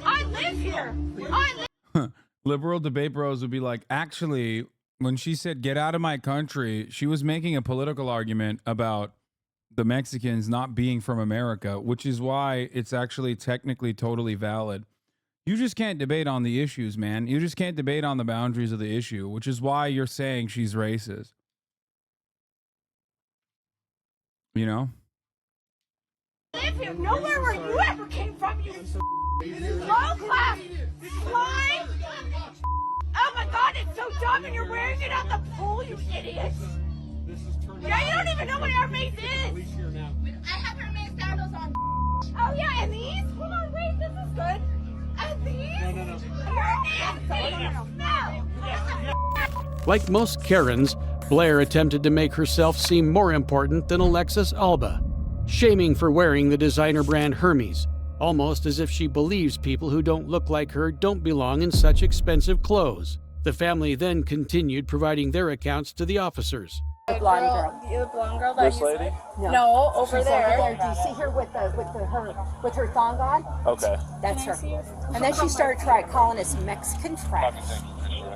I live here. Liberal debate bros would be like, actually, when she said get out of my country, she was making a political argument about the Mexicans not being from America, which is why it's actually technically totally valid. You just can't debate on the issues, man. You just can't debate on the boundaries of the issue, which is why you're saying she's racist. You know? Live here. Nowhere where you ever came from, you low class swine. Oh my God, it's so dumb, and you're wearing it at the pool, you idiot. know what Hermes is. I have Hermes sandals on. Oh yeah, and these? Hold on, wait, this is good. And these? No. Like most Karens, Blair attempted to make herself seem more important than Alexis Alba, shaming for wearing the designer brand Hermes, almost as if she believes people who don't look like her don't belong in such expensive clothes. The family then continued providing their accounts to the officers. The blonde girl. The blonde girl that This lady? No, over she's there. Over there. Do you see her with her thong on? Okay. That's her. And then she started calling us Mexican trash.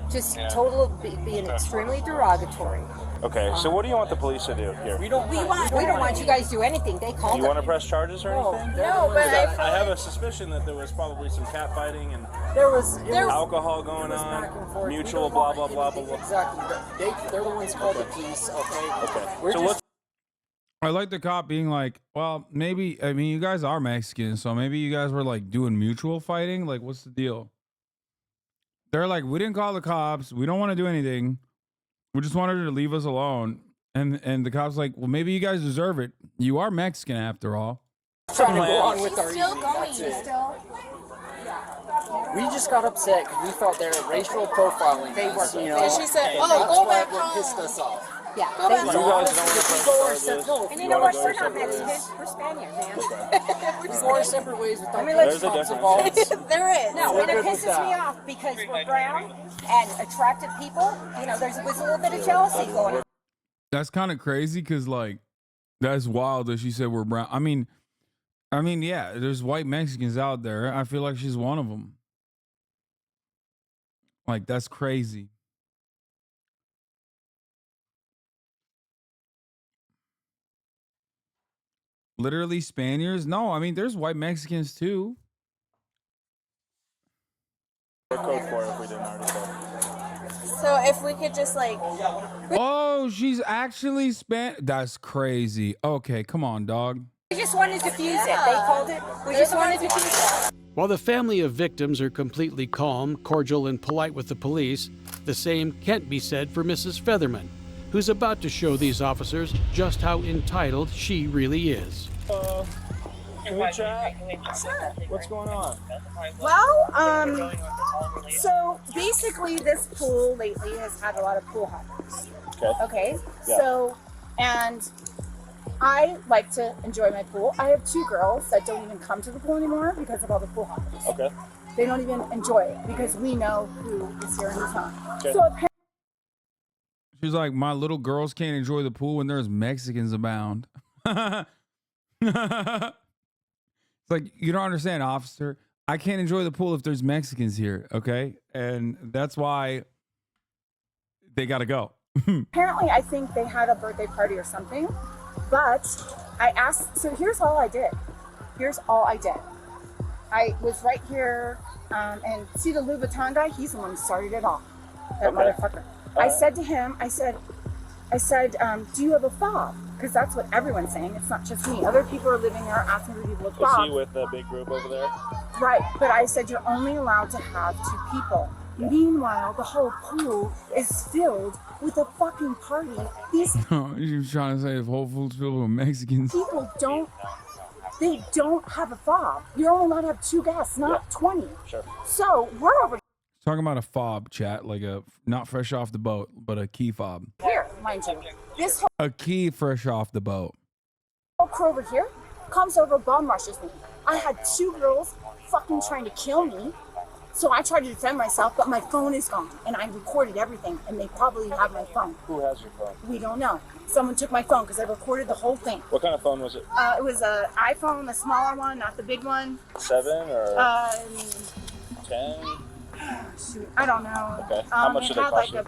Just total being extremely derogatory. Okay, so what do you want the police to do here? We don't want you guys to do anything. They called You want to press charges or anything? No, but I have a suspicion that there was probably some catfighting and there was alcohol going on, mutual blah blah blah blah blah. Exactly. They're the ones called the peace. Okay. Okay. So what's I like the cop being like, well, maybe, I mean, you guys are Mexican, so maybe you guys were like doing mutual fighting. Like, what's the deal? They're like, we didn't call the cops. We don't want to do anything. We just wanted her to leave us alone. And the cop's like, well, maybe you guys deserve it. You are Mexican after all. trying to go on with our Still evening. going, That's it. still. We just got upset because we thought they were racial profiling. They us, were. you know, And she said, and "Oh, that's go why back what home." pissed us off. Yeah. Go They back were. home. And And you know what? We're not Mexican. We're Spaniard, man. There's more separate ways with I mean, let's cops involved. There is. No, We're and it good with pisses me that. off because we're brown and attractive people. You know, was a little bit of jealousy going on. That's kind of crazy because, like, that's wild that she said we're brown. I mean, yeah, there's white Mexicans out there. I feel like she's one of them. Like, that's crazy. Literally Spaniards? No, I mean, there's white Mexicans too. code for it if we didn't already say? So if we could just like. Oh, she's actually That's crazy. Okay, come on, dog. We just wanted to fuse it. They called it. We just wanted to fuse it. While the family of victims are completely calm, cordial, and polite with the police, the same can't be said for Mrs. Featherman, who's about to show these officers just how entitled she really is. Can we chat? Sure. What's going on? Well, so basically this pool lately has had a lot of pool hoppers. Okay. Yeah. So, and I like to enjoy my pool. I have two girls that don't even come to the pool anymore because of all the pool hoppers. Okay. They don't even enjoy it because we know who is here in the town. Okay. So apparently, She's like, my little girls can't enjoy the pool when there's Mexicans abound. It's like, you don't understand, officer. I can't enjoy the pool if there's Mexicans here, okay? And that's why they got to go. apparently I think they had a birthday party or something. But I asked, so here's all I did. I was right here, and see the Louis Vuitton guy? He's the one who started it all. That motherfucker. I said to him, I said, do you have a fob? Because that's what everyone's saying. It's not just me. Other people are living there asking for people with Was fobs. he with the big group over there? Right, but I said you're only allowed to have 2 people. Meanwhile, the whole pool is filled with a fucking party. These You're trying to say if Whole Foods filled with Mexicans. people don't have a fob. You're only allowed to have 2 guests, not 20. Sure. So we're over Talking about a fob, chat, like a not fresh off the boat, but a key fob. here, mind you. This whole A key fresh off the boat. crew over here comes over, bum rushes me. I had 2 girls fucking trying to kill me. So I tried to defend myself, but my phone is gone. And I recorded everything, and they probably have my phone. Who has your phone? We don't know. Someone took my phone because I recorded the whole thing. What kind of phone was it? It was an iPhone, the smaller one, not the big one. 7 or 10? Shoot, I don't know. Okay. How much did it cost you?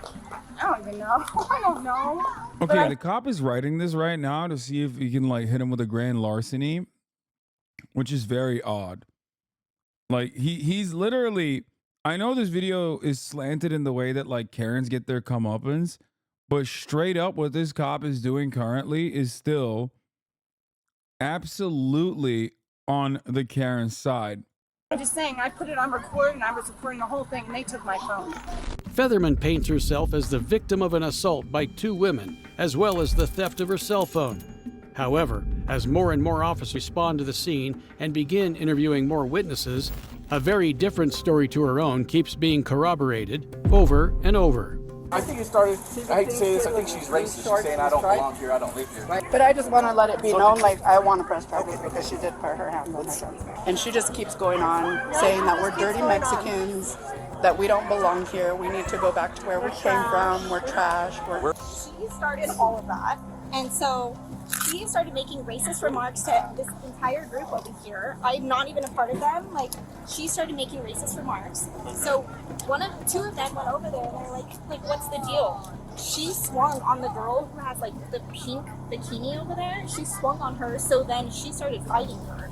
I don't even know. I don't know. Okay, the cop is writing this right now to see if he can like hit him with a grand larceny, which is very odd. Like he's literally, I know this video is slanted in the way that like Karens get their comeuppance, but straight up what this cop is doing currently is still absolutely on the Karen side. I'm just saying, I put it on record and I was recording the whole thing and they took my phone. Featherman paints herself as the victim of an assault by 2 women, as well as the theft of her cell phone. However, as more and more officers respond to the scene and begin interviewing more witnesses, a very different story to her own keeps being corroborated over and over. I think it started, I hate to say this, I think she's racist. She's saying I don't belong here, I don't live here. But I just want to let it be known, like, I want to press charges because she did put her hands on her. And she just keeps going on saying that we're dirty Mexicans, that we don't belong here, we need to go back to where we came from, we're trash. She started all of that, and so she started making racist remarks to this entire group over here. I'm not even a part of them. Like, she started making racist remarks. So two of them went over there and they're like, what's the deal? She swung on the girl who has like the pink bikini over there. She swung on her, so then she started fighting her.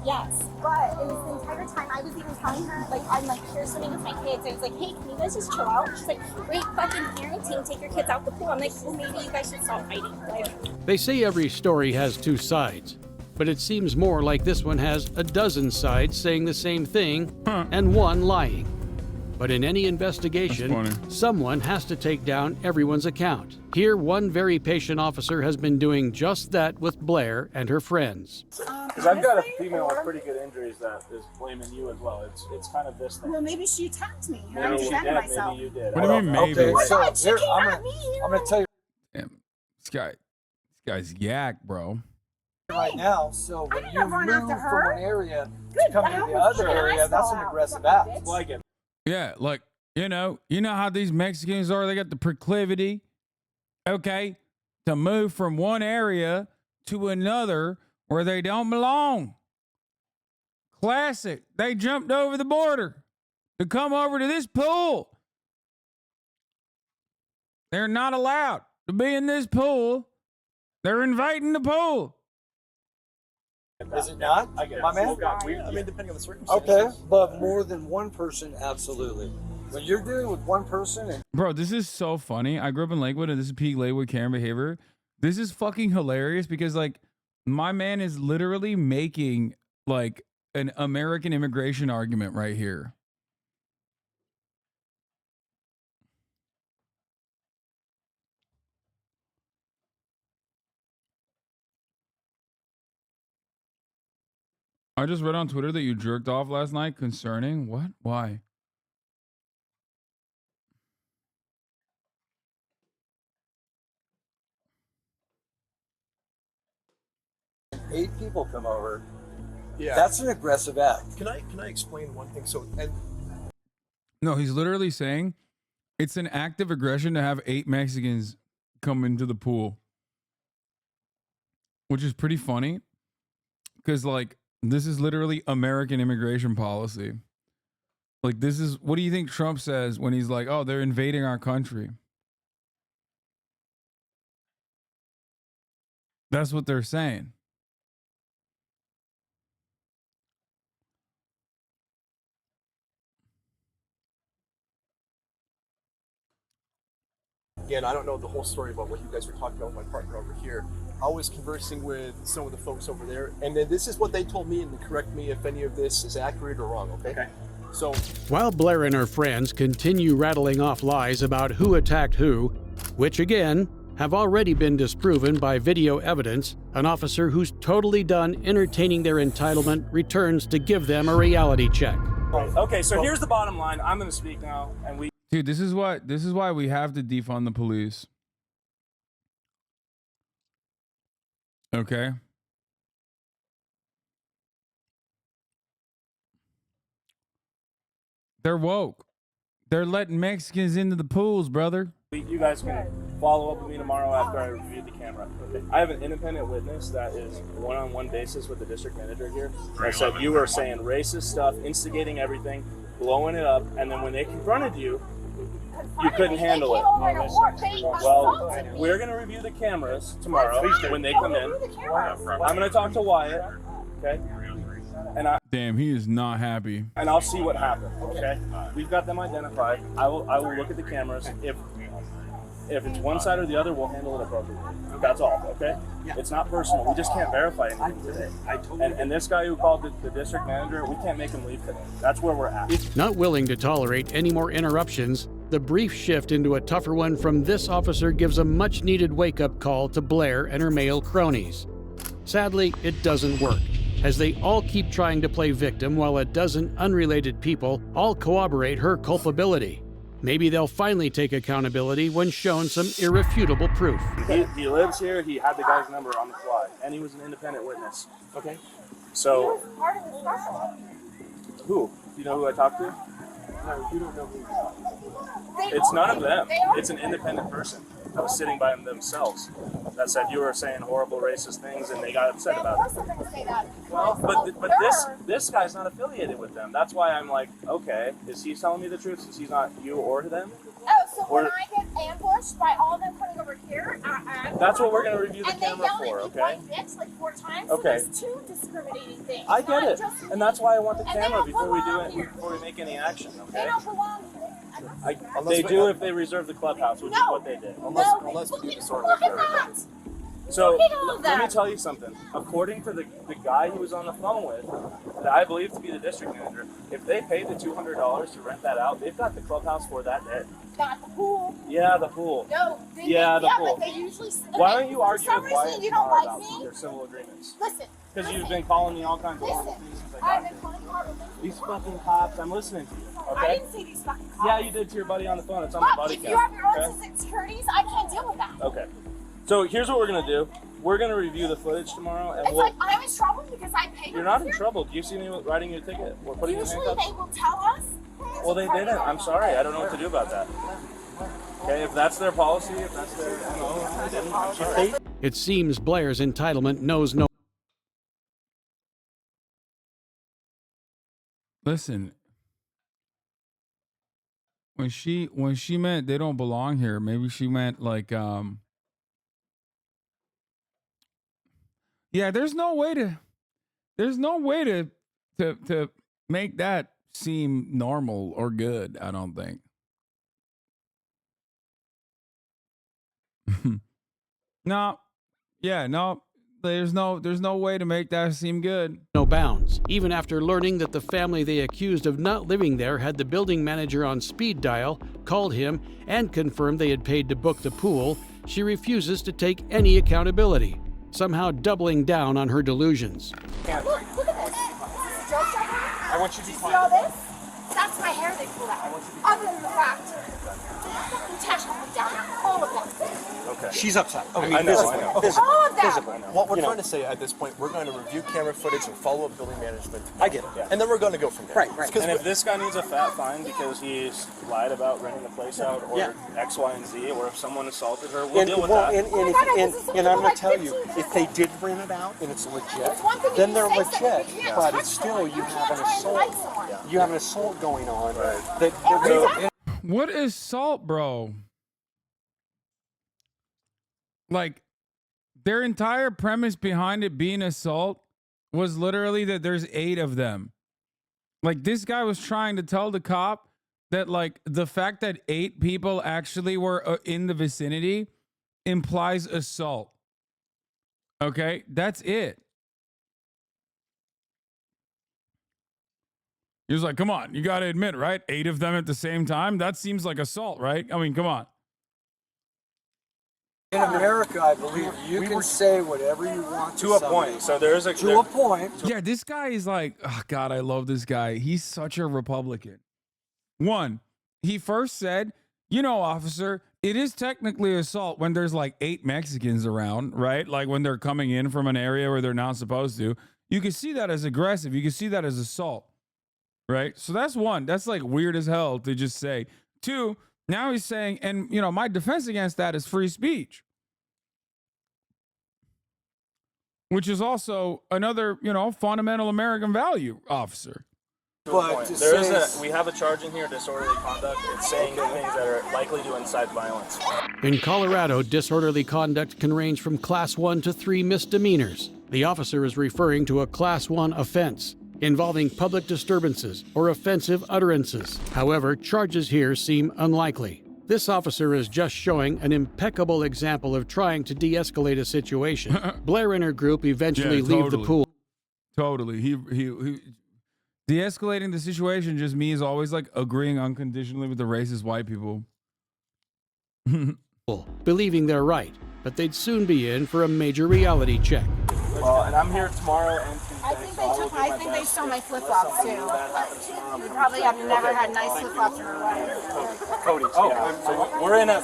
Yes, but it was the entire time I was even telling her, like, I'm like here swimming with my kids, and it's like, hey, can you guys just chill out? She's like, great fucking parenting, take your kids out the pool. I'm like, well, maybe you guys should stop fighting. Like, They say every story has 2 sides, but it seems more like this one has a dozen sides saying the same thing and one lying. But in any investigation, someone has to take down everyone's account. Here, one very patient officer has been doing just that with Blair and her friends. Because I've got a female with pretty good injuries that is blaming you as well. It's kind of this thing. Well, maybe she attacked me. I Maybe you defended did, myself. maybe you did. What do you mean, maybe? Okay, so here, I'm gonna tell you. Damn, this guy's yak, bro. Right now, so when you run move after from her. one area to come to the other area, that's an aggressive act. Well, I get it. Yeah, like, you know how these Mexicans are? They got the proclivity, okay, to move from one area to another where they don't belong. Classic. They jumped over the border to come over to this pool. They're not allowed to be in this pool. They're invading the pool. Is it not, I get it. my man? I mean, depending on the circumstances. Okay, but more than one person, absolutely. When you're dealing with one person and Bro, this is so funny. I grew up in Lakewood, and this is peak Lakewood Karen behavior. This is fucking hilarious because, like, my man is literally making, like, an American immigration argument right here. I just read on Twitter that you jerked off last night concerning what? Why? eight people come over, that's an aggressive act. Can I explain one thing? So, and No, he's literally saying it's an act of aggression to have 8 Mexicans come into the pool, which is pretty funny because, like, this is literally American immigration policy. Like, this is, what do you think Trump says when he's like, oh, they're invading our country? That's what they're saying. again, I don't know the whole story about what you guys were talking about with my partner over here. I was conversing with some of the folks over there, and then this is what they told me, and correct me if any of this is accurate or wrong, okay? So, While Blair and her friends continue rattling off lies about who attacked who, which again have already been disproven by video evidence, an officer who's totally done entertaining their entitlement returns to give them a reality check. Right. Okay, so here's the bottom line. I'm going to speak now, and we. Dude, this is why we have to defund the police. Okay? They're woke. They're letting Mexicans into the pools, brother. You guys can follow up with me tomorrow after I review the camera. Okay. I have an independent witness that is one-on-one basis with the district manager here. I said you were saying racist stuff, instigating everything, blowing it up, and then when they confronted you, you couldn't handle it. Well, we're going to review the cameras tomorrow when they come in. I'm going to talk to Wyatt, okay? Damn, he is not happy. And I'll see what happened, okay? We've got them identified. I will look at the cameras. If it's one side or the other, we'll handle it appropriately. That's all, okay? It's not personal. We just can't verify anything today. And this guy who called the district manager, we can't make him leave today. That's where we're at. Not willing to tolerate any more interruptions, the brief shift into a tougher one from this officer gives a much-needed wake-up call to Blair and her male cronies. Sadly, it doesn't work, as they all keep trying to play victim while a dozen unrelated people all corroborate her culpability. Maybe they'll finally take accountability when shown some irrefutable proof. He lives here, he had the guy's number on the fly, and he was an independent witness. Okay? So, who? Do you know who I talked to? No, you don't know who you talked to. It's none of them. It's an independent person that was sitting by themselves that said you were saying horrible racist things, and they got upset about it. Well, but this guy's not affiliated with them. That's why I'm like, okay, is he telling me the truth since he's not you or them? Oh, so when I get ambushed by all of them coming over here, that's what we're going to review the camera for, okay? And they yell at me bitch like 4 times, so there's 2 discriminating things. I get it, and that's why I want the camera before we do it, before we make any action, okay? They don't belong here. They do if they reserve the clubhouse, which is what they did. Unless we disorderly carry. So, let me tell you something. According to the guy he was on the phone with, that I believe to be the district manager, if they paid the $200 to rent that out, they've got the clubhouse for that day. Not the pool. Yeah, the pool. No. The pool. But they usually... Why don't you argue for some with Wyatt reason you don't tomorrow like about me? your civil agreements? Listen. Because you've been calling me all kinds of horrible things since I got here. These fucking cops, I'm listening to you, okay? I didn't say these fucking cops. Yeah, you did to your buddy on the phone. It's on the Look, buddy if cam. you have your own okay? insecurities, I can't deal with that. Okay. So here's what we're going to do. We're going to review the footage tomorrow. And It's like I'm in trouble because I paid. You're not in trouble. Do you see me writing your ticket? We're putting Usually you in handcuffs. they will tell us. Well, they didn't. I'm sorry. I don't know what to do about that. Okay, if that's their policy, if that's their MO, they didn't. I'm sorry. It seems Blair's entitlement knows no. Listen, when she meant they don't belong here, maybe she meant like yeah, there's no way to make that seem normal or good, I don't think. No. There's no way to make that seem good. No bounds, even after learning that the family they accused of not living there had the building manager on speed dial, called him, and confirmed they had paid to book the pool. She refuses to take any accountability, somehow doubling down on her delusions. Look at this. This is a joke shop. I want you to see all this? That's my hair they pulled out. Other than the fact, intentionally down all of that. Okay. She's upset. Okay, I know. All of that. What we're trying to say at this point, we're going to review camera footage and follow up building management. I get it. Yeah. And then we're going to go from there. Right. And if this guy needs a fat fine because he's lied about renting the place out or X, Y, and Z, or if someone assaulted her, we'll deal with that. And I'm going to tell you, if they did rent it out and it's legit, then they're legit. But it's still, you have an assault. You have an assault going on. Right. What is salt, bro? Like, their entire premise behind it being assault was literally that there's 8 of them. Like, this guy was trying to tell the cop that, like, the fact that 8 people actually were in the vicinity implies assault. Okay? That's it. He was like, come on, you got to admit, right? 8 of them at the same time? That seems like assault, right? I mean, come on. In America, I believe you can say whatever you want to a point. So there's a point. Yeah, this guy is like, oh God, I love this guy. He's such a Republican. One, he first said, you know, officer, it is technically assault when there's like 8 Mexicans around, right? Like when they're coming in from an area where they're not supposed to. You can see that as aggressive. You can see that as assault, right? So that's one. That's like weird as hell to just say. 2, now he's saying, and you know, my defense against that is free speech. Which is also another, you know, fundamental American value, officer. But we have a charge in here, disorderly conduct. It's saying things that are likely to incite violence. In Colorado, disorderly conduct can range from Class 1 to 3 misdemeanors. The officer is referring to a Class 1 offense involving public disturbances or offensive utterances. However, charges here seem unlikely. This officer is just showing an impeccable example of trying to de-escalate a situation. Blair and her group eventually leave the pool. Totally. He de-escalating the situation just means always like agreeing unconditionally with the racist white people. Believing they're right, but they'd soon be in for a major reality check. Well, and I'm here tomorrow and Tuesday. I think they stole my flip-flops too. You probably have never had nice flip-flops in your life. Cody. So we're in a.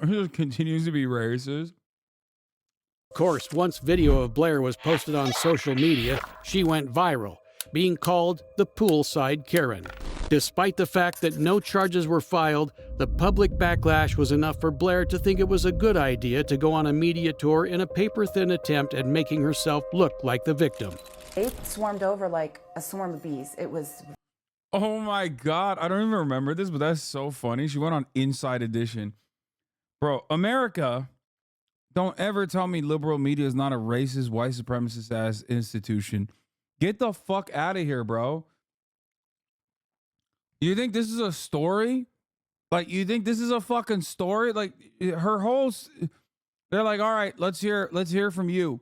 He continues to be racist. Of course, once video of Blair was posted on social media, she went viral, being called the poolside Karen. Despite the fact that no charges were filed, the public backlash was enough for Blair to think it was a good idea to go on a media tour in a paper-thin attempt at making herself look like the victim. They swarmed over like a swarm of bees. It was... Oh my God. I don't even remember this, but that's so funny. She went on Inside Edition. Bro, America, don't ever tell me liberal media is not a racist, white supremacist ass institution. Get the fuck out of here, bro. You think this is a story? Like, you think this is a fucking story? Like, her whole... They're like, all right, let's hear from you.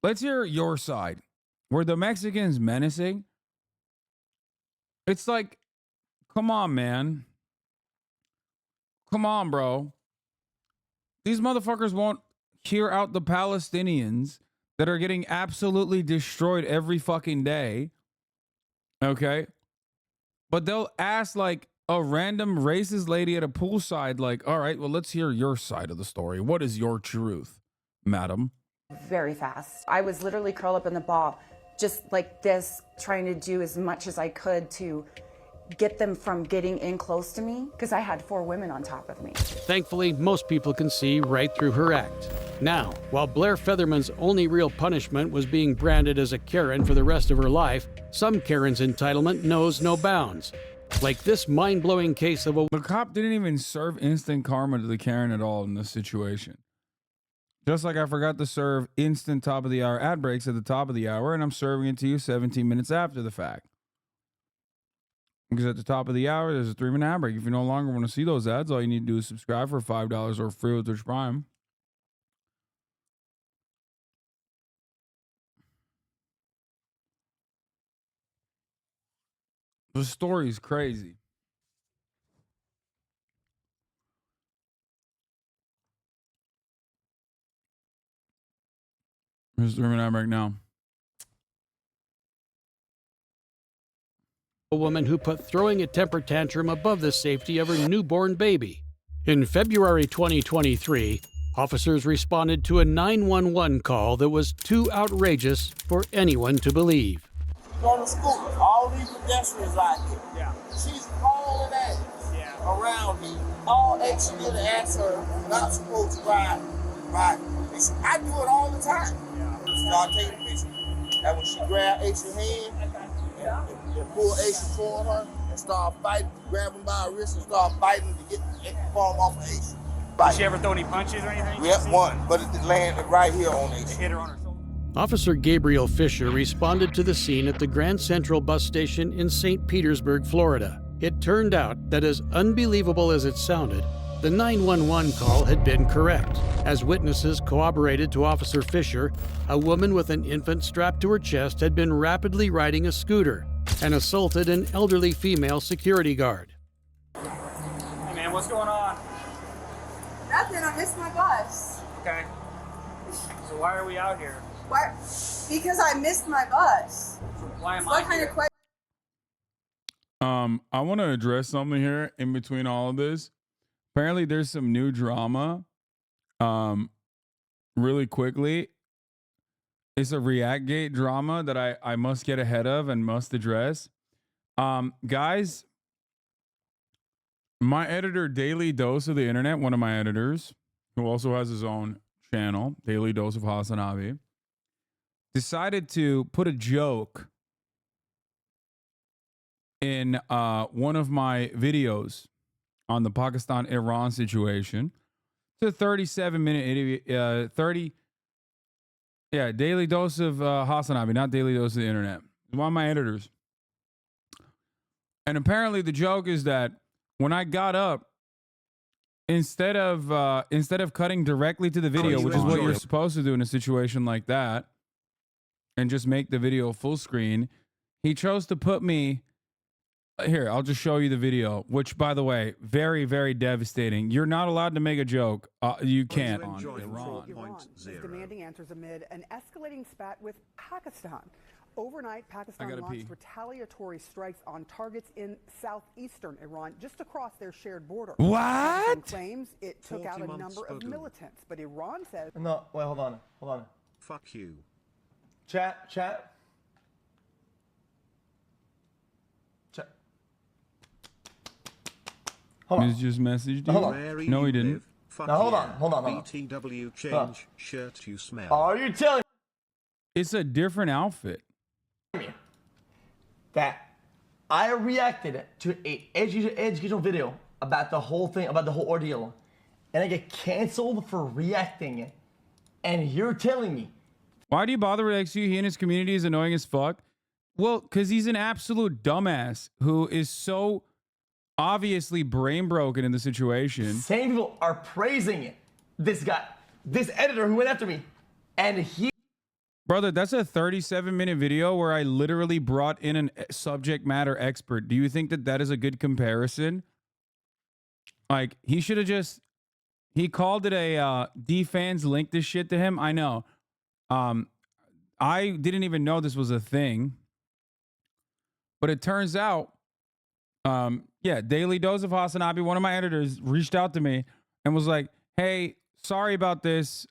Let's hear your side. Were the Mexicans menacing? It's like, come on, man. Come on, bro. These motherfuckers won't hear out the Palestinians that are getting absolutely destroyed every fucking day. Okay? But they'll ask like a random racist lady at a poolside, like, all right, well, let's hear your side of the story. What is your truth, madam? Very fast. I was literally curled up in the ball, just like this, trying to do as much as I could to get them from getting in close to me, because I had 4 women on top of me. Thankfully, most people can see right through her act. Now, while Blair Featherman's only real punishment was being branded as a Karen for the rest of her life, some Karen's entitlement knows no bounds. Like this mind-blowing case of a... The cop didn't even serve instant karma to the Karen at all in this situation. Just like I forgot to serve instant top of the hour ad breaks at the top of the hour, and I'm serving it to you 17 minutes after the fact. Because at the top of the hour, there's a 3-minute ad break. If you no longer want to see those ads, all you need to do is subscribe for $5 or free with Twitch Prime. The story's crazy. Here's the 3-minute ad break now. A woman who put throwing a temper tantrum above the safety of her newborn baby. In February 2023, officers responded to a 911 call that was too outrageous for anyone to believe. On the school, all these pedestrians out here. Yeah. She's hauling ass around me. All extra little ass are not supposed to ride. I do it all the time. Yeah. Start taking pictures. And when she grabbed Ace's hand, and pull Ace toward her and start fighting, grab him by her wrist and start fighting to get the palm off of Ace. Did she ever throw any punches or anything? Yep, one, but it landed right here on Ace. It hit her on her shoulder. Officer Gabriel Fisher responded to the scene at the Grand Central bus station in St. Petersburg, Florida. It turned out that as unbelievable as it sounded, the 911 call had been correct. As witnesses corroborated to Officer Fisher, a woman with an infant strapped to her chest had been rapidly riding a scooter and assaulted an elderly female security guard. Hey man, what's going on? Nothing, I missed my bus. Okay. So why are we out here? Why? Because I missed my bus. Why am What I kind here? of question? I want to address something here in between all of this. Apparently, there's some new drama. Really quickly, it's a Reactgate drama that I must get ahead of and must address. Guys, my editor, Daily Dose of the Internet, one of my editors, who also has his own channel, Daily Dose of HasanAbi, decided to put a joke in one of my videos on the Pakistan-Iran situation. It's a 37-minute, Daily Dose of HasanAbi, not Daily Dose of the Internet. One of my editors. And apparently the joke is that when I got up, instead of cutting directly to the video, which is what you're supposed to do in a situation like that, and just make the video full screen, he chose to put me here. I'll just show you the video, which, by the way, very, very devastating. You're not allowed to make a joke. You can't on Iran. Is demanding answers amid an escalating spat with Pakistan. Overnight, Pakistan launched retaliatory strikes on targets in southeastern Iran, just across their shared border. What? Pakistan claims it took out a number of militants, but Iran says... No, wait, hold on. Fuck you. Chat. Hold on. He's just messaged you? Hold on. No, he didn't. Now, hold on. BTW change shirt you smell. Are you telling It's a different outfit. me that I reacted to a educational video about the whole thing, about the whole ordeal, and I get canceled for reacting, and you're telling me? Why do you bother with XQ? He and his community is annoying as fuck. Well, because he's an absolute dumbass who is so obviously brain broken in the situation. Same people are praising this guy, this editor who went after me, and he... Brother, that's a 37-minute video where I literally brought in a subject matter expert. Do you think that that is a good comparison? Like, he should have just... He called it a D-fans linked this shit to him. I know. I didn't even know this was a thing. But it turns out, yeah, Daily Dose of HasanAbi, one of my editors, reached out to me and was like, hey, sorry about this.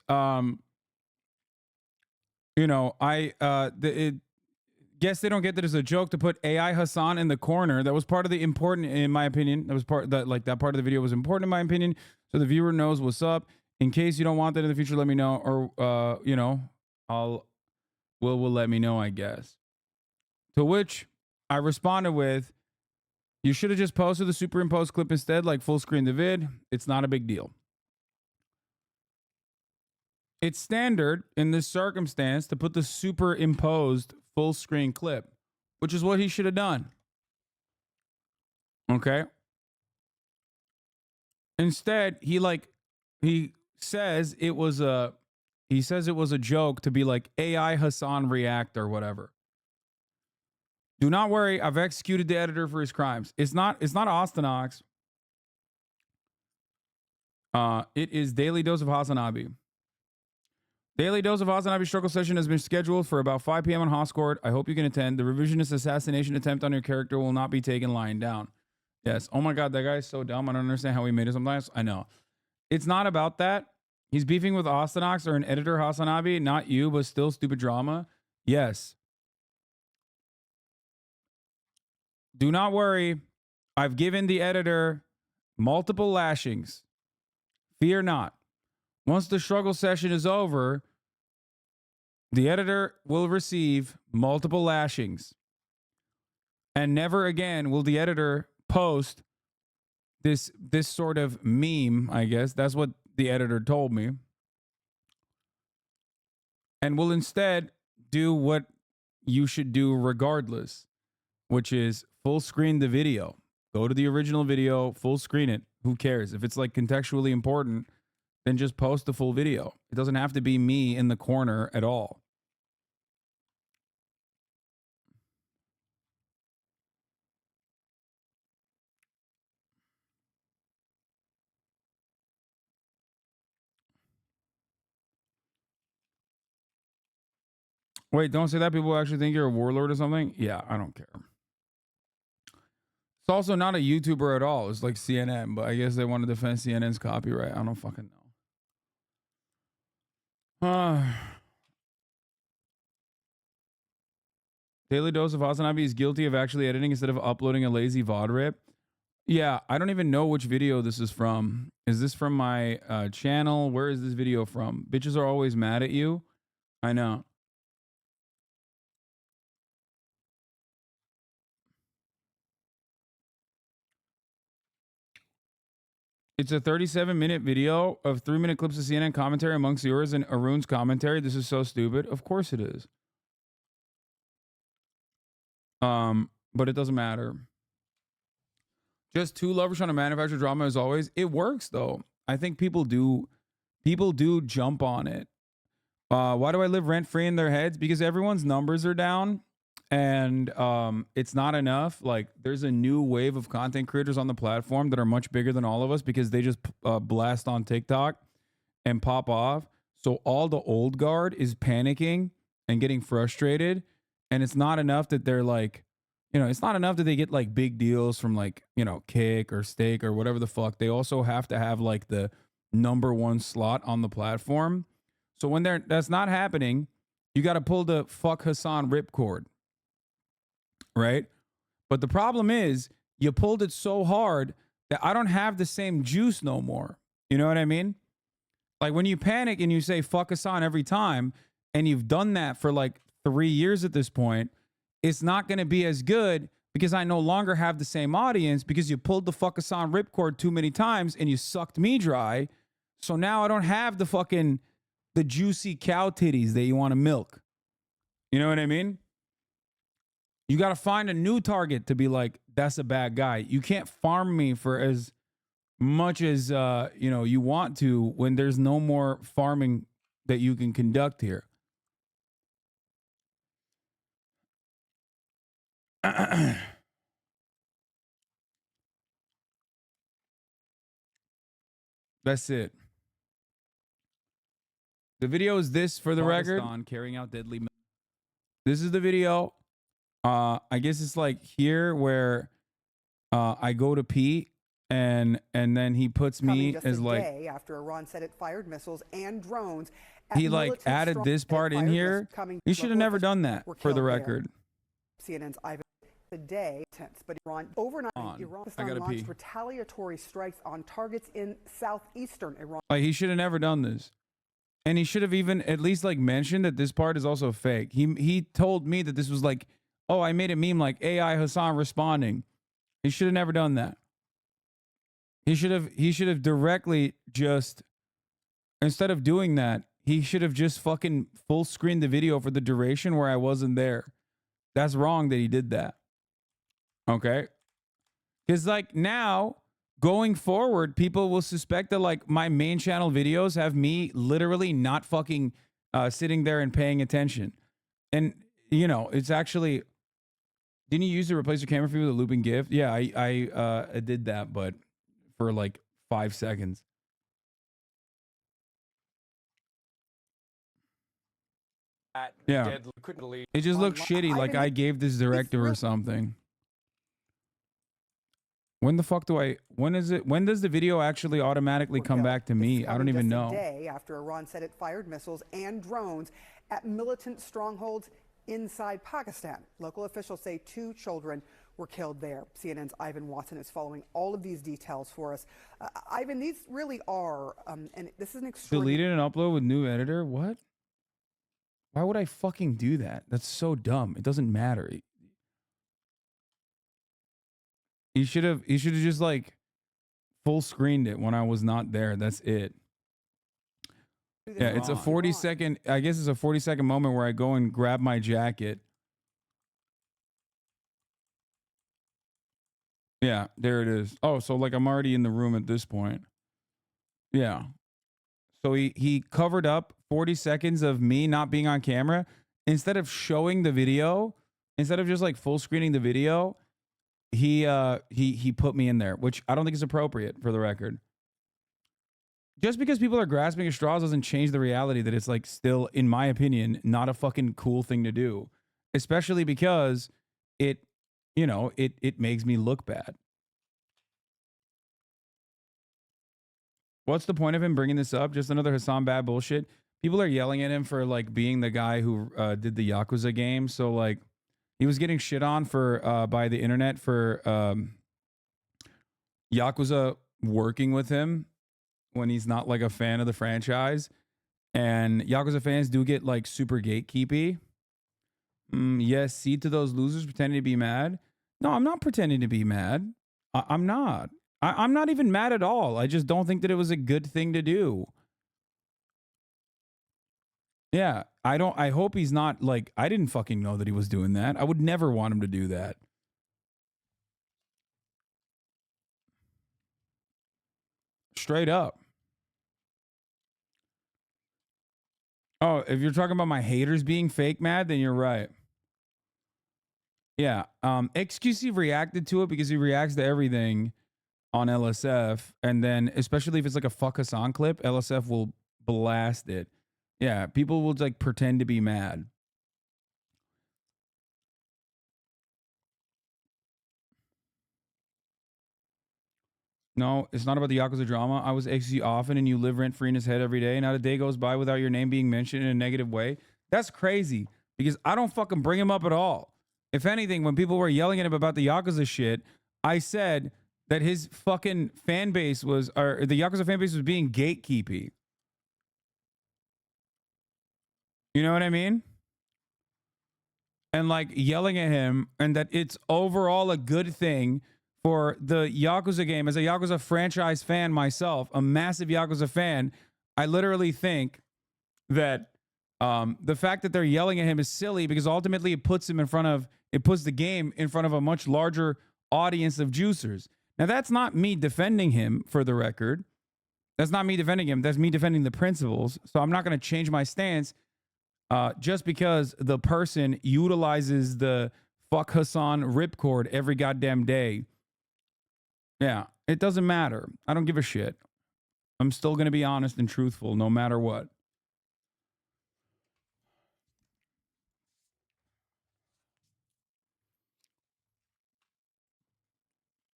You know, guess they don't get that as a joke to put AI Hasan in the corner. That was part of the important, in my opinion. That was part that, like, that part of the video was important in my opinion. So the viewer knows what's up. In case you don't want that in the future, let me know, or you know, will let me know, I guess. To which I responded with, you should have just posted the superimposed clip instead, like full screen the vid. It's not a big deal. It's standard in this circumstance to put the superimposed full screen clip, which is what he should have done. Okay. Instead, he says it was a joke to be like AI Hasan react or whatever. Do not worry, I've executed the editor for his crimes. It's not Ostenox. It is Daily Dose of HasanAbi. Daily Dose of HasanAbi struggle session has been scheduled for about 5 p.m. on Hoscourt. I hope you can attend. The revisionist assassination attempt on your character will not be taken lying down. Yes. Oh my God, that guy is so dumb. I don't understand how he made it sometimes. I know. It's not about that. He's beefing with Ostenox or an editor, HasanAbi, not you, but still stupid drama. Yes. Do not worry. I've given the editor multiple lashings. Fear not. Once the struggle session is over, the editor will receive multiple lashings. And never again will the editor post this sort of meme, I guess. That's what the editor told me. And will instead do what you should do regardless, which is full screen the video. Go to the original video, full screen it. Who cares? If it's like contextually important, then just post the full video. It doesn't have to be me in the corner at all. Wait, don't say that. People actually think you're a warlord or something? Yeah, I don't care. It's also not a YouTuber at all. It's like CNN, but I guess they want to defend CNN's copyright. I don't fucking know. Daily Dose of HasanAbi is guilty of actually editing instead of uploading a lazy VOD rip. Yeah, I don't even know which video this is from. Is this from my channel? Where is this video from? Bitches are always mad at you. I know. It's a 37-minute video of 3-minute clips of CNN commentary amongst yours and Arun's commentary. This is so stupid. Of course it is. But it doesn't matter. Just two lovers trying to manufacture drama as always. It works though. I think people do jump on it. Why do I live rent free in their heads? Because everyone's numbers are down and it's not enough. Like there's a new wave of content creators on the platform that are much bigger than all of us because they just blast on TikTok and pop off. So all the old guard is panicking and getting frustrated. And it's not enough that they're like, you know, it's not enough that they get like big deals from like, you know, Kick or Steak or whatever the fuck. They also have to have like the #1 slot on the platform. So when that's not happening, you got to pull the fuck Hasan ripcord, right? But the problem is you pulled it so hard that I don't have the same juice no more. You know what I mean? Like when you panic and you say fuck Hasan every time, and you've done that for like 3 years at this point, it's not going to be as good because I no longer have the same audience because you pulled the fuck Hasan ripcord too many times and you sucked me dry. So now I don't have the juicy cow titties that you want to milk. You know what I mean? You got to find a new target to be like, that's a bad guy. You can't farm me for as much as, you know, you want to when there's no more farming that you can conduct here. That's it. The video is this for the record. On carrying out deadly. This is the video. I guess it's like here where I go to pee and then he puts me as like day after Iran said it fired missiles and drones. He like added this part in here. He should have never done that for the record. CNN's Ivan today, but Iran overnight Iran launched retaliatory strikes on targets in southeastern Iran. Like he should have never done this. And he should have even at least like mentioned that this part is also fake. He told me that this was like, oh, I made a meme like AI Hasan responding. He should have never done that. He should have directly just, instead of doing that, he should have just fucking full screened the video for the duration where I wasn't there. That's wrong that he did that. Okay? Because like now, going forward, people will suspect that like my main channel videos have me literally not fucking sitting there and paying attention. And, you know, it's actually, didn't you use to replace your camera feed with a looping GIF? Yeah, I did that, but for like 5 seconds. Yeah. It just looks shitty, like I gave this directive or something. When the fuck when does the video actually automatically come back to me? I don't even know. A day after Iran said it fired missiles and drones at militant strongholds inside Pakistan. Local officials say 2 children were killed there. CNN's Ivan Watson is following all of these details for us. Ivan, these really are, and this is an extraordinary... Deleted and upload with new editor? What? Why would I fucking do that? That's so dumb. It doesn't matter. He should have just like full screened it when I was not there. That's it. Yeah, it's a 40-second, I guess it's a 40-second moment where I go and grab my jacket. Yeah, there it is. Oh, so like I'm already in the room at this point. Yeah. So he covered up 40 seconds of me not being on camera. Instead of showing the video, instead of just like full screening the video, he put me in there, which I don't think is appropriate for the record. Just because people are grasping at straws doesn't change the reality that it's like still, in my opinion, not a fucking cool thing to do. Especially because it, you know, it makes me look bad. What's the point of him bringing this up? Just another Hasan bad bullshit. People are yelling at him for like being the guy who did the Yakuza game. So like he was getting shit on for by the internet for Yakuza working with him when he's not like a fan of the franchise. And Yakuza fans do get like super gatekeepy. Yes, cede to those losers pretending to be mad. No, I'm not pretending to be mad. I'm not. I'm not even mad at all. I just don't think that it was a good thing to do. Yeah, I hope he's not like, I didn't fucking know that he was doing that. I would never want him to do that. Straight up. Oh, if you're talking about my haters being fake mad, then you're right. Yeah. XQC reacted to it because he reacts to everything on LSF. And then, especially if it's like a fuck Hasan clip, LSF will blast it. Yeah. People will like pretend to be mad. No, it's not about the Yakuza drama. I was XQC often and you live rent free in his head every day. Not a day goes by without your name being mentioned in a negative way. That's crazy because I don't fucking bring him up at all. If anything, when people were yelling at him about the Yakuza shit, I said that his fucking fan base was, or the Yakuza fan base was being gatekeepy. You know what I mean? And like yelling at him, and that it's overall a good thing for the Yakuza game. As a Yakuza franchise fan myself, a massive Yakuza fan, I literally think that the fact that they're yelling at him is silly because ultimately it puts the game in front of a much larger audience of juicers. Now, that's not me defending him, for the record. That's not me defending him. That's me defending the principles. So I'm not going to change my stance just because the person utilizes the fuck Hasan ripcord every goddamn day. Yeah, it doesn't matter. I don't give a shit. I'm still going to be honest and truthful no matter what.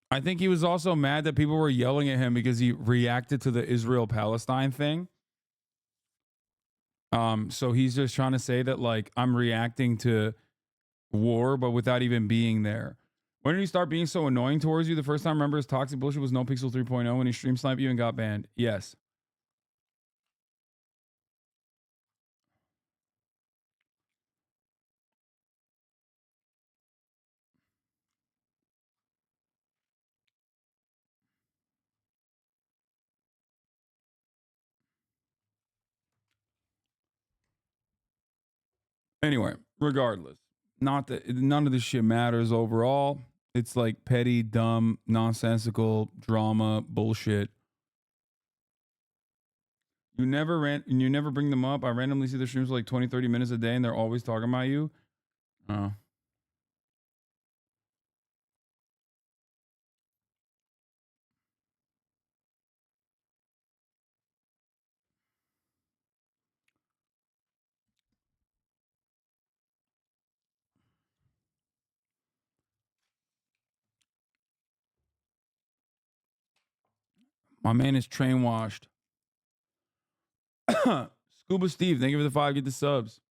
I think he was also mad that people were yelling at him because he reacted to the Israel-Palestine thing. So he's just trying to say that, like, I'm reacting to war, but without even being there. When did he start being so annoying towards you? The first time I remember his toxic bullshit was NoPixel 3.0 when he stream sniped you and got banned. Yes. Anyway, regardless, not that none of this shit matters overall. It's like petty, dumb, nonsensical drama bullshit. You never bring them up. I randomly see the streams for like 20, 30 minutes a day and they're always talking about you. Oh. My man is train washed. Scuba Steve, thank you for the 5. Get the subs.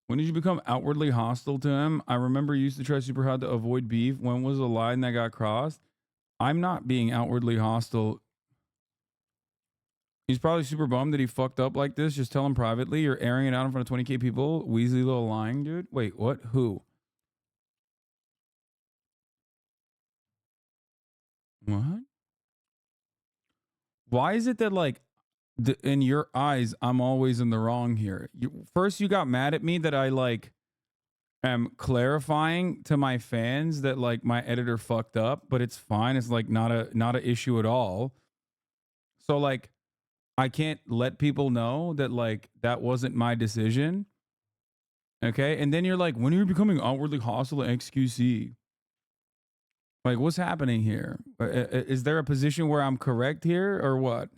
When did you become outwardly hostile to him? I remember you used to try super hard to avoid beef. When was a line that got crossed? I'm not being outwardly hostile. He's probably super bummed that he fucked up like this. Just tell him privately. You're airing it out in front of 20K people. Weasley little lying, dude. Wait, what? Who? What? Why is it that, like, in your eyes, I'm always in the wrong here? First, you got mad at me that I, like, am clarifying to my fans that, like, my editor fucked up, but it's fine. It's, like, not a issue at all. So, like, I can't let people know that, like, that wasn't my decision. Okay? And then you're like, when are you becoming outwardly hostile to XQC? Like, what's happening here? Is there a position where I'm correct here or what?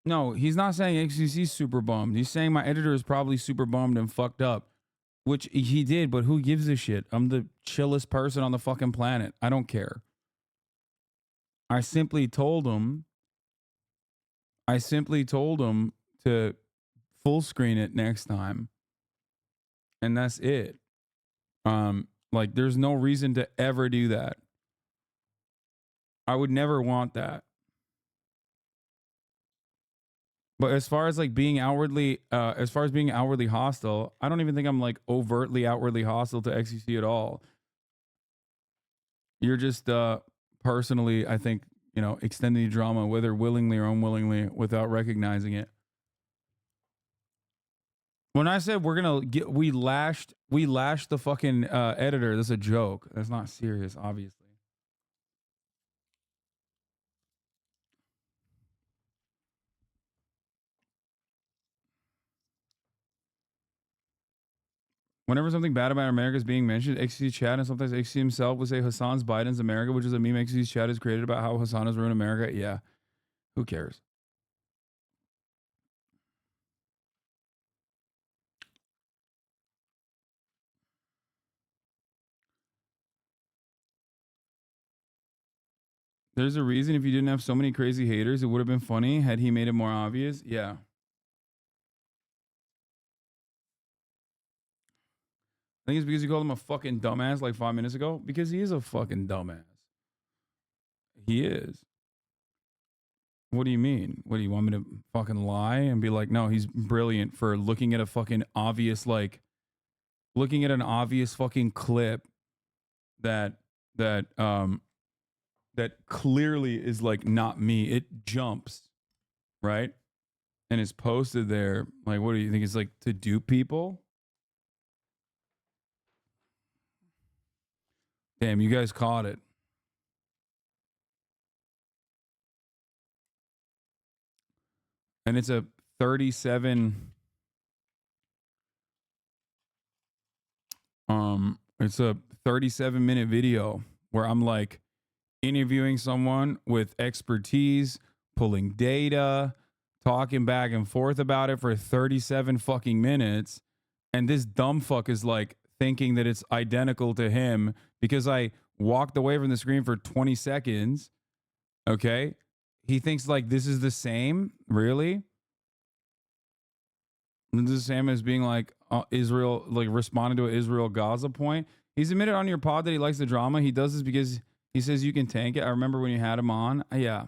No, he's not saying XQC's super bummed. He's saying my editor is probably super bummed and fucked up, which he did, but who gives a shit? I'm the chillest person on the fucking planet. I don't care. I simply told him to full screen it next time. And that's it. Like, there's no reason to ever do that. I would never want that. But as far as like being outwardly hostile, I don't even think I'm like overtly outwardly hostile to XQC at all. You're just personally, I think, you know, extending the drama, whether willingly or unwillingly, without recognizing it. When I said we lashed the fucking editor, that's a joke. That's not serious, obviously. Whenever something bad about America is being mentioned, XQC chat and sometimes XQC himself would say Hasan's Biden's America, which is a meme XQC chat has created about how Hasan has ruined America. Yeah. Who cares? There's a reason if you didn't have so many crazy haters, it would have been funny had he made it more obvious. Yeah. I think it's because you called him a fucking dumbass like 5 minutes ago. Because he is a fucking dumbass. He is. What do you mean? What do you want me to fucking lie and be like, no, he's brilliant for looking at a fucking obvious, like, looking at an obvious fucking clip that clearly is like not me. It jumps, right? And it's posted there. Like, what do you think? It's like to dupe people? Damn, you guys caught it. And it's a 37 minute video where I'm like interviewing someone with expertise, pulling data, talking back and forth about it for 37 fucking minutes. And this dumb fuck is like thinking that it's identical to him because I walked away from the screen for 20 seconds. Okay. He thinks like this is the same. Really? This is the same as being like Israel, like responding to an Israel-Gaza point. He's admitted on your pod that he likes the drama. He does this because he says you can tank it. I remember when you had him on. Yeah.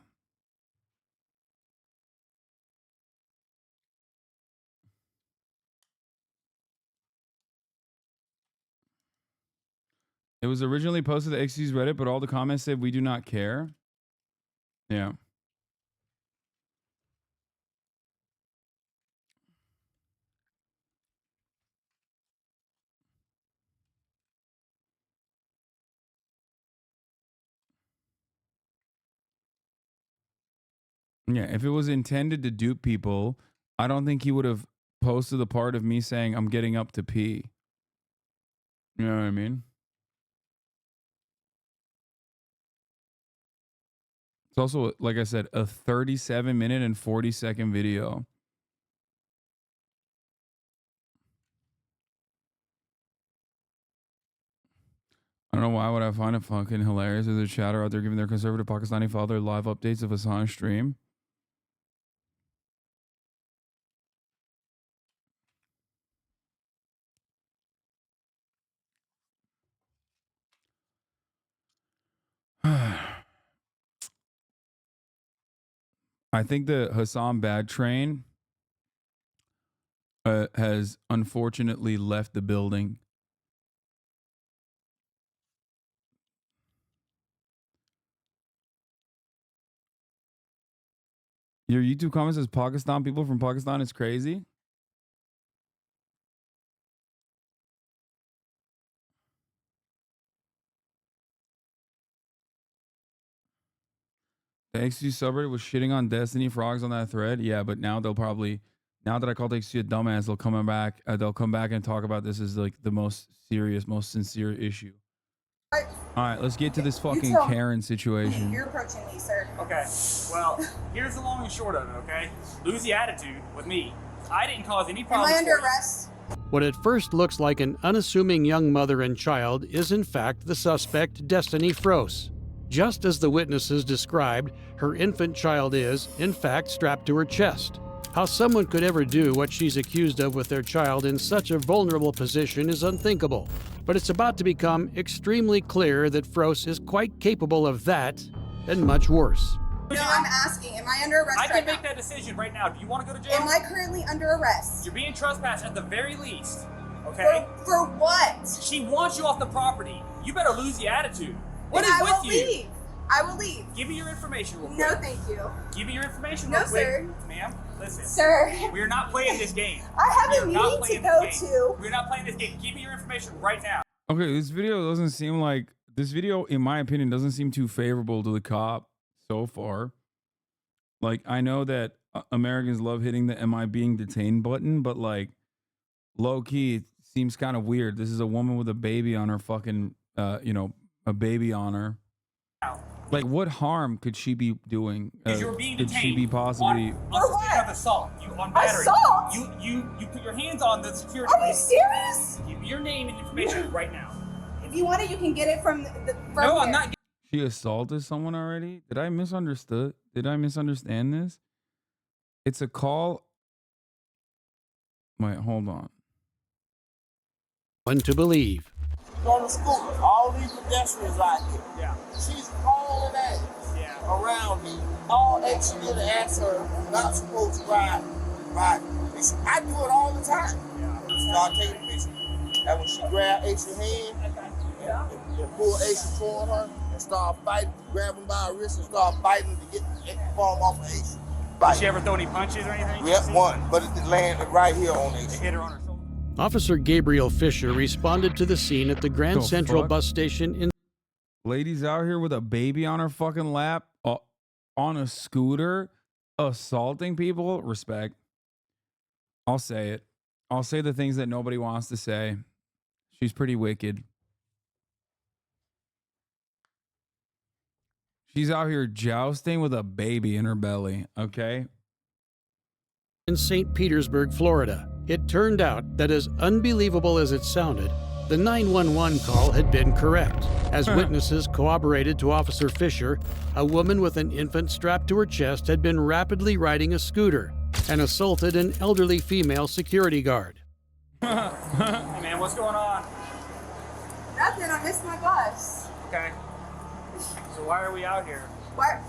It was originally posted to XQ's Reddit, but all the comments said we do not care. Yeah. Yeah, if it was intended to dupe people, I don't think he would have posted the part of me saying I'm getting up to pee. You know what I mean? It's also, like I said, a 37-minute and 40-second video. I don't know why would I find it fucking hilarious. There's a chatter out there giving their conservative Pakistani father live updates of Hasan's stream. I think the Hasan bad train has unfortunately left the building. Your YouTube comment says Pakistan, people from Pakistan is crazy. The XQ subreddit was shitting on Destiny frogs on that thread. Yeah, but now they'll probably, now that I called XQ a dumbass, they'll come back. They'll come back and talk about this as like the most serious, most sincere issue. All right, let's get to this fucking Karen situation. You're approaching me, sir. Okay, well, here's the long and short of it, okay? Lose the attitude with me. I didn't cause any problems. Am I under arrest? What at first looks like an unassuming young mother and child is in fact the suspect, Destiny Froese. Just as the witnesses described, her infant child is, in fact, strapped to her chest. How someone could ever do what she's accused of with their child in such a vulnerable position is unthinkable. But it's about to become extremely clear that Froese is quite capable of that and much worse. No, I'm asking, am I under arrest I can make that decision right now. Do you want to go to jail? Am I currently under arrest? You're being trespassed at the very least, okay? For what? She wants you off the property. You better lose the attitude. What is I with will you? Leave. I will leave. Give me your information real quick. No, thank you. Give me your information No, real quick. sir. Ma'am, listen. Sir. We're not playing this game. I have a We are not meeting to playing go this game. to. We're not playing this game. Give me your information right now. Okay, this video doesn't seem like, this video, in my opinion, doesn't seem too favorable to the cop so far. Like, I know that Americans love hitting the "Am I being detained" button, but like, low key, it seems kind of weird. This is a woman with a baby on her fucking, you know, a baby on her. Like, what harm could she be doing? You're being could she be detained possibly? on suspicion of assault. You on battery. Assault? You put your hands on the security. Are you serious? Give me your name and information right now. If you want it, you can get it from from No, here. I'm not. She assaulted someone already? Did I misunderstood? Did I misunderstand this? It's a call. Wait, hold on. One to believe. On the scooter, all these pedestrians out here. Yeah. She's hauling ass around me. All extra to ask her not supposed to ride. I do it all the time. Start taking a picture. And when she grab Ace's hand and pull Ace toward her and start fighting, grab him by her wrist and start fighting to get the palm off of Ace. Did she ever throw any punches or anything? Yep, one, but it landed right here on Ace. Hit her on her shoulder. Officer Gabriel Fisher responded to the scene at the Grand Central fuck? bus station in. Ladies out here with a baby on her fucking lap, on a scooter, assaulting people. Respect. I'll say it. I'll say the things that nobody wants to say. She's pretty wicked. She's out here jousting with a baby in her belly, okay? In St. Petersburg, Florida. It turned out that, as unbelievable as it sounded, the 911 call had been correct. As witnesses corroborated to Officer Fisher, a woman with an infant strapped to her chest had been rapidly riding a scooter and assaulted an elderly female security guard. Hey man, what's going on? Nothing. I missed my bus. Okay. So why are we out here? Why?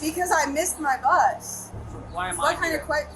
Because I missed my bus. So why am I What kind here? of question?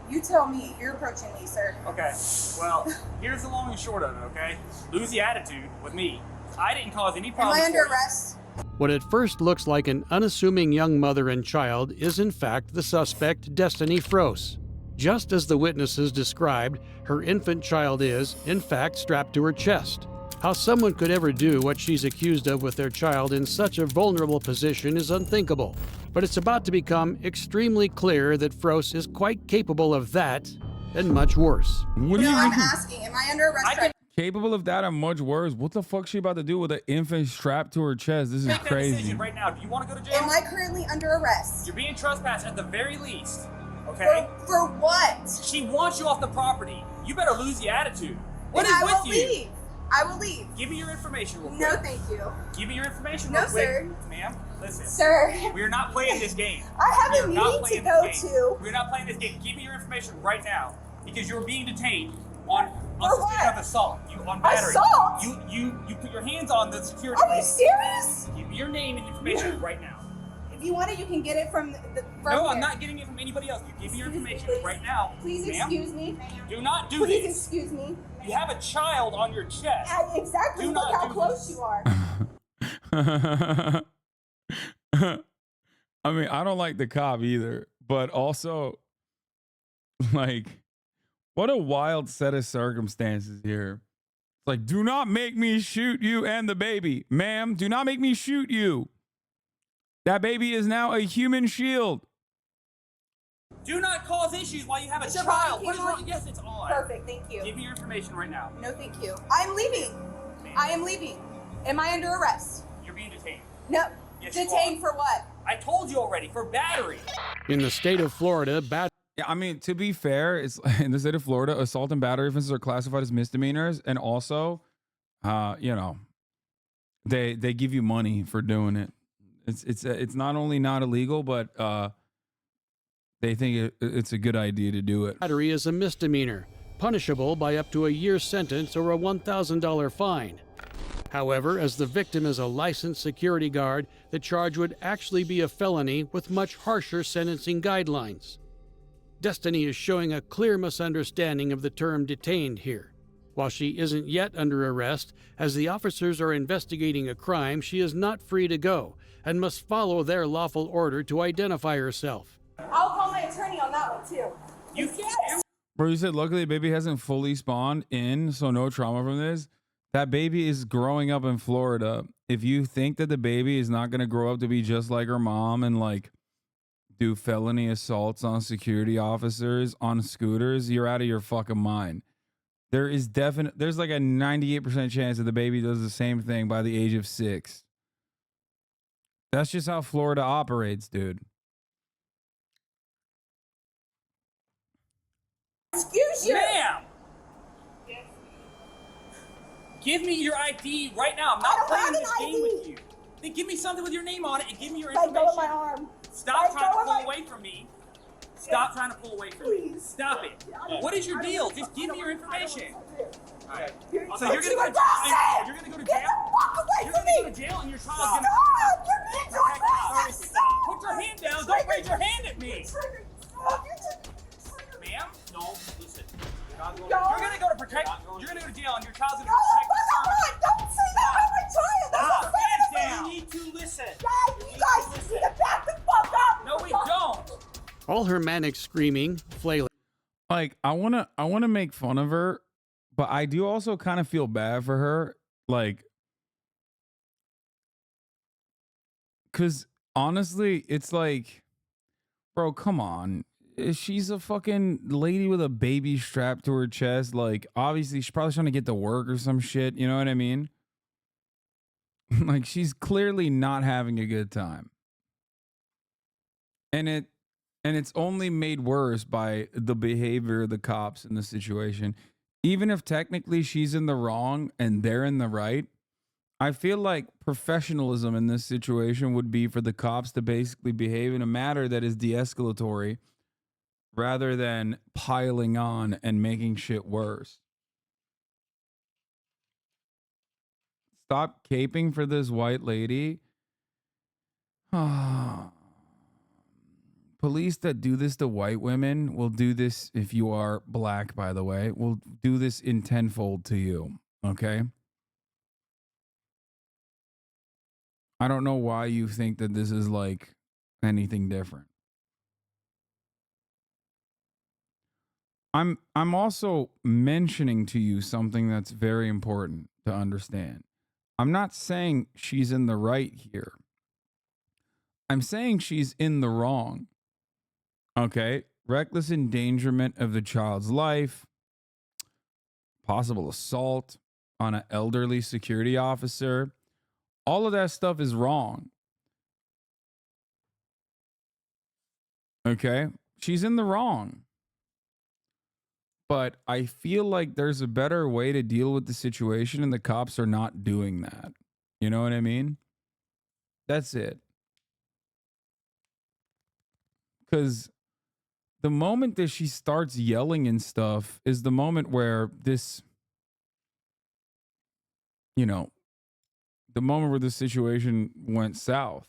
You tell me. You're approaching me, sir. Okay. Well, here's the long and short of it, okay? Lose the attitude with me. I didn't cause any Am problems. I under for you. arrest? What at first looks like an unassuming young mother and child is in fact the suspect, Destiny Froese. Just as the witnesses described, her infant child is, in fact, strapped to her chest. How someone could ever do what she's accused of with their child in such a vulnerable position is unthinkable. But it's about to become extremely clear that Froese is quite capable of that and much worse. What do you I'm mean? asking. Am I under arrest? Right Capable of that and much worse? What the fuck she about to do with an infant strapped to her chest? This is Make that crazy. decision right now. Do you want to go to jail? Am I currently under arrest? You're being trespassed at the very least. Okay? For what? She wants you off the property. You better lose the attitude. What Then is I with will you? leave. I will leave. Give me your information real quick. No, thank you. Give me your information No, real quick. sir. Ma'am, listen. Sir. We're not playing this game. I have We a are not meeting to playing go this game. to. We're not playing this game. Give me your information right now because you're being detained on For suspicion what? of assault. You on battery. Assault? You put your hands on the security. Are you serious? Give me your name and information right now. If you want it, you can get it from from No, here. I'm not getting it from anybody else. You give me your information right now. Please ma'am. excuse me. Do not do Please this. excuse me. You have a child on your chest. Exactly. Do Look not how do close this. you are. I mean, I don't like the cop either, but also, like, what a wild set of circumstances here. It's like, do not make me shoot you and the baby. Ma'am, do not make me shoot you. That baby is now a human shield. Do not cause issues while you have a Is your child. body What is camera wrong? on? Yes, it's on. Perfect. Thank you. Give me your information right now. No, thank you. I'm leaving. I am leaving. Am I under arrest? You're being detained. No. Yes, you Detained for what? I told you already, for battery. In the state of Florida, Yeah, I mean, to be fair, it's in the state of Florida, assault and battery offenses are classified as misdemeanors, and also, you know, they give you money for doing it. It's not only not illegal, but they think it's a good idea to do it. battery is a misdemeanor, punishable by up to a year's sentence or a $1,000 fine. However, as the victim is a licensed security guard, the charge would actually be a felony with much harsher sentencing guidelines. Destiny is showing a clear misunderstanding of the term detained here. While she isn't yet under arrest, as the officers are investigating a crime, she is not free to go and must follow their lawful order to identify herself. I'll call my attorney on that one too. You yes. Bro, you said luckily the baby hasn't fully spawned in, so no trauma from this. That baby is growing up in Florida. If you think that the baby is not going to grow up to be just like her mom and like do felony assaults on security officers on scooters, you're out of your fucking mind. there's like a 98% chance that the baby does the same thing by the age of 6. That's just how Florida operates, dude. Excuse you. Ma'am! Give me your ID right now. I'm not playing this game with you. Then give me something with your name on it and give me your information. Let go of my arm. Stop trying to pull away from me. Stop trying to pull away from me. Stop it. What is your deal? Just give me your information. Alright. So you're gonna go to jail. You're gonna go to jail. You're gonna go to jail and your child's gonna. Put your hand down. Don't raise your hand at me. Ma'am, no. Listen. You're gonna go to protect. You're gonna go to jail and your child's gonna protect the service. Don't say that about my child. Stop. That's Hands down. You need to listen. You guys need to back the fuck up. No, we don't. All her manic screaming, flailing. Like, I wanna make fun of her, but I do also kind of feel bad for her. Like, cause honestly, it's like, bro, come on. She's a fucking lady with a baby strapped to her chest. Like, obviously, she's probably trying to get to work or some shit. You know what I mean? Like, she's clearly not having a good time. And it's only made worse by the behavior of the cops in the situation. Even if technically she's in the wrong and they're in the right, I feel like professionalism in this situation would be for the cops to basically behave in a manner that is de-escalatory rather than piling on and making shit worse. Stop caping for this white lady. Police that do this to white women will do this, if you are black, by the way, will do this in tenfold to you, okay? I don't know why you think that this is like anything different. I'm also mentioning to you something that's very important to understand. I'm not saying she's in the right here. I'm saying she's in the wrong. Okay? Reckless endangerment of the child's life, possible assault on an elderly security officer. All of that stuff is wrong. Okay? She's in the wrong. But I feel like there's a better way to deal with the situation, and the cops are not doing that. You know what I mean? That's it. Because the moment that she starts yelling and stuff is the moment where this, you know, the moment where the situation went south.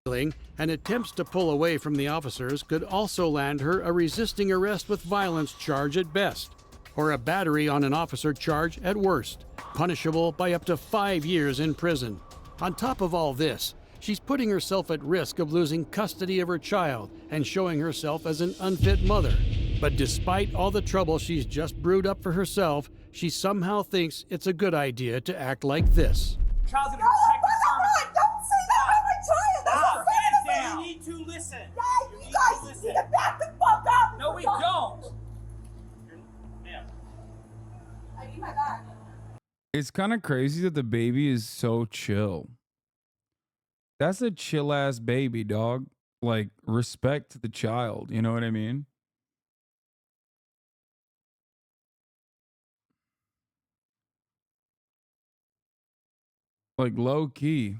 And attempts to pull away from the officers could also land her a resisting arrest with violence charge at best, or a battery on an officer charge at worst, punishable by up to 5 years in prison. On top of all this, she's putting herself at risk of losing custody of her child and showing herself as an unfit mother. But despite all the trouble she's just brewed up for herself, she somehow thinks it's a good idea to act like this. Child's gonna protect the service. Don't say that about my child. That's Stop. not fair. You need to listen. You guys need to back the fuck up. No, we don't. Ma'am. I need my back. It's kind of crazy that the baby is so chill. That's a chill ass baby, dog. Like, respect to the child. You know what I mean? Like, low key.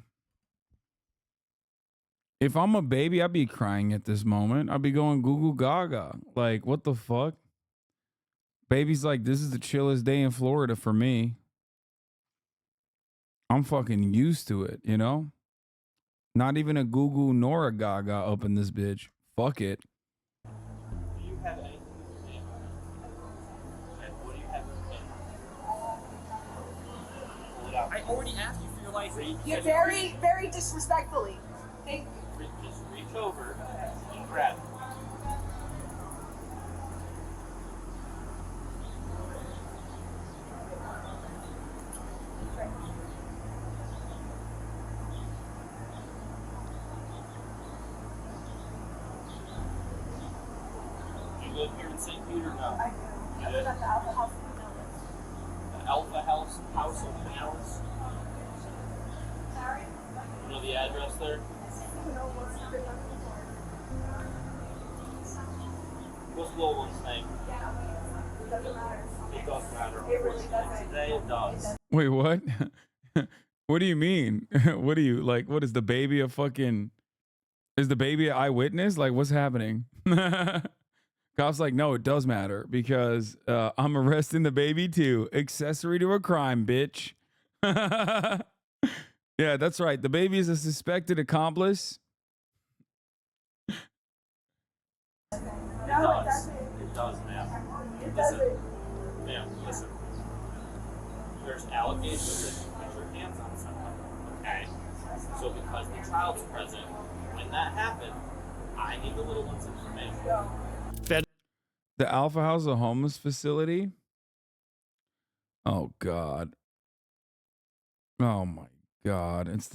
If I'm a baby, I'd be crying at this moment. I'd be going goo goo gaga. Like, what the fuck? Baby's like, this is the chillest day in Florida for me. I'm fucking used to it, you know? Not even a goo goo nor a gaga up in this bitch. Fuck it. Do you have anything with your name on it? And what do you have with your name on it? Pull it out. I already asked you for your license. You're very, very disrespectfully. Thank you. Just reach over and grab it. You live here in St. Peter now? I do. I live at the Alpha House. Alpha House of Flowers. You know the address there? What's the little one's name? It does matter. Today it does. Wait, what? What do you mean? What do you like? What is the baby a fucking? Is the baby an eyewitness? Like, what's happening? Cops like, no, it does matter because I'm arresting the baby too. Accessory to a crime, bitch. Yeah, that's right. The baby is a suspected accomplice. It does. It does, ma'am. Listen. Ma'am, listen. There's allegations that you put your hands on someone, okay? So because the child's present, when that happened, I need the little one's information. The Alpha House, a homeless facility. Oh God. Oh my God. It's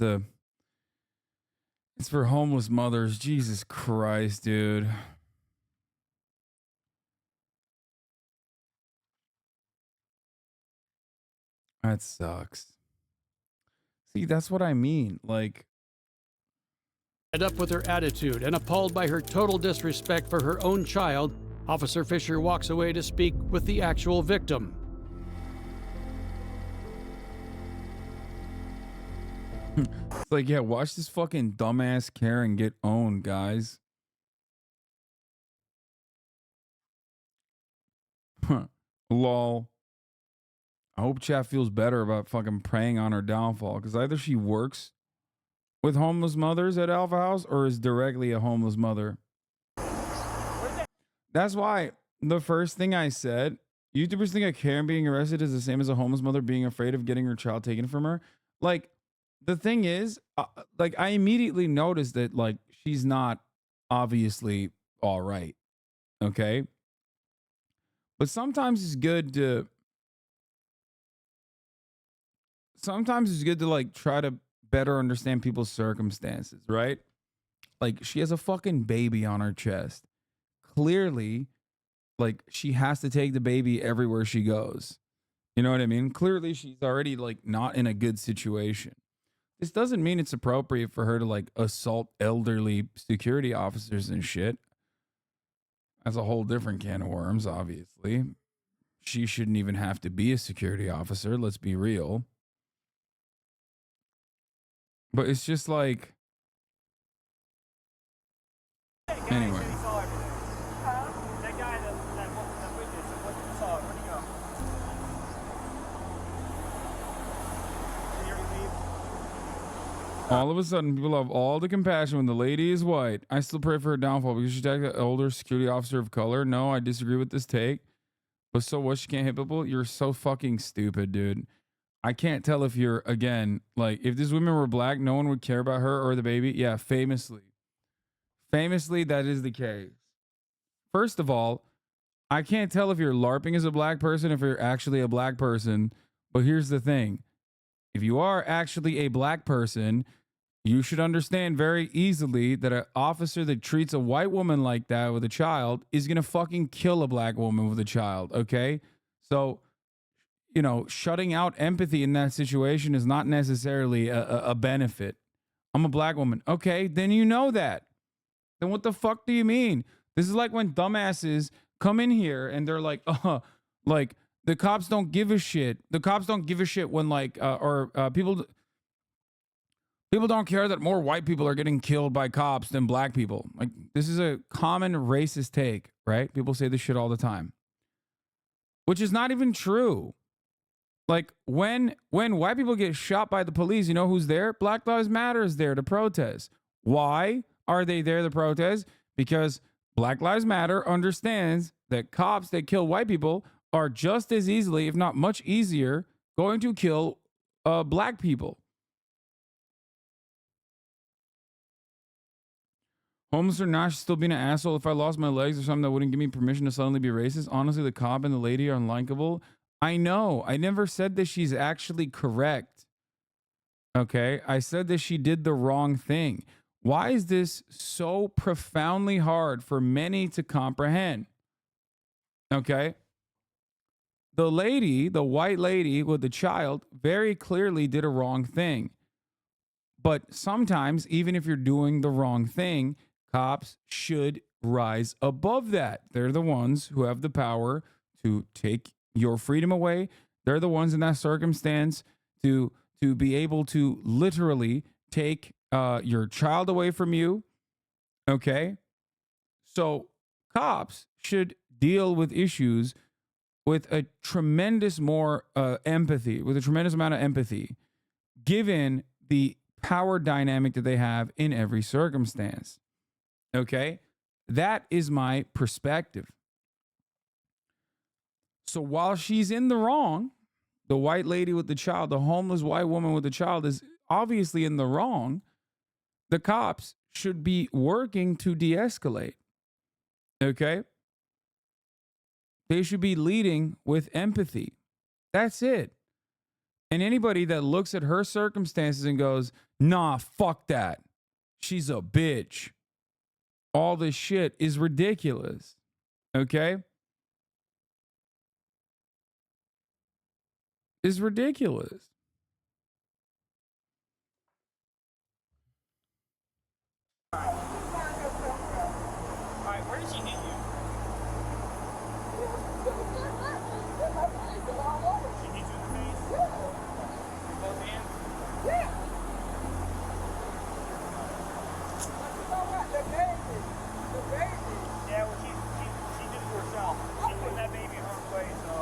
for homeless mothers. Jesus Christ, dude. That sucks. See, that's what I mean. Like, Fed up with her attitude and appalled by her total disrespect for her own child, Officer Fisher walks away to speak with the actual victim. it's like, yeah, watch this fucking dumbass Karen get owned, guys. Lol. I hope chat feels better about fucking preying on her downfall, because either she works with homeless mothers at Alpha House or is directly a homeless mother. That's why the first thing I said, YouTubers think a Karen being arrested is the same as a homeless mother being afraid of getting her child taken from her. Like, the thing is, like, I immediately noticed that, like, she's not obviously all right. Okay. But sometimes it's good to like try to better understand people's circumstances, right? Like, she has a fucking baby on her chest. Clearly, like, she has to take the baby everywhere she goes. You know what I mean? Clearly, she's already, like, not in a good situation. This doesn't mean it's appropriate for her to, like, assault elderly security officers and shit. That's a whole different can of worms, obviously. She shouldn't even have to be a security officer, let's be real. But it's just like, anyway. That guy that witness, what you saw, where'd he go? Did he already leave? All of a sudden, people have all the compassion when the lady is white. I still pray for her downfall because she attacked an older security officer of color. No, I disagree with this take. But so what? She can't hit people? You're so fucking stupid, dude. I can't tell if you're, again, like, if these women were black, no one would care about her or the baby. Yeah, famously. Famously, that is the case. First of all, I can't tell if you're LARPing as a black person, if you're actually a black person. But here's the thing. If you are actually a black person, you should understand very easily that an officer that treats a white woman like that with a child is going to fucking kill a black woman with a child, okay? So, you know, shutting out empathy in that situation is not necessarily a benefit. I'm a black woman. Okay, then you know that. Then what the fuck do you mean? This is like when dumbasses come in here and they're like, like, the cops don't give a shit. The cops don't give a shit when, like, people don't care that more white people are getting killed by cops than black people. Like, this is a common racist take, right? People say this shit all the time, which is not even true. Like, when white people get shot by the police, you know who's there? Black Lives Matter is there to protest. Why are they there to protest? Because Black Lives Matter understands that cops that kill white people are just as easily, if not much easier, going to kill black people. Homeless or not, she's still being an asshole. If I lost my legs or something, that wouldn't give me permission to suddenly be racist. Honestly, the cop and the lady are unlikable. I know. I never said that she's actually correct. Okay? I said that she did the wrong thing. Why is this so profoundly hard for many to comprehend? Okay? the lady, the white lady with the child, very clearly did a wrong thing. But sometimes, even if you're doing the wrong thing, cops should rise above that. They're the ones who have the power to take your freedom away. They're the ones in that circumstance to be able to literally take your child away from you. Okay? So cops should deal with issues with a tremendous more empathy, with a tremendous amount of empathy, given the power dynamic that they have in every circumstance. Okay? That is my perspective. So while she's in the wrong, the white lady with the child, the homeless white woman with the child is obviously in the wrong. The cops should be working to de-escalate. Okay? They should be leading with empathy. That's it. And anybody that looks at her circumstances and goes, nah, fuck that, she's a bitch, all this shit is ridiculous. Okay? Is ridiculous. Alright, where did she hit you? She hit you in the face? With both hands? Yeah. Yeah, well, she did it to herself. She put that baby in her way, so.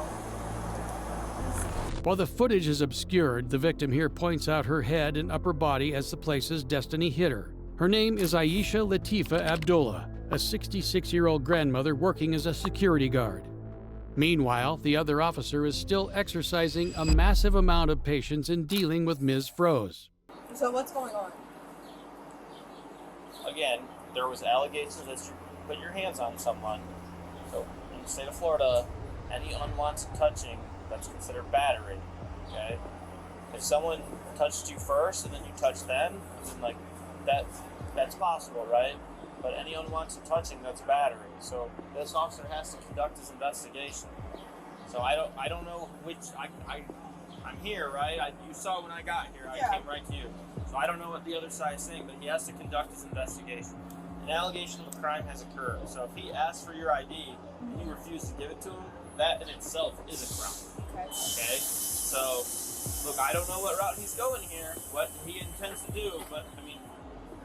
While the footage is obscured, the victim here points out her head and upper body as the places Destiny hit her. Her name is Aisha Latifa Abdullah, a 66-year-old grandmother working as a security guard. Meanwhile, the other officer is still exercising a massive amount of patience in dealing with Ms. Froze. So what's going on? Again, there was allegations that you put your hands on someone. So in the state of Florida, any unwanted touching, that's considered battery. Okay? If someone touched you first and then you touch them, then like that's possible, right? But any unwanted touching, that's battery. So this officer has to conduct his investigation. So I don't know which I'm here, right? You saw when I got here, I came right to you. So I don't know what the other side is saying, but he has to conduct his investigation. An allegation of a crime has occurred. So if he asks for your ID and you refuse to give it to him, that in itself is a crime. Okay? So, look, I don't know what route he's going here, what he intends to do, but I mean,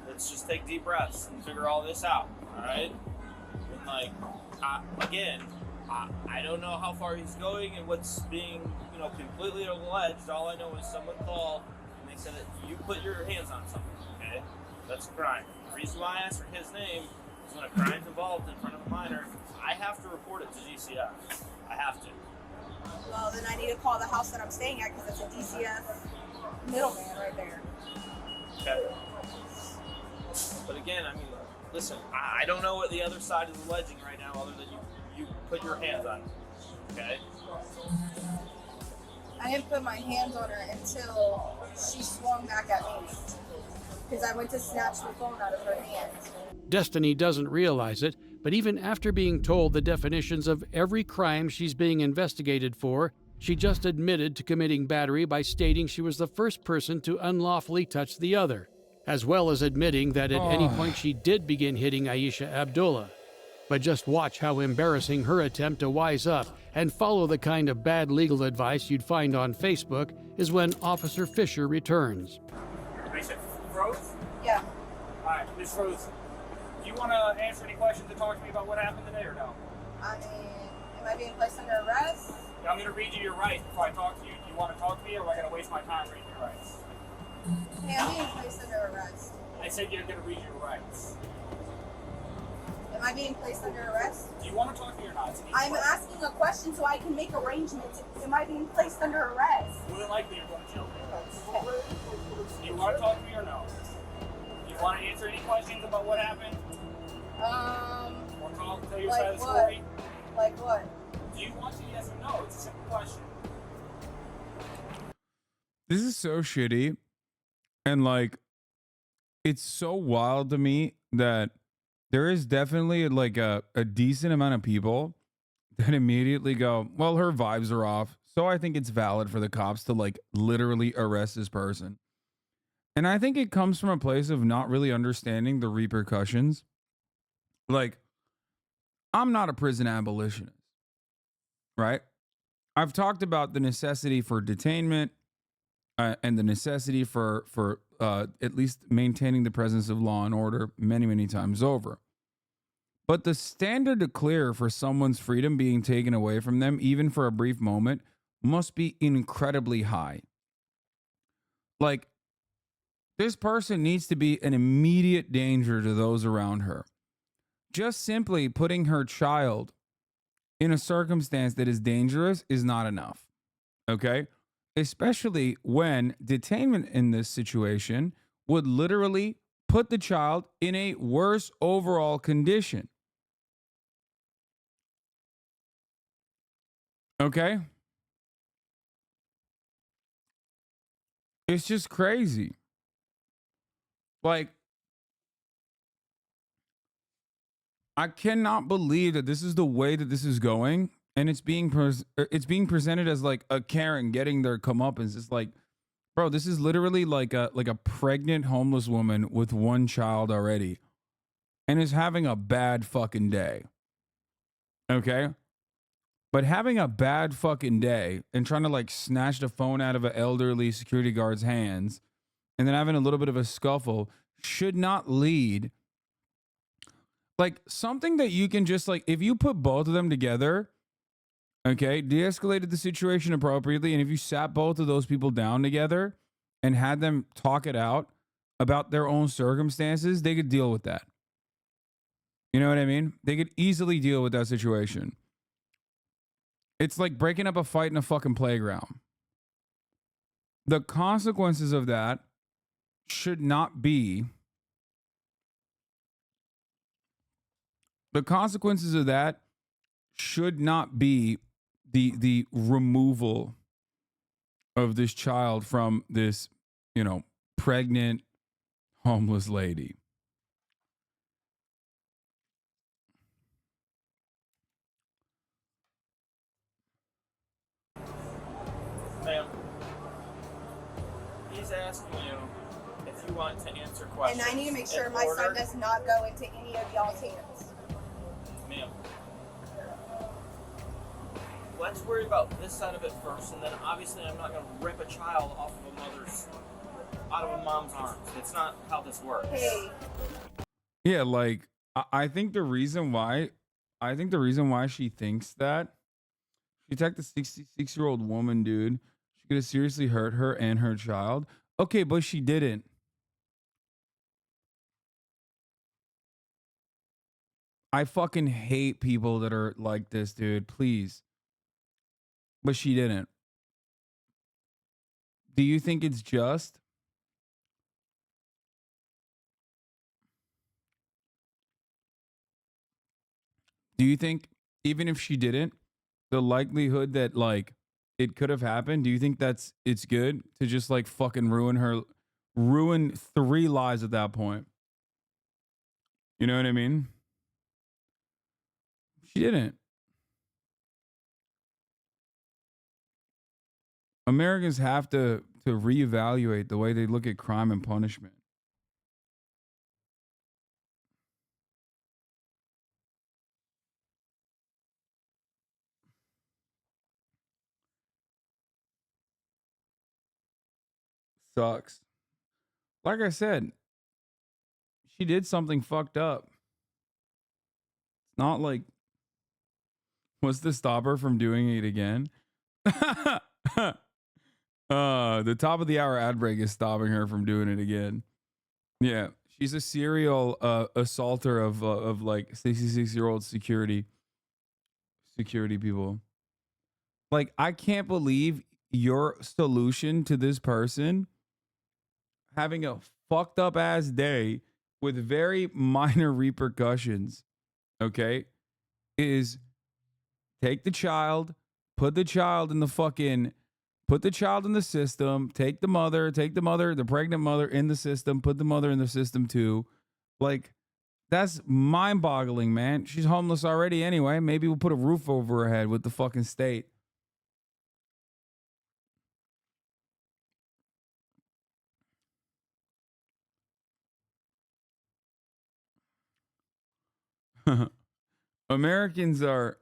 let's just take deep breaths and figure all this out, all right? And like, again, I don't know how far he's going and what's being, completely alleged. All I know is someone called and they said that you put your hands on someone, okay? That's a crime. The reason why I asked for his name is when a crime's involved in front of a minor, I have to report it to GCF. I have to. Well, then I need to call the house that I'm staying at because it's a DCF middleman right there. Okay. But again, I mean, listen, I don't know what the other side is alleging right now other than you put your hands on her, okay? I didn't put my hands on her until she swung back at me because I went to snatch the phone out of her hands. Destiny doesn't realize it, but even after being told the definitions of every crime she's being investigated for, she just admitted to committing battery by stating she was the first person to unlawfully touch the other, as well as admitting that at any point she did begin hitting Aisha Abdullah. But just watch how embarrassing her attempt to wise up and follow the kind of bad legal advice you'd find on Facebook is when Officer Fisher returns. Miss Froze? Yeah. All right, Miss Froze, do you want to answer any questions and talk to me about what happened today or no? I mean, am I being placed under arrest? Yeah, I'm going to read you your rights before I talk to you. Do you want to talk to me or am I going to waste my time reading your rights? Hey, I'm being placed under arrest. I said you're going to read your rights. Am I being placed under arrest? Do you want to talk to me or not? I'm asking a question so I can make arrangements. Am I being placed under arrest? More than likely you're going to jail. Do you want to talk to me or no? Do you want to answer any questions about what happened? Or tell your side of the story? Like what? Do you want to? Yes or no? It's a simple question. This is so shitty. And like, it's so wild to me that there is definitely like a decent amount of people that immediately go, well, her vibes are off. So I think it's valid for the cops to like literally arrest this person. And I think it comes from a place of not really understanding the repercussions. Like, I'm not a prison abolitionist, right? I've talked about the necessity for detainment and the necessity for at least maintaining the presence of law and order many, many times over. But the standard to clear for someone's freedom being taken away from them, even for a brief moment, must be incredibly high. Like, this person needs to be an immediate danger to those around her. Just simply putting her child in a circumstance that is dangerous is not enough. Okay? Especially when detainment in this situation would literally put the child in a worse overall condition. Okay? It's just crazy. Like, I cannot believe that this is the way that this is going, and it's being presented as like a Karen getting their comeuppance. It's like, bro, this is literally like a pregnant homeless woman with one child already, and is having a bad fucking day. Okay, but having a bad fucking day and trying to like snatch the phone out of an elderly security guard's hands, and then having a little bit of a scuffle should not lead. Like, something that you can just like, if you put both of them together, okay, de-escalated the situation appropriately, and if you sat both of those people down together and had them talk it out about their own circumstances, they could deal with that. You know what I mean? They could easily deal with that situation. It's like breaking up a fight in a fucking playground. The consequences of that should not be the removal of this child from this, you know, pregnant homeless lady. Ma'am, he's asking you if you want to answer questions. And I need to make sure my son does not go into any of y'all's hands. Ma'am, let's worry about this side of it first, and then obviously I'm not going to rip a child out of a mom's arms. It's not how this works. Hey. Yeah, like I think the reason why she thinks that, she attacked a 66-year-old woman, dude. She could have seriously hurt her and her child. Okay, but she didn't. I fucking hate people that are like this, dude. Please. But she didn't. Do you think it's just? Do you think even if she didn't, the likelihood that like it could have happened, do you think it's good to just like fucking ruin 3 lives at that point? You know what I mean? She didn't. Americans have to reevaluate the way they look at crime and punishment. Sucks. Like I said, she did something fucked up. It's not like, what's to stop her from doing it again? The top of the hour ad break is stopping her from doing it again. Yeah, she's a serial assaulter of like 66-year-old security people. Like, I can't believe your solution to this person having a fucked up ass day with very minor repercussions, okay, is take the child, put the child in the system, take the mother, the pregnant mother in the system, put the mother in the system too. Like, That's mind-boggling, man. She's homeless already anyway. Maybe we'll put a roof over her head with the fucking state. Americans are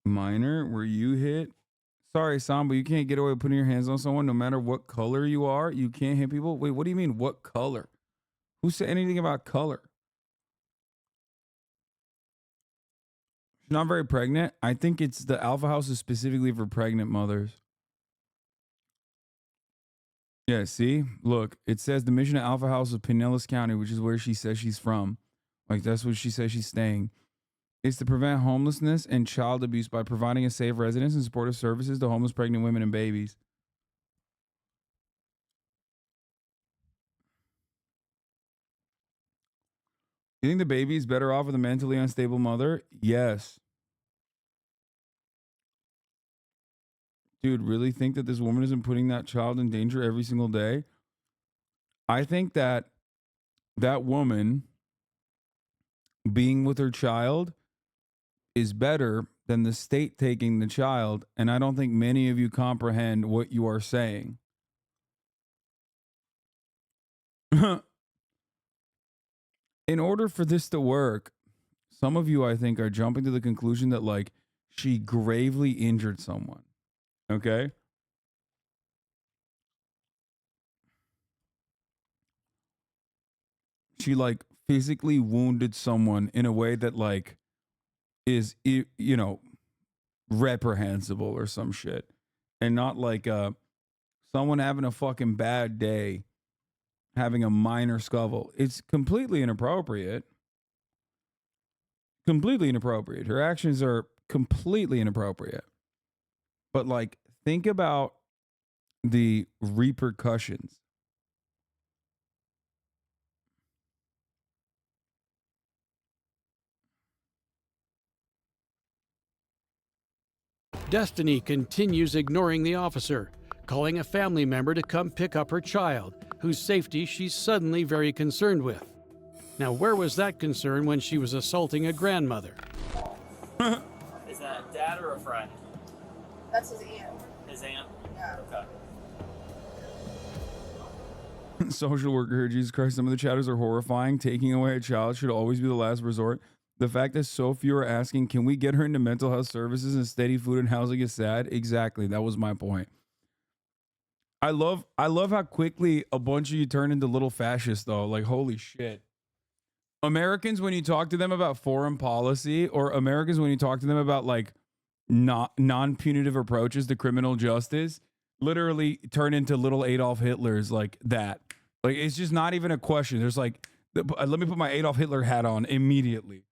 minor. Were you hit? Sorry, Sam, but you can't get away with putting your hands on someone no matter what color you are. You can't hit people. Wait, what do you mean? What color? Who said anything about color? She's not very pregnant. I think it's the Alpha House is specifically for pregnant mothers. Yeah, see? Look, it says the mission of Alpha House of Pinellas County, which is where she says she's from. Like, that's what she says she's staying. Is to prevent homelessness and child abuse by providing a safe residence and supportive services to homeless pregnant women and babies. You think the baby is better off with a mentally unstable mother? Yes. Dude, really think that this woman isn't putting that child in danger every single day? I think that that woman being with her child is better than the state taking the child, and I don't think many of you comprehend what you are saying. In order for this to work, some of you, I think, are jumping to the conclusion that, like, she gravely injured someone. Okay? She, like, physically wounded someone in a way that, like, is, you know, reprehensible or some shit. And not like someone having a fucking bad day, having a minor scuffle. It's completely inappropriate. Completely inappropriate. Her actions are completely inappropriate. But, like, think about the repercussions. Destiny continues ignoring the officer, calling a family member to come pick up her child, whose safety she's suddenly very concerned with. Now, where was that concern when she was assaulting a grandmother? Is that dad or a friend? That's his aunt. His aunt? Yeah. Okay. Social worker, Jesus Christ, some of the chatters are horrifying. Taking away a child should always be the last resort. The fact that so few are asking, can we get her into mental health services and steady food and housing is sad. Exactly. That was my point. I love how quickly a bunch of you turn into little fascists, though. Like, holy shit. Americans, when you talk to them about foreign policy, or Americans, when you talk to them about, like, non-punitive approaches to criminal justice, literally turn into little Adolf Hitlers like that. Like, it's just not even a question. There's like, let me put my Adolf Hitler hat on immediately.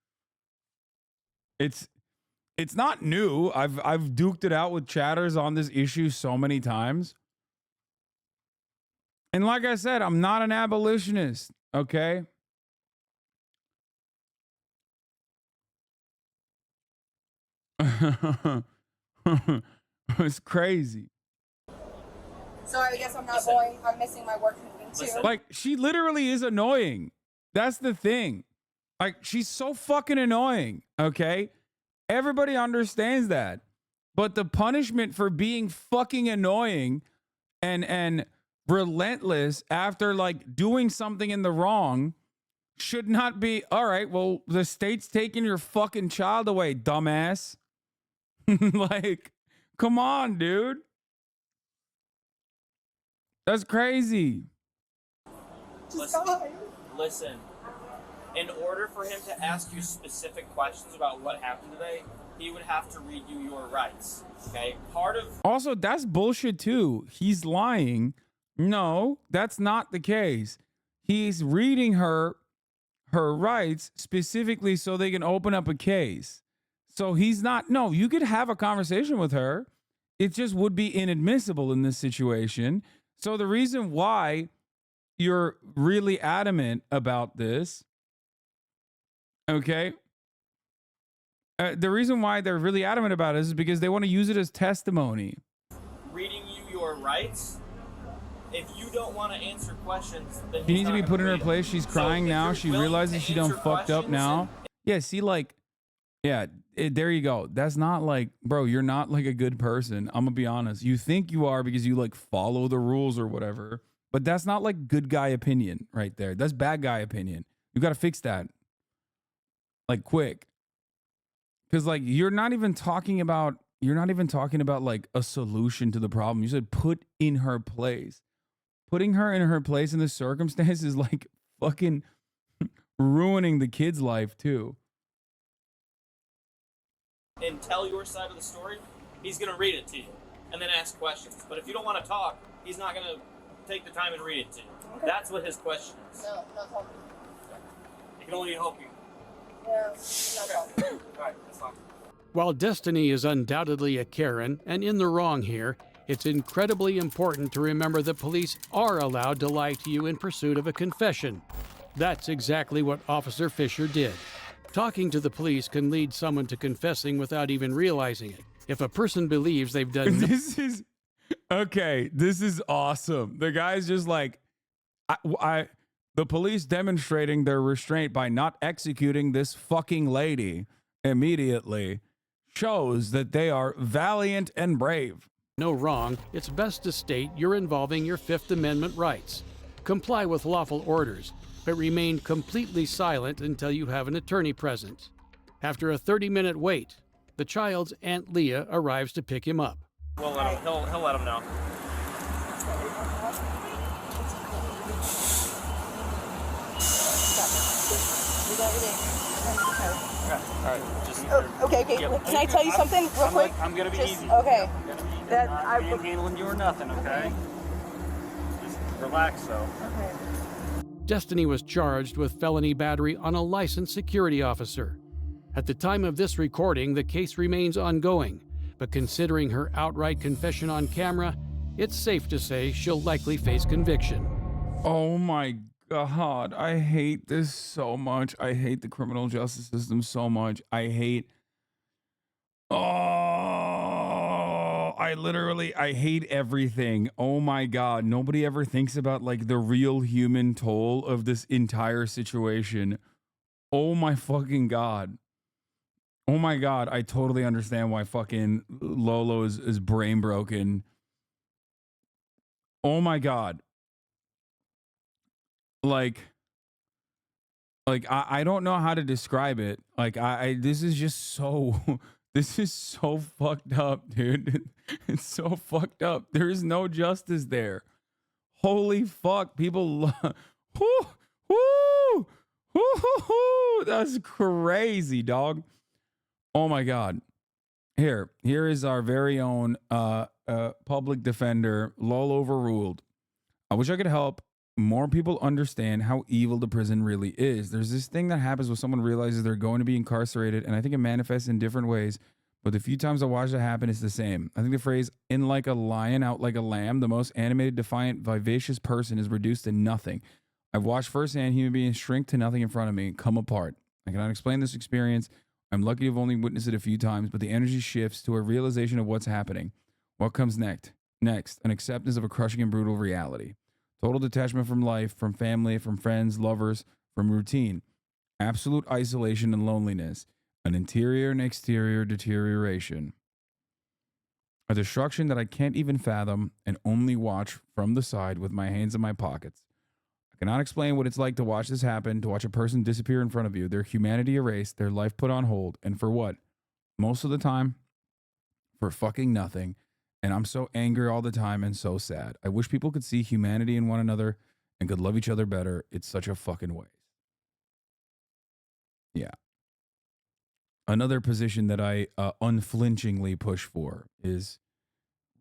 It's not new. I've duked it out with chatters on this issue so many times. And like I said, I'm not an abolitionist, okay? It's crazy. So I guess I'm not going. I'm missing my work meeting too. Like, she literally is annoying. That's the thing. Like, she's so fucking annoying, okay? Everybody understands that. But the punishment for being fucking annoying and relentless after, like, doing something in the wrong should not be, all right, well, the state's taking your fucking child away, dumbass. Like, come on, dude. That's crazy. Listen. In order for him to ask you specific questions about what happened today, he would have to read you your rights. Okay? Also, that's bullshit too. He's lying. No, that's not the case. He's reading her rights specifically so they can open up a case. So he's not, no, you could have a conversation with her. It just would be inadmissible in this situation. So the reason why you're really adamant about this, okay, the reason why they're really adamant about it is because they want to use it as testimony. Reading you your rights If you don't want to answer questions, then She he's needs to not be gonna put in her read 'em. place. She's So crying if now. you're She willing realizes to she done answer fucked up questions now. Yeah, see, like, yeah, there you go. That's not like, bro, you're not like a good person. I'm gonna be honest. You think you are because you like follow the rules or whatever, but that's not like good guy opinion right there. That's bad guy opinion. You got to fix that, like, quick. Because like you're not even talking about like a solution to the problem. You said put in her place. Putting her in her place in this circumstance is like fucking ruining the kid's life too. and tell your side of the story, he's going to read it to you and then ask questions. But if you don't want to talk, he's not going to take the time and read it to you. Okay. That's what his question is. No, not talking. He can only help you. Yeah, not talking. All right, that's fine. While Destiny is undoubtedly a Karen and in the wrong here, it's incredibly important to remember that police are allowed to lie to you in pursuit of a confession. That's exactly what Officer Fisher did. Talking to the police can lead someone to confessing without even realizing it. If a person believes they've done This is okay. This is awesome. The guy's just like, the police demonstrating their restraint by not executing this fucking lady immediately shows that they are valiant and brave. no wrong, it's best to state you're involving your Fifth Amendment rights. Comply with lawful orders, but remain completely silent until you have an attorney present. After a 30-minute wait, the child's Aunt Leah arrives to pick him up. We'll let him, he'll let him know. All right, just Okay. Yep. Can I tell you something real quick? I'm gonna be easy. Okay. That I ain't handling you or nothing, okay? Just relax, though. Okay. Destiny was charged with felony battery on a licensed security officer. At the time of this recording, the case remains ongoing, but considering her outright confession on camera, it's safe to say she'll likely face conviction. Oh my God, I hate this so much. I hate the criminal justice system so much. I hate I hate everything. Oh my God. Nobody ever thinks about like the real human toll of this entire situation. Oh my fucking God. Oh my God. I totally understand why fucking Lolo is brain broken. Oh my God. Like I don't know how to describe it. Like this is just so this is so fucked up, dude. It's so fucked up. There is no justice there. Holy fuck. People that's crazy, dog. Oh my God. Here is our very own public defender, Lol overruled. I wish I could help more people understand how evil the prison really is. There's this thing that happens when someone realizes they're going to be incarcerated, and I think it manifests in different ways, but the few times I watch it happen, it's the same. I think the phrase, in like a lion, out like a lamb, the most animated, defiant, vivacious person is reduced to nothing. I've watched firsthand human beings shrink to nothing in front of me and come apart. I cannot explain this experience. I'm lucky to have only witnessed it a few times, but the energy shifts to a realization of what's happening. What comes next? Next, an acceptance of a crushing and brutal reality. Total detachment from life, from family, from friends, lovers, from routine. Absolute isolation and loneliness. An interior and exterior deterioration. A destruction that I can't even fathom and only watch from the side with my hands in my pockets. I cannot explain what it's like to watch this happen, to watch a person disappear in front of you, their humanity erased, their life put on hold, and for what? Most of the time, for fucking nothing. And I'm so angry all the time and so sad. I wish people could see humanity in one another and could love each other better. It's such a fucking waste. Yeah. Another position that I unflinchingly push for is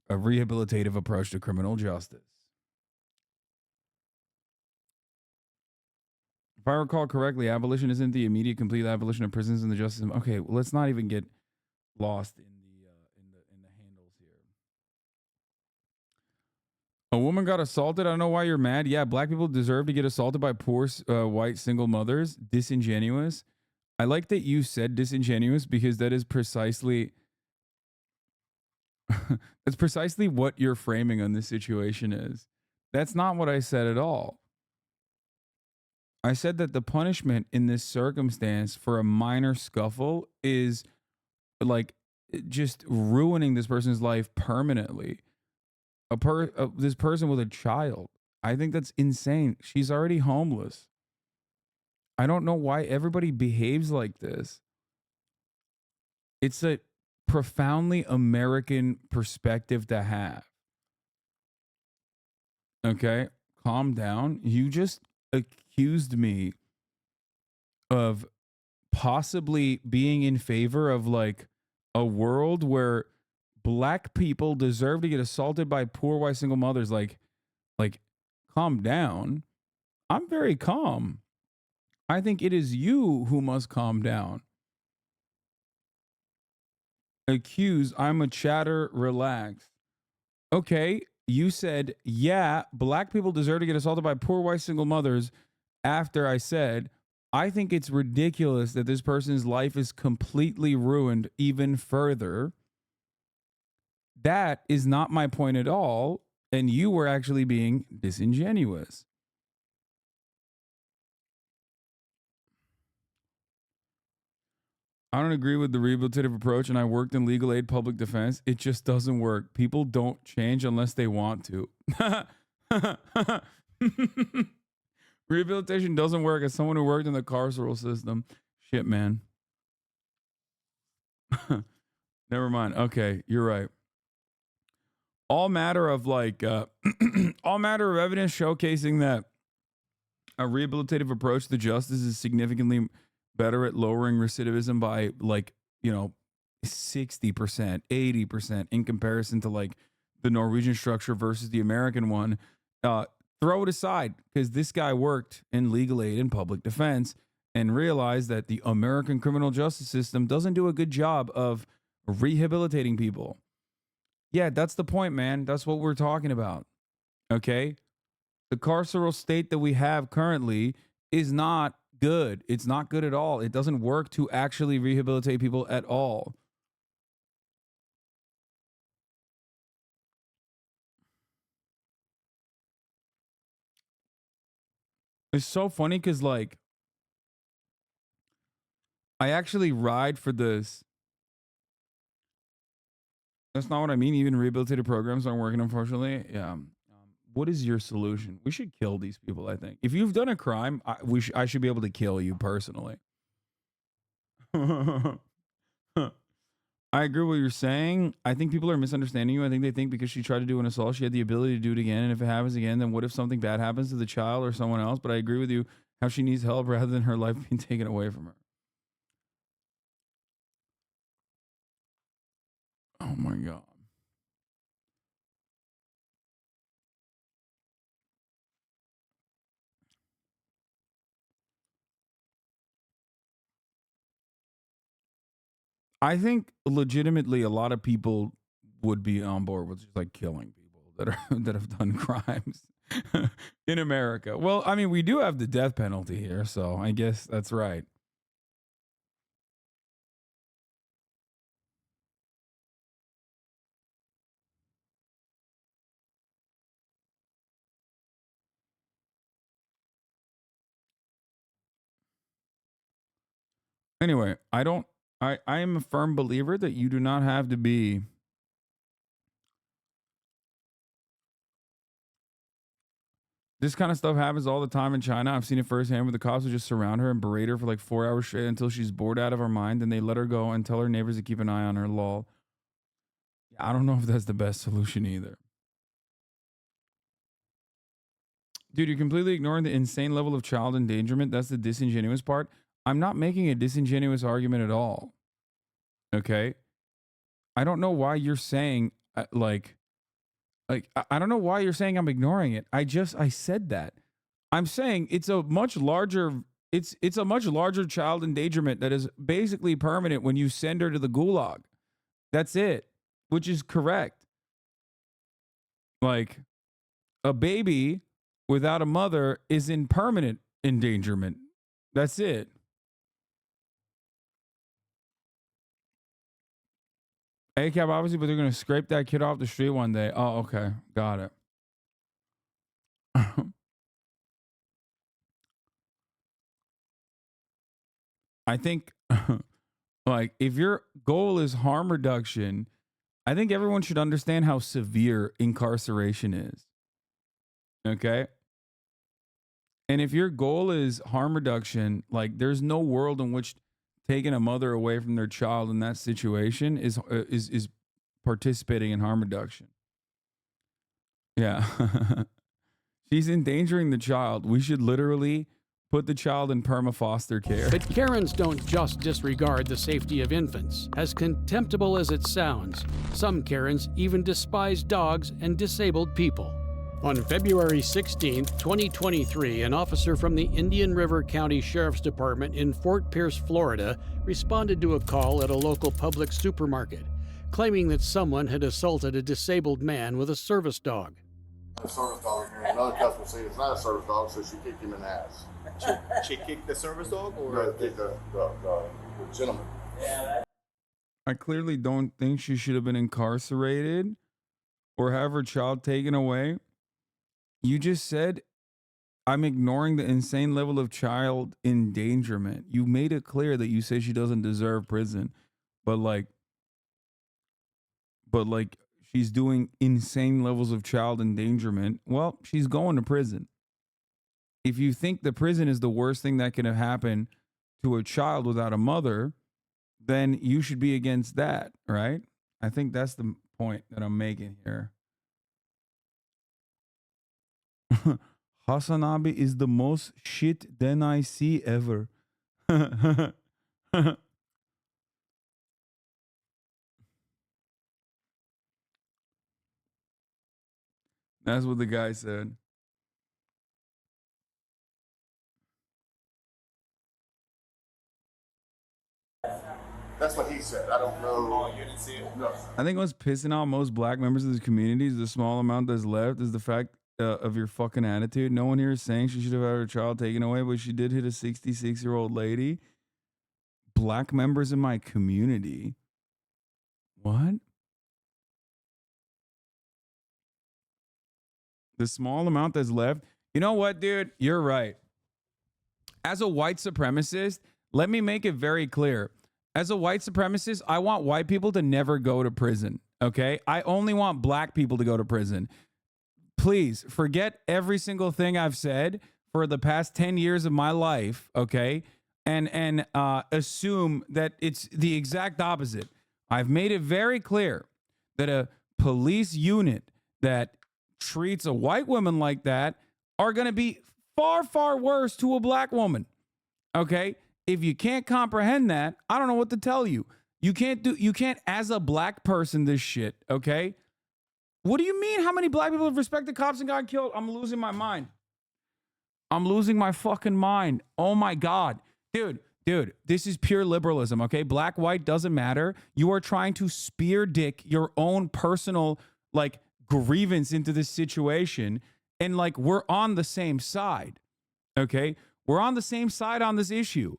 a rehabilitative approach to criminal justice. If I recall correctly, abolition isn't the immediate complete abolition of prisons and the justice system. Okay, well, let's not even get lost in the handles here. A woman got assaulted. I don't know why you're mad. Yeah, black people deserve to get assaulted by poor white single mothers. Disingenuous. I like that you said disingenuous because that is precisely that's precisely what your framing on this situation is. That's not what I said at all. I said that the punishment in this circumstance for a minor scuffle is like just ruining this person's life permanently. This person with a child. I think that's insane. She's already homeless. I don't know why everybody behaves like this. It's a profoundly American perspective to have. Okay, calm down. You just accused me of possibly being in favor of like a world where black people deserve to get assaulted by poor white single mothers. Like calm down. I'm very calm. I think it is you who must calm down. Accuse, I'm a chatter, relax. Okay, you said, yeah, black people deserve to get assaulted by poor white single mothers after I said, I think it's ridiculous that this person's life is completely ruined even further. That is not my point at all, and you were actually being disingenuous. I don't agree with the rehabilitative approach, and I worked in legal aid public defense. It just doesn't work. People don't change unless they want to. Rehabilitation doesn't work as someone who worked in the carceral system. Shit, man. Never mind. Okay, you're right. All matter of like, all matter of evidence showcasing that a rehabilitative approach to justice is significantly better at lowering recidivism by like, 60%, 80% in comparison to like the Norwegian structure versus the American one. Throw it aside, because this guy worked in legal aid and public defense and realized that the American criminal justice system doesn't do a good job of rehabilitating people. Yeah, that's the point, man. That's what we're talking about. Okay? The carceral state that we have currently is not good. It's not good at all. It doesn't work to actually rehabilitate people at all. It's so funny because, like, I actually ride for this. That's not what I mean. Even rehabilitative programs aren't working, unfortunately. Yeah. What is your solution? We should kill these people, I think. If you've done a crime, I should be able to kill you personally. I agree with what you're saying. I think people are misunderstanding you. I think they think because she tried to do an assault, she had the ability to do it again. And if it happens again, then what if something bad happens to the child or someone else? But I agree with you how she needs help rather than her life being taken away from her. Oh my God. I think legitimately a lot of people would be on board with just like killing people that have done crimes in America. Well, I mean, we do have the death penalty here, so I guess that's right. Anyway, I am a firm believer that you do not have to be this kind of stuff happens all the time in China. I've seen it firsthand where the cops will just surround her and berate her for like 4 hours straight until she's bored out of her mind. Then they let her go and tell her neighbors to keep an eye on her. Lol. I don't know if that's the best solution either. Dude, you're completely ignoring the insane level of child endangerment. That's the disingenuous part. I'm not making a disingenuous argument at all. Okay? I don't know why you're saying I don't know why you're saying I'm ignoring it. I said that. I'm saying it's a much larger child endangerment that is basically permanent when you send her to the gulag. That's it, which is correct. Like a baby without a mother is in permanent endangerment. That's it. ACAB, obviously, but they're going to scrape that kid off the street one day. Oh, okay. Got it. I think, like, if your goal is harm reduction, I think everyone should understand how severe incarceration is. Okay? And if your goal is harm reduction, like, there's no world in which taking a mother away from their child in that situation is participating in harm reduction. Yeah. She's endangering the child. We should literally put the child in perma-foster care. But Karens don't just disregard the safety of infants. As contemptible as it sounds, some Karens even despise dogs and disabled people. On February 16, 2023, an officer from the Indian River County Sheriff's Department in Fort Pierce, Florida, responded to a call at a local public supermarket, claiming that someone had assaulted a disabled man with a service dog. A service dog here. Another customer said it's not a service dog, so she kicked him in the ass. She kicked the service dog, or no, kicked the gentleman. I clearly don't think she should have been incarcerated or have her child taken away. You just said, I'm ignoring the insane level of child endangerment. You made it clear that you say she doesn't deserve prison, but like she's doing insane levels of child endangerment. Well, she's going to prison. If you think the prison is the worst thing that can happen to a child without a mother, then you should be against that, right? I think that's the point that I'm making here. HasanAbi is the most shit than I see ever. That's what the guy said. That's what he said. I don't know. Oh, you didn't see it? No. I think what's pissing off most black members of this community is the small amount that's left is the fact of your fucking attitude. No one here is saying she should have had her child taken away, but she did hit a 66-year-old lady. Black members in my community. What? The small amount that's left. You know what, dude? You're right. As a white supremacist, let me make it very clear. As a white supremacist, I want white people to never go to prison, okay? I only want black people to go to prison. Please forget every single thing I've said for the past 10 years of my life, okay? And assume that it's the exact opposite. I've made it very clear that a police unit that treats a white woman like that are going to be far, far worse to a black woman, okay? If you can't comprehend that, I don't know what to tell you. You can't as a black person this shit, okay? What do you mean? How many black people have respected cops and got killed? I'm losing my mind. I'm losing my fucking mind. Oh my God. Dude, this is pure liberalism, okay? Black, white, doesn't matter. You are trying to spear dick your own personal, like, grievance into this situation. And, like, we're on the same side, okay? We're on the same side on this issue.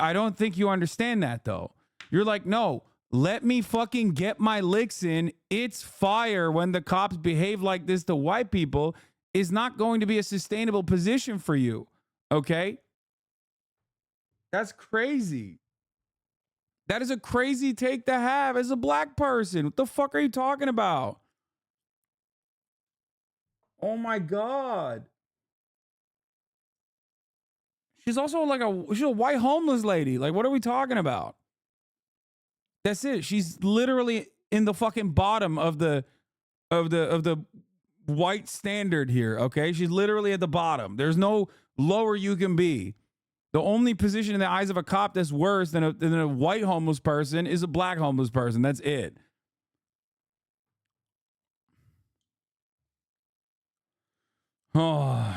I don't think you understand that, though. You're like, no, let me fucking get my licks in. It's fire when the cops behave like this to white people is not going to be a sustainable position for you, okay? That's crazy. That is a crazy take to have as a black person. What the fuck are you talking about? Oh my God. She's also like she's a white homeless lady. Like, what are we talking about? That's it. She's literally in the fucking bottom of the white standard here. Okay, she's literally at the bottom. There's no lower you can be. The only position in the eyes of a cop that's worse than a white homeless person is a black homeless person. That's it. Oh.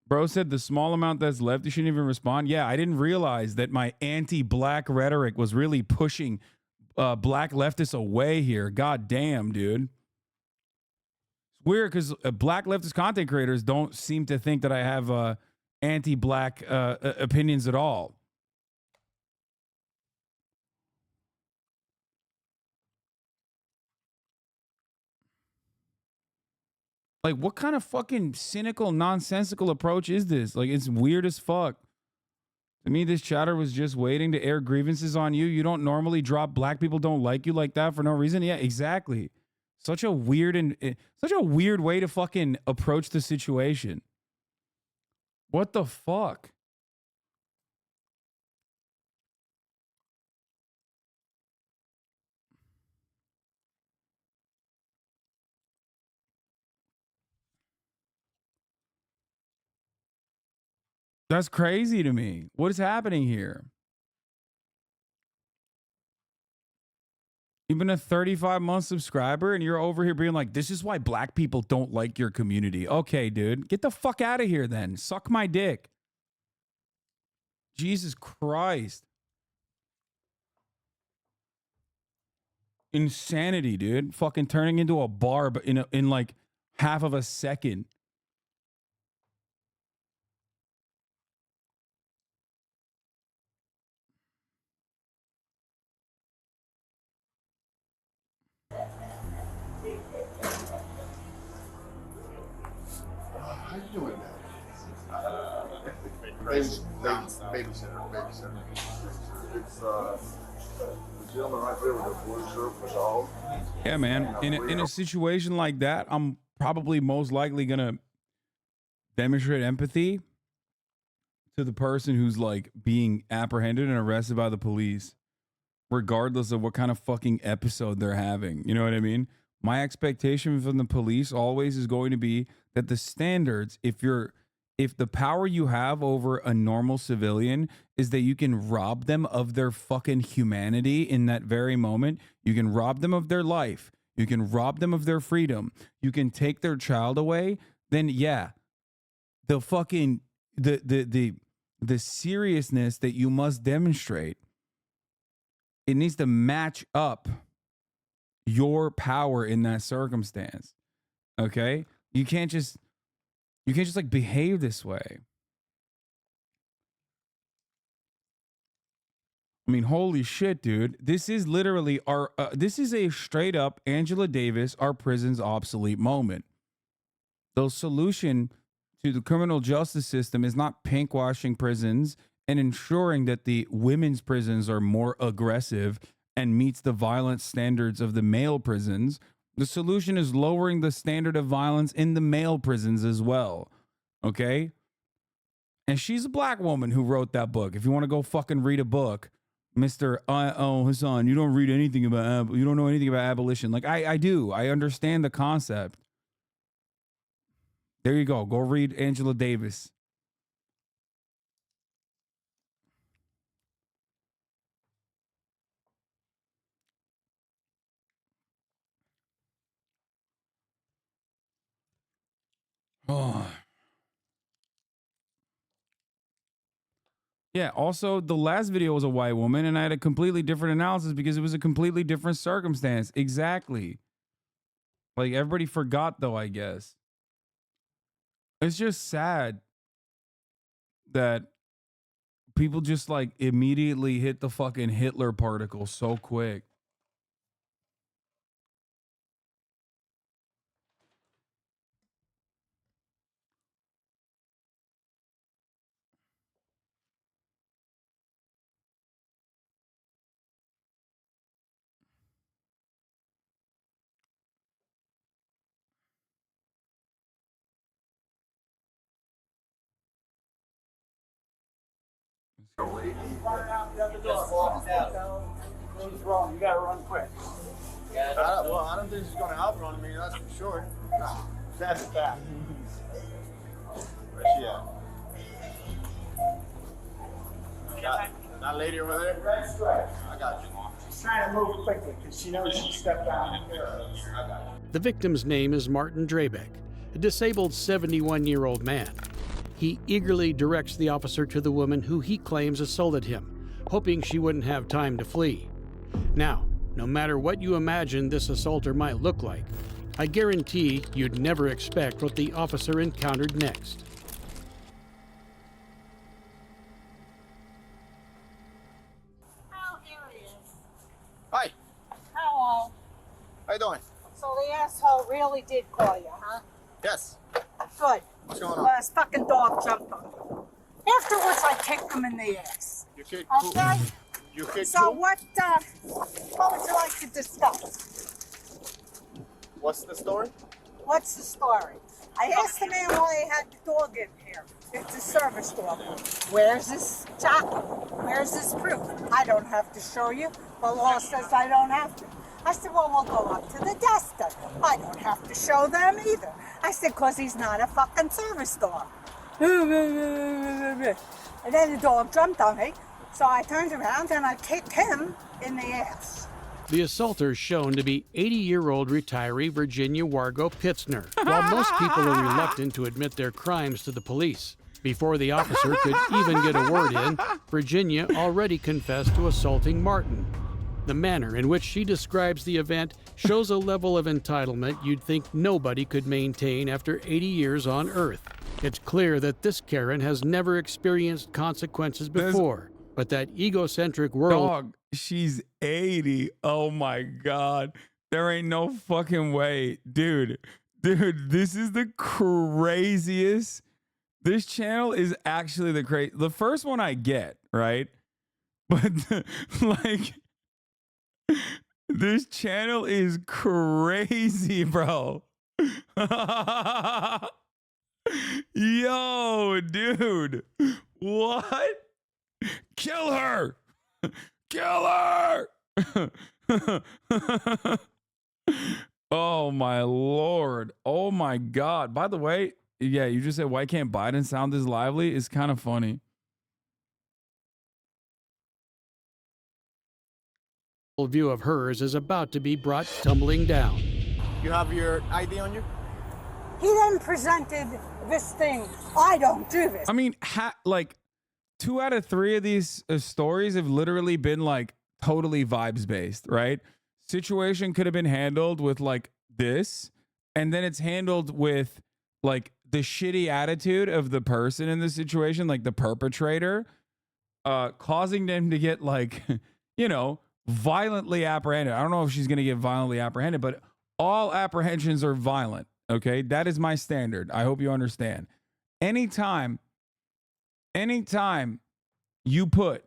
Bro said the small amount that's left, you shouldn't even respond. Yeah, I didn't realize that my anti-black rhetoric was really pushing black leftists away here. God damn, dude. It's weird because black leftist content creators don't seem to think that I have anti-black opinions at all. Like, what kind of fucking cynical, nonsensical approach is this? Like, it's weird as fuck. To me, this chatter was just waiting to air grievances on you. You don't normally drop black people don't like you like that for no reason. Yeah, exactly. Such a weird way to fucking approach the situation. What the fuck? That's crazy to me. What is happening here? You've been a 35-month subscriber and you're over here being like, this is why black people don't like your community. Okay, dude. Get the fuck out of here then. Suck my dick. Jesus Christ. Insanity, dude. Fucking turning into a bar but in like half of a second. How you doing now? Babysitter. It's the gentleman right there with the blue shirt was all. Yeah, man. In a situation like that, I'm probably most likely gonna demonstrate empathy to the person who's like being apprehended and arrested by the police, regardless of what kind of fucking episode they're having. You know what I mean? My expectation from the police always is going to be that the standards, if the power you have over a normal civilian is that you can rob them of their fucking humanity in that very moment, you can rob them of their life, you can rob them of their freedom, you can take their child away, then yeah, the fucking the seriousness that you must demonstrate, it needs to match up your power in that circumstance. Okay? You can't just like behave this way. I mean, holy shit, dude. This is literally this is a straight up Angela Davis, our prison's obsolete moment. The solution to the criminal justice system is not pinkwashing prisons and ensuring that the women's prisons are more aggressive and meets the violence standards of the male prisons. The solution is lowering the standard of violence in the male prisons as well. Okay? And she's a black woman who wrote that book. If you want to go fucking read a book, Mr. Hasan, you don't read anything about, you don't know anything about abolition. Like, I do. I understand the concept. There you go. Go read Angela Davis. Oh. Yeah, also, the last video was a white woman, and I had a completely different analysis because it was a completely different circumstance. Exactly. Like, everybody forgot, though, I guess. It's just sad that people just, like, immediately hit the fucking Hitler particle so quick. What's wrong? You gotta run quick. I don't think she's gonna outrun me, that's for sure. That's a fact. Where's she at? That lady over there? I got you. She's trying to move quickly because she knows she stepped down. The victim's name is Martin Drabeck, a disabled 71-year-old man. He eagerly directs the officer to the woman who he claims assaulted him, hoping she wouldn't have time to flee. Now, no matter what you imagine this assaulter might look like, I guarantee you'd never expect what the officer encountered next. Oh, here he is. Hi. Hello. How you doing? So the asshole really did call you, huh? Yes. Good. What's going on? Well, this fucking dog jumped on me. Afterwards, I kicked him in the ass. You kicked Okay? You kicked So who? what would you like to discuss? What's the story? What's the story? I asked the man why he had the dog in here. It's a service dog. Where's this jacket? Where's this proof? I don't have to show you. The law says I don't have to. I said, well, we'll go up to the desk then. I don't have to show them either. I said, because he's not a fucking service dog. And then the dog jumped on me, so I turned around and I kicked him in the ass. The assaulter shown to be 80-year-old retiree Virginia Wargo Pitzner, while most people are reluctant to admit their crimes to the police. Before the officer could even get a word in, Virginia already confessed to assaulting Martin. The manner in which she describes the event shows a level of entitlement you'd think nobody could maintain after 80 years on Earth. It's clear that this Karen has never experienced consequences before, but that egocentric world... Dog, she's 80. Oh my God. There ain't no fucking way. Dude, this is the craziest. This channel is actually the first one I get, right? But like... This channel is crazy, bro. Yo, dude. What? Kill her. Kill her. Oh, my Lord. Oh, my God. By the way, yeah, you just said, why can't Biden sound this lively? It's kind of funny. View of hers is about to be brought tumbling down. You have your ID on you? He then presented this thing. I don't do this. I mean, like 2 out of 3 of these stories have literally been like totally vibes based, right? Situation could have been handled with like this, and then it's handled with like the shitty attitude of the person in the situation, like the perpetrator, causing them to get like, you know, violently apprehended. I don't know if she's going to get violently apprehended, but all apprehensions are violent. Okay. That is my standard. I hope you understand. Anytime you put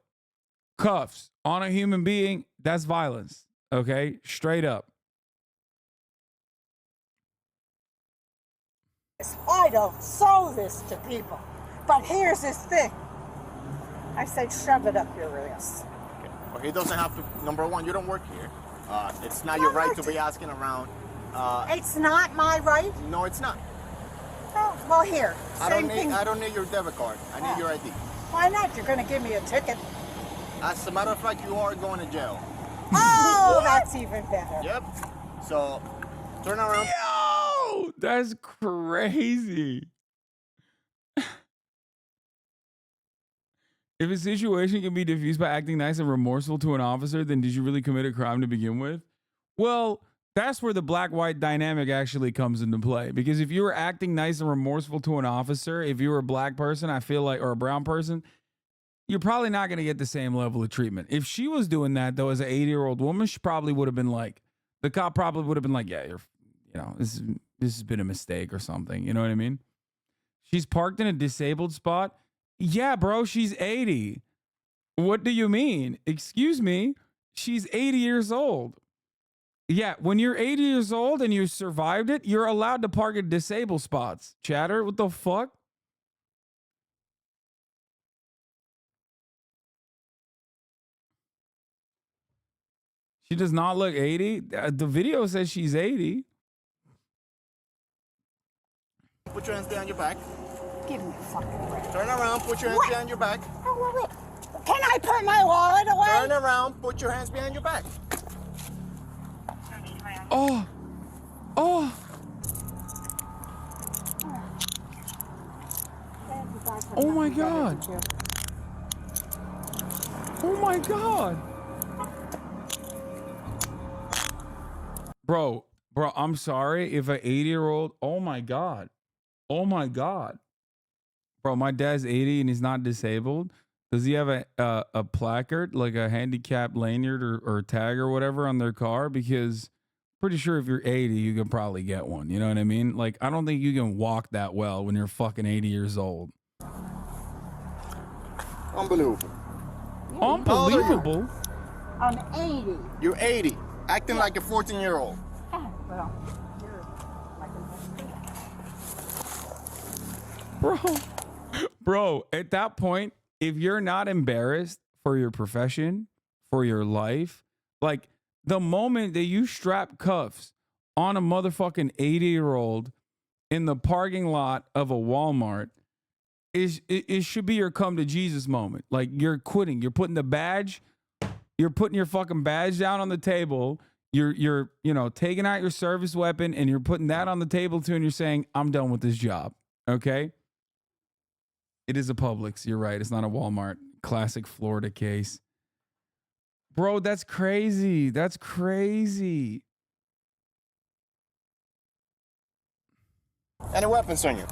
cuffs on a human being, that's violence. Okay. Straight up. I don't sow this to people. But here's this thing. I said, shove it up your ass. Well, he doesn't have to. Number one, you don't work here. It's not your right to be asking around. It's not my right? No, it's not. Oh, well, here. I don't need your debit card. I need your ID. Why not? You're going to give me a ticket. As a matter of fact, you are going to jail. Oh, that's even better. Yep. So, turn around. Yo, that's crazy. If a situation can be diffused by acting nice and remorseful to an officer, then did you really commit a crime to begin with? Well, that's where the black-white dynamic actually comes into play. Because if you were acting nice and remorseful to an officer, if you were a black person, I feel like, or a brown person, you're probably not going to get the same level of treatment. If she was doing that, though, as an 80-year-old woman, she probably would have been like, the cop probably would have been like, yeah, this has been a mistake or something. You know what I mean? She's parked in a disabled spot. Yeah, bro, she's 80. What do you mean? Excuse me? She's 80 years old. Yeah, when you're 80 years old and you survived it, you're allowed to park at disabled spots. Chatter, what the fuck? She does not look 80. The video says she's 80. Put your hands behind your back. Give me a fucking break. Turn around, put your hands behind your back. Oh, wait. Can I put my wallet away? Turn around, put your hands behind your back. Oh. Oh my God. Oh my God. Bro, I'm sorry if an 80-year-old, oh my God. Bro, my dad's 80 and he's not disabled. Does he have a placard, like a handicap lanyard or tag or whatever on their car? Because pretty sure if you're 80, you can probably get one. You know what I mean? Like, I don't think you can walk that well when you're fucking 80 years old. Unbelievable. Unbelievable? I'm 80. You're 80, acting like a 14-year-old. Well, Bro, at that point, if you're not embarrassed for your profession, for your life, like the moment that you strap cuffs on a motherfucking 80-year-old in the parking lot of a Walmart, it should be your come to Jesus moment. Like, you're quitting. You're putting your fucking badge down on the table. You're taking out your service weapon and you're putting that on the table too, and you're saying, I'm done with this job. Okay? It is a Publix. You're right. It's not a Walmart. Classic Florida case. Bro, that's crazy. That's crazy. Any weapons on you?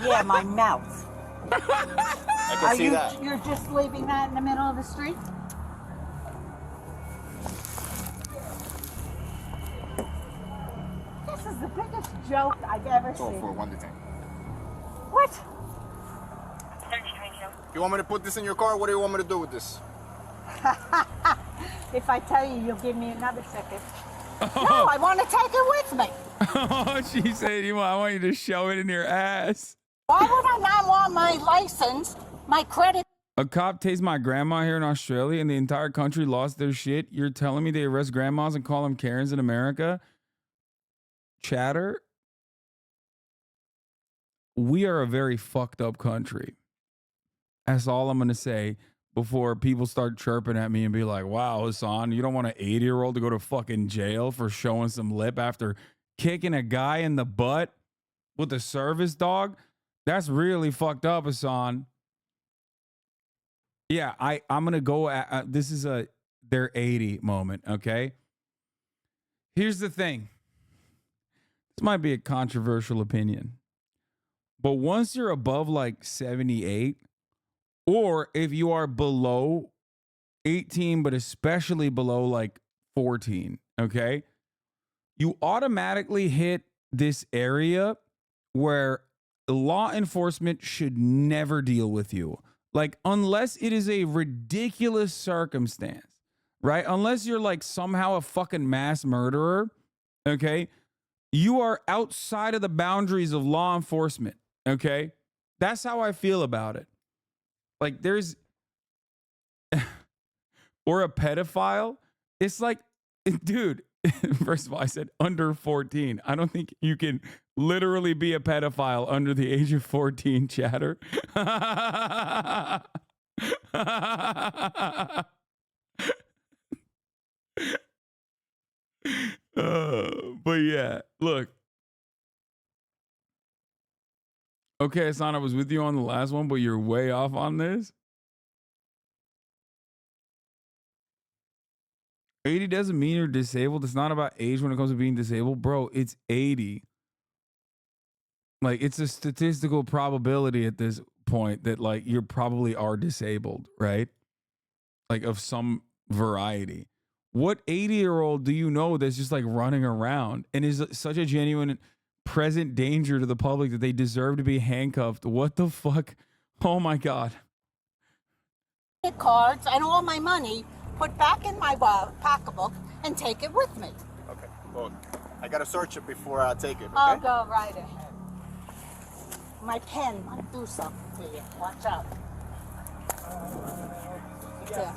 yeah, my mouth. I can see that. You're just leaving that in the middle of the street? This is the biggest joke I've ever Go seen. for 1 to 10. What? You want me to put this in your car? What do you want me to do with this? If I tell you, you'll give me another second. No, I want to take it with me. Oh, she said, I want you to show it in your ass. Why would I not want my license, my credit? A cop tased my grandma here in Australia and the entire country lost their shit. You're telling me they arrest grandmas and call them Karens in America? Chatter? We are a very fucked up country. That's all I'm going to say before people start chirping at me and be like, wow, Hasan, you don't want an 80-year-old to go to fucking jail for showing some lip after kicking a guy in the butt with a service dog? That's really fucked up, Hasan. Yeah, I'm going to go at, this is a their 80 moment, okay? Here's the thing. This might be a controversial opinion. But once you're above like 78, or if you are below 18, but especially below like 14, okay, you automatically hit this area where law enforcement should never deal with you. Like, unless it is a ridiculous circumstance, right? Unless you're like somehow a fucking mass murderer, okay? You are outside of the boundaries of law enforcement, okay? That's how I feel about it. Like, there's, or a pedophile. It's like, dude, first of all, I said under 14. I don't think you can literally be a pedophile under the age of 14, chatter. But yeah, look. Okay, Hasan, I was with you on the last one, but you're way off on this. 80 doesn't mean you're disabled. It's not about age when it comes to being disabled. Bro, it's 80. Like, it's a statistical probability at this point that, like, you probably are disabled, right? Like, of some variety. What 80-year-old do you know that's just, like, running around and is such a genuine present danger to the public that they deserve to be handcuffed? What the fuck? Oh, my God. Cards and all my money put back in my pocketbook and take it with me. Okay, well, I gotta search it before I take it, okay? I'll go right ahead. My pen might do something to you. Watch out. It's a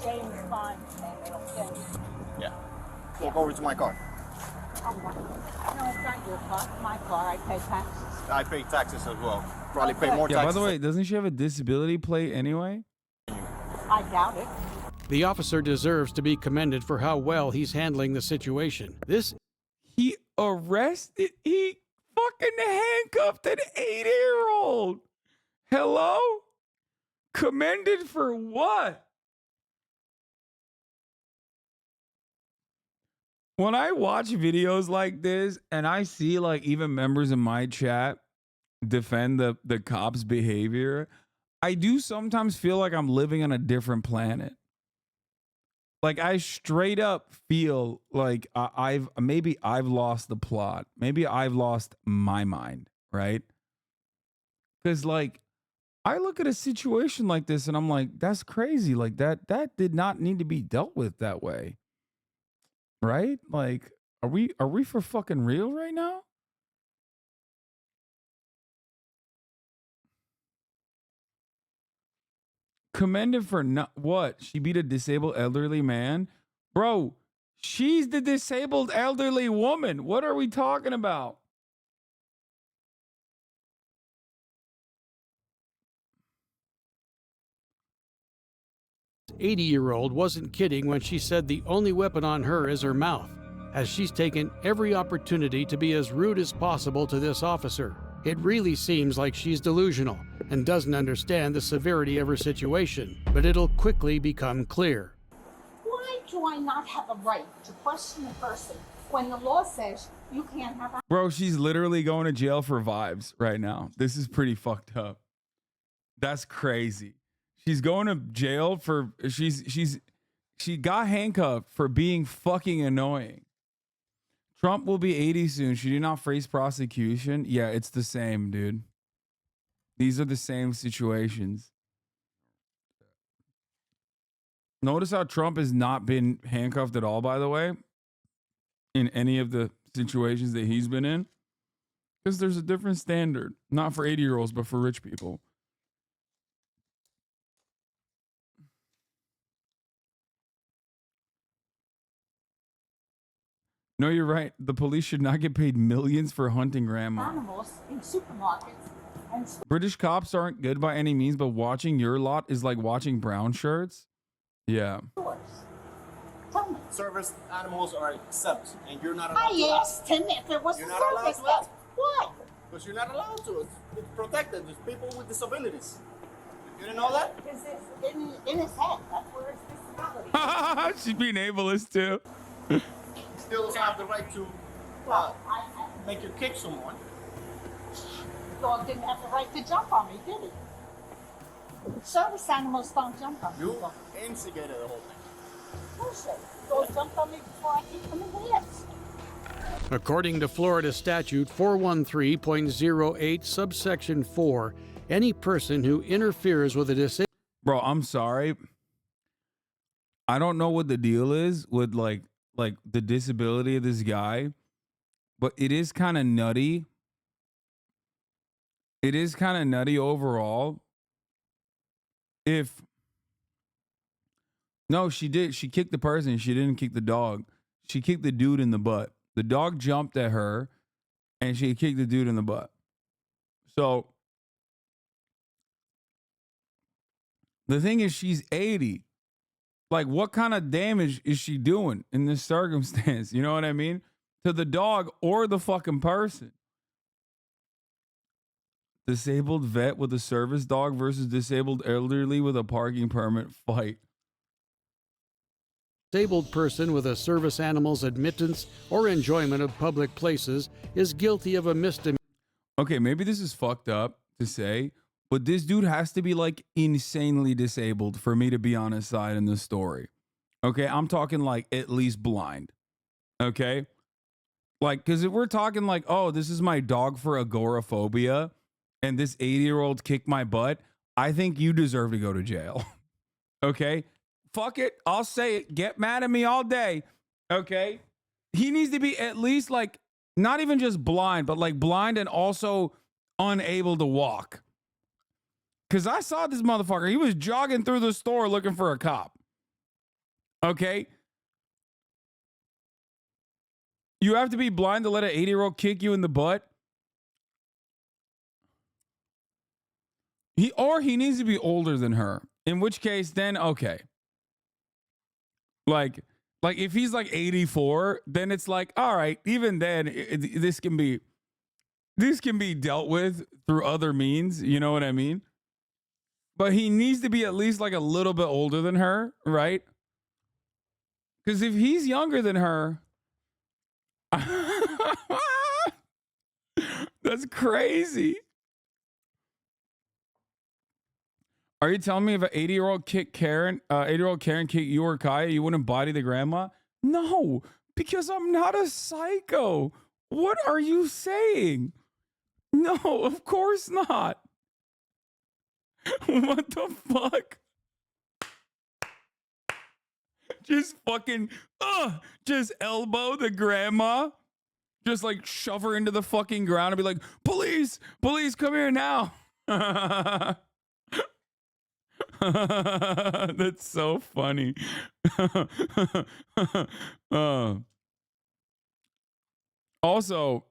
James Bond little pen. Yeah. Walk over to my car. Oh, no, it's not your car. It's my car. I pay taxes. I pay taxes as well. Probably pay more taxes. Yeah, by the way, doesn't she have a disability plate anyway? I doubt it. The officer deserves to be commended for how well he's handling the situation. He arrested, he fucking handcuffed an 80-year-old. Hello? Commended for what? When I watch videos like this and I see like even members in my chat defend the cops' behavior, I do sometimes feel like I'm living on a different planet. Like, I straight up feel like I've lost the plot. Maybe I've lost my mind, right? Because, like, I look at a situation like this and I'm like, that's crazy. Like, that did not need to be dealt with that way. Right? Like, are we for fucking real right now? Commended for not what? She beat a disabled elderly man? Bro, she's the disabled elderly woman. What are we talking about? The 80-year-old wasn't kidding when she said the only weapon on her is her mouth, as she's taken every opportunity to be as rude as possible to this officer. It really seems like she's delusional and doesn't understand the severity of her situation, but it'll quickly become clear. Why do I not have a right to question a person when the law says you can't have a... Bro, she's literally going to jail for vibes right now. This is pretty fucked up. That's crazy. She's going to jail for she got handcuffed for being fucking annoying. Trump will be 80 soon. She did not face prosecution. Yeah, it's the same, dude. These are the same situations. Notice how Trump has not been handcuffed at all, by the way, in any of the situations that he's been in. Because there's a different standard. Not for 80-year-olds, but for rich people. No, you're right. The police should not get paid millions for hunting grandma. Animals in supermarkets and... British cops aren't good by any means, but watching your lot is like watching brown shirts. Yeah. Service animals are exempt, and you're not allowed to. I asked him if it was a service dog. Why? Because you're not allowed to. It's protected. There's people with disabilities. You didn't know that? Because it's in his head. That's where his disability is. She's being ableist too. You still don't have the right to make you kick someone. The dog didn't have the right to jump on me, did he? Service animals don't jump on me. You instigated the whole thing. Bullshit. Dog jumped on me before I kicked him in the hips. According to Florida Statute 413.08, subsection 4, any person who interferes with a disabled... Bro, I'm sorry. I don't know what the deal is with like the disability of this guy, but it is kind of nutty. It is kind of nutty overall. No, she did. She kicked the person. She didn't kick the dog. She kicked the dude in the butt. The dog jumped at her, and she kicked the dude in the butt. So the thing is, she's 80. Like, what kind of damage is she doing in this circumstance? You know what I mean? To the dog or the fucking person. Disabled vet with a service dog versus disabled elderly with a parking permit fight. Disabled person with a service animal's admittance or enjoyment of public places is guilty of a misdemeanor. Okay, maybe this is fucked up to say, but this dude has to be like insanely disabled for me to be on his side in this story. Okay, I'm talking like at least blind. Okay? Like, because if we're talking like, oh, this is my dog for agoraphobia and this 80-year-old kicked my butt, I think you deserve to go to jail. Okay? Fuck it. I'll say it. Get mad at me all day. Okay? He needs to be at least like, not even just blind, but like blind and also unable to walk. Because I saw this motherfucker. He was jogging through the store looking for a cop. Okay? You have to be blind to let an 80-year-old kick you in the butt? He needs to be older than her. In which case, then, okay. Like if he's like 84, then it's like, all right, even then, this can be dealt with through other means. You know what I mean? But he needs to be at least like a little bit older than her, right? Because if he's younger than her, that's crazy. Are you telling me if an 80-year-old kicked Karen, 80-year-old Karen kicked you or Kaya, you wouldn't body the grandma? No, because I'm not a psycho. What are you saying? No, of course not. What the fuck? Just fucking, just elbow the grandma. Just like shove her into the fucking ground and be like, police, police, come here now. That's so funny. Also,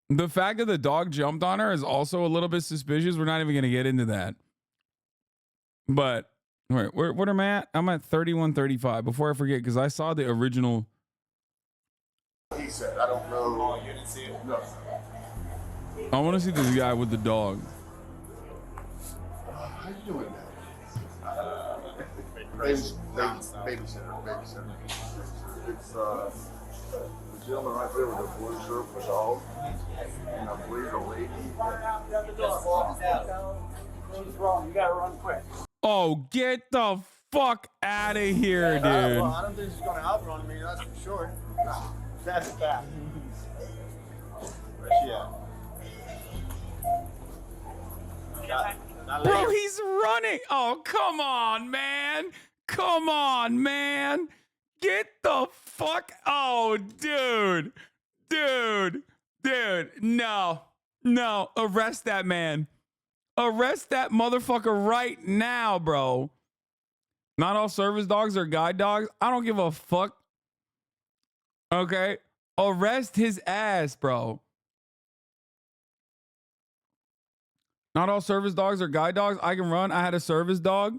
the fact that the dog jumped on her is also a little bit suspicious. We're not even going to get into that. But, wait, what am I at? I'm at 31:35. Before I forget, because I saw the original. He said, I don't know. Oh, you didn't see it? No. I want to see this guy with the dog. How you doing, man? Babysitter. It's the gentleman right there with the blue shirt with the dog, and I believe the lady. What's wrong? You gotta run quick. Oh, get the fuck out of here, dude. Well, I don't think she's gonna outrun me, that's for sure. That's a fact. Where's she at? Bro, he's running. Oh, come on, man. Come on, man. Get the fuck. Oh, dude. Dude. No. Arrest that man. Arrest that motherfucker right now, bro. Not all service dogs are guide dogs. I don't give a fuck. Okay? Arrest his ass, bro. Not all service dogs are guide dogs. I can run. I had a service dog.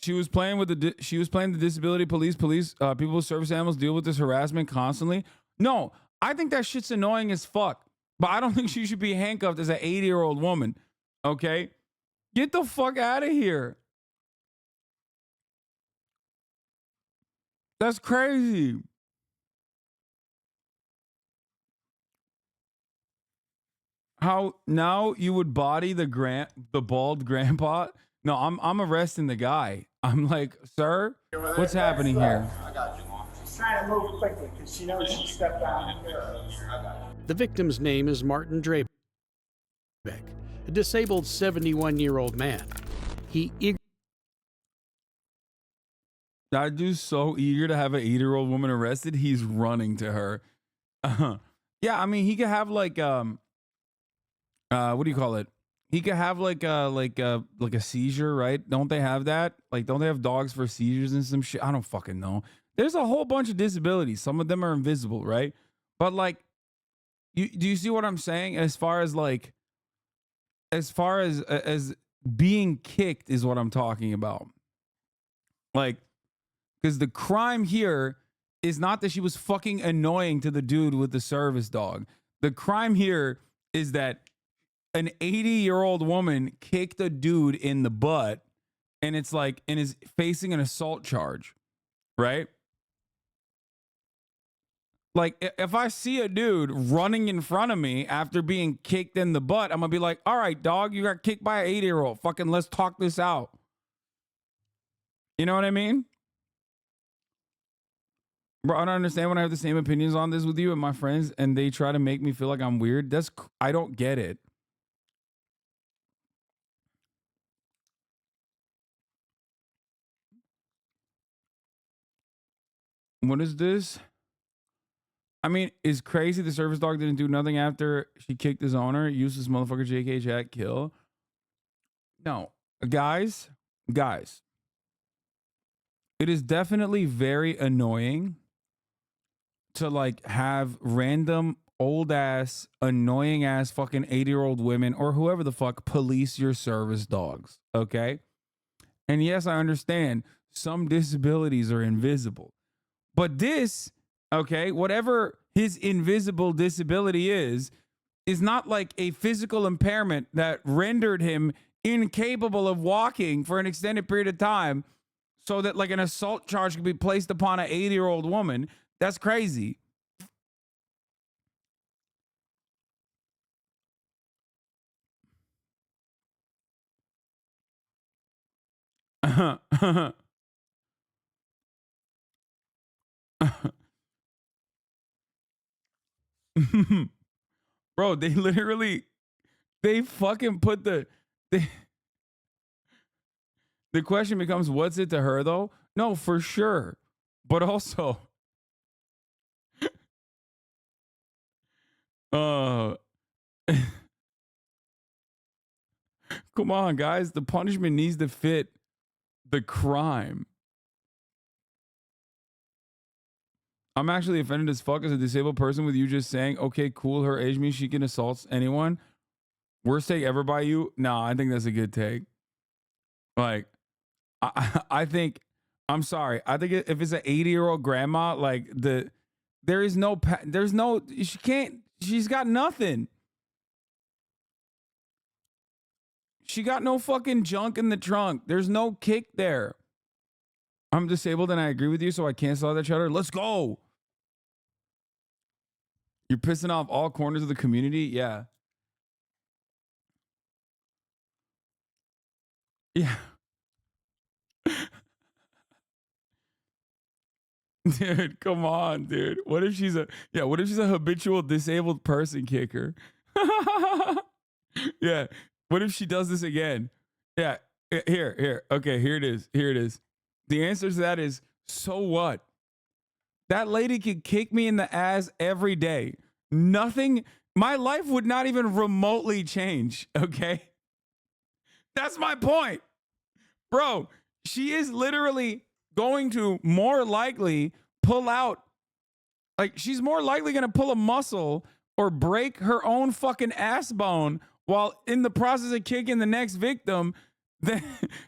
She was playing with the disability police. People with service animals deal with this harassment constantly. No, I think that shit's annoying as fuck. But I don't think she should be handcuffed as an 80-year-old woman. Okay? Get the fuck out of here. That's crazy. How now you would body the bald grandpa? No, I'm arresting the guy. I'm like, sir, what's happening here? I got you, Mom. She's trying to move quickly because she knows she stepped out. The victim's name is Martin Drabeck, a disabled 71-year-old man. That dude's so eager to have an 80-year-old woman arrested, he's running to her. Yeah, I mean, he could have like what do you call it? He could have like a seizure, right? Don't they have that? Like, don't they have dogs for seizures and some shit? I don't fucking know. There's a whole bunch of disabilities. Some of them are invisible, right? But like, do you see what I'm saying? As far as being kicked is what I'm talking about. Like, because the crime here is not that she was fucking annoying to the dude with the service dog. The crime here is that an 80-year-old woman kicked a dude in the butt and it's like, and is facing an assault charge, right? Like, if I see a dude running in front of me after being kicked in the butt, I'm gonna be like, all right, dog, you got kicked by an 80-year-old. Fucking let's talk this out. You know what I mean? Bro, I don't understand when I have the same opinions on this with you and my friends and they try to make me feel like I'm weird. I don't get it. What is this? I mean, it's crazy the service dog didn't do nothing after she kicked his owner. Useless motherfucker, JK chat, kill. No, guys. It is definitely very annoying to like have random old ass, annoying ass fucking 80-year-old women or whoever the fuck police your service dogs. Okay. And yes, I understand some disabilities are invisible. But this, okay, whatever his invisible disability is not like a physical impairment that rendered him incapable of walking for an extended period of time so that like an assault charge could be placed upon an 80-year-old woman. That's crazy. Bro, they fucking put the question becomes, what's it to her though? No, for sure. But also, come on, guys. The punishment needs to fit the crime. I'm actually offended as fuck as a disabled person with you just saying, okay, cool, her age means she can assault anyone. Worst take ever by you? No, I think that's a good take. Like, I think, I'm sorry. I think if it's an 80-year-old grandma, like she's got nothing. She got no fucking junk in the trunk. There's no kick there. I'm disabled and I agree with you, so I cancel out that chatter. Let's go. You're pissing off all corners of the community? Yeah. Yeah. Dude, come on, dude. What if she's a habitual disabled person kicker? Yeah. What if she does this again? Yeah. Here. Okay, here it is. The answer to that is, so what? That lady could kick me in the ass every day. Nothing, my life would not even remotely change, okay? That's my point. Bro, she is literally going to more likely pull out, like she's more likely going to pull a muscle or break her own fucking ass bone while in the process of kicking the next victim than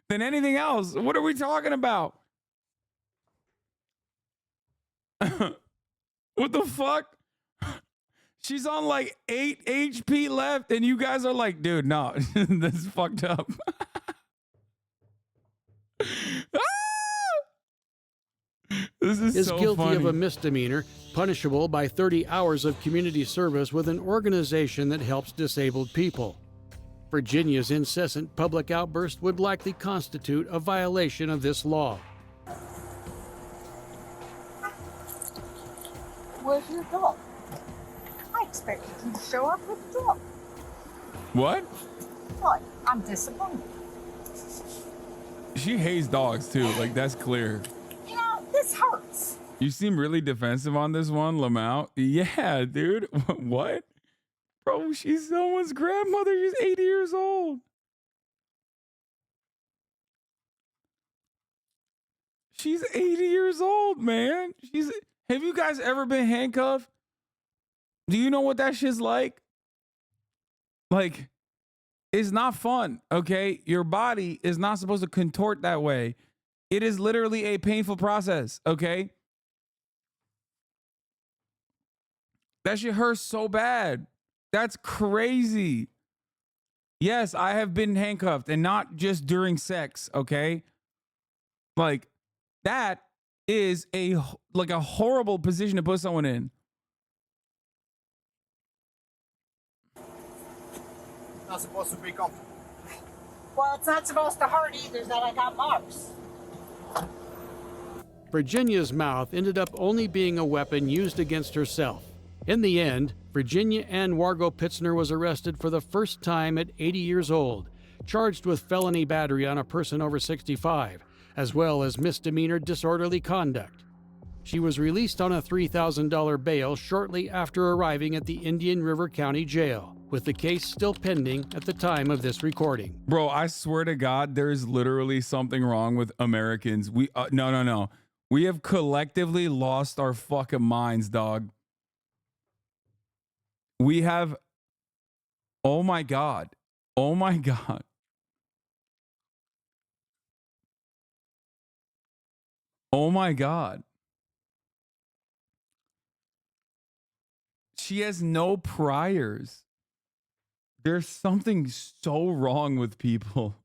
anything else. What are we talking about? What the fuck? She's on like 8 HP left and you guys are like, dude, no, this is fucked up. This is so guilty funny. of a misdemeanor, punishable by 30 hours of community service with an organization that helps disabled people. Virginia's incessant public outburst would likely constitute a violation of this law. Where's your dog? I expected you to show up with a dog. What? What? I'm disappointed. She hates dogs too, like that's clear. You know, this hurts. You seem really defensive on this one, Lamau. Yeah, dude. What? Bro, she's someone's grandmother. She's 80 years old. She's 80 years old, man. Have you guys ever been handcuffed? Do you know what that shit's like? Like, it's not fun, okay? Your body is not supposed to contort that way. It is literally a painful process, okay? That shit hurts so bad. That's crazy. Yes, I have been handcuffed and not just during sex, okay? Like, that is a horrible position to put someone in. Not supposed to be comfortable. Well, it's not supposed to hurt either that I got marks. Virginia's mouth ended up only being a weapon used against herself. In the end, Virginia Ann Wargo Pitzner was arrested for the first time at 80 years old, charged with felony battery on a person over 65, as well as misdemeanor disorderly conduct. She was released on a $3,000 bail shortly after arriving at the Indian River County Jail, with the case still pending at the time of this recording. Bro, I swear to God, there is literally something wrong with Americans. No. We have collectively lost our fucking minds, dog. We have, oh my God. Oh my God. Oh my God. She has no priors. There's something so wrong with people.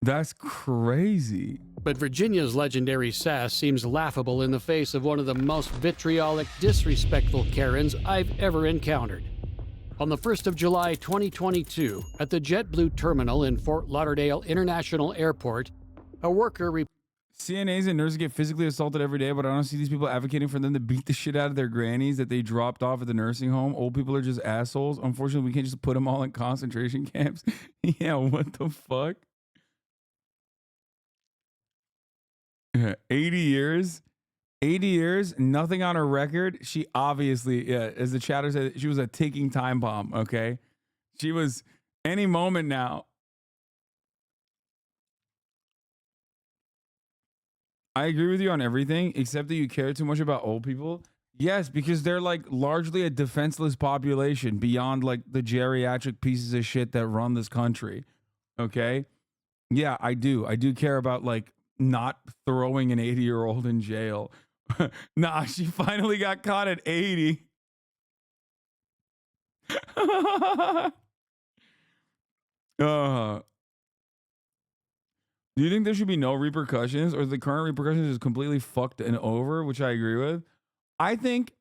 That's crazy. But Virginia's legendary sass seems laughable in the face of one of the most vitriolic, disrespectful Karens I've ever encountered. On the 1st of July 2022, at the JetBlue terminal in Fort Lauderdale International Airport, a worker CNAs and nurses get physically assaulted every day, but I don't see these people advocating for them to beat the shit out of their grannies that they dropped off at the nursing home. Old people are just assholes. Unfortunately, we can't just put them all in concentration camps. Yeah, what the fuck? Yeah, 80 years. 80 years, nothing on her record. She obviously, yeah, as the chatter said, she was a ticking time bomb, okay? She was any moment now. I agree with you on everything, except that you care too much about old people. Yes, because they're like largely a defenseless population beyond like the geriatric pieces of shit that run this country, okay? Yeah, I do. I do care about like not throwing an 80-year-old in jail. Nah, she finally got caught at 80. Do you think there should be no repercussions, or the current repercussions is completely fucked and over, which I agree with? I think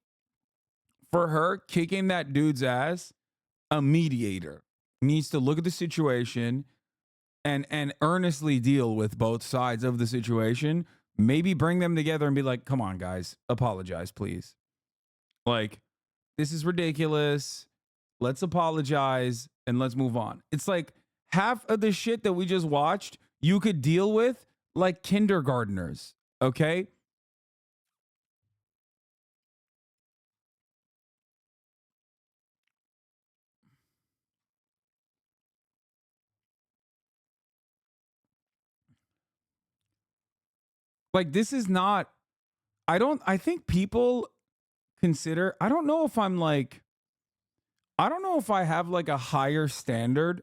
for her kicking that dude's ass, a mediator needs to look at the situation and earnestly deal with both sides of the situation. Maybe bring them together and be like, come on, guys, apologize, please. Like, this is ridiculous. Let's apologize and let's move on. It's like half of the shit that we just watched, you could deal with like kindergartners, okay? Like, this is not, I think people consider, I don't know if I have like a higher standard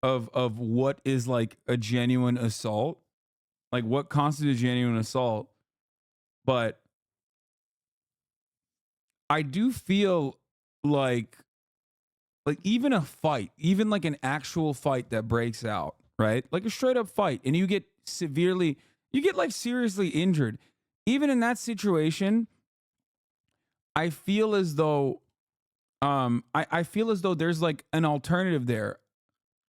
of what is like a genuine assault, like what constitutes genuine assault. But I do feel like even a fight, even like an actual fight that breaks out, right? Like a straight up fight, and you get like seriously injured. Even in that situation, I feel as though I feel as though there's like an alternative there.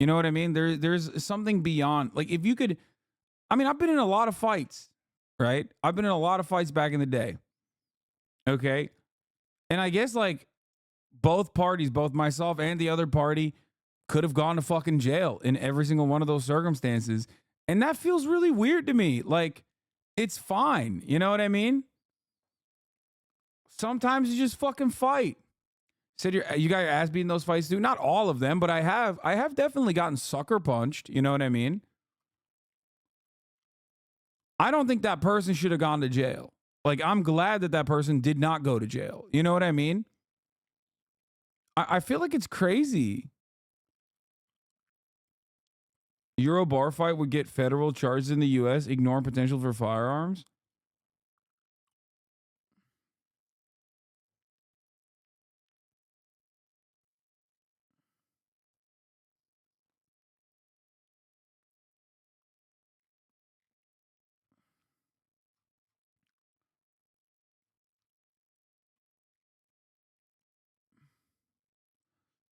You know what I mean? There's something beyond. Like if you could, I mean, I've been in a lot of fights, right? I've been in a lot of fights back in the day. Okay. And I guess like both parties, both myself and the other party, could have gone to fucking jail in every single one of those circumstances. And that feels really weird to me. Like, it's fine. You know what I mean? Sometimes you just fucking fight. Said you got your ass beat in those fights too. Not all of them, but I have definitely gotten sucker punched. You know what I mean? I don't think that person should have gone to jail. Like, I'm glad that person did not go to jail. You know what I mean? I feel like it's crazy. Euro bar fight would get federal charges in the U.S., ignoring potential for firearms.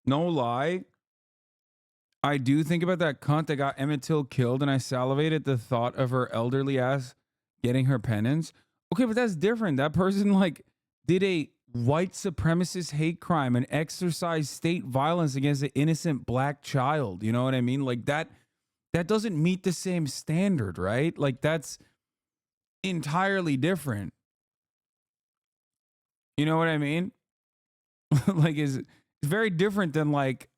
No lie. I do think about that cunt that got Emmett Till killed, and I salivate at the thought of her elderly ass getting her penance. Okay, but that's different. That person like did a white supremacist hate crime and exercised state violence against an innocent black child. You know what I mean? Like that doesn't meet the same standard, right? Like that's entirely different. You know what I mean? Like it's very different than like,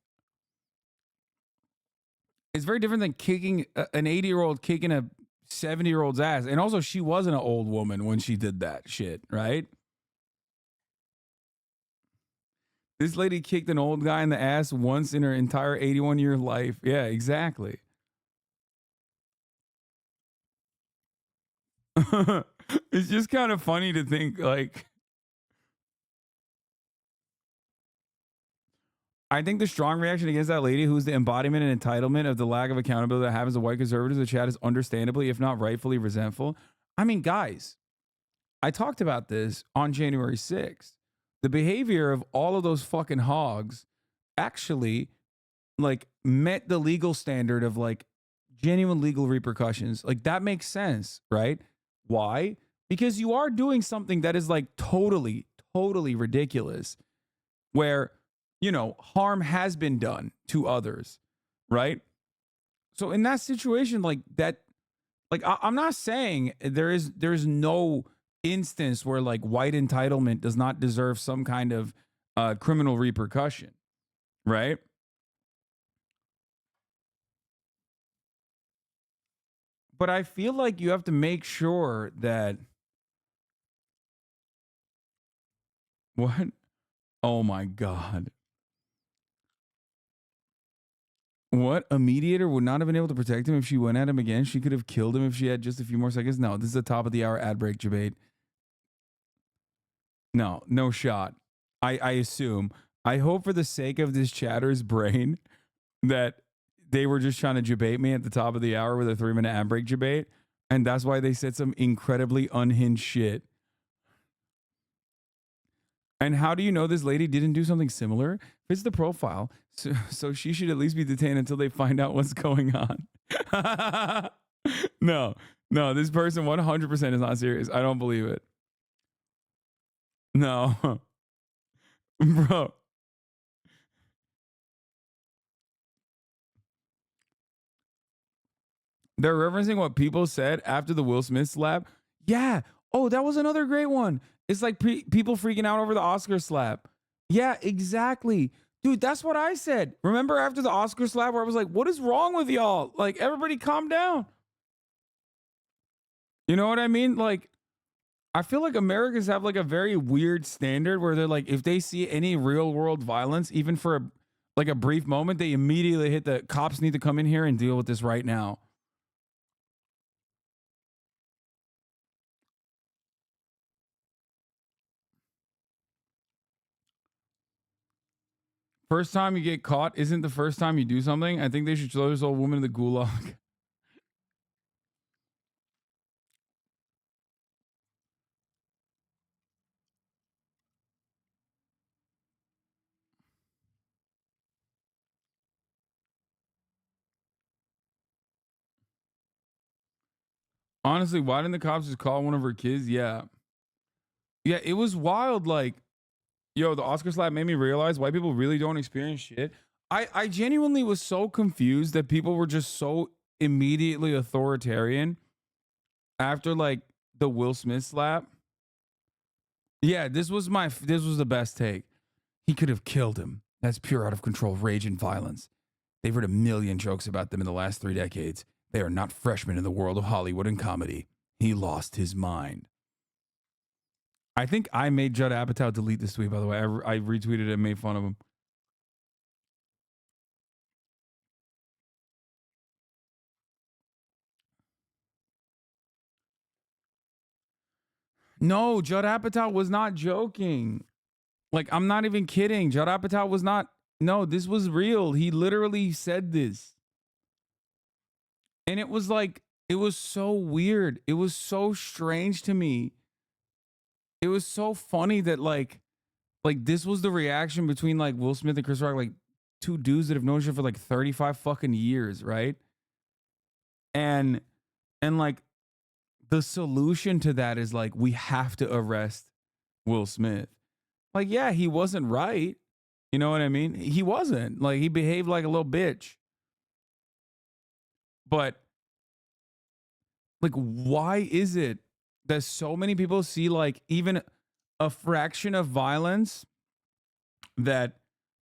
it's very different than kicking an 80-year-old kicking a 70-year-old's ass. And also, she wasn't an old woman when she did that shit, right? This lady kicked an old guy in the ass once in her entire 81-year life. Yeah, exactly. It's just kind of funny to think like, I think the strong reaction against that lady, who's the embodiment and entitlement of the lack of accountability that happens to white conservatives, the chat is understandably, if not rightfully, resentful. I mean, guys, I talked about this on January 6th. The behavior of all of those fucking hogs actually like met the legal standard of like genuine legal repercussions, like that makes sense, right? Why? Because you are doing something that is like totally ridiculous, where, you know, harm has been done to others, right? So in that situation, like that, like I'm not saying there's no instance where like white entitlement does not deserve some kind of criminal repercussion, right? But I feel like you have to make sure that what? Oh my God. What? A mediator would not have been able to protect him if she went at him again? She could have killed him if she had just a few more seconds? No, this is a top of the hour ad break debate. No, no shot. I assume. I hope for the sake of this chatter's brain that they were just trying to debate me at the top of the hour with a 3-minute ad break debate. And that's why they said some incredibly unhinged shit. And how do you know this lady didn't do something similar? Fits the profile. So she should at least be detained until they find out what's going on. No, this person 100% is not serious. I don't believe it. No. Bro. They're referencing what people said after the Will Smith slap. Yeah. Oh, that was another great one. It's like people freaking out over the Oscar slap. Yeah, exactly. Dude, that's what I said. Remember after the Oscar slap where I was like, what is wrong with y'all? Like, everybody calm down. You know what I mean? Like, I feel like Americans have like a very weird standard where they're like, if they see any real world violence, even for a brief moment, they immediately hit the cops need to come in here and deal with this right now. First time you get caught isn't the first time you do something. I think they should throw this old woman in the gulag. Honestly, why didn't the cops just call one of her kids? Yeah. Yeah, it was wild. Like, yo, the Oscar slap made me realize white people really don't experience shit. I genuinely was so confused that people were just so immediately authoritarian after like the Will Smith slap. Yeah, this was the best take. He could have killed him. That's pure out of control rage and violence. They've heard a million jokes about them in the last 3 decades. They are not freshmen in the world of Hollywood and comedy. He lost his mind. I think I made Judd Apatow delete this tweet, by the way. I retweeted it and made fun of him. No, Judd Apatow was not joking. Like, I'm not even kidding. Judd Apatow was not. No, this was real. He literally said this. And it was like, it was so weird. It was so strange to me. It was so funny that like this was the reaction between like Will Smith and Chris Rock, like two dudes that have known each other for like 35 fucking years, right? And like the solution to that is like, we have to arrest Will Smith. Like, yeah, he wasn't right. You know what I mean? He wasn't. Like, he behaved like a little bitch. But like, why is it that so many people see like even a fraction of violence that,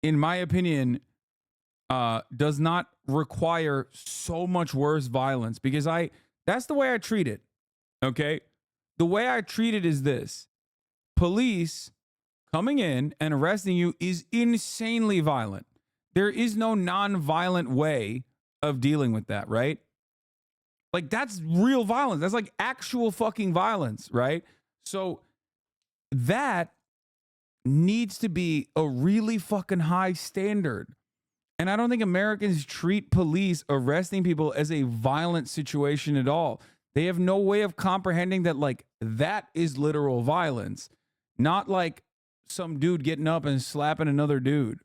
in my opinion, does not require so much worse violence? Because that's the way I treat it. Okay. The way I treat it is this: police coming in and arresting you is insanely violent. There is no non-violent way of dealing with that, right? Like, that's real violence. That's like actual fucking violence, right? So that needs to be a really fucking high standard. And I don't think Americans treat police arresting people as a violent situation at all. They have no way of comprehending that, like, that is literal violence, not like some dude getting up and slapping another dude.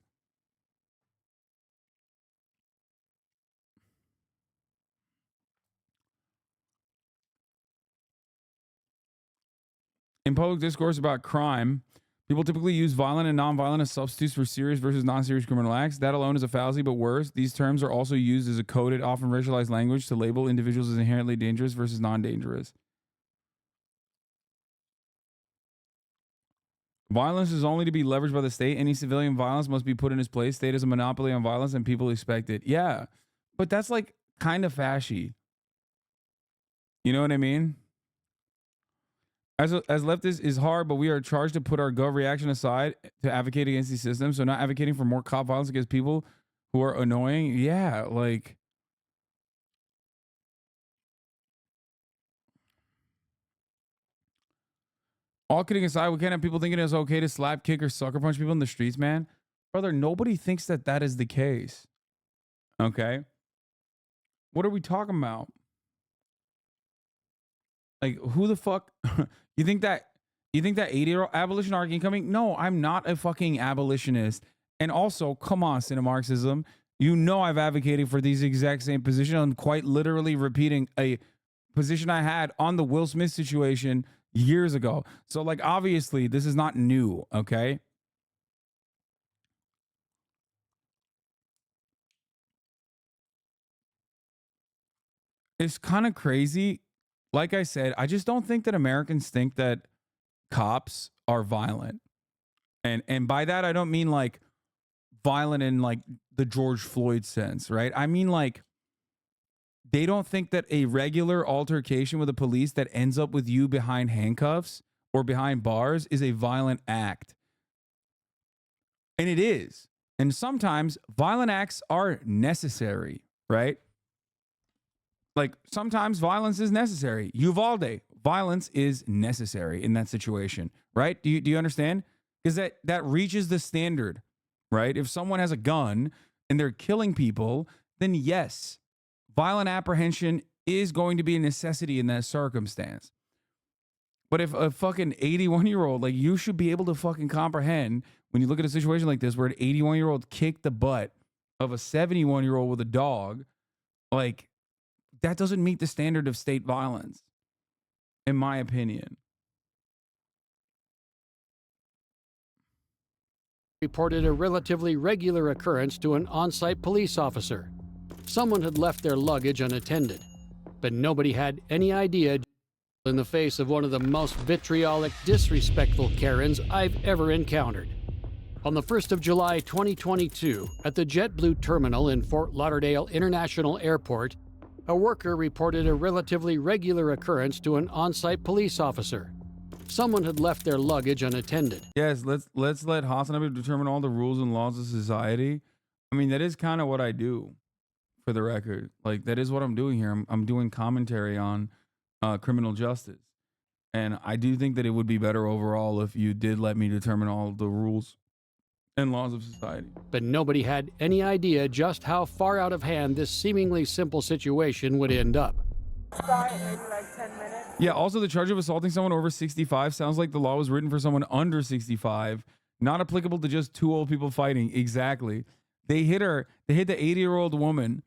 In public discourse about crime, people typically use violent and nonviolent as substitutes for serious versus non-serious criminal acts. That alone is a fallacy, but worse, these terms are also used as a coded, often racialized language to label individuals as inherently dangerous versus non-dangerous. Violence is only to be leveraged by the state. Any civilian violence must be put in its place. State has a monopoly on violence and people expect it. Yeah, but that's like kind of fashy. You know what I mean? As leftists is hard, but we are charged to put our gut reaction aside to advocate against these systems. So not advocating for more cop violence against people who are annoying. Yeah, like... All kidding aside, we can't have people thinking it's okay to slap, kick, or sucker punch people in the streets, man. Brother, nobody thinks that that is the case. Okay? What are we talking about? Like, who the fuck... You think that 80-year-old abolition argument coming? No, I'm not a fucking abolitionist. And also, come on, Cinemarxism. You know I've advocated for these exact same position. I'm quite literally repeating a position I had on the Will Smith situation years ago. So, like, obviously, this is not new, okay? It's kind of crazy. Like I said, I just don't think that Americans think that cops are violent. And by that, I don't mean, like, violent in, like, the George Floyd sense, right? I mean, like, they don't think that a regular altercation with the police that ends up with you behind handcuffs or behind bars is a violent act. And it is. And sometimes violent acts are necessary, right? Like, sometimes violence is necessary. Uvalde, violence is necessary in that situation, right? Do you understand? Because that reaches the standard, right? If someone has a gun and they're killing people, then yes, violent apprehension is going to be a necessity in that circumstance. But if a fucking 81-year-old, like, you should be able to fucking comprehend when you look at a situation like this where an 81-year-old kicked the butt of a 71-year-old with a dog, like, that doesn't meet the standard of state violence, in my opinion. Reported a relatively regular occurrence to an on-site police officer. Someone had left their luggage unattended, but nobody had any idea. In the face of one of the most vitriolic, disrespectful Karens I've ever encountered. On the 1st of July 2022, at the JetBlue terminal in Fort Lauderdale International Airport, a worker reported a relatively regular occurrence to an on-site police officer. Someone had left their luggage unattended. Yes, let's let HasanAbi determine all the rules and laws of society. I mean, that is kind of what I do, for the record. Like, that is what I'm doing here. I'm doing commentary on criminal justice. And I do think that it would be better overall if you did let me determine all the rules and laws of society. But nobody had any idea just how far out of hand this seemingly simple situation would end up. Maybe like 10 minutes. Yeah, also the charge of assaulting someone over 65 sounds like the law was written for someone under 65, not applicable to just two old people fighting. Exactly. They hit the 80-year-old woman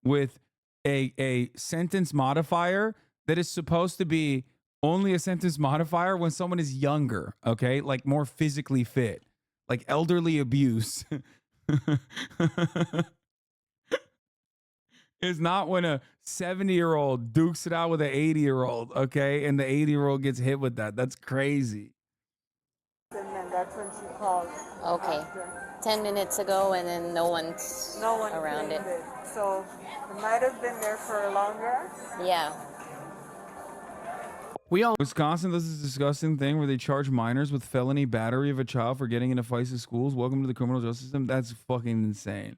with a sentence modifier that is supposed to be only a sentence modifier when someone is younger, okay? Like more physically fit, like elderly abuse. It's not when a 70-year-old dukes it out with an 80-year-old, okay? And the 80-year-old gets hit with that. That's crazy. And then that's when she called. Okay. After. 10 minutes ago, and then no one around it. So it might have been there for longer. Yeah. Wisconsin does this disgusting thing where they charge minors with felony battery of a child for getting into fights in schools. Welcome to the criminal justice system. That's fucking insane.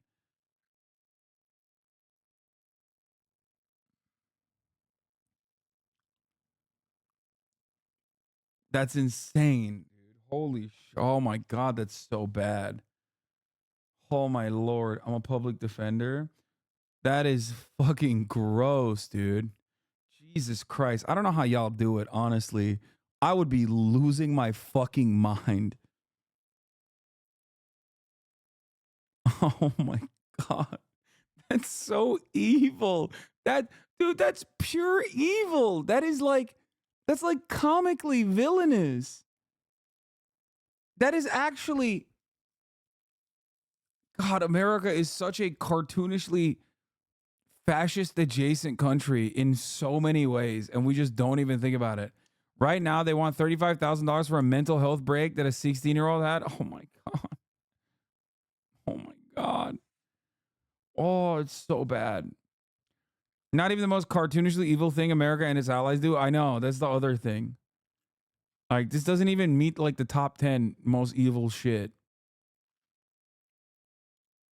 That's insane, dude. Holy oh my God, that's so bad. Oh my Lord, I'm a public defender. That is fucking gross, dude. Jesus Christ. I don't know how y'all do it, honestly. I would be losing my fucking mind. Oh my God. That's so evil. Dude, that's pure evil. That is like, That's like comically villainous. That is actually, God, America is such a cartoonishly fascist adjacent country in so many ways, and we just don't even think about it. Right now, they want $35,000 for a mental health break that a 16-year-old had. Oh my God. Oh my God. Oh, it's so bad. Not even the most cartoonishly evil thing America and its allies do. I know, that's the other thing. Like, this doesn't even meet like the top 10 most evil shit.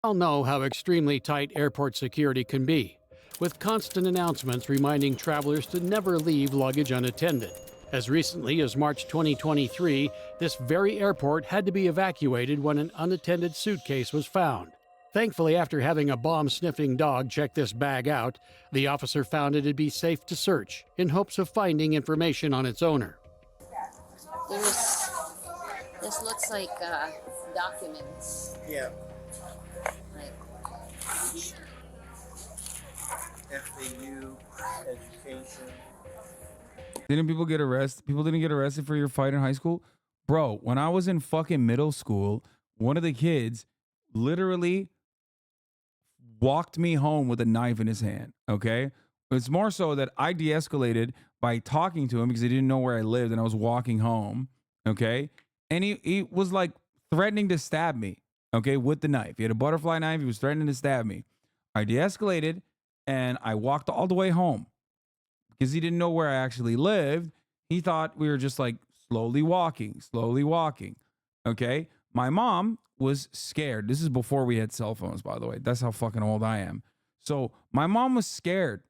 I'll know how extremely tight airport security can be, with constant announcements reminding travelers to never leave luggage unattended. As recently as March 2023, this very airport had to be evacuated when an unattended suitcase was found. Thankfully, after having a bomb-sniffing dog check this bag out, the officer found it'd be safe to search in hopes of finding information on its owner. This looks like documents. Yeah. Like, FAU, education. Didn't people get arrested? People didn't get arrested for your fight in high school? Bro, when I was in fucking middle school, one of the kids literally walked me home with a knife in his hand, okay? It's more so that I de-escalated by talking to him because he didn't know where I lived and I was walking home, okay? And he was like threatening to stab me, okay, with the knife. He had a butterfly knife. He was threatening to stab me. I de-escalated and I walked all the way home because he didn't know where I actually lived. He thought we were just like slowly walking, okay? My mom was scared. This is before we had cell phones, by the way. That's how fucking old I am. So my mom was scared,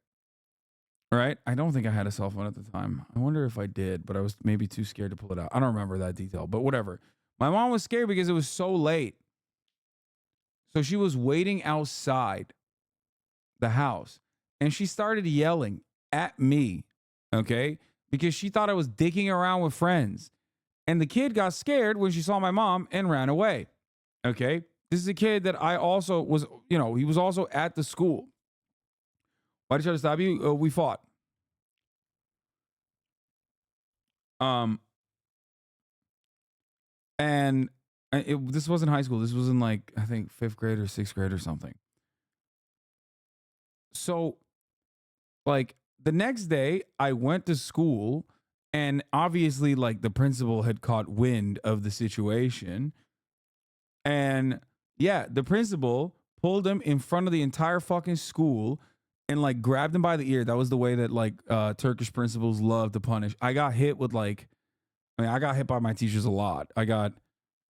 right? I don't think I had a cell phone at the time. I wonder if I did, but I was maybe too scared to pull it out. I don't remember that detail, but whatever. My mom was scared because it was so late. So she was waiting outside the house and she started yelling at me, okay? Because she thought I was dicking around with friends. And the kid got scared when she saw my mom and ran away. Okay. This is a kid that I also was, you know, he was also at the school. Why did you try to stop you? We fought. And this wasn't high school. This was in like, I think 5th grade or 6th grade or something. So like the next day I went to school and obviously like the principal had caught wind of the situation. And yeah, the principal pulled him in front of the entire fucking school and like grabbed him by the ear. That was the way that like Turkish principals love to punish. I got hit with like, I got hit by my teachers a lot. I got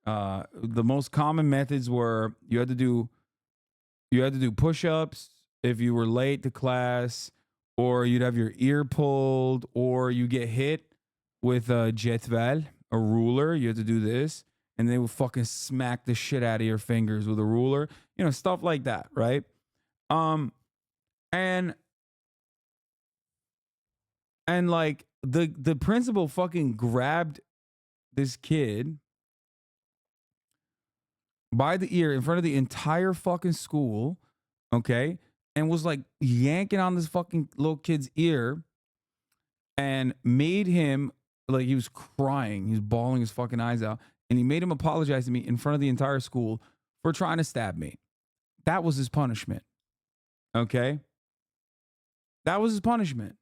the most common methods were you had to do push-ups if you were late to class, or you'd have your ear pulled, or you get hit with a jetvel, a ruler. You had to do this. And they would fucking smack the shit out of your fingers with a ruler, you know, stuff like that, right? And like the principal fucking grabbed this kid by the ear in front of the entire fucking school, okay, and was like yanking on this fucking little kid's ear and made him like he was crying, he was bawling his fucking eyes out. And he made him apologize to me in front of the entire school for trying to stab me. That was his punishment. Okay? That was his punishment.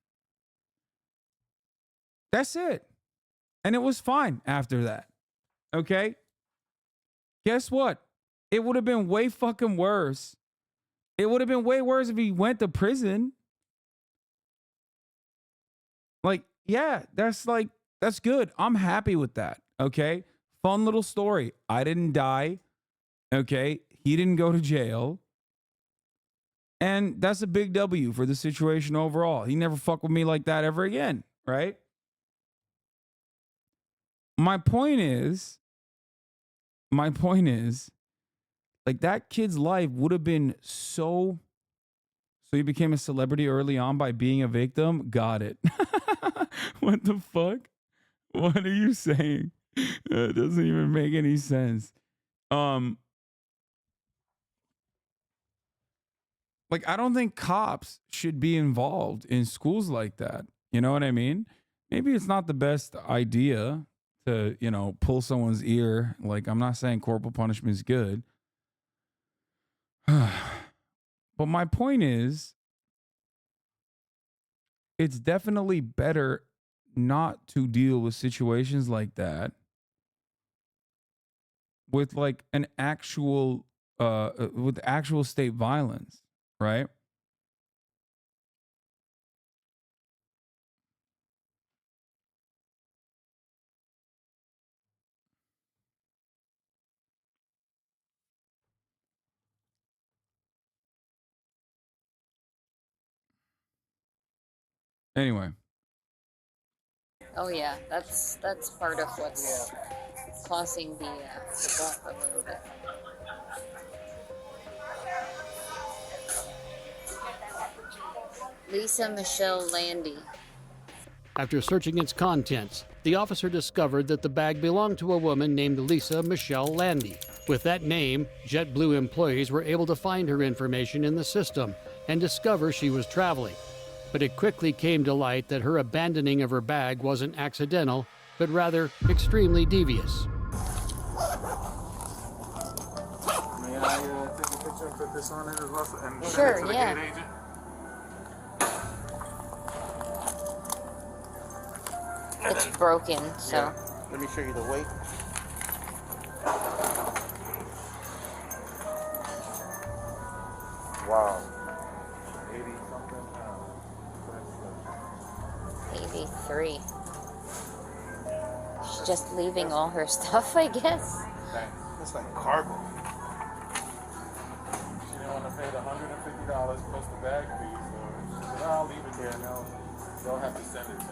That's it. And it was fine after that. Okay? Guess what? It would have been way fucking worse. It would have been way worse if he went to prison. Like, yeah, that's good. I'm happy with that. Okay? Fun little story. I didn't die. Okay. He didn't go to jail. And that's a big W for the situation overall. He never fucked with me like that ever again. Right? My point is, like that kid's life would have been so he became a celebrity early on by being a victim. Got it. What the fuck? What are you saying? It doesn't even make any sense. Like, I don't think cops should be involved in schools like that. You know what I mean? maybe it's not the best idea to, you know, pull someone's ear. Like, I'm not saying corporal punishment is good. But my point is, it's definitely better not to deal with situations like that with like an actual, with actual state violence, right? Anyway. Oh yeah, that's part of what's causing the death a little bit. Lisa Michelle Landy. After searching its contents, the officer discovered that the bag belonged to a woman named Lisa Michelle Landy. With that name, JetBlue employees were able to find her information in the system and discover she was traveling. But it quickly came to light that her abandoning of her bag wasn't accidental, but rather extremely devious. May I take a picture and put this on it as well? And Sure, send it to the yeah. gate agent? It's broken, so. Yeah. Let me show you the weight. Wow. 80 something pounds. 83. She's just leaving all her stuff, I guess. That's like cargo. She didn't want to pay the $150 plus the bag fee, so she said, I'll leave it there now. They'll have to send it to me.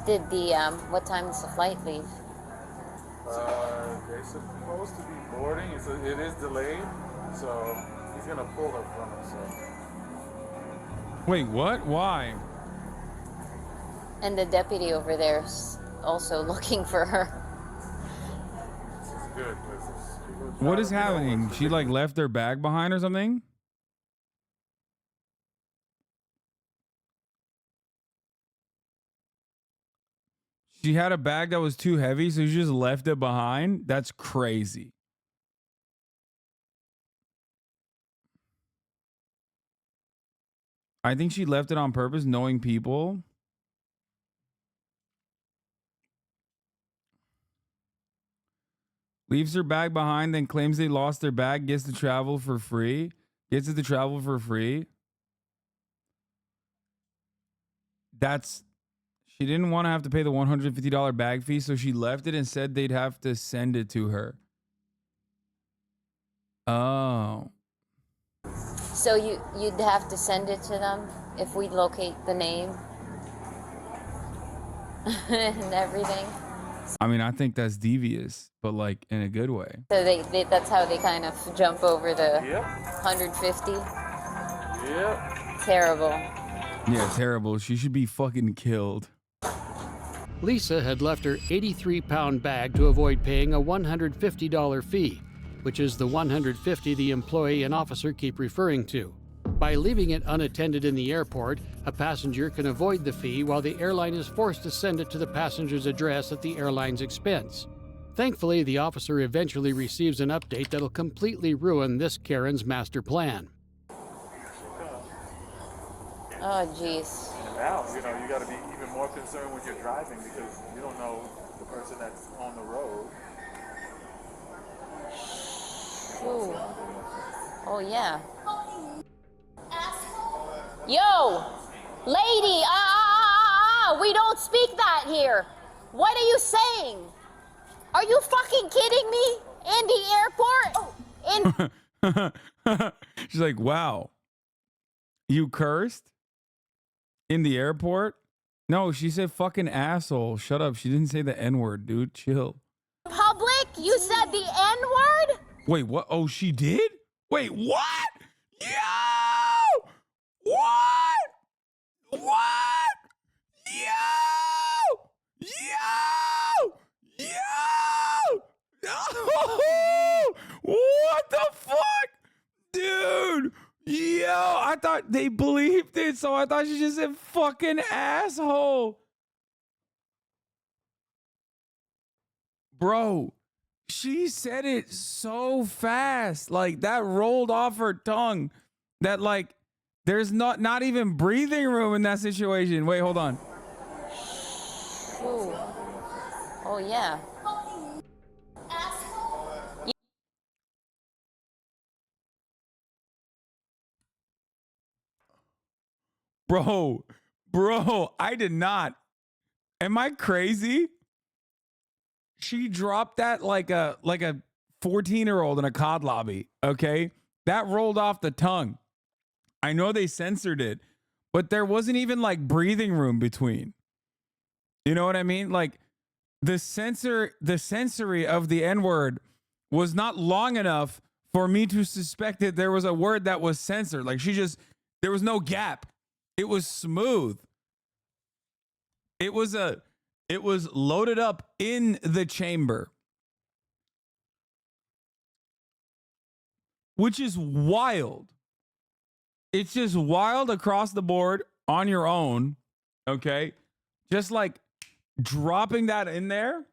Did the, what time does the flight leave? They're supposed to be boarding. It is delayed, so he's going to pull her from it, so. Wait, what? Why? And the deputy over there's also looking for her. This is good. What is happening? She like left their bag behind or something? She had a bag that was too heavy, so she just left it behind? That's crazy. I think she left it on purpose, knowing people. Leaves her bag behind, then claims they lost their bag, gets to travel for free. Gets it to travel for free. She didn't want to have to pay the $150 bag fee, so she left it and said they'd have to send it to her. Oh. So you'd have to send it to them if we locate the name and everything. I mean, I think that's devious, but like in a good way. So they that's how they kind of jump over the Yep. 150. Yep. Terrible. Yeah, terrible. She should be fucking killed. Lisa had left her 83-pound bag to avoid paying a $150 fee, which is the $150 the employee and officer keep referring to. By leaving it unattended in the airport, a passenger can avoid the fee while the airline is forced to send it to the passenger's address at the airline's expense. Thankfully, the officer eventually receives an update that'll completely ruin this Karen's master plan. Oh, jeez. And now, you got to be even more concerned when you're driving because you don't know the person that's on the road. Ooh. Oh, yeah. Yo! Lady! We don't speak that here. What are you saying? Are you fucking kidding me? In the airport? She's like, wow. You cursed? In the airport? No, she said fucking asshole. Shut up. She didn't say the N-word, dude. Chill. Public? You said the N-word? Wait, what? Oh, she did? Wait, what? Yo! What? What? Yo! Yo! Yo! Oh! What the fuck? Dude! Yo, I thought they believed it, so I thought she just said fucking asshole. Bro, she said it so fast. Like, that rolled off her tongue that, like, there's not even breathing room in that situation. Wait, hold on. Ooh. Oh, yeah. Bro, I did not. Am I crazy? She dropped that like a 14-year-old in a COD lobby, okay? That rolled off the tongue. I know they censored it, but there wasn't even like breathing room between. You know what I mean? Like the sensory of the N-word was not long enough for me to suspect that there was a word that was censored. Like there was no gap. It was smooth. It was loaded up in the chamber. Which is wild. It's just wild across the board on your own. Okay? Just like dropping that in there.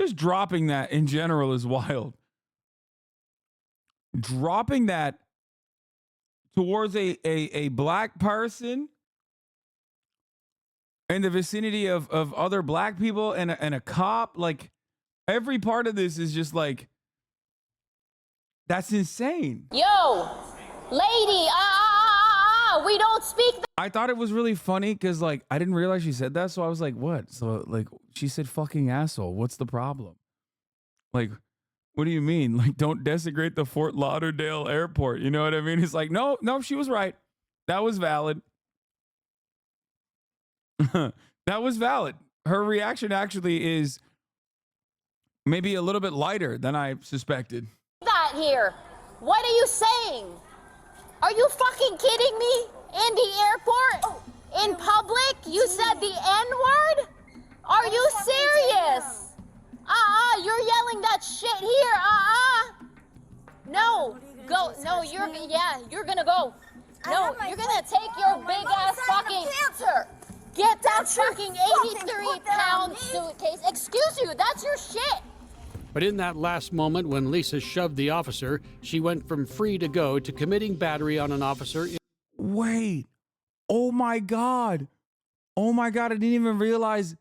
Just dropping that in general is wild. Dropping that towards a black person in the vicinity of other black people and a cop, like every part of this is just like, that's insane. Yo, lady, we don't speak. I thought it was really funny because like I didn't realize she said that, so I was like, what? So like she said fucking asshole. What's the problem? Like, what do you mean? Like, don't desecrate the Fort Lauderdale airport. You know what I mean? It's like, no, she was right. That was valid. That was valid. Her reaction actually is maybe a little bit lighter than I suspected. That here. What are you saying? Are you fucking kidding me? In the airport? In public? You said the N-word? Are you serious? You're yelling that shit here. No. Go. No, you're gonna go. No, you're gonna take your big ass fucking cancer. Get that fucking 83-pound suitcase. Excuse you, that's your shit. But in that last moment when Lisa shoved the officer, she went from free to go to committing battery on an officer. Wait. Oh my God. I didn't even realize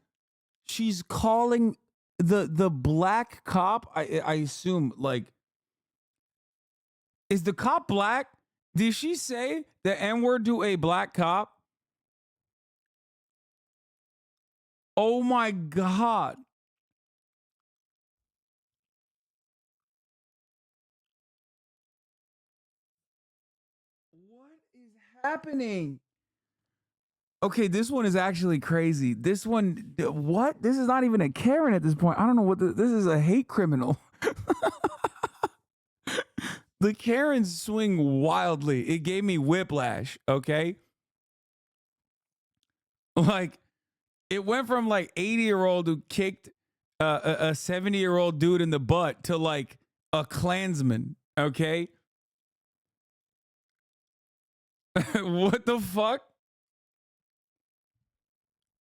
she's calling the black cop. I assume, like, is the cop black? Did she say the N-word to a black cop? Oh my God. What is happening? Okay, this one is actually crazy. This one, what? This is not even a Karen at this point. I don't know what this is, a hate criminal. The Karens swing wildly. It gave me whiplash, okay? Like, it went from like 80-year-old who kicked a 70-year-old dude in the butt to like a Klansman, okay? What the fuck?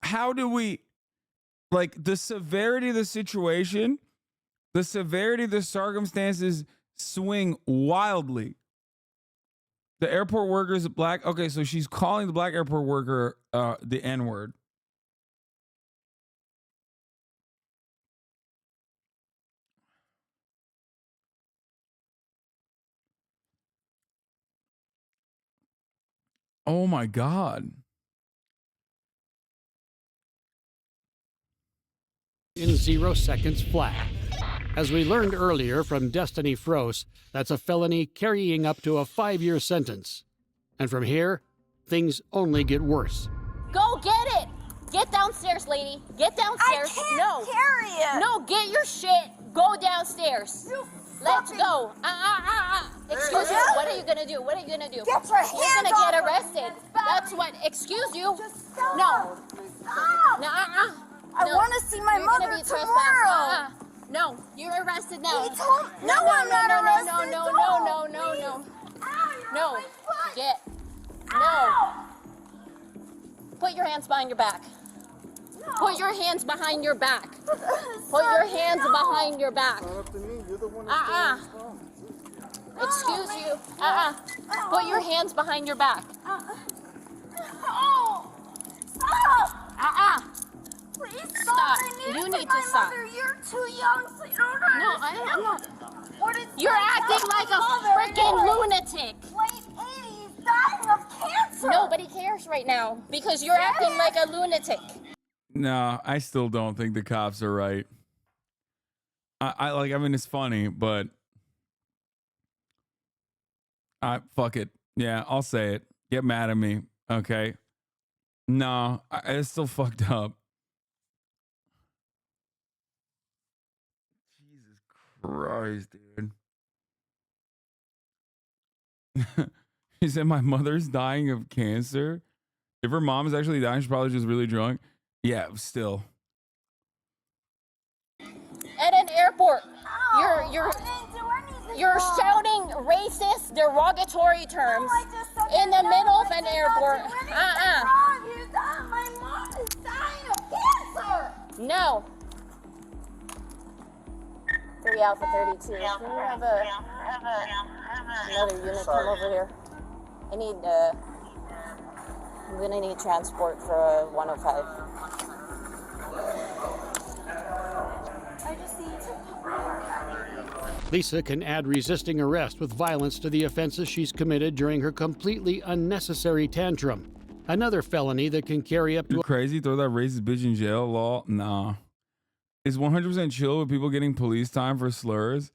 How do we, like, the severity of the situation, the severity of the circumstances swing wildly. The airport worker is black. Okay, so she's calling the black airport worker the N-word. Oh my God. In 0 seconds flat. As we learned earlier from Destiny Froese, that's a felony carrying up to a 5-year sentence. And from here, things only get worse. Go get it. Get downstairs, lady. Get downstairs. I can't carry it. No, get your shit. Go downstairs. Let's go. Excuse you. What are you gonna do? What are you gonna do? Get your hands You're gonna off get of arrested. That's what. Excuse you. Stop. No. Stop. No. I want to see my mother tomorrow. No, you're arrested now. He told I'm not arrested. No. Get. No. Put your hands behind your back. Put your hands behind your back. Put your hands behind your back. Excuse you. Put your hands behind your back. Please Stop. I You to need my to stop. Mother. You're too young, so you don't No, understand. I'm not. What is You're acting like a freaking lunatic. Late 80s, dying of cancer. Nobody cares right now because you're acting like a lunatic. No, I still don't think the cops are right. I mean, it's funny, but fuck it. Yeah, I'll say it. Get mad at me, okay? No, it's still fucked up. Jesus Christ, dude. She said my mother's dying of cancer. If her mom is actually dying, she's probably just really drunk. Yeah, still. At an airport, you're shouting racist, derogatory terms in the middle of an airport. My mom is dying of cancer. No. 3 Alpha 32. Can you have another unit come over here? I need, I'm gonna need transport for a 105. I just need to. Lisa can add resisting arrest with violence to the offenses she's committed during her completely unnecessary tantrum. Another felony that can carry up to... You crazy? Throw that racist bitch in jail? Law? Nah. Is 100% chill with people getting police time for slurs?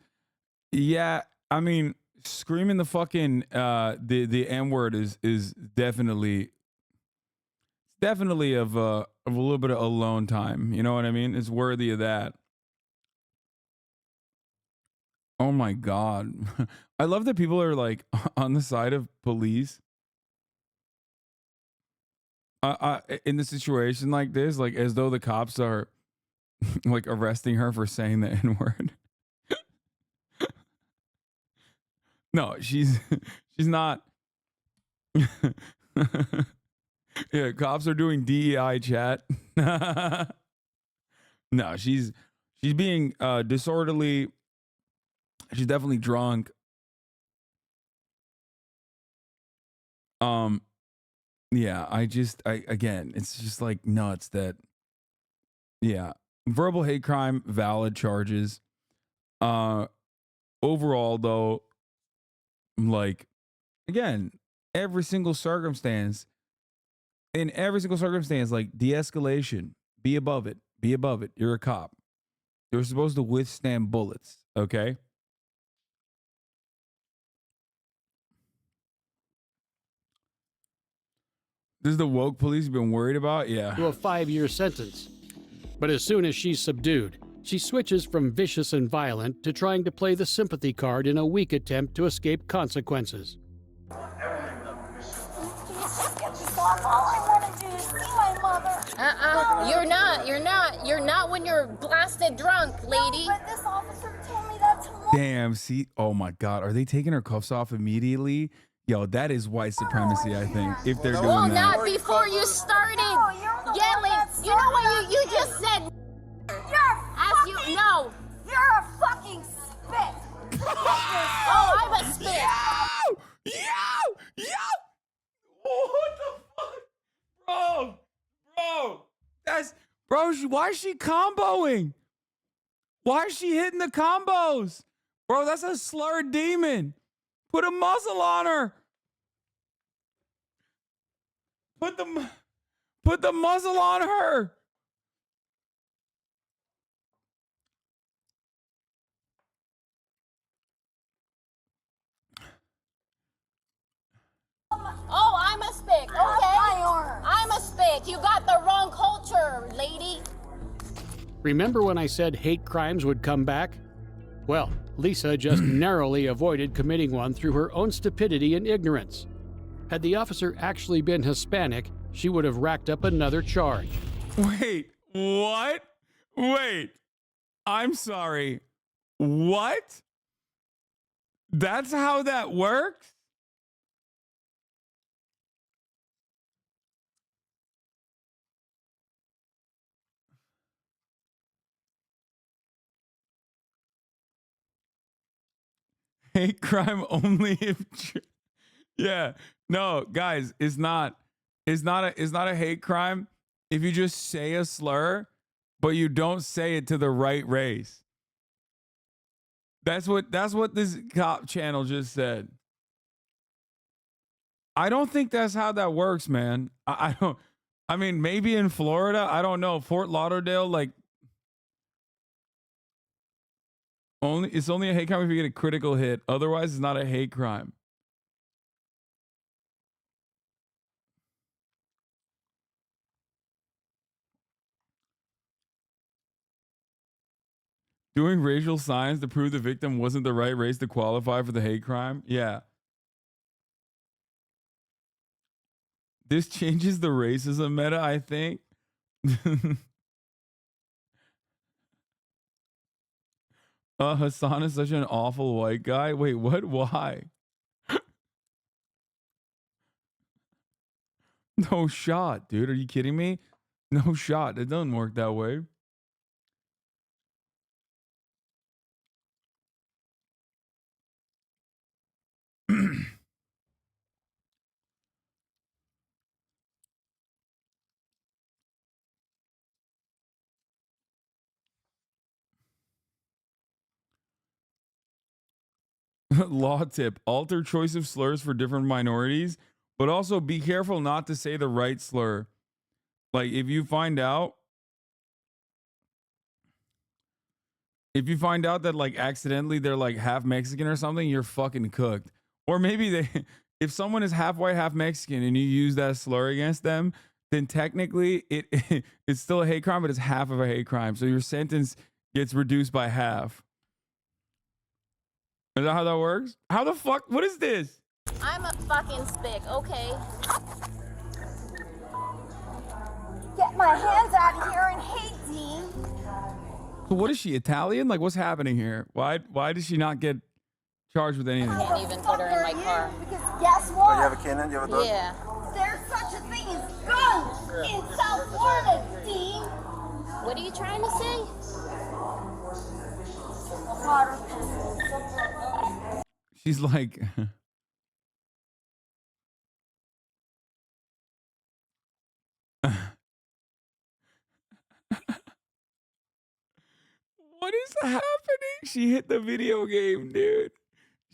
Yeah, I mean, screaming the fucking the N-word is definitely of a little bit of alone time. You know what I mean? It's worthy of that. Oh my God. I love that people are like on the side of police. In a situation like this, like as though the cops are like arresting her for saying the N-word. No, she's not. Yeah, cops are doing DEI chat. No, she's being disorderly. She's definitely drunk. Yeah, again, it's just like nuts that, yeah, verbal hate crime, valid charges. Overall though, like, again, in every single circumstance, like de-escalation, be above it. You're a cop. You're supposed to withstand bullets, okay? This is the woke police you've been worried about? Yeah. To a 5-year sentence. But as soon as she's subdued, she switches from vicious and violent to trying to play the sympathy card in a weak attempt to escape consequences. All I want to do is see my mother. You're not when you're blasted drunk, lady. No, but this officer told me that tomorrow. Damn, see? Oh my God. Are they taking her cuffs off immediately? Yo, that is white supremacy, I think, if they're doing Well, that. not before you started yelling. You know what you just said? You're a fucking spit. Oh, I'm a spit. Yo! Oh, what the fuck? Bro, why is she comboing? Why is she hitting the combos? Bro, that's a slurred demon. Put a muzzle on her. Put the muzzle on her. Oh, I'm a spick. Okay. I'm a spick. You got the wrong culture, lady. Remember when I said hate crimes would come back? Well, Lisa just narrowly avoided committing one through her own stupidity and ignorance. Had the officer actually been Hispanic, she would have racked up another charge. Wait, what? Wait, I'm sorry. What? That's how that works? hate crime only if yeah. No, guys, it's not a hate crime if you just say a slur, but you don't say it to the right race. That's what this cop channel just said. I don't think that's how that works, man. I don't. I mean, maybe in Florida, I don't know. Fort Lauderdale, like, it's only a hate crime if you get a critical hit. Otherwise, it's not a hate crime. Doing racial signs to prove the victim wasn't the right race to qualify for the hate crime? Yeah. This changes the racism meta, I think. Hasan is such an awful white guy. Wait, what? Why? No shot, dude. Are you kidding me? No shot. It doesn't work that way. Law tip: alter choice of slurs for different minorities, but also be careful not to say the right slur. Like if you find out that like accidentally they're like half Mexican or something, you're fucking cooked. Or maybe if someone is half white, half Mexican and you use that slur against them, then technically it's still a hate crime, but it's half of a hate crime. So your sentence gets reduced by half. Is that how that works? How the fuck? What is this? I'm a fucking spick, okay? Get my hands out of here and hate Dean. So what is she, Italian? Like what's happening here? Why does she not get charged with anything? I can't even put her in my car. Because guess what? Oh, you have a cannon? You have a dog? Yeah. There's such a thing as guns in South Florida, Dean. What are you trying to say? She's like what is happening? She hit the video game, dude.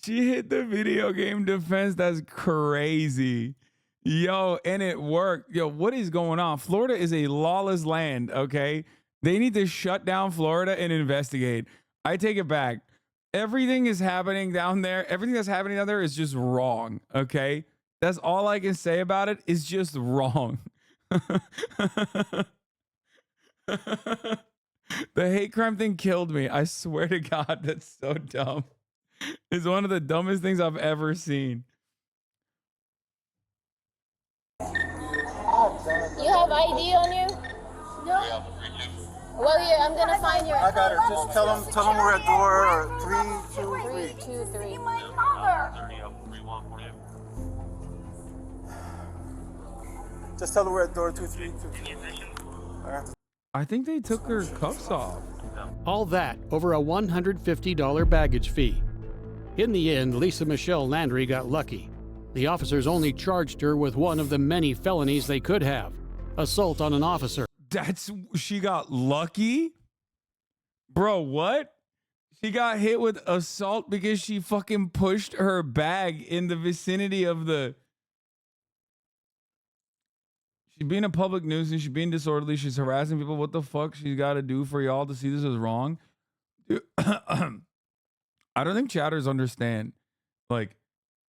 She hit the video game defense. That's crazy. Yo, and it worked. Yo, what is going on? Florida is a lawless land, okay? They need to shut down Florida and investigate. I take it back. Everything is happening down there. Everything that's happening down there is just wrong, okay? That's all I can say about it. Is just wrong. The hate crime thing killed me. I swear to God, that's so dumb. It's one of the dumbest things I've ever seen. You have ID on you? No. Well, yeah, I'm gonna find your. I got her. Just tell them we're at door 323. 323. Just tell them we're at door 232. I think they took her cuffs off. All that over a $150 baggage fee. In the end, Lisa Michelle Landry got lucky. The officers only charged her with one of the many felonies they could have: assault on an officer. She got lucky? Bro, what? She got hit with assault because she fucking pushed her bag in the vicinity of the... She's being a public nuisance. She's being disorderly. She's harassing people. What the fuck she's got to do for y'all to see this as wrong? Dude, I don't think chatters understand. Like,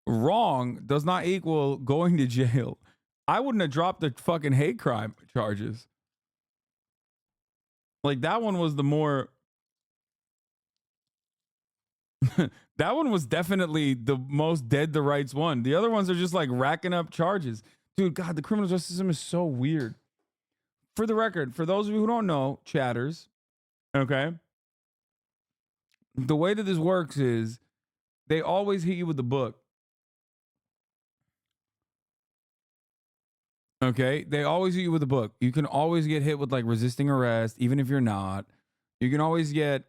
wrong does not equal going to jail. I wouldn't have dropped the fucking hate crime charges. Like, that one was the more... that one was definitely the most dead to rights one. The other ones are just like racking up charges. Dude, God, the criminal justice system is so weird. For the record, for those of you who don't know, chatters, okay? The way that this works is they always hit you with the book. Okay? They always hit you with the book. You can always get hit with like resisting arrest, even if you're not. You can always get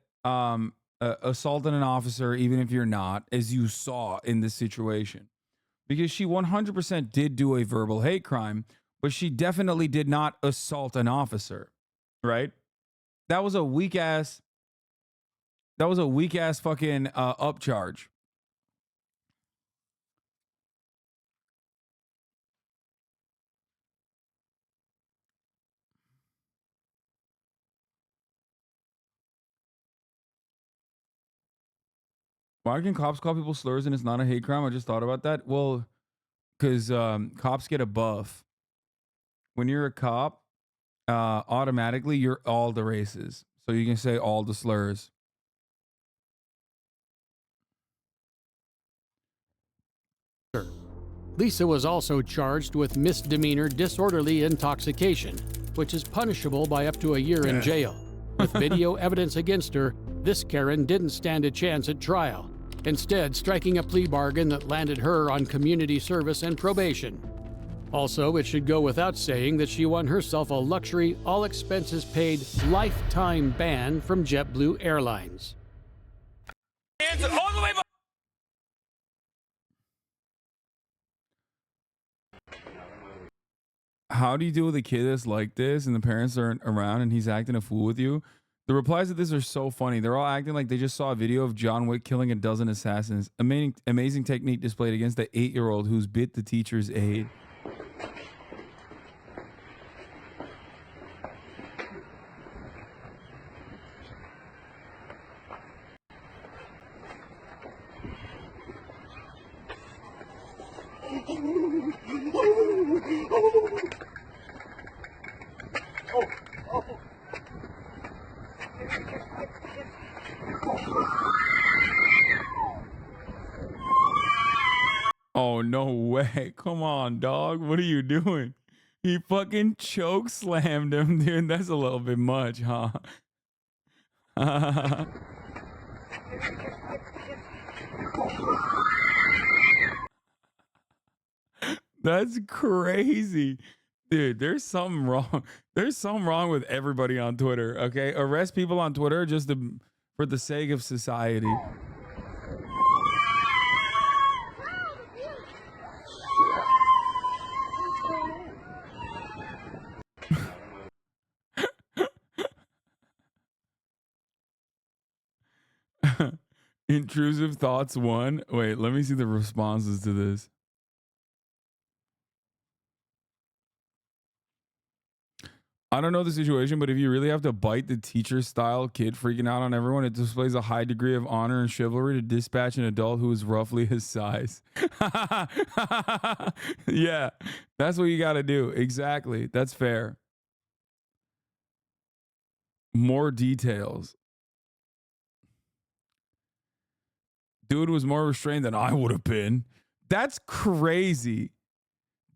assaulting an officer, even if you're not, as you saw in this situation. Because she 100% did do a verbal hate crime, but she definitely did not assault an officer, right? That was a weak ass fucking upcharge. Why can cops call people slurs and it's not a hate crime? I just thought about that. Well, because cops get a buff. When you're a cop, automatically you're all the races. So you can say all the slurs. Lisa was also charged with misdemeanor disorderly intoxication, which is punishable by up to a year in jail. With video evidence against her, this Karen didn't stand a chance at trial, instead striking a plea bargain that landed her on community service and probation. Also, it should go without saying that she won herself a luxury, all-expenses-paid, lifetime ban from JetBlue Airlines. Hands all the way back. How do you deal with a kid that's like this and the parents aren't around and he's acting a fool with you? The replies to this are so funny. They're all acting like they just saw a video of John Wick killing a dozen assassins. Amazing technique displayed against the 8-year-old who's bit the teacher's aide. Oh, no way. Come on, dog. What are you doing? He fucking choke slammed him, dude. That's a little bit much, huh? That's crazy. Dude, there's something wrong. There's something wrong with everybody on Twitter, okay? Arrest people on Twitter just for the sake of society. Intrusive thoughts 1. Wait, let me see the responses to this. I don't know the situation, but if you really have to bite the teacher-style kid freaking out on everyone, it displays a high degree of honor and chivalry to dispatch an adult who is roughly his size. Yeah, that's what you got to do. Exactly. That's fair. More details. Dude was more restrained than I would have been. That's crazy.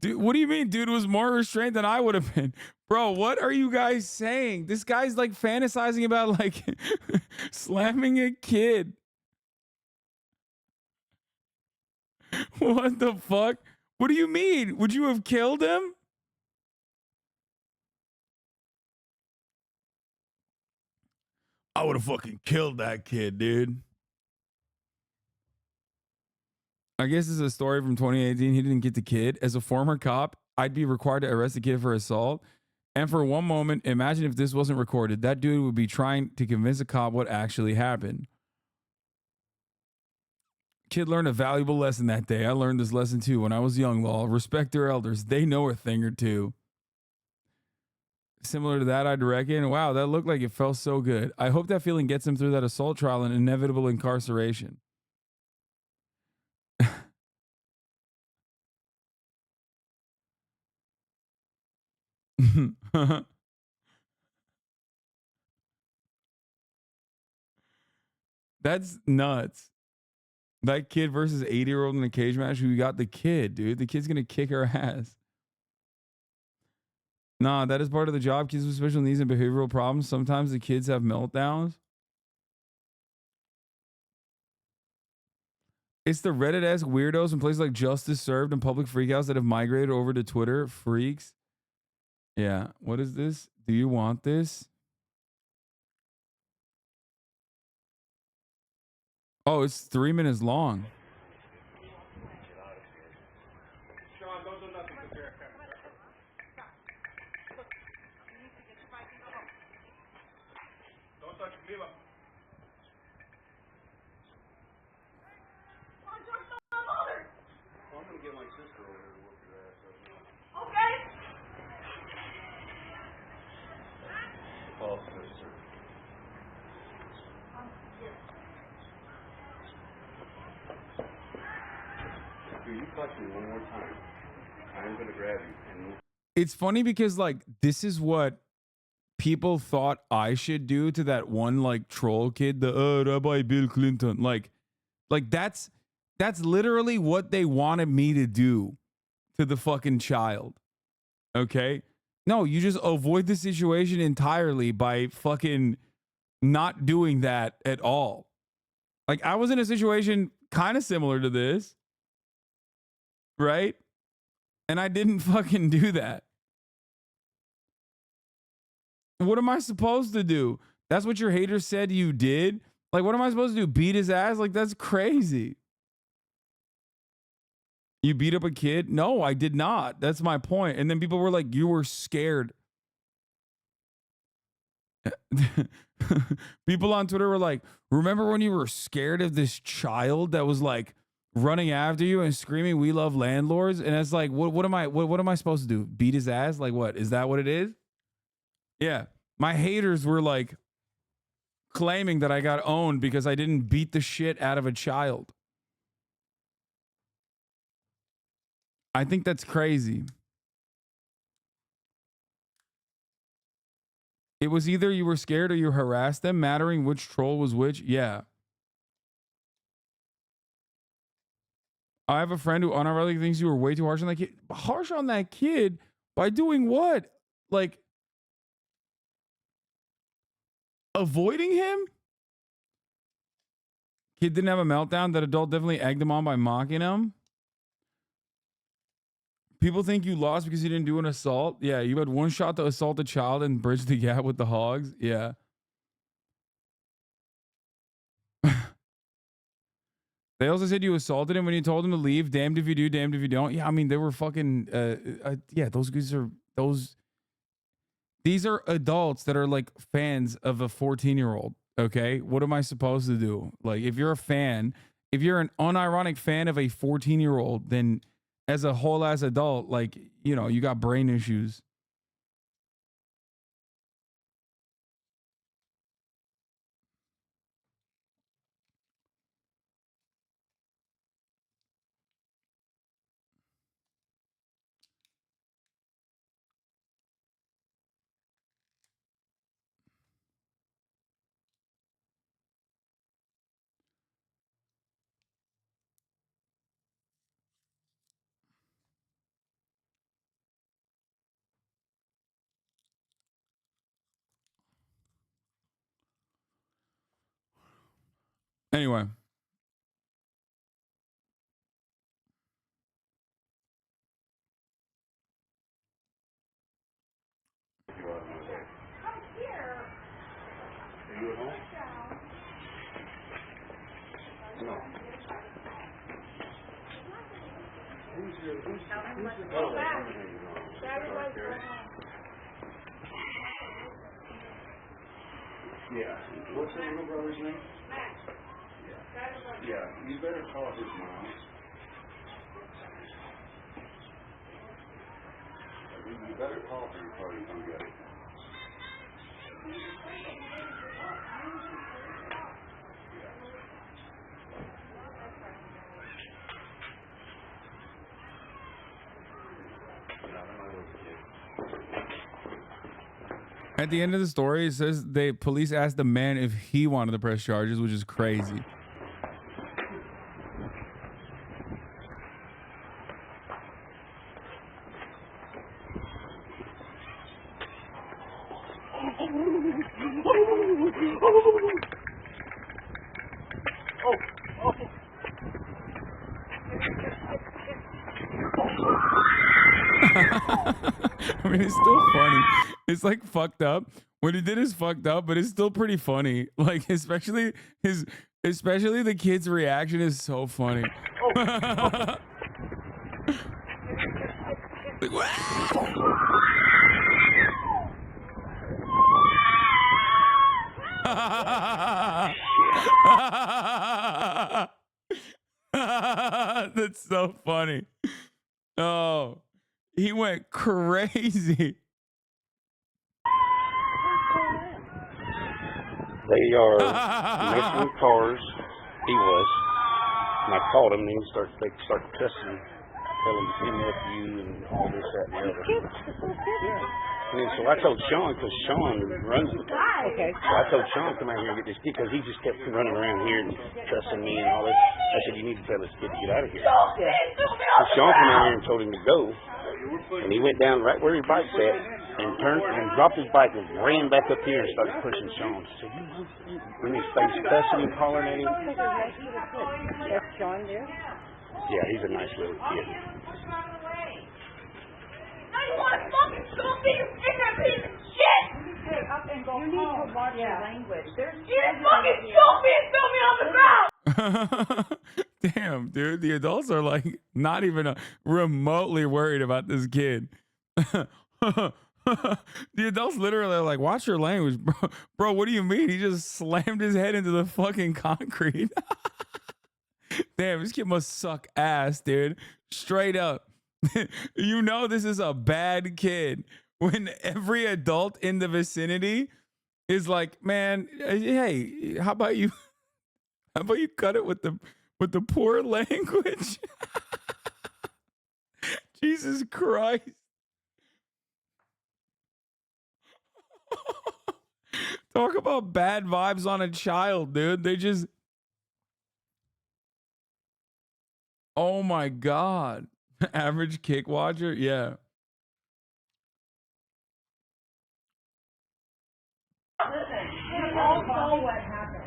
Dude, what do you mean dude was more restrained than I would have been? Bro, what are you guys saying? This guy's like fantasizing about like slamming a kid. What the fuck? What do you mean? Would you have killed him? I would have fucking killed that kid, dude. I guess this is a story from 2018. He didn't get the kid. As a former cop, I'd be required to arrest the kid for assault. And for one moment, imagine if this wasn't recorded. That dude would be trying to convince a cop what actually happened. Kid learned a valuable lesson that day. I learned this lesson too when I was young, lol. Respect your elders. They know a thing or two. Similar to that, I'd reckon. Wow, that looked like it felt so good. I hope that feeling gets him through that assault trial and inevitable incarceration. That's nuts. That kid versus 80-year-old in a cage match. Who got the kid, dude? The kid's gonna kick her ass. Nah, that is part of the job. Kids with special needs and behavioral problems. Sometimes the kids have meltdowns. It's the Reddit-esque weirdos in places like Justice Served and public freakouts that have migrated over to Twitter. Freaks. Yeah. What is this? Do you want this? Oh, it's 3 minutes long. It's funny because like this is what people thought I should do to that one like troll kid, the Rabbi Bill Clinton. Like that's literally what they wanted me to do to the fucking child. Okay? No, you just avoid the situation entirely by fucking not doing that at all. Like I was in a situation kind of similar to this, right? And I didn't fucking do that. What am I supposed to do? That's what your haters said you did? Like, what am I supposed to do? Beat his ass? Like, that's crazy. You beat up a kid? No, I did not. That's my point. And then people were like, you were scared. People on Twitter were like, remember when you were scared of this child that was like running after you and screaming, "We love landlords"? And it's like, what am I supposed to do? Beat his ass? Like, what? Is that what it is? Yeah. My haters were like claiming that I got owned because I didn't beat the shit out of a child. I think that's crazy. It was either you were scared or you harassed them, mattering which troll was which. Yeah. I have a friend who unironically thinks you were way too harsh on that kid. Harsh on that kid by doing what? Like avoiding him? Kid didn't have a meltdown. That adult definitely egged him on by mocking him. People think you lost because you didn't do an assault. Yeah, you had one shot to assault a child and bridge the gap with the hogs. Yeah. They also said you assaulted him when you told him to leave. Damned if you do, damned if you don't. Yeah, I mean, they were fucking, yeah, those guys are, these are adults that are like fans of a 14-year-old, okay? What am I supposed to do? Like, if you're a fan, if you're an unironic fan of a 14-year-old, then as a whole ass adult, like, you know, you got brain issues. Anyway. Yeah. What's the little brother's name? Yeah, you better call his mom. You better call her before you come get it. At the end of the story, it says the police asked the man if he wanted to press charges, which is crazy. I mean, it's still funny. It's like fucked up. What he did is fucked up, but it's still pretty funny. Like, especially his Especially the kid's reaction is so funny. Like, what? That's so funny. Oh, he went crazy. They are messing with cars. He was. And I called him, and they start cussing, telling him NSFW and all this, that, and the other. And then, so I told Sean, because Sean runs it. Okay. So I told Sean, come out here and get this kid, because he just kept running around here and cussing me and all this. I said, you need to tell this kid to get out of here. So Sean came out here and told him to go. And he went down right where his bike's at and turned and dropped his bike and ran back up here and started pushing Sean. So when his face cussing and hollering at him. That's Sean there? Yeah, he's a nice little kid. I want to fucking show me your finger piece of shit! Hey, up and go home. You need to watch your language. You just fucking show me and throw me on the ground! Damn, dude. The adults are like not even remotely worried about this kid. The adults literally are like, watch your language, bro. Bro, what do you mean? He just slammed his head into the fucking concrete. Damn, this kid must suck ass, dude. Straight up. You know this is a bad kid when every adult in the vicinity is like, man, hey, how about you cut it with the poor language? Jesus Christ. Talk about bad vibes on a child, dude. They just, oh my God. Average kick watcher? Yeah. Listen, you all saw what happened.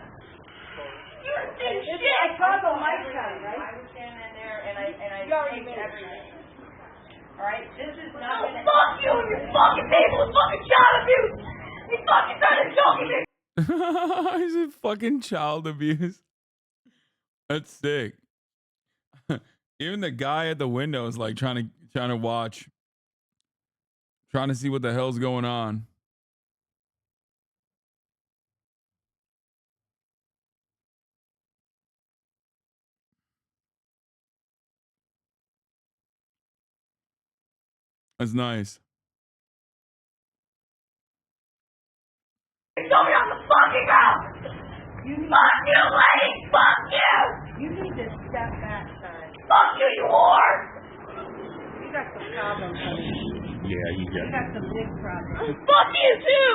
You're a big shit! I saw the light shine, right? I was standing there and I taped everything. Alright? This is not gonna... Fuck you and your fucking people with fucking child abuse! You fucking trying to choke me! He's a fucking child abuse. That's sick. Even the guy at the window is like trying to watch, trying to see what the hell's going on. That's nice. Throw me on the fucking ground! Fuck you, lady! Fuck you! You need to step back, son. Fuck you, you whore! You got some problems, honey. Yeah, you You got some big problems. Fuck you, too!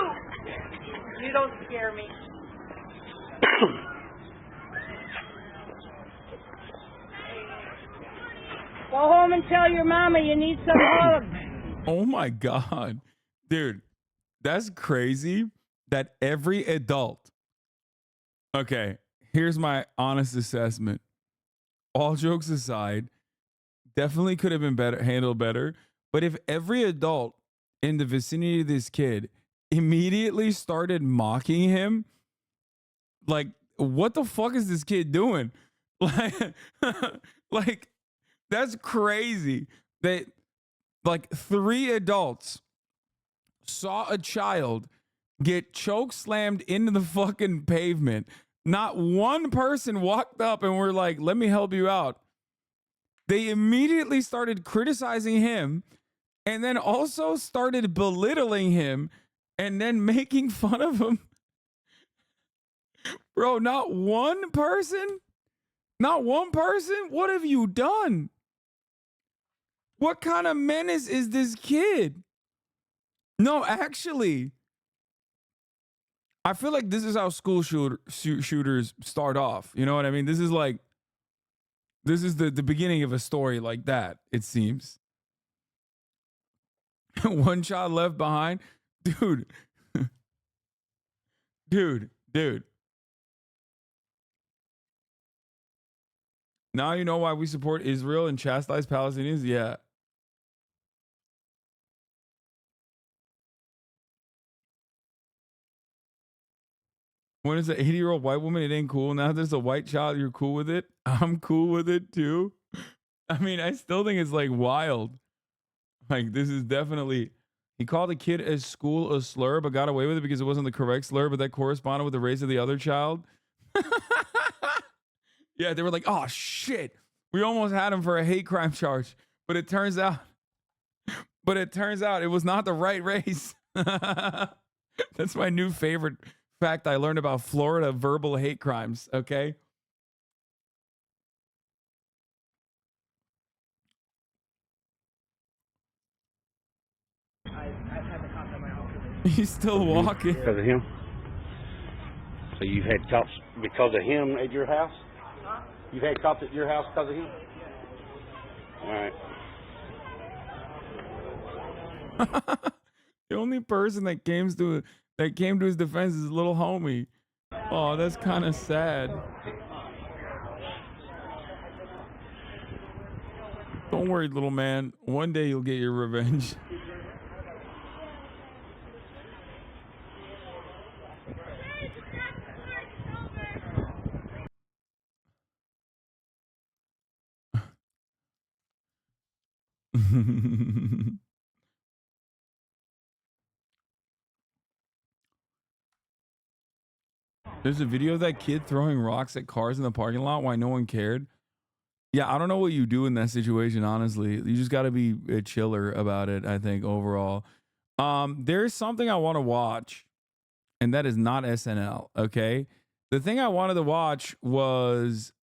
You don't scare me. Go home and tell your mama you need some hugs. Oh my God. Dude, that's crazy that every adult. Okay, here's my honest assessment. All jokes aside, definitely could have been better, handled better. But if every adult in the vicinity of this kid immediately started mocking him, like, what the fuck is this kid doing? Like, that's crazy that like 3 adults saw a child get choke slammed into the fucking pavement. Not one person walked up and were like, let me help you out. They immediately started criticizing him and then also started belittling him and then making fun of him. Bro, not one person? Not one person? What have you done? What kind of menace is this kid? No, actually, I feel like this is how school shooters start off. You know what I mean? This is the beginning of a story like that, it seems. One child left behind. Dude. Dude. Now you know why we support Israel and chastise Palestinians? Yeah. When it's an 80-year-old white woman, it ain't cool. Now there's a white child, you're cool with it. I'm cool with it too. I mean, I still think it's like wild. Like, this is definitely, he called a kid at school a slur, but got away with it because it wasn't the correct slur, but that corresponded with the race of the other child. Yeah, they were like, oh shit, we almost had him for a hate crime charge, but it turns out it was not the right race. That's my new favorite fact I learned about Florida verbal hate crimes, okay? He's still walking. Because of him? So you've had cops because of him at your house? You've had cops at your house because of him? All right. The only person that came to his defense is his little homie. Oh, that's kind of sad. Don't worry, little man. One day you'll get your revenge. There's a video of that kid throwing rocks at cars in the parking lot. Why no one cared? Yeah, I don't know what you do in that situation, honestly. You just got to be a chiller about it, I think, overall. There's something I want to watch, and that is not SNL, okay? The thing I wanted to watch was...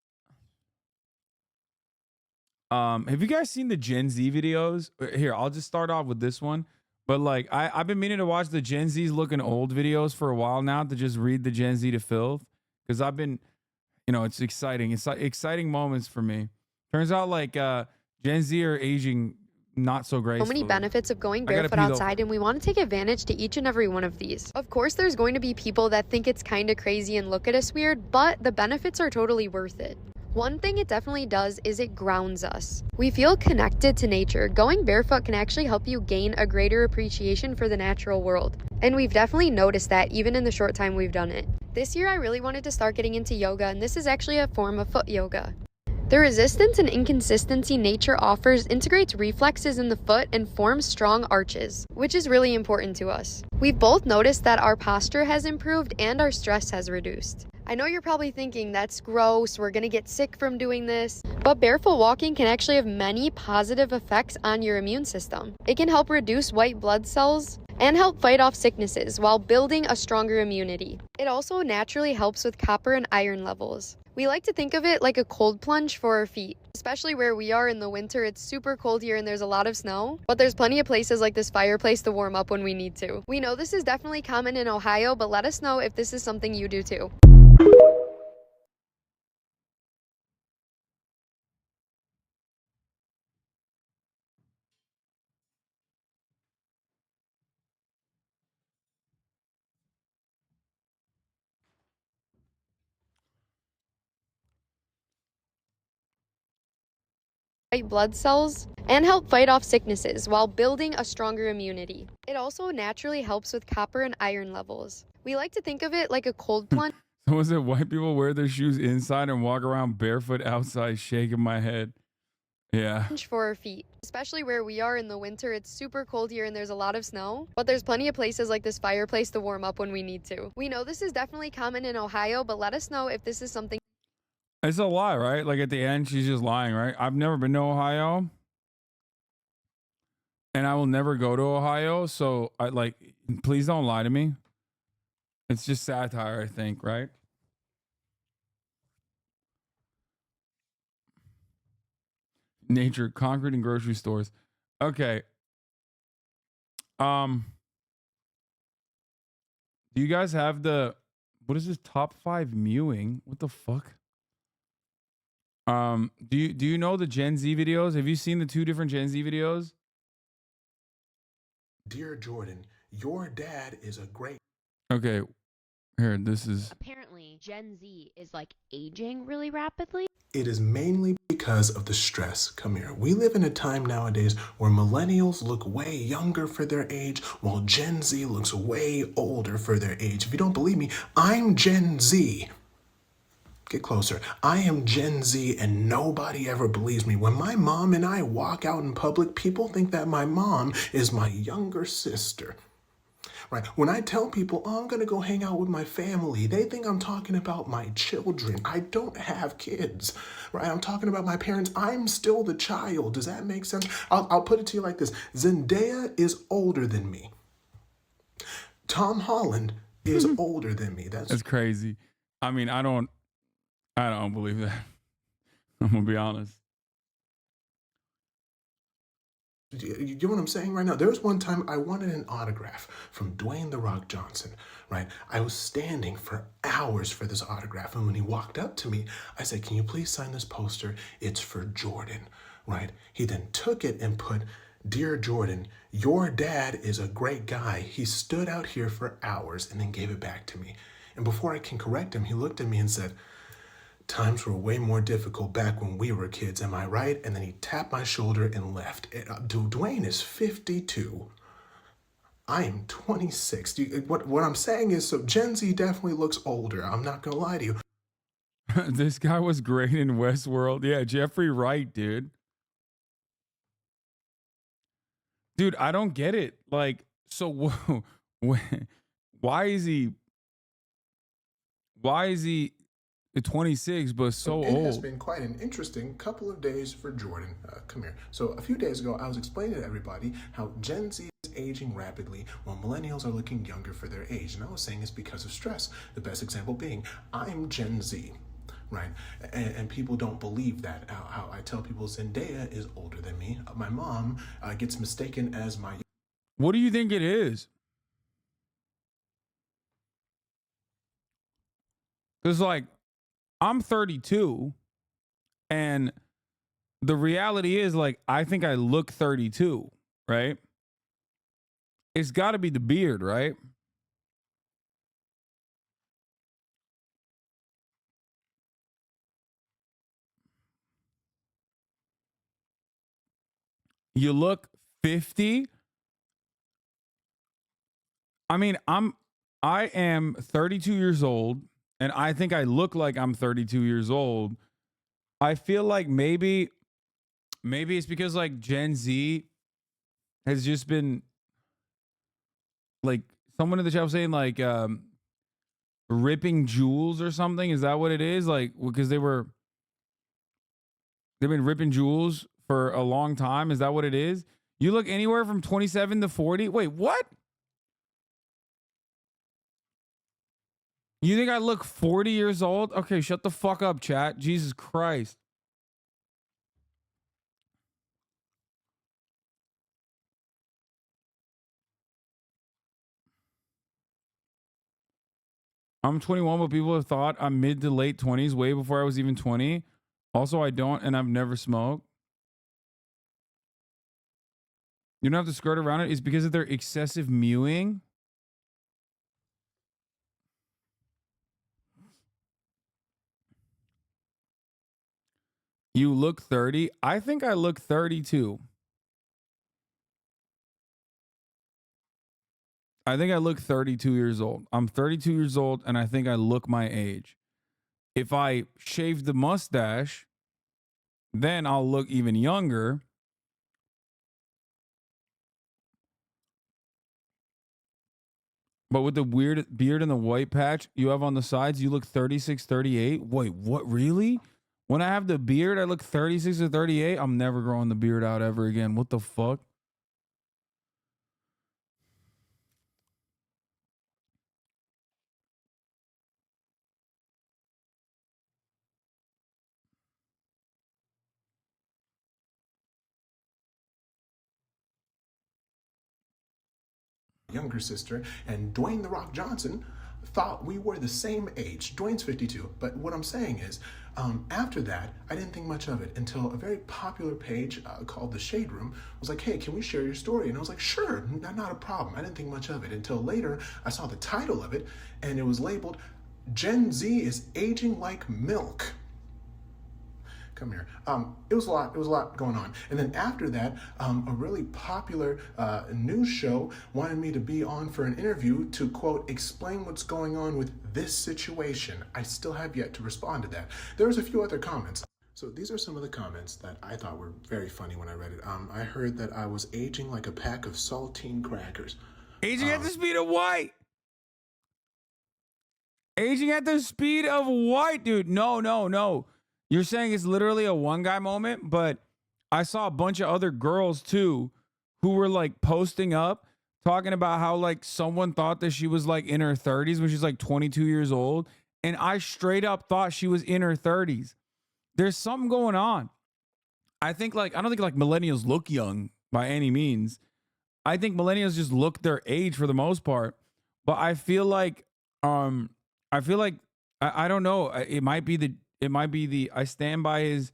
have you guys seen the Gen Z videos? Here, I'll just start off with this one. But like, I've been meaning to watch the Gen Z's looking old videos for a while now to just read the Gen Z to filth. Because I've been, you know, it's exciting. It's like exciting moments for me. Turns out like Gen Z are aging not so great. So many benefits of going barefoot outside, and we want to take advantage to each and every one of these. Of course, there's going to be people that think it's kind of crazy and look at us weird, but the benefits are totally worth it. One thing it definitely does is it grounds us. We feel connected to nature. Going barefoot can actually help you gain a greater appreciation for the natural world. And we've definitely noticed that even in the short time we've done it. This year I really wanted to start getting into yoga, and this is actually a form of foot yoga. The resistance and inconsistency nature offers integrates reflexes in the foot and forms strong arches, which is really important to us. We've both noticed that our posture has improved and our stress has reduced. I know you're probably thinking that's gross, we're gonna get sick from doing this, but barefoot walking can actually have many positive effects on your immune system. It can help reduce white blood cells and help fight off sicknesses while building a stronger immunity. It also naturally helps with copper and iron levels. We like to think of it like a cold plunge for our feet. Especially where we are in the winter, it's super cold here and there's a lot of snow, but there's plenty of places like this fireplace to warm up when we need to. We know this is definitely common in Ohio, but let us know if this is something you do too. White blood cells and help fight off sicknesses while building a stronger immunity. It also naturally helps with copper and iron levels. We like to think of it like a cold plunge. So was it white people wear their shoes inside and walk around barefoot outside, shaking my head? Yeah. For our feet. Especially where we are in the winter, it's super cold here and there's a lot of snow, but there's plenty of places like this fireplace to warm up when we need to. We know this is definitely common in Ohio, but let us know if this is something. It's a lie, right? Like at the end, she's just lying, right? I've never been to Ohio, and I will never go to Ohio. So I like, please don't lie to me. It's just satire, I think, right? Nature, concrete, and grocery stores. Okay. Do you guys have what is this top 5 mewing? What the fuck? Do you know the Gen Z videos? Have you seen the 2 different Gen Z videos? Dear Jordan, your dad is a great. Okay, Here, this is... Apparently, Gen Z is like aging really rapidly. It is mainly because of the stress. Come here. We live in a time nowadays where millennials look way younger for their age, while Gen Z looks way older for their age. If you don't believe me, I'm Gen Z. Get closer. I am Gen Z and nobody ever believes me. When my mom and I walk out in public, people think that my mom is my younger sister. Right. When I tell people, oh, I'm going to go hang out with my family, they think I'm talking about my children. I don't have kids, right? I'm talking about my parents. I'm still the child. Does that make sense? I'll put it to you like this. Zendaya is older than me. Tom Holland is older than me. That's crazy. I mean, I don't believe that. I'm going to be honest. You know what I'm saying right now? There was one time I wanted an autograph from Dwayne "The Rock" Johnson, right? I was standing for hours for this autograph, and when he walked up to me, I said, can you please sign this poster? It's for Jordan, right? He then took it and put, Dear Jordan, your dad is a great guy. He stood out here for hours and then gave it back to me. And before I can correct him, he looked at me and said, times were way more difficult back when we were kids, am I right? And then he tapped my shoulder and left. Dwayne is 52. I am 26. What I'm saying is, so Gen Z definitely looks older. I'm not going to lie to you. This guy was great in Westworld. Yeah, Jeffrey Wright, dude. Dude, I don't get it. Like, so why is he 26 but so It has old? been quite an interesting couple of days for Jordan. Come here. So a few days ago, I was explaining to everybody how Gen Z is aging rapidly while millennials are looking younger for their age. And I was saying it's because of stress. The best example being, I'm Gen Z, right? And people don't believe that. How I tell people Zendaya is older than me. My mom gets mistaken as my... What do you think it is? Because, like, I'm 32, and the reality is, like, I think I look 32, right? It's got to be the beard, right? You look 50. I mean, I am 32 years old, and I think I look like I'm 32 years old. I feel like maybe it's because, like, Gen Z has just been, like, someone in the chat was saying, like, ripping jewels or something. Is that what it is? Like, because they've been ripping jewels for a long time. Is that what it is? You look anywhere from 27 to 40. Wait, what? You think I look 40 years old? Okay, shut the fuck up, chat. Jesus Christ. I'm 21, but people have thought I'm mid to late 20s way before I was even 20. Also, I don't, and I've never smoked. You don't have to skirt around it. It's because of their excessive mewing. You look 30. I think I look 32. I think I look 32 years old. I'm 32 years old, and I think I look my age. If I shave the mustache, then I'll look even younger. But with the weird beard and the white patch you have on the sides, you look 36, 38. Wait, what? Really? When I have the beard, I look 36 or 38. I'm never growing the beard out ever again. What the fuck? Younger sister, and Dwayne "The Rock" Johnson thought we were the same age. Dwayne's 52, but what I'm saying is After that, I didn't think much of it until a very popular page called The Shade Room was like, hey, can we share your story? And I was like, sure, not a problem. I didn't think much of it until later I saw the title of it and it was labeled, Gen Z is aging like milk. Come here. It was a lot going on. And then after that, a really popular news show wanted me to be on for an interview to, quote, explain what's going on with this situation. I still have yet to respond to that. There was a few other comments. So these are some of the comments that I thought were very funny when I read it. I heard that I was aging like a pack of saltine crackers. Aging at the speed of white. Aging at the speed of white, dude. No. You're saying it's literally a one guy moment, but I saw a bunch of other girls too who were like posting up talking about how like someone thought that she was like in her 30s when she's like 22 years old. And I straight up thought she was in her 30s. There's something going on. I don't think millennials look young by any means. I think millennials just look their age for the most part. But I feel like I don't know. It might be the I stand by this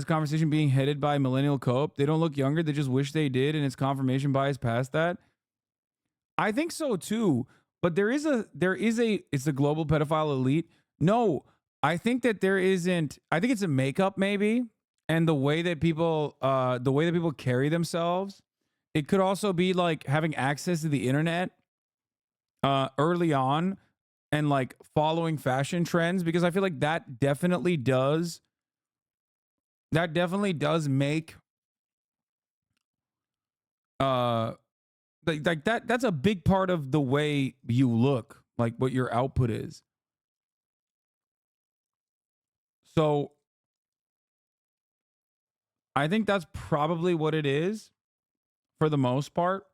conversation being headed by millennial cope. They don't look younger. They just wish they did. And it's confirmation bias past that. I think so too. But it's the global pedophile elite. No, I think that there isn't. I think it's a makeup maybe. And the way that people carry themselves. It could also be like having access to the internet early on. And like following fashion trends, because I feel like that definitely does make like that's a big part of the way you look, like what your output is. So I think that's probably what it is for the most part.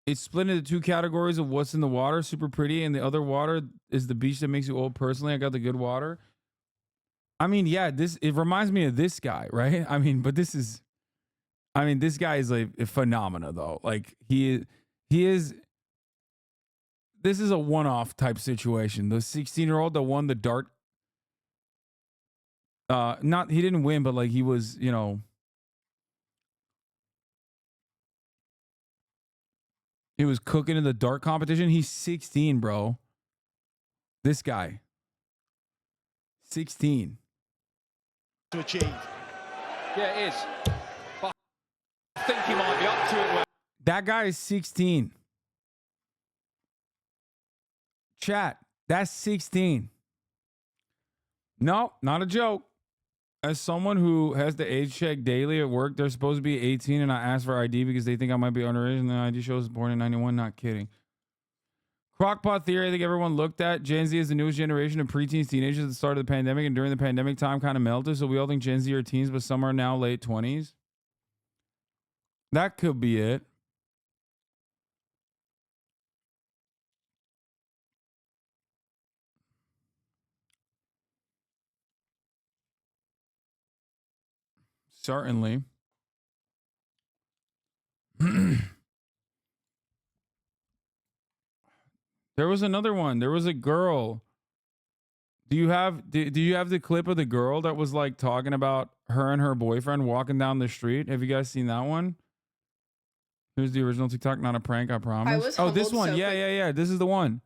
It's split into two categories of what's in the water, super pretty, and the other water is the beach that makes you old. Personally, I got the good water. I mean, yeah, it reminds me of this guy, right? I mean, this guy is like a phenomena though. Like he is. This is a one-off type situation. The 16-year-old that won the dart. He didn't win, but like he was, he was cooking in the dart competition. He's 16, bro. This guy. 16. To achieve. Yeah, it is. But I think he might be up to it. That guy is 16. Chat, that's 16. No, not a joke. As someone who has the age check daily at work, they're supposed to be 18 and I asked for ID because they think I might be underage and the ID shows born in 91. Not kidding. Crockpot theory I think everyone looked at. Gen Z is the newest generation of preteens, teenagers at the start of the pandemic, and during the pandemic time kind of melted. So we all think Gen Z are teens, but some are now late 20s. That could be it. Certainly. There was another one. There was a girl. Do you have the clip of the girl that was like talking about her and her boyfriend walking down the street? Have you guys seen that one? Here's the original TikTok, not a prank, I promise. Oh, this one. Yeah. This is the one.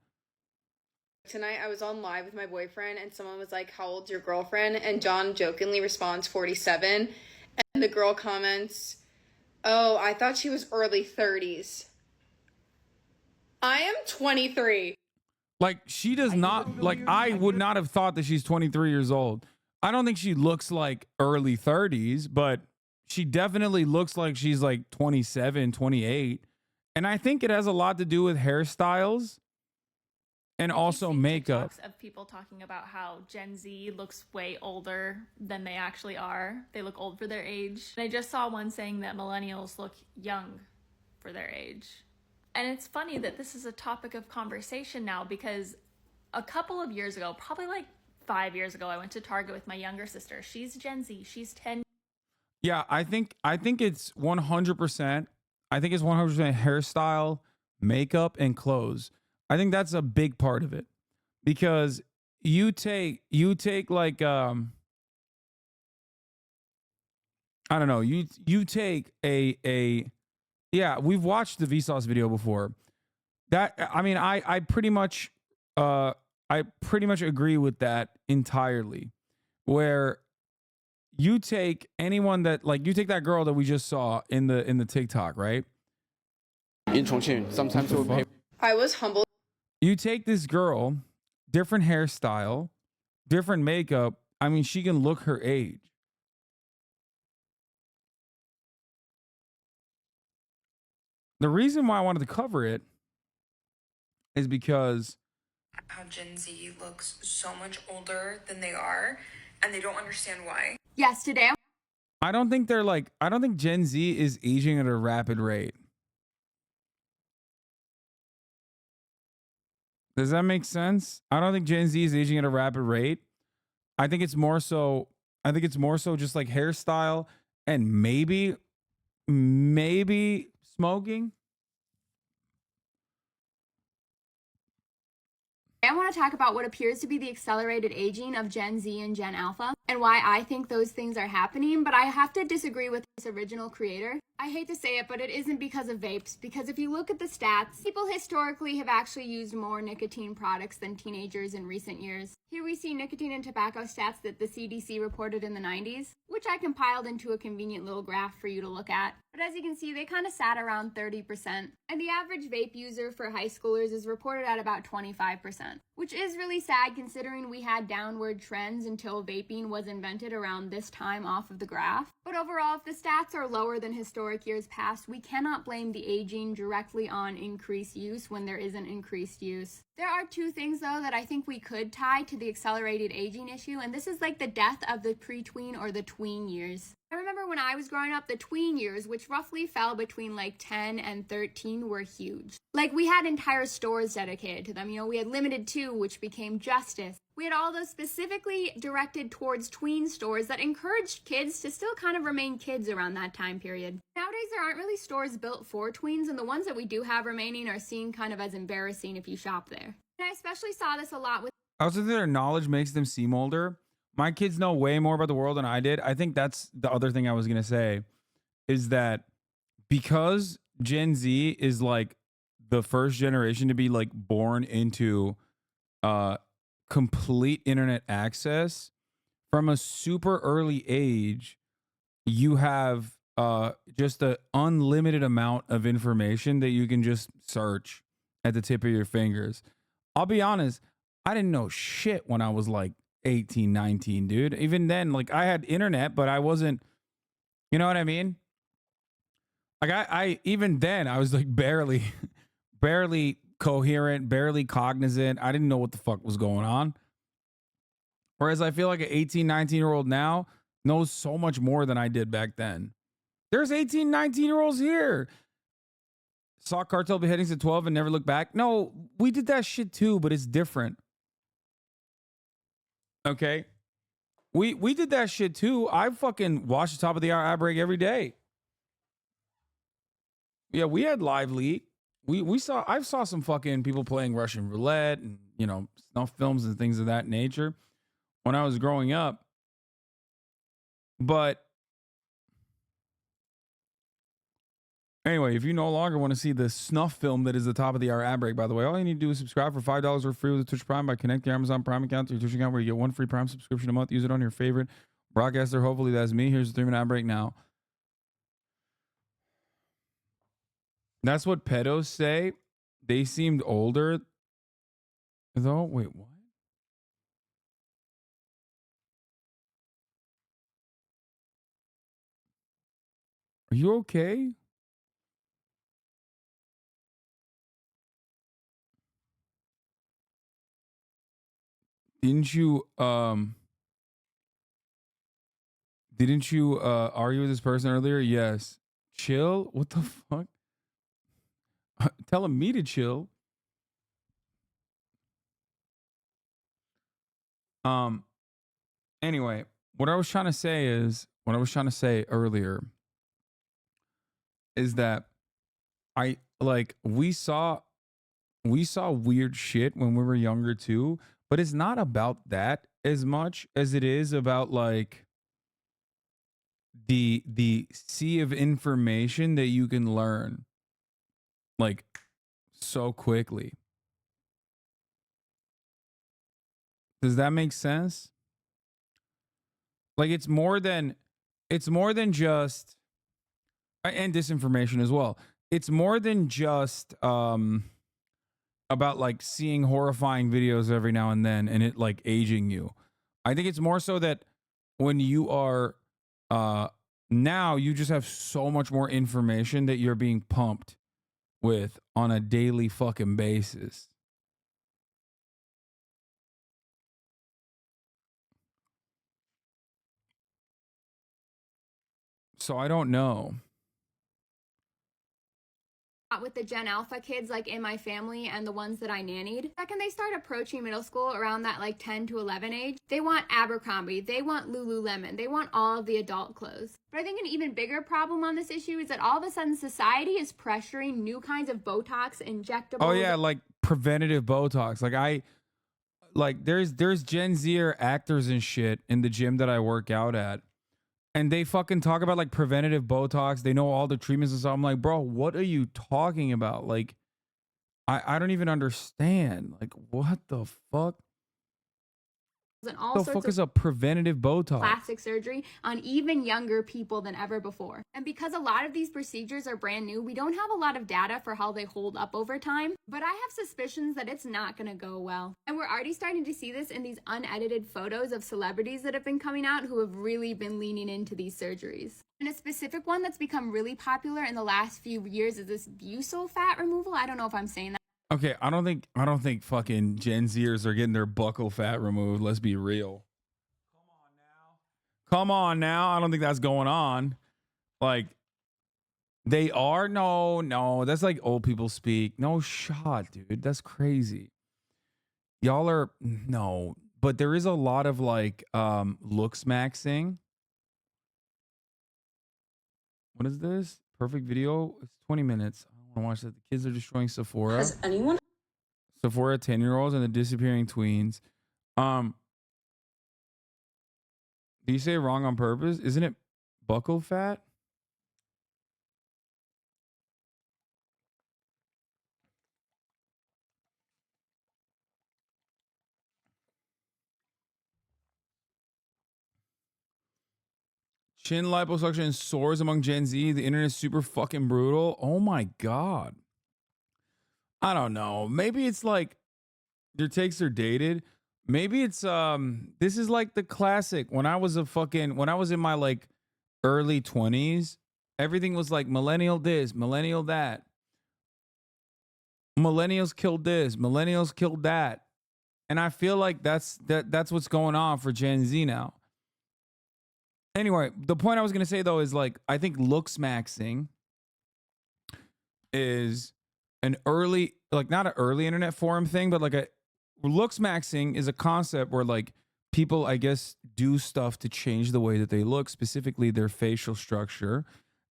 Tonight I was on live with my boyfriend and someone was like, how old's your girlfriend? And John jokingly responds 47. And the girl comments, oh, I thought she was early 30s. I am 23. Like, she does not, like, I would not have thought that she's 23 years old. I don't think she looks like early 30s, but she definitely looks like she's like 27, 28. And I think it has a lot to do with hairstyles and also makeup. Of people talking about how Gen Z looks way older than they actually are. They look old for their age. And I just saw one saying that millennials look young for their age. And it's funny that this is a topic of conversation now because a couple of years ago, probably like 5 years ago, I went to Target with my younger sister. She's Gen Z. She's 10. Yeah, I think it's 100%. I think it's 100% hairstyle, makeup, and clothes. I think that's a big part of it because you take like I don't know, you take a yeah, we've watched the Vsauce video before. That I mean, I pretty much agree with that entirely. Where you take anyone that, like, you take that girl that we just saw in the TikTok, right? In Chongqing, sometimes we'll pay. I was humbled. You take this girl, different hairstyle, different makeup. I mean, she can look her age. The reason why I wanted to cover it is because How Gen Z looks so much older than they are, and they don't understand why. Yes, today. I don't think Gen Z is aging at a rapid rate. Does that make sense? I don't think Gen Z is aging at a rapid rate. I think it's more so just like hairstyle and maybe smoking. I want to talk about what appears to be the accelerated aging of Gen Z and Gen Alpha and why I think those things are happening, but I have to disagree with this original creator. I hate to say it, but it isn't because of vapes, because if you look at the stats, people historically have actually used more nicotine products than teenagers in recent years. Here we see nicotine and tobacco stats that the CDC reported in the 90s, which I compiled into a convenient little graph for you to look at. But as you can see, they kind of sat around 30%, and the average vape user for high schoolers is reported at about 25%, which is really sad considering we had downward trends until vaping was invented around this time off of the graph. But overall, if the stats are lower than historic years past, we cannot blame the aging directly on increased use when there isn't increased use. There are two things, though, that I think we could tie to the accelerated aging issue, and this is like the death of the pre-tween or the tween years. I remember when I was growing up, the tween years, which roughly fell between like 10 and 13, were huge. Like, we had entire stores dedicated to them. You know, we had Limited 2, which became Justice. We had all those specifically directed towards tween stores that encouraged kids to still kind of remain kids around that time period. Nowadays, there aren't really stores built for tweens, and the ones that we do have remaining are seen kind of as embarrassing if you shop there. And I especially saw this a lot with... I also think their knowledge makes them seem older. My kids know way more about the world than I did. I think that's the other thing I was going to say, is that because Gen Z is like the first generation to be like born into complete internet access from a super early age, you have just an unlimited amount of information that you can just search at the tip of your fingers. I'll be honest, I didn't know shit when I was like 18, 19, dude. Even then, like, I had internet, but I wasn't, you know what I mean? Like, I even then, I was like barely coherent, barely cognizant. I didn't know what the fuck was going on. Whereas I feel like an 18, 19-year-old now knows so much more than I did back then. There's 18, 19-year-olds here. Saw cartel beheadings at 12 and never looked back. No, we did that shit too, but it's different. Okay? We did that shit too. I fucking watched the top of the hour ad break every day. Yeah, we had live leak. I saw some fucking people playing Russian roulette and, you know, snuff films and things of that nature when I was growing up. But anyway, if you no longer want to see the snuff film that is the top of the hour ad break, by the way, all you need to do is subscribe for $5 or free with Twitch Prime by connecting your Amazon Prime account to your Twitch account, where you get one free Prime subscription a month. Use it on your favorite broadcaster. Hopefully that's me. Here's the 3-minute ad break now. That's what pedos say. They seemed older, though. Wait, what? Are you okay? Didn't you argue with this person earlier? Yes. Chill? What the fuck? Telling me to chill. Anyway, what I was trying to say earlier is that we saw weird shit when we were younger too, But it's not about that as much as it is about like the sea of information that you can learn like so quickly. Does that make sense? Like it's more than just, and disinformation as well. It's more than just about like seeing horrifying videos every now and then and it like aging you. I think it's more so that when you are now you just have so much more information that you're being pumped with on a daily fucking basis. So I don't know. With the Gen Alpha kids like in my family and the ones that I nannied. Second they start approaching middle school around that like 10 to 11 age, they want Abercrombie, they want Lululemon, they want all of the adult clothes. But I think an even bigger problem on this issue is that all of a sudden society is pressuring new kinds of Botox injectables. Oh yeah, like preventative Botox. Like there's Gen Z actors and shit in the gym that I work out at. And they fucking talk about like preventative Botox. They know all the treatments and stuff. I'm like, bro, what are you talking about? Like, I don't even understand. Like, what the fuck? And all The sorts fuck of is a preventative Botox? plastic surgery on even younger people than ever before. And because a lot of these procedures are brand new, we don't have a lot of data for how they hold up over time, but I have suspicions that it's not gonna go well. And we're already starting to see this in these unedited photos of celebrities that have been coming out who have really been leaning into these surgeries. And a specific one that's become really popular in the last few years is this Buccal fat removal. I don't know if I'm saying that. Okay, I don't think fucking Gen Zers are getting their buccal fat removed. Let's be real. Come on now. I don't think that's going on. Like, they are? No. That's like old people speak. No shot, dude. That's crazy. Y'all are, no. But there is a lot of like looks maxing. What is this? Perfect video? It's 20 minutes. I want to watch that. The kids are destroying Sephora. Has anyone? Sephora 10-year-olds and the disappearing tweens. Do you say it wrong on purpose? Isn't it buccal fat? Chin liposuction soars among Gen Z. The internet is super fucking brutal. Oh my God. I don't know. Maybe it's like your takes are dated. Maybe it's this is like the classic. When I was in my like early 20s, everything was like millennial this, millennial that. Millennials killed this, millennials killed that. And I feel like that's what's going on for Gen Z now. Anyway, the point I was going to say though is like I think looks maxing is an early, like not an early internet forum thing, but like a looks maxing is a concept where like people, I guess, do stuff to change the way that they look, specifically their facial structure.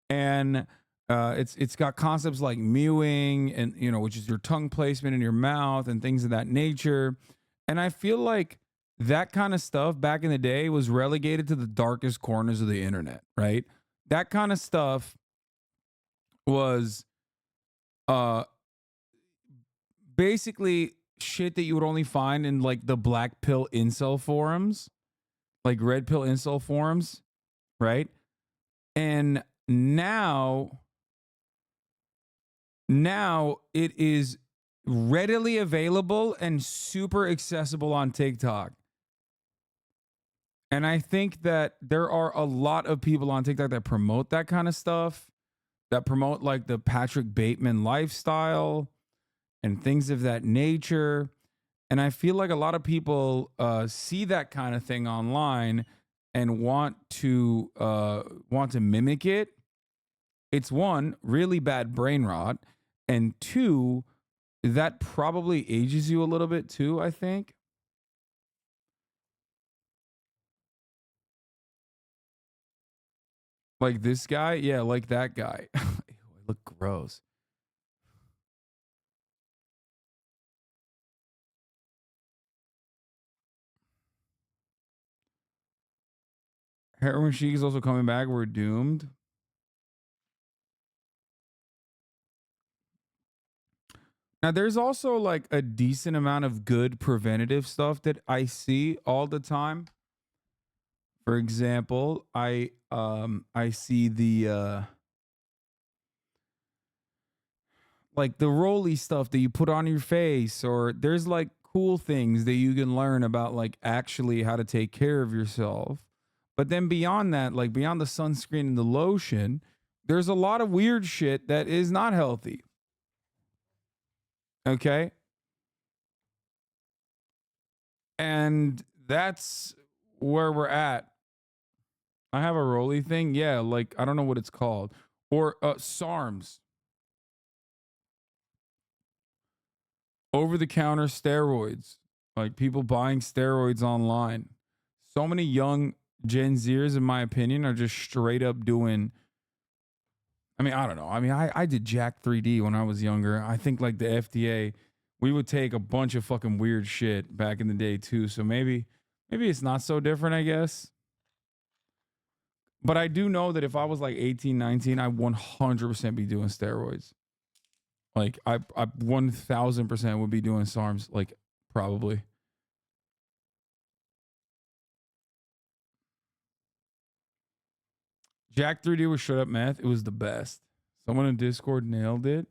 And it's got concepts like mewing and, you know, which is your tongue placement in your mouth and things of that nature. And I feel like that kind of stuff back in the day was relegated to the darkest corners of the internet, right? That kind of stuff was basically shit that you would only find in like the black pill incel forums, like red pill incel forums, right? And now it is readily available and super accessible on TikTok. And I think that there are a lot of people on TikTok that promote that kind of stuff, that promote like the Patrick Bateman lifestyle and things of that nature. And I feel like a lot of people see that kind of thing online and want to mimic it. It's one, really bad brain rot, and two, that probably ages you a little bit too, I think. Like this guy? Yeah, like that guy. Ew, I look gross. Heroin Chic is also coming back. We're doomed. Now, there's also like a decent amount of good preventative stuff that I see all the time. For example, I see the like the rolly stuff that you put on your face, or there's like cool things that you can learn about like actually how to take care of yourself. But then beyond that, like beyond the sunscreen and the lotion, there's a lot of weird shit that is not healthy. Okay? And that's where we're at. I have a rolly thing. Yeah, like I don't know what it's called. Or SARMs. Over-the-counter steroids. Like people buying steroids online. So many young Gen Zers, in my opinion, are just straight up doing... I mean, I don't know. I mean, I did Jack 3D when I was younger. I think like the FDA, we would take a bunch of fucking weird shit back in the day too. So maybe it's not so different, I guess. But I do know that if I was like 18, 19, I 100% be doing steroids. Like I 1000% would be doing SARMs, like probably. Jack 3D was straight up meth. It was the best. Someone in Discord nailed it.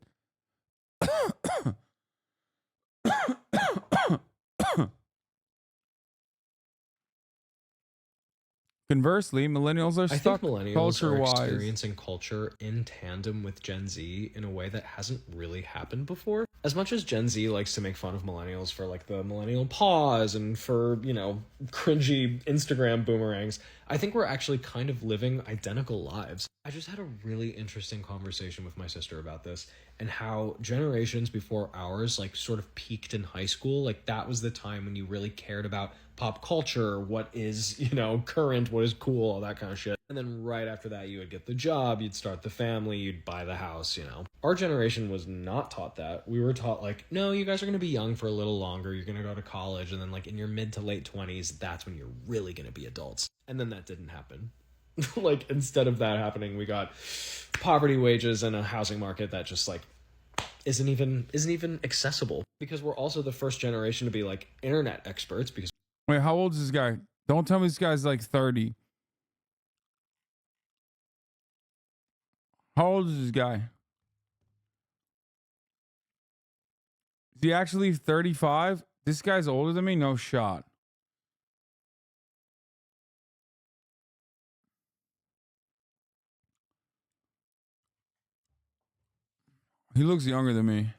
Conversely, millennials are stuck culture-wise. Experiencing culture in tandem with Gen Z in a way that hasn't really happened before. As much as Gen Z likes to make fun of millennials for like the millennial pause and for, you know, cringy Instagram boomerangs, I think we're actually kind of living identical lives. I just had a really interesting conversation with my sister about this and how generations before ours like sort of peaked in high school. Like that was the time when you really cared about pop culture, what is, you know, current, what is cool, all that kind of shit. And then right after that, you would get the job, you'd start the family, you'd buy the house, you know. Our generation was not taught that. We were taught like, no, you guys are going to be young for a little longer. You're going to go to college. And then like in your mid to late 20s, that's when you're really going to be adults. And then that didn't happen. Like instead of that happening, we got poverty wages and a housing market that just like isn't even accessible, because we're also the first generation to be like internet experts. Because wait, how old is this guy? Don't tell me this guy's like 30. How old is this guy? Is he actually 35? This guy's older than me? No shot. He looks younger than me.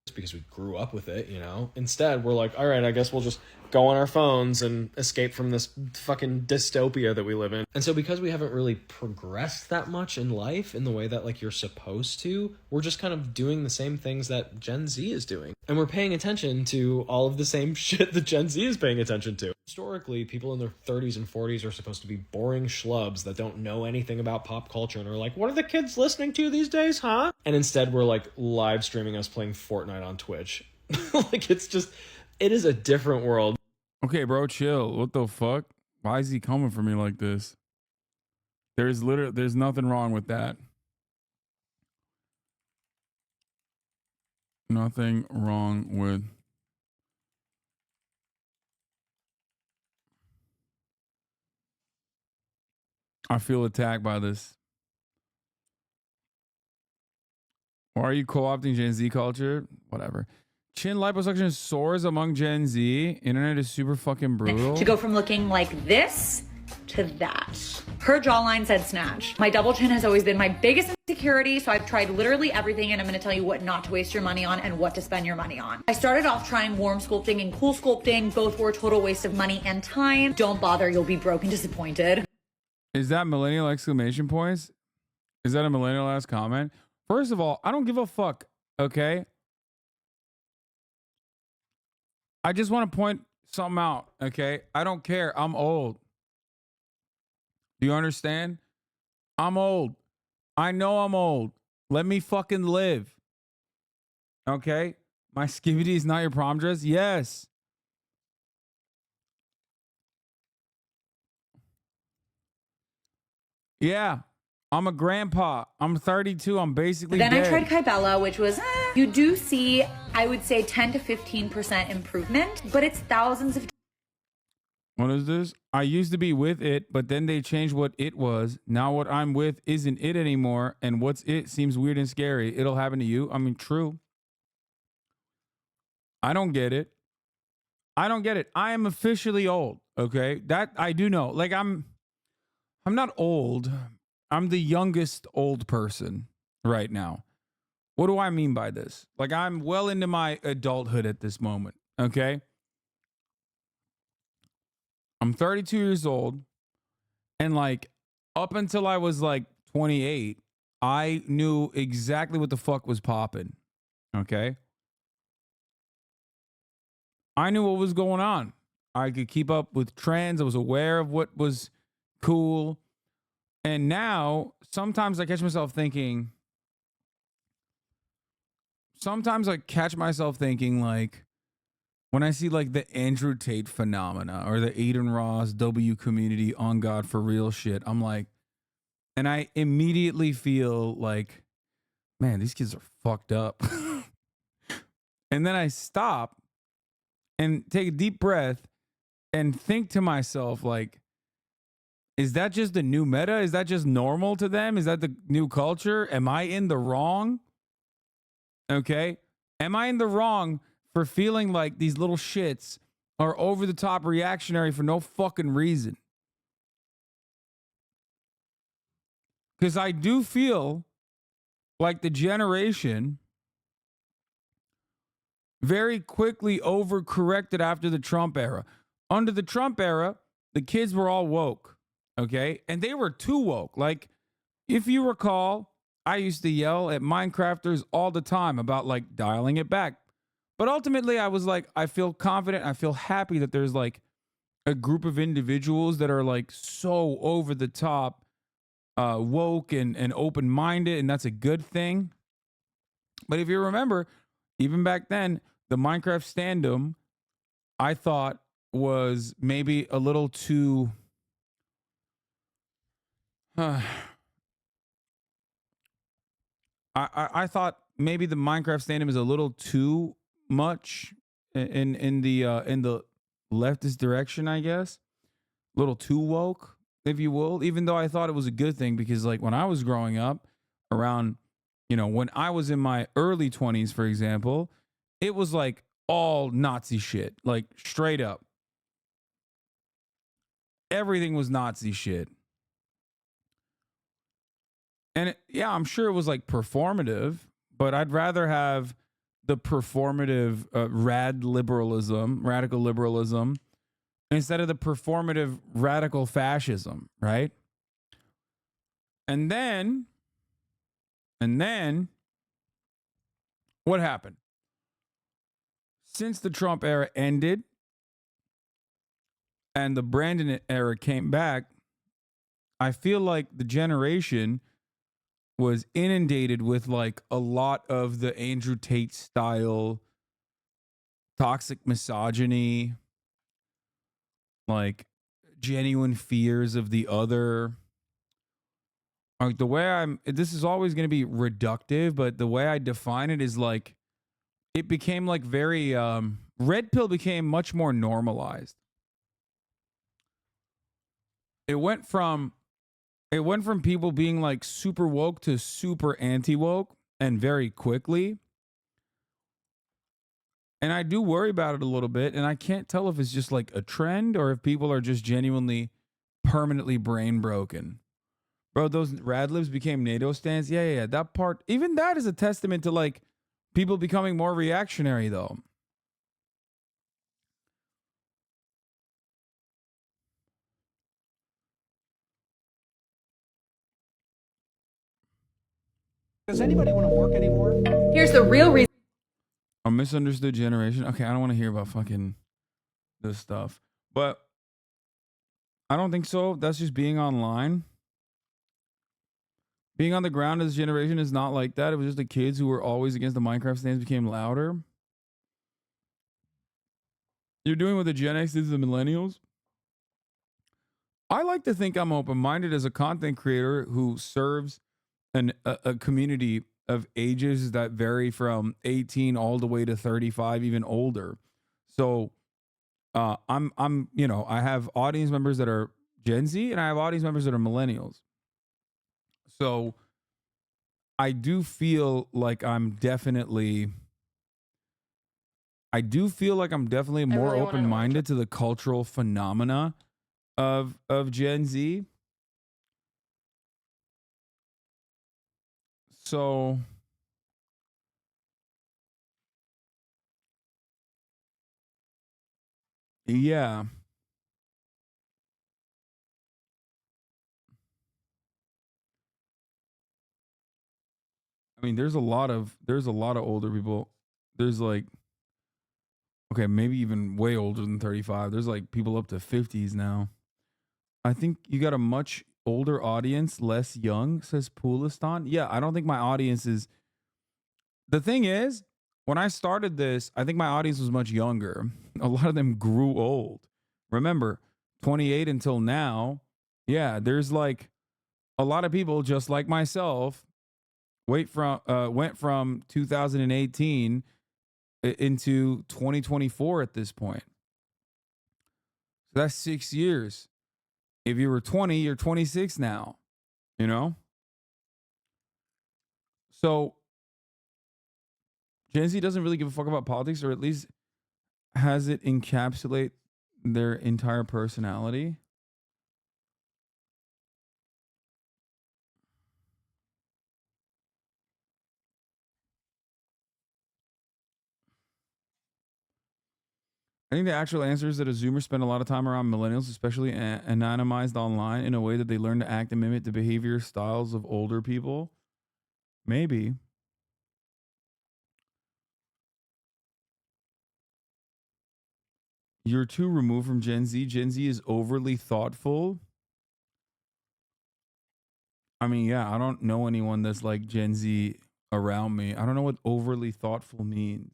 It's because we grew up with it, you know. Instead, we're like, all right, I guess we'll just go on our phones and escape from this fucking dystopia that we live in. And so because we haven't really progressed that much in life in the way that like you're supposed to, we're just kind of doing the same things that Gen Z is doing. And we're paying attention to all of the same shit that Gen Z is paying attention to. Historically, people in their 30s and 40s are supposed to be boring schlubs that don't know anything about pop culture and are like, what are the kids listening to these days, huh? And instead we're like live streaming us playing Fortnite on Twitch. Like it's just, it is a different world. Okay, bro, chill. What the fuck? Why is he coming for me like this? There's nothing wrong with that. Nothing wrong with... I feel attacked by this. Why are you co-opting Gen Z culture? Whatever. Chin liposuction soars among Gen Z. Internet is super fucking brutal. To go from looking like this to that. Her jawline said snatch. My double chin has always been my biggest insecurity, so I've tried literally everything, and I'm going to tell you what not to waste your money on and what to spend your money on. I started off trying warm sculpting and cool sculpting. Both were a total waste of money and time. Don't bother, you'll be broke and disappointed. Is that millennial exclamation points? Is that a millennial ass comment? First of all, I don't give a fuck, okay? I just want to point something out, okay? I don't care. I'm old. Do you understand? I'm old. I know I'm old. Let me fucking live. Okay? My skivvy is not your prom dress? Yes. Yeah. I'm a grandpa. I'm 32. I'm basically Then dead. I tried Kybella, which was, you do see, I would say 10 to 15% improvement, but it's thousands of. What is this? I used to be with it, but then they changed what it was. Now what I'm with isn't it anymore, and what's it seems weird and scary. It'll happen to you. I mean, true. I don't get it. I don't get it. I am officially old, okay? That I do know. Like I'm not old. I'm the youngest old person right now. What do I mean by this? Like I'm well into my adulthood at this moment, okay? I'm 32 years old, and like up until I was like 28, I knew exactly what the fuck was popping, okay? I knew what was going on. I could keep up with trends. I was aware of what was cool. And now, sometimes I catch myself thinking, like, when I see like the Andrew Tate phenomena or the Aiden Ross W community on God for real shit, I'm like, and I immediately feel like, man, these kids are fucked up. And then I stop and take a deep breath and think to myself, like, is that just the new meta? Is that just normal to them? Is that the new culture? Am I in the wrong? Okay. Am I in the wrong for feeling like these little shits are over the top reactionary for no fucking reason? Because I do feel like the generation very quickly overcorrected after the Trump era. Under the Trump era, the kids were all woke, okay? And they were too woke. Like, if you recall, I used to yell at Minecrafters all the time about, like, dialing it back. But ultimately, I was like, I feel confident. I feel happy that there's, like, a group of individuals that are, like, so over the top woke and open-minded, and that's a good thing. But if you remember, even back then, the Minecraft standum, I thought, was maybe a little too I thought maybe the Minecraft standum is a little too much in the leftist direction, I guess. A little too woke, if you will, even though I thought it was a good thing, because like when I was growing up around, you know, when I was in my early 20s, for example, it was like all Nazi shit, like straight up. Everything was Nazi shit. And yeah, I'm sure it was like performative, but I'd rather have the performative radical liberalism, instead of the performative radical fascism, right? And then what happened? Since the Trump era ended and the Brandon era came back, I feel like the generation was inundated with like a lot of the Andrew Tate style toxic misogyny, like genuine fears of the other. Like the way this is always going to be reductive, but the way I define it is like, it became like very, red pill became much more normalized. It went from people being like super woke to super anti-woke, and very quickly. And I do worry about it a little bit, and I can't tell if it's just like a trend or if people are just genuinely permanently brain broken. Bro, those rad libs became NATO stands. Yeah. That part, even that is a testament to like people becoming more reactionary though. Does anybody want to work anymore? Here's the real reason. A misunderstood generation. Okay, I don't want to hear about fucking this stuff. But I don't think so. That's just being online. Being on the ground as a generation is not like that. It was just the kids who were always against the Minecraft stands became louder. You're doing what the Gen X did to the millennials. I like to think I'm open-minded as a content creator who serves a community of ages that vary from 18 all the way to 35, even older. So I'm you know, I have audience members that are Gen Z and I have audience members that are millennials. So I do feel like I'm definitely more open-minded to the cultural phenomena of Gen Z. So yeah. I mean, there's a lot of older people. There's like, okay, maybe even way older than 35. There's like people up to 50s now. I think you got a much older audience, less young, says Poolistan. Yeah, I don't think my audience is. The thing is, when I started this, I think my audience was much younger. A lot of them grew old. Remember, 28 until now. Yeah, there's like a lot of people just like myself went from 2018 into 2024 at this point. So that's 6 years. If you were 20, you're 26 now, you know? So Gen Z doesn't really give a fuck about politics, or at least has it encapsulate their entire personality. I think the actual answer is that a Zoomer spend a lot of time around millennials, especially anonymized online, in a way that they learn to act and mimic the behavior styles of older people. Maybe. You're too removed from Gen Z. Gen Z is overly thoughtful. I mean, yeah, I don't know anyone that's like Gen Z around me. I don't know what overly thoughtful means.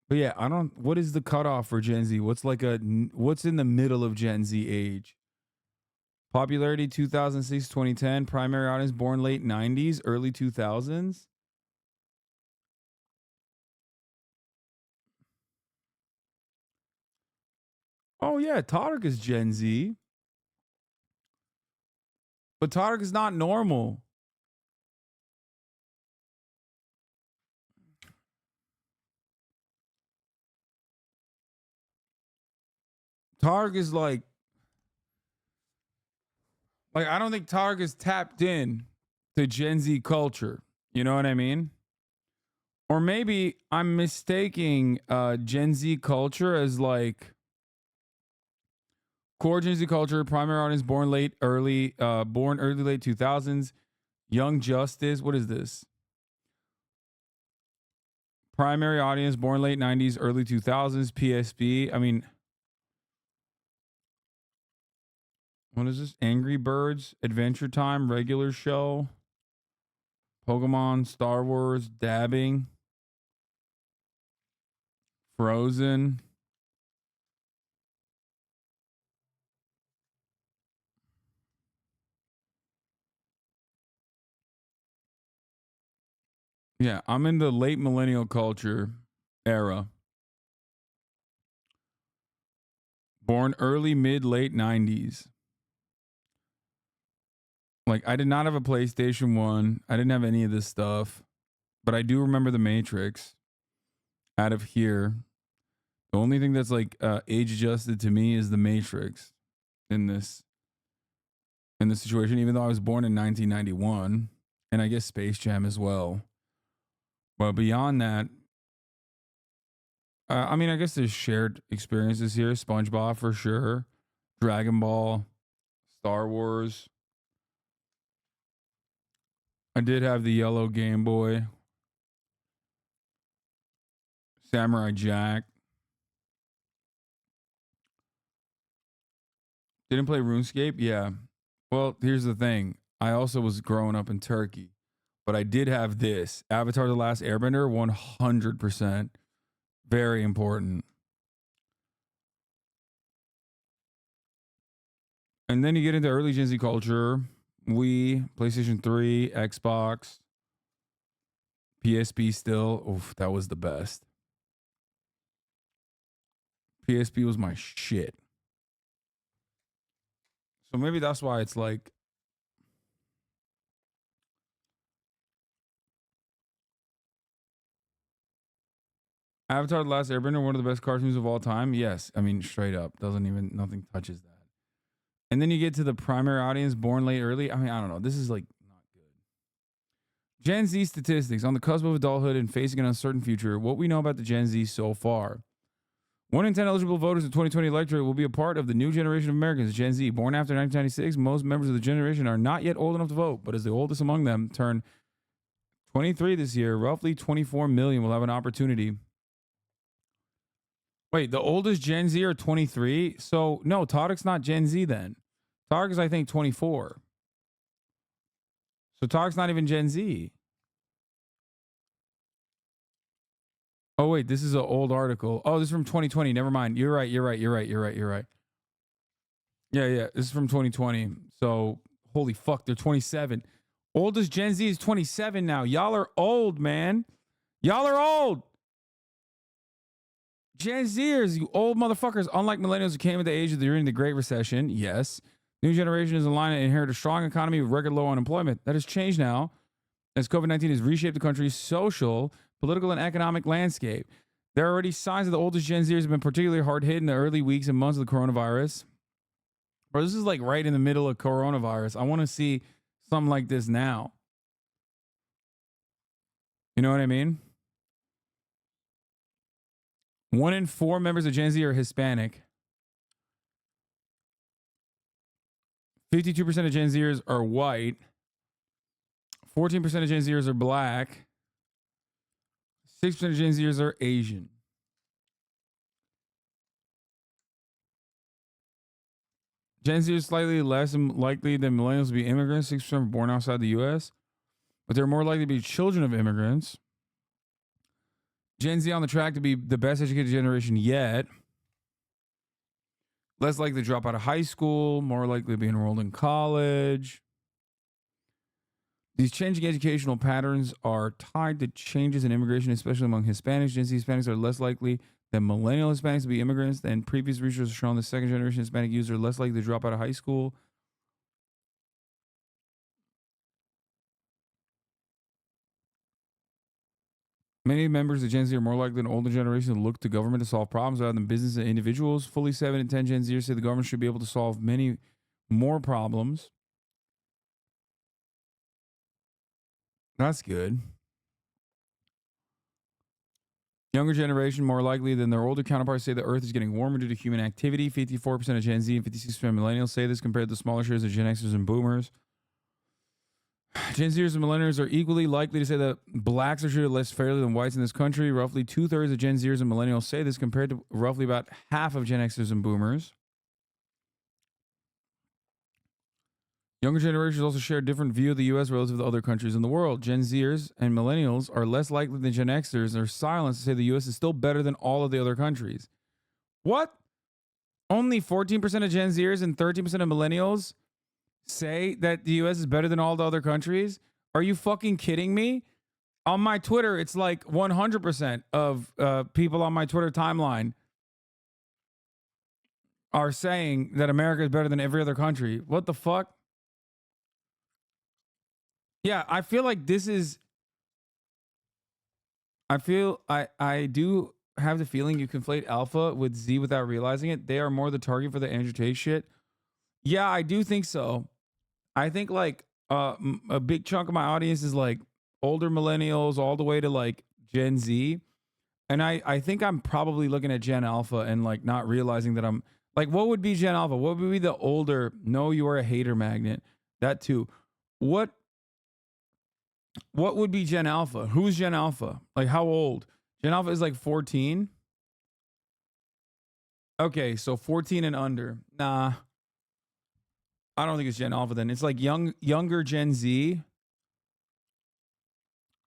But yeah, what is the cutoff for Gen Z? What's in the middle of Gen Z age? Popularity 2006, 2010, primary audience born late 90s, early 2000s. Oh yeah, Todrick is Gen Z. But Todrick is not normal. Todrick is like I don't think Todrick is tapped in to Gen Z culture. You know what I mean? Or maybe I'm mistaking Gen Z culture as like core Gen Z culture, primary audience born late 2000s, Young Justice. What is this? Primary audience born late 90s, early 2000s, PSB. I mean, what is this? Angry Birds, Adventure Time, regular show, Pokemon, Star Wars, dabbing, Frozen. Yeah, I'm in the late millennial culture era. Born early, mid, late 90s. Like, I did not have a PlayStation 1. I didn't have any of this stuff. But I do remember The Matrix out of here. The only thing that's like age adjusted to me is The Matrix in this situation, even though I was born in 1991, and I guess Space Jam as well. But beyond that, I mean, I guess there's shared experiences here. SpongeBob for sure, Dragon Ball, Star Wars. I did have the yellow Game Boy, Samurai Jack. Didn't play RuneScape? Yeah. Well, here's the thing. I also was growing up in Turkey, but I did have this. Avatar The Last Airbender, 100%. Very important. And then you get into early Gen Z culture. Wii, PlayStation 3, Xbox, PSP still. Oof, that was the best. PSP was my shit. So maybe that's why it's like Avatar: The Last Airbender, one of the best cartoons of all time. Yes, I mean straight up, nothing touches that. And then you get to the primary audience, born late, early. I mean, I don't know. This is like not good. Gen Z statistics on the cusp of adulthood and facing an uncertain future. What we know about the Gen Z so far. 1 in 10 eligible voters in the 2020 electorate will be a part of the new generation of Americans, Gen Z. Born after 1996, most members of the generation are not yet old enough to vote, but as the oldest among them turn 23 this year, roughly 24 million will have an opportunity. Wait, the oldest Gen Z are 23? So, no, Todic's not Gen Z then. Todic is, I think, 24. So Todic's not even Gen Z. Oh, wait, this is an old article. Oh, this is from 2020. Never mind. You're right. Yeah. This is from 2020. So, holy fuck, they're 27. Oldest Gen Z is 27 now. Y'all are old, man. Y'all are old. Gen Zers, you old motherfuckers. Unlike millennials who came at the age of during the Great Recession, yes, new generation is in line to inherit a strong economy with record low unemployment. That has changed now as COVID-19 has reshaped the country's social, political, and economic landscape. There are already signs that the oldest Gen Zers have been particularly hard hit in the early weeks and months of the coronavirus. Bro, this is like right in the middle of coronavirus. I want to see something like this now. You know what I mean? 1 in 4 members of Gen Z are Hispanic. 52% of Gen Zers are white. 14% of Gen Zers are black. 6% of Gen Zers are Asian. Gen Z is slightly less likely than millennials to be immigrants. 6% are born outside the U.S., but they're more likely to be children of immigrants. Gen Z on the track to be the best educated generation yet. Less likely to drop out of high school, more likely to be enrolled in college. These changing educational patterns are tied to changes in immigration, especially among Hispanics. Gen Z Hispanics are less likely than millennial Hispanics to be immigrants, and previous research has shown the second generation Hispanic users are less likely to drop out of high school. Many members of Gen Z are more likely than older generations to look to government to solve problems rather than business and individuals. Fully 7 in 10 Gen Zers say the government should be able to solve many more problems. That's good. Younger generation more likely than their older counterparts say the Earth is getting warmer due to human activity. 54% of Gen Z and 56% of millennials say this compared to the smaller shares of Gen Xers and Boomers. Gen Zers and millennials are equally likely to say that blacks are treated less fairly than whites in this country. Roughly 2/3 of Gen Zers and millennials say this compared to roughly about half of Gen Xers and Boomers. Younger generations also share a different view of the U.S. relative to other countries in the world. Gen Zers and millennials are less likely than Gen Xers and are silenced to say the U.S. is still better than all of the other countries. What? Only 14% of Gen Zers and 13% of millennials say that the U.S. is better than all the other countries? Are you fucking kidding me? On my Twitter, it's like 100% of people on my Twitter timeline are saying that America is better than every other country. What the fuck? Yeah, I feel like this is... I do have the feeling you conflate Alpha with Z without realizing it. They are more the target for the Andrew Tate shit. Yeah, I do think so. I think like a big chunk of my audience is like older millennials all the way to like Gen Z. And I think I'm probably looking at Gen Alpha and like not realizing that I'm like, what would be Gen Alpha? What would be the older? No, you are a hater magnet. That too. What would be Gen Alpha? Who's Gen Alpha? Like how old? Gen Alpha is like 14. Okay, so 14 and under. Nah. I don't think it's Gen Alpha then. It's like younger Gen Z.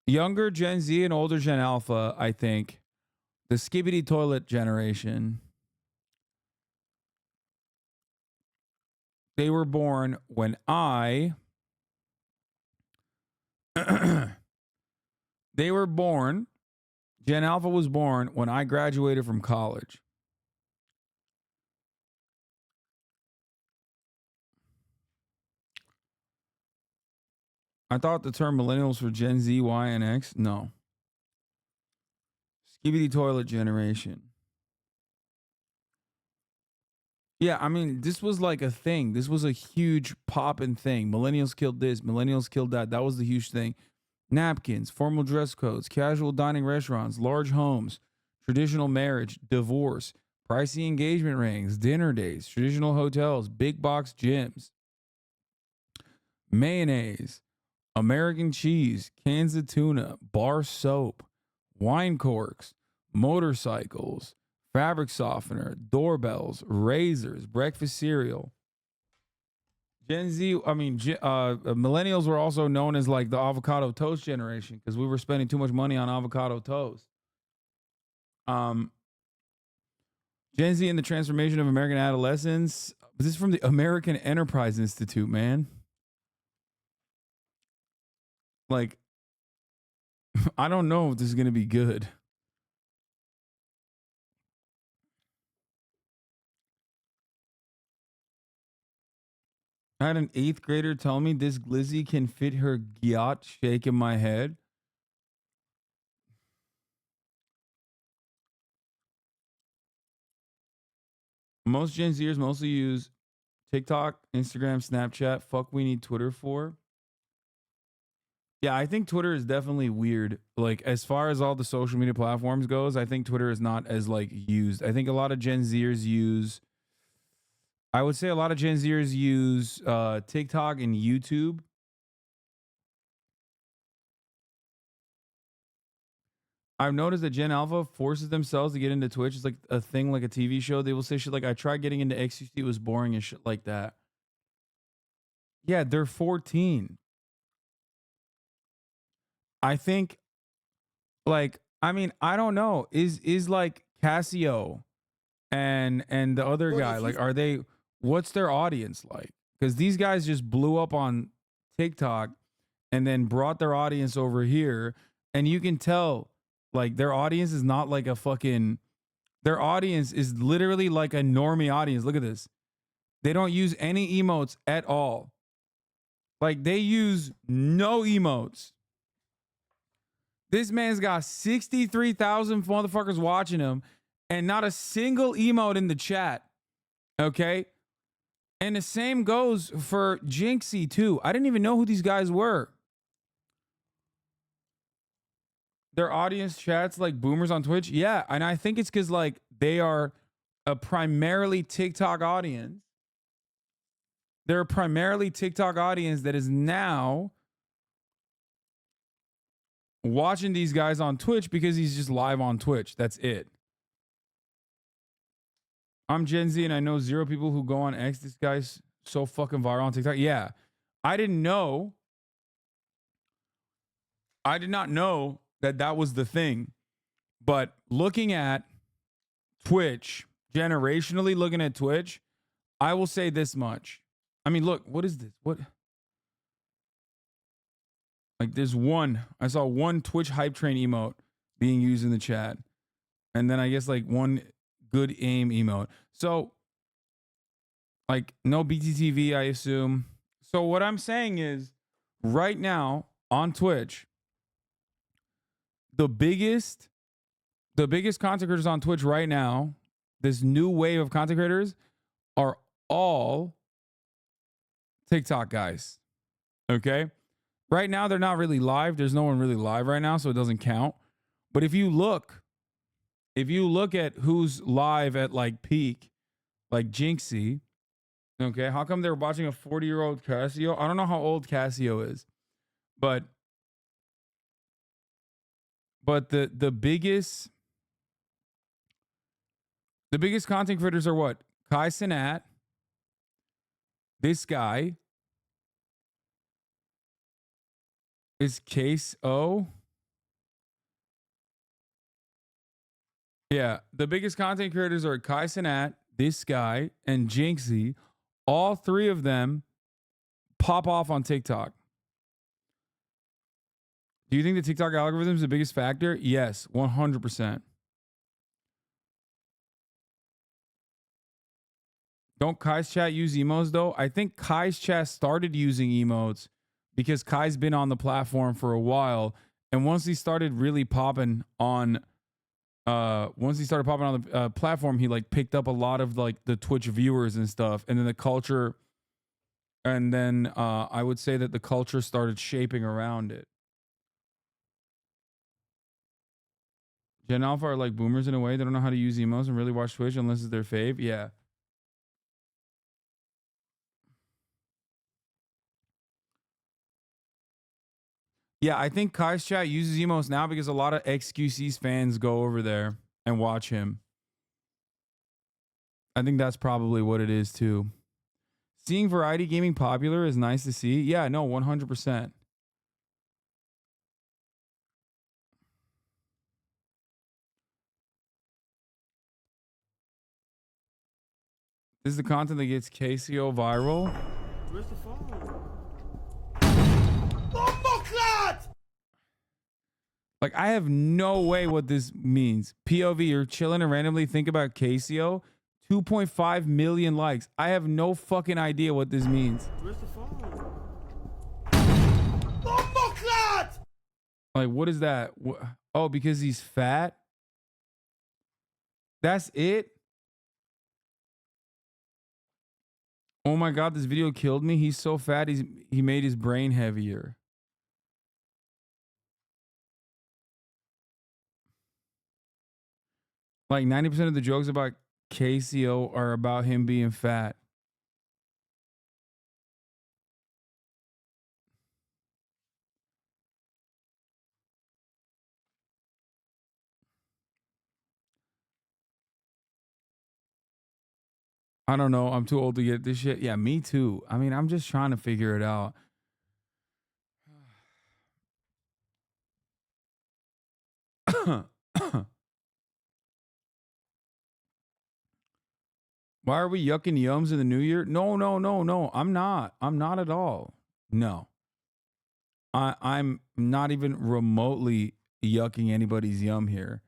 Younger Gen Z and older Gen Alpha, I think. The skibbity toilet generation. they were born when they were born, Gen Alpha was born when I graduated from college. I thought the term millennials for Gen Z, Y, and X. No. Skibidi toilet generation. Yeah, I mean, this was like a thing. This was a huge poppin' thing. Millennials killed this. Millennials killed that. That was the huge thing. Napkins, formal dress codes, casual dining restaurants, large homes, traditional marriage, divorce, pricey engagement rings, dinner dates, traditional hotels, big box gyms, mayonnaise, American cheese, cans of tuna, bar soap, wine corks, motorcycles, fabric softener, doorbells, razors, breakfast cereal. Gen Z, millennials were also known as like the avocado toast generation because we were spending too much money on avocado toast. Gen Z and the transformation of American adolescence. This is from the American Enterprise Institute, man. Like, I don't know if this is going to be good. I had an 8th grader tell me this glizzy can fit her gyat, shaking my head. Most Gen Zers mostly use TikTok, Instagram, Snapchat. Fuck, we need Twitter for. Yeah, I think Twitter is definitely weird. Like, as far as all the social media platforms goes, I think Twitter is not as like used. I think a lot of Gen Zers use, I would say a lot of Gen Zers use TikTok and YouTube. I've noticed that Gen Alpha forces themselves to get into Twitch. It's like a thing, like a TV show. They will say shit like, I tried getting into XQC, it was boring and shit like that. Yeah, they're 14. I think, like, I mean, I don't know. Is like CaseOh and the other guy, like, are they, what's their audience like? Because these guys just blew up on TikTok and then brought their audience over here. And you can tell, like, their audience is not like a fucking, their audience is literally like a normie audience. Look at this. They don't use any emotes at all. Like, they use no emotes. This man's got 63,000 motherfuckers watching him and not a single emote in the chat. Okay? And the same goes for Jinxie, too. I didn't even know who these guys were. Their audience chats like boomers on Twitch. Yeah, and I think it's because, like, they are a primarily TikTok audience. They're a primarily TikTok audience that is now watching these guys on Twitch because he's just live on Twitch. That's it. I'm Gen Z and I know 0 people who go on X. This guy's so fucking viral on TikTok. Yeah. I did not know that that was the thing. But looking at Twitch, generationally looking at Twitch, I will say this much. I mean, look, what is this? What? Like, there's one. I saw one Twitch hype train emote being used in the chat. And then I guess like one good aim emote. So, like, no BTTV, I assume. So what I'm saying is, right now on Twitch, the biggest content creators on Twitch right now, this new wave of content creators, are all TikTok guys. Okay? Right now, they're not really live. There's no one really live right now, so it doesn't count. But if you look at who's live at like peak, like Jinxie, okay, how come they're watching a 40-year-old CaseOh? I don't know how old CaseOh is, but the biggest content creators are what? Kai Cenat, this guy, is CaseOh. Yeah, the biggest content creators are Kai Cenat, this guy, and Jinxie, All three of them pop off on TikTok. Do you think the TikTok algorithm is the biggest factor? Yes, 100%. Don't Kai's chat use emotes though? I think Kai's chat started using emotes because Kai's been on the platform for a while, and once he started really popping on the platform, he like picked up a lot of like the Twitch viewers and stuff, and then the culture, and then I would say that the culture started shaping around it. Gen Alpha are like boomers in a way. They don't know how to use emotes and really watch Twitch unless it's their fave. Yeah. Yeah, I think Kai's chat uses emotes now because a lot of XQC's fans go over there and watch him. I think that's probably what it is too. Seeing variety gaming popular is nice to see. Yeah, no, 100%. This is the content that gets CaseOh viral. Where's the phone? Like, I have no way what this means. POV, you're chilling and randomly think about CaseOh. 2.5 million likes. I have no fucking idea what this means. Where's the phone? Like, what is that? Oh, because he's fat? That's it? Oh my God, this video killed me. He's so fat, he made his brain heavier. Like 90% of the jokes about CaseOh are about him being fat. I don't know. I'm too old to get this shit. Yeah, me too. I mean, I'm just trying to figure it out. Why are we yucking yums in the new year? No. I'm not. I'm not at all. No. I'm not even remotely yucking anybody's yum here.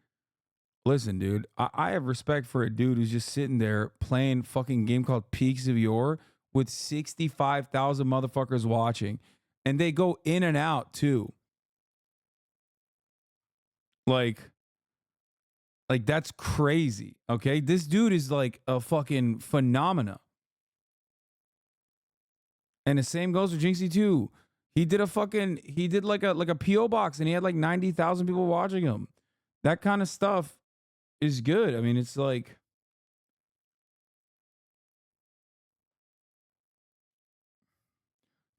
Listen, dude, I have respect for a dude who's just sitting there playing fucking game called Peaks of Yore with 65,000 motherfuckers watching. And they go in and out too. Like that's crazy. Okay. This dude is like a fucking phenomena. And the same goes for Jinxie too. He did like a PO box and he had like 90,000 people watching him. That kind of stuff is good. I mean, it's like,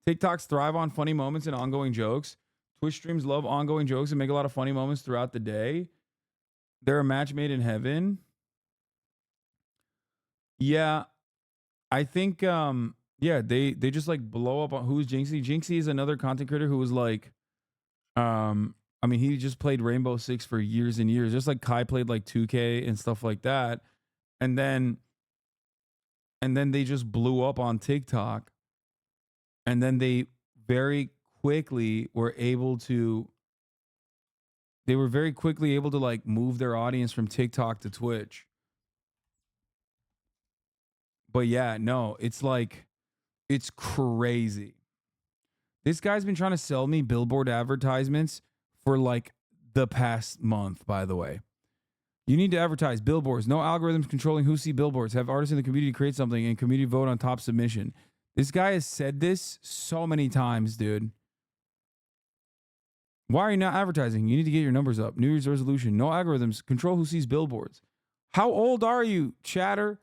TikToks thrive on funny moments and ongoing jokes. Twitch streams love ongoing jokes and make a lot of funny moments throughout the day. They're a match made in heaven. Yeah, I think yeah, they just like blow up on who's Jinxie. Jinxie is another content creator who was like I mean, he just played Rainbow Six for years and years, just like Kai played like 2K and stuff like that. And then they just blew up on TikTok. And then they very quickly were able to like move their audience from TikTok to Twitch. But yeah, no, it's like, it's crazy. This guy's been trying to sell me billboard advertisements for like the past month, by the way. You need to advertise billboards. No algorithms controlling who see billboards. Have artists in the community create something and community vote on top submission. This guy has said this so many times, dude. Why are you not advertising? You need to get your numbers up. New Year's resolution. No algorithms. Control who sees billboards. How old are you, chatter?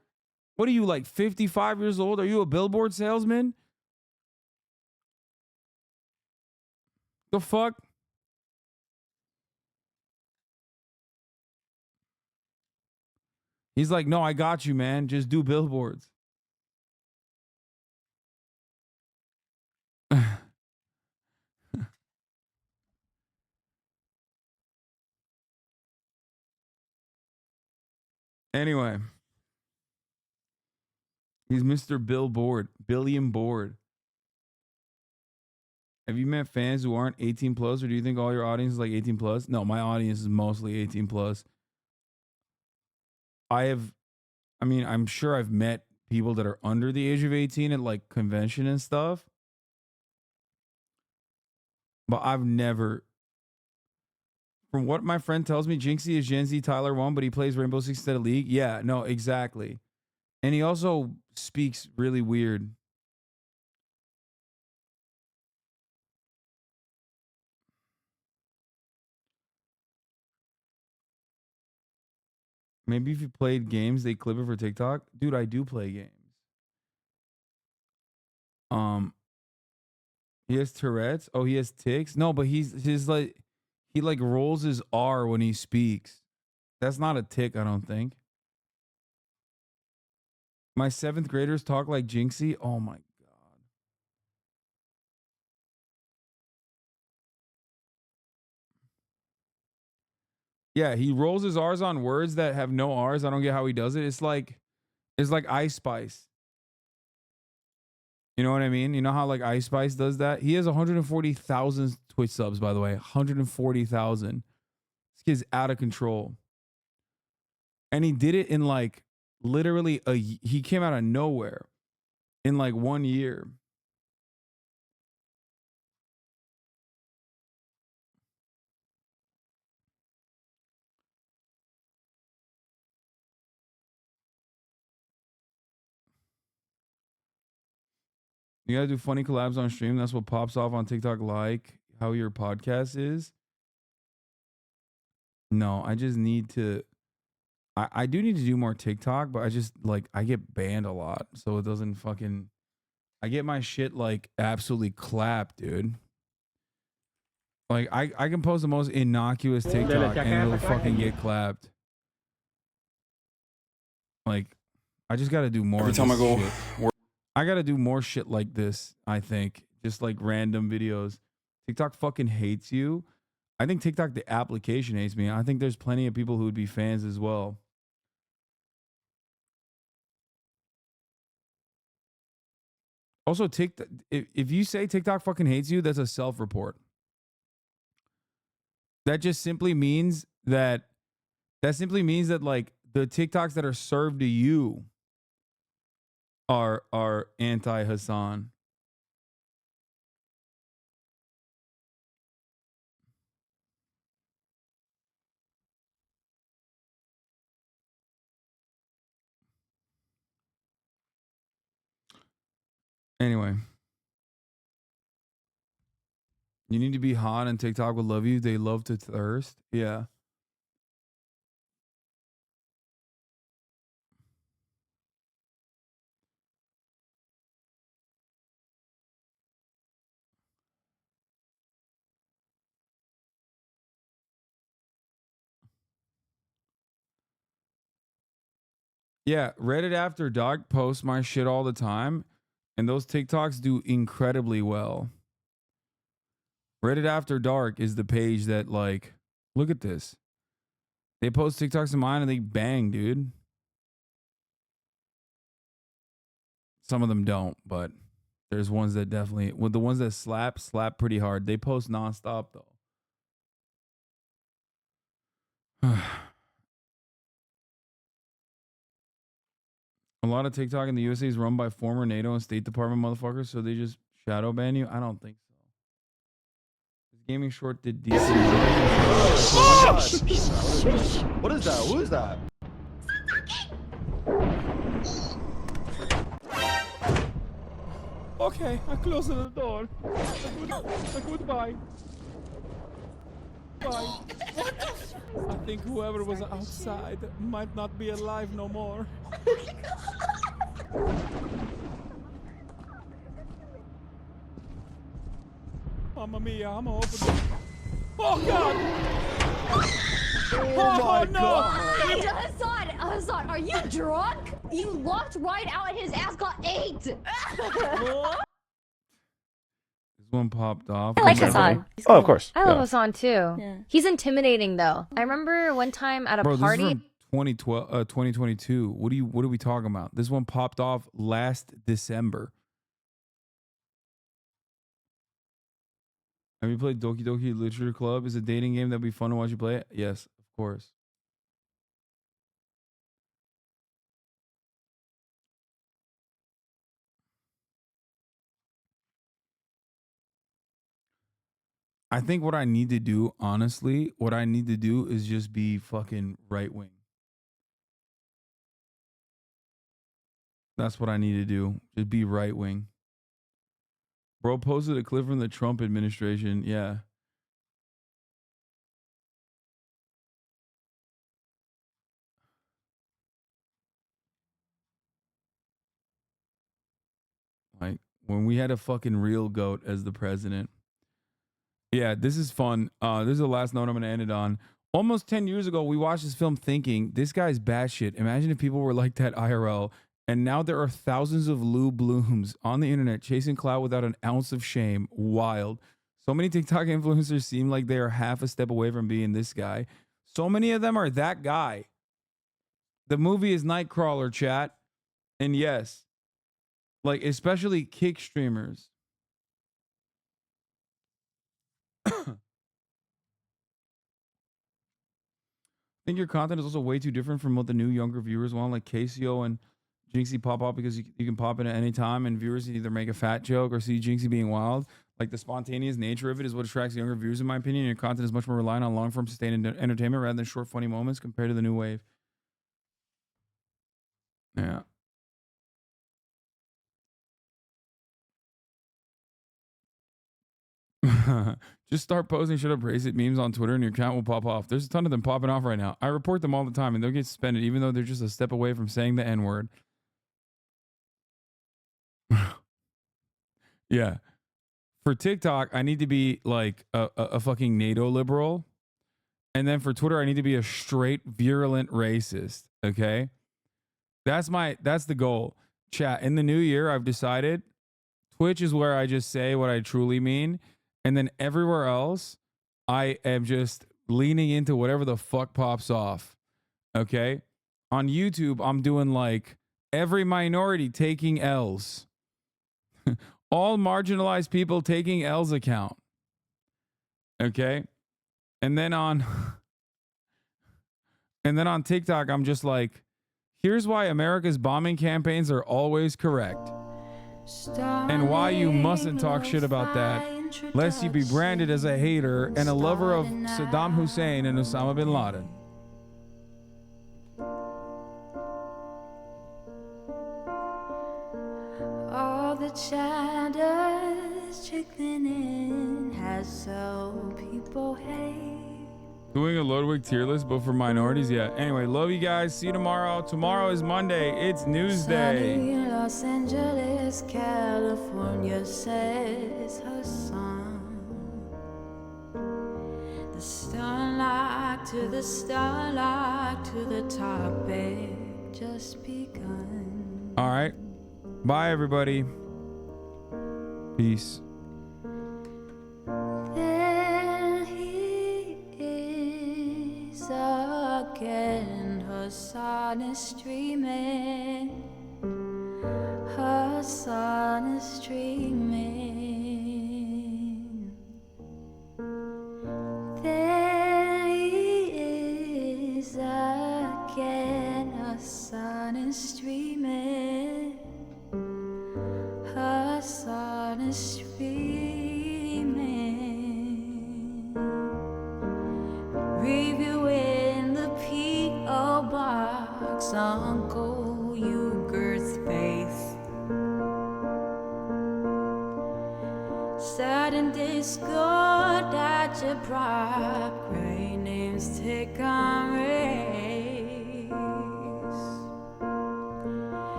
What are you, like 55 years old? Are you a billboard salesman? The fuck? He's like, no, I got you, man. Just do billboards. Anyway. He's Mr. Billboard. Billion Board. Have you met fans who aren't 18 plus, or do you think all your audience is like 18 plus? No, my audience is mostly 18 plus. I'm sure I've met people that are under the age of 18 at like convention and stuff. But I've never, from what my friend tells me, Jinxie is Gen Z Tyler 1, but he plays Rainbow Six instead of League. Yeah, no, exactly. And he also speaks really weird. Maybe if you played games, they clip it for TikTok. Dude, I do play games. He has Tourette's. Oh, he has tics. No, but he rolls his R when he speaks. That's not a tic, I don't think. My 7th graders talk like Jinxie. Oh my God. Yeah, he rolls his R's on words that have no R's. I don't get how he does it. It's like Ice Spice. You know what I mean? You know how like Ice Spice does that? He has 140,000 Twitch subs, by the way. 140,000. This kid's out of control. And he did it in like literally he came out of nowhere in like 1 year. You gotta do funny collabs on stream. That's what pops off on TikTok, like how your podcast is. No, I just need to. I do need to do more TikTok, but I just like I get banned a lot, so it doesn't fucking. I get my shit like absolutely clapped, dude. Like I can post the most innocuous TikTok and it'll fucking get clapped. Like I just gotta do more. Every time I go. I gotta do more shit like this, I think. Just like random videos. TikTok fucking hates you. I think TikTok, the application, hates me. I think there's plenty of people who would be fans as well. Also, TikTok, if you say TikTok fucking hates you, that's a self-report. That just simply means that like the TikToks that are served to you are anti-Hasan. Anyway, you need to be hot and TikTok will love you. They love to thirst. Yeah. Yeah, Reddit After Dark posts my shit all the time, and those TikToks do incredibly well. Reddit After Dark is the page that, like, look at this. They post TikToks of mine and they bang, dude. Some of them don't, but there's ones that definitely, well, the ones that slap pretty hard. They post nonstop, though. A lot of TikTok in the USA is run by former NATO and State Department motherfuckers, so they just shadow ban you? I don't think so. This gaming short did decent. What is that? Who is that? Okay, I closed the door. Goodbye. Bye. I think whoever was outside might not be alive no more. Mamma mia, I'm open. Oh God! Oh my God! Hasan, are you drunk? You walked right out and his ass got ate. This one popped off. I like Hasan. Oh, of course. I love Yeah. Hasan too. Yeah. He's intimidating though. I remember one time at a Bro, party. this is from 2022. What are we talking about? This one popped off last December. Have you played Doki Doki Literature Club? Is a dating game that'd be fun to watch you play it? Yes, of course. I think what I need to do, honestly, what I need to do is just be fucking right wing. That's what I need to do. Just be right wing. Bro posted a clip from the Trump administration. Yeah. Like when we had a fucking real goat as the president. Yeah, this is fun. This is the last note I'm going to end it on. Almost 10 years ago, we watched this film thinking, this guy's batshit. Imagine if people were like that IRL. And now there are thousands of Lou Blooms on the internet chasing clout without an ounce of shame. Wild. So many TikTok influencers seem like they are half a step away from being this guy. So many of them are that guy. The movie is Nightcrawler, chat. And yes, like especially kick streamers. I think your content is also way too different from what the new younger viewers want, like CaseOh and Jinxie pop up because you can pop in at any time and viewers either make a fat joke or see Jinxie being wild. Like the spontaneous nature of it is what attracts younger viewers, in my opinion. Your content is much more reliant on long-form sustained entertainment rather than short, funny moments compared to the new wave. Yeah. Just start posting shut up racist memes on Twitter and your account will pop off. There's a ton of them popping off right now. I report them all the time and they'll get suspended even though they're just a step away from saying the N-word. Yeah. For TikTok, I need to be like a fucking NATO liberal. And then for Twitter, I need to be a straight virulent racist. Okay. That's the goal. Chat. In the new year, I've decided Twitch is where I just say what I truly mean. And then everywhere else, I am just leaning into whatever the fuck pops off. Okay. On YouTube, I'm doing like every minority taking L's. All marginalized people taking L's account. Okay. And then on TikTok, I'm just like, here's why America's bombing campaigns are always correct. And why you mustn't talk shit about that, lest you be branded as a hater and a lover of Saddam Hussein and Osama bin Laden. All the chatter's trickling has so people hate. Doing a Ludwig tier list, but for minorities, yeah. Anyway, love you guys. See you tomorrow. Tomorrow is Monday. It's Newsday. Sunny Los Angeles, California, says Hasan. The starlight to the starlight to the topic just begun. All right. Bye, everybody. Peace. There he is again. Hasan is streaming. Hasan is streaming. There he is again. Hasan is streaming. Hasan is streaming. Reviewing the P.O. box, Uncle Uger's face. Sudden discord at your prop. Great names take on race.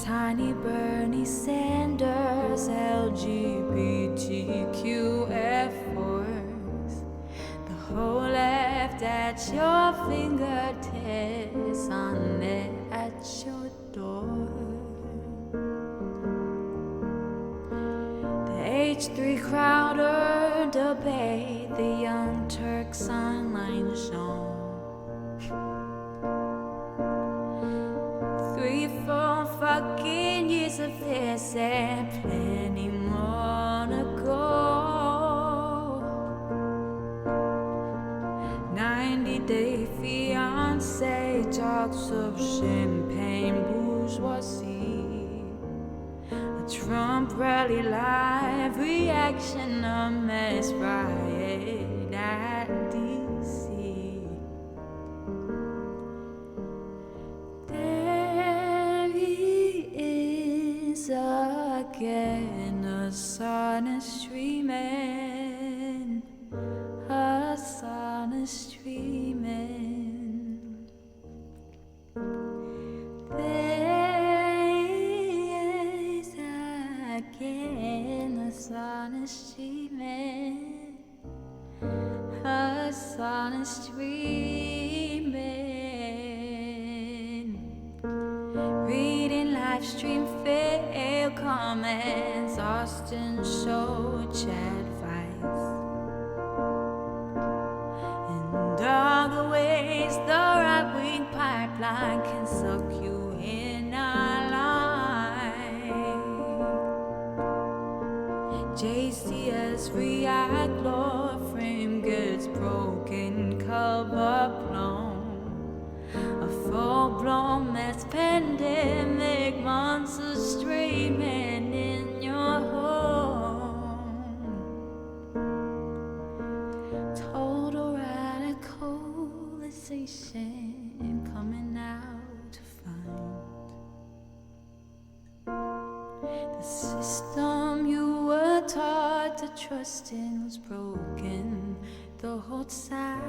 Tiny Bernie Sanders, LGBTQ F-Force. The whole left at your fingertips, on it at your door. The H3 Crowder debate, the Young Turks online show. days and plenty more to go. 90-day fiance talks of champagne bourgeoisie. A Trump rally live reaction, a mess riot at DC. There he is again, a sonicity man, a sonicity man. There he is again, a sonicity man, a sonicity man. Reading live stream fail comments, Austin show chat vibes, and all the ways the right-wing pipeline can suck you in our life. JCS react, law frame gets broken, cover blown. A full-blown mess, pandemic, monsters streaming in your home. Total radicalization coming out to find the system you were taught to trust in was broken the whole time.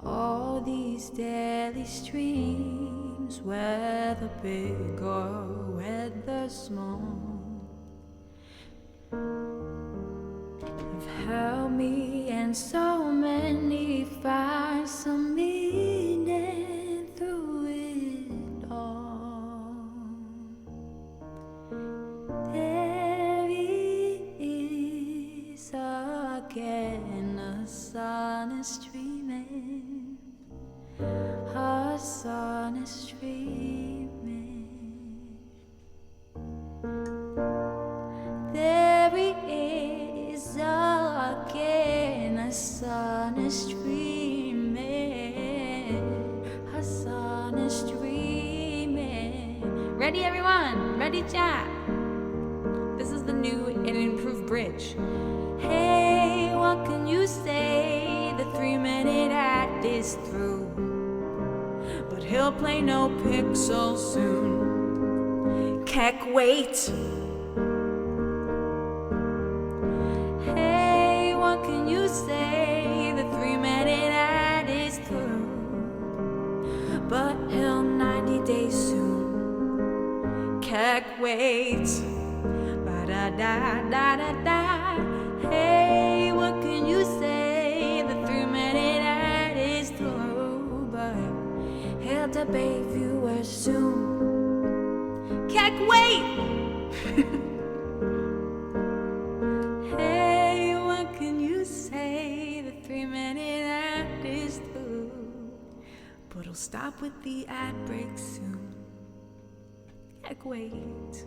All these daily streams, whether big or whether small, have helped me and so many find some meaning through it all. There he is again, a sonicity man, a sonicity man. There he is again, a sonicity man, a sonicity man. Ready, everyone? Ready, chat? This is the new and improved bridge. Hey, what can you say? The 3-minute act is through, but he'll play no pixel soon. Can't wait. Hey, what can you say? The 3-minute ad is through, but he'll 90 days soon. Can't wait. Ba-da-da-da-da-da. Hey, what can you say? The 3-minute ad is through, but he'll debate viewers soon. Can't wait. Hey, what can you say? The 3-minute ad is through, but he'll stop with the ad break soon. Can't wait.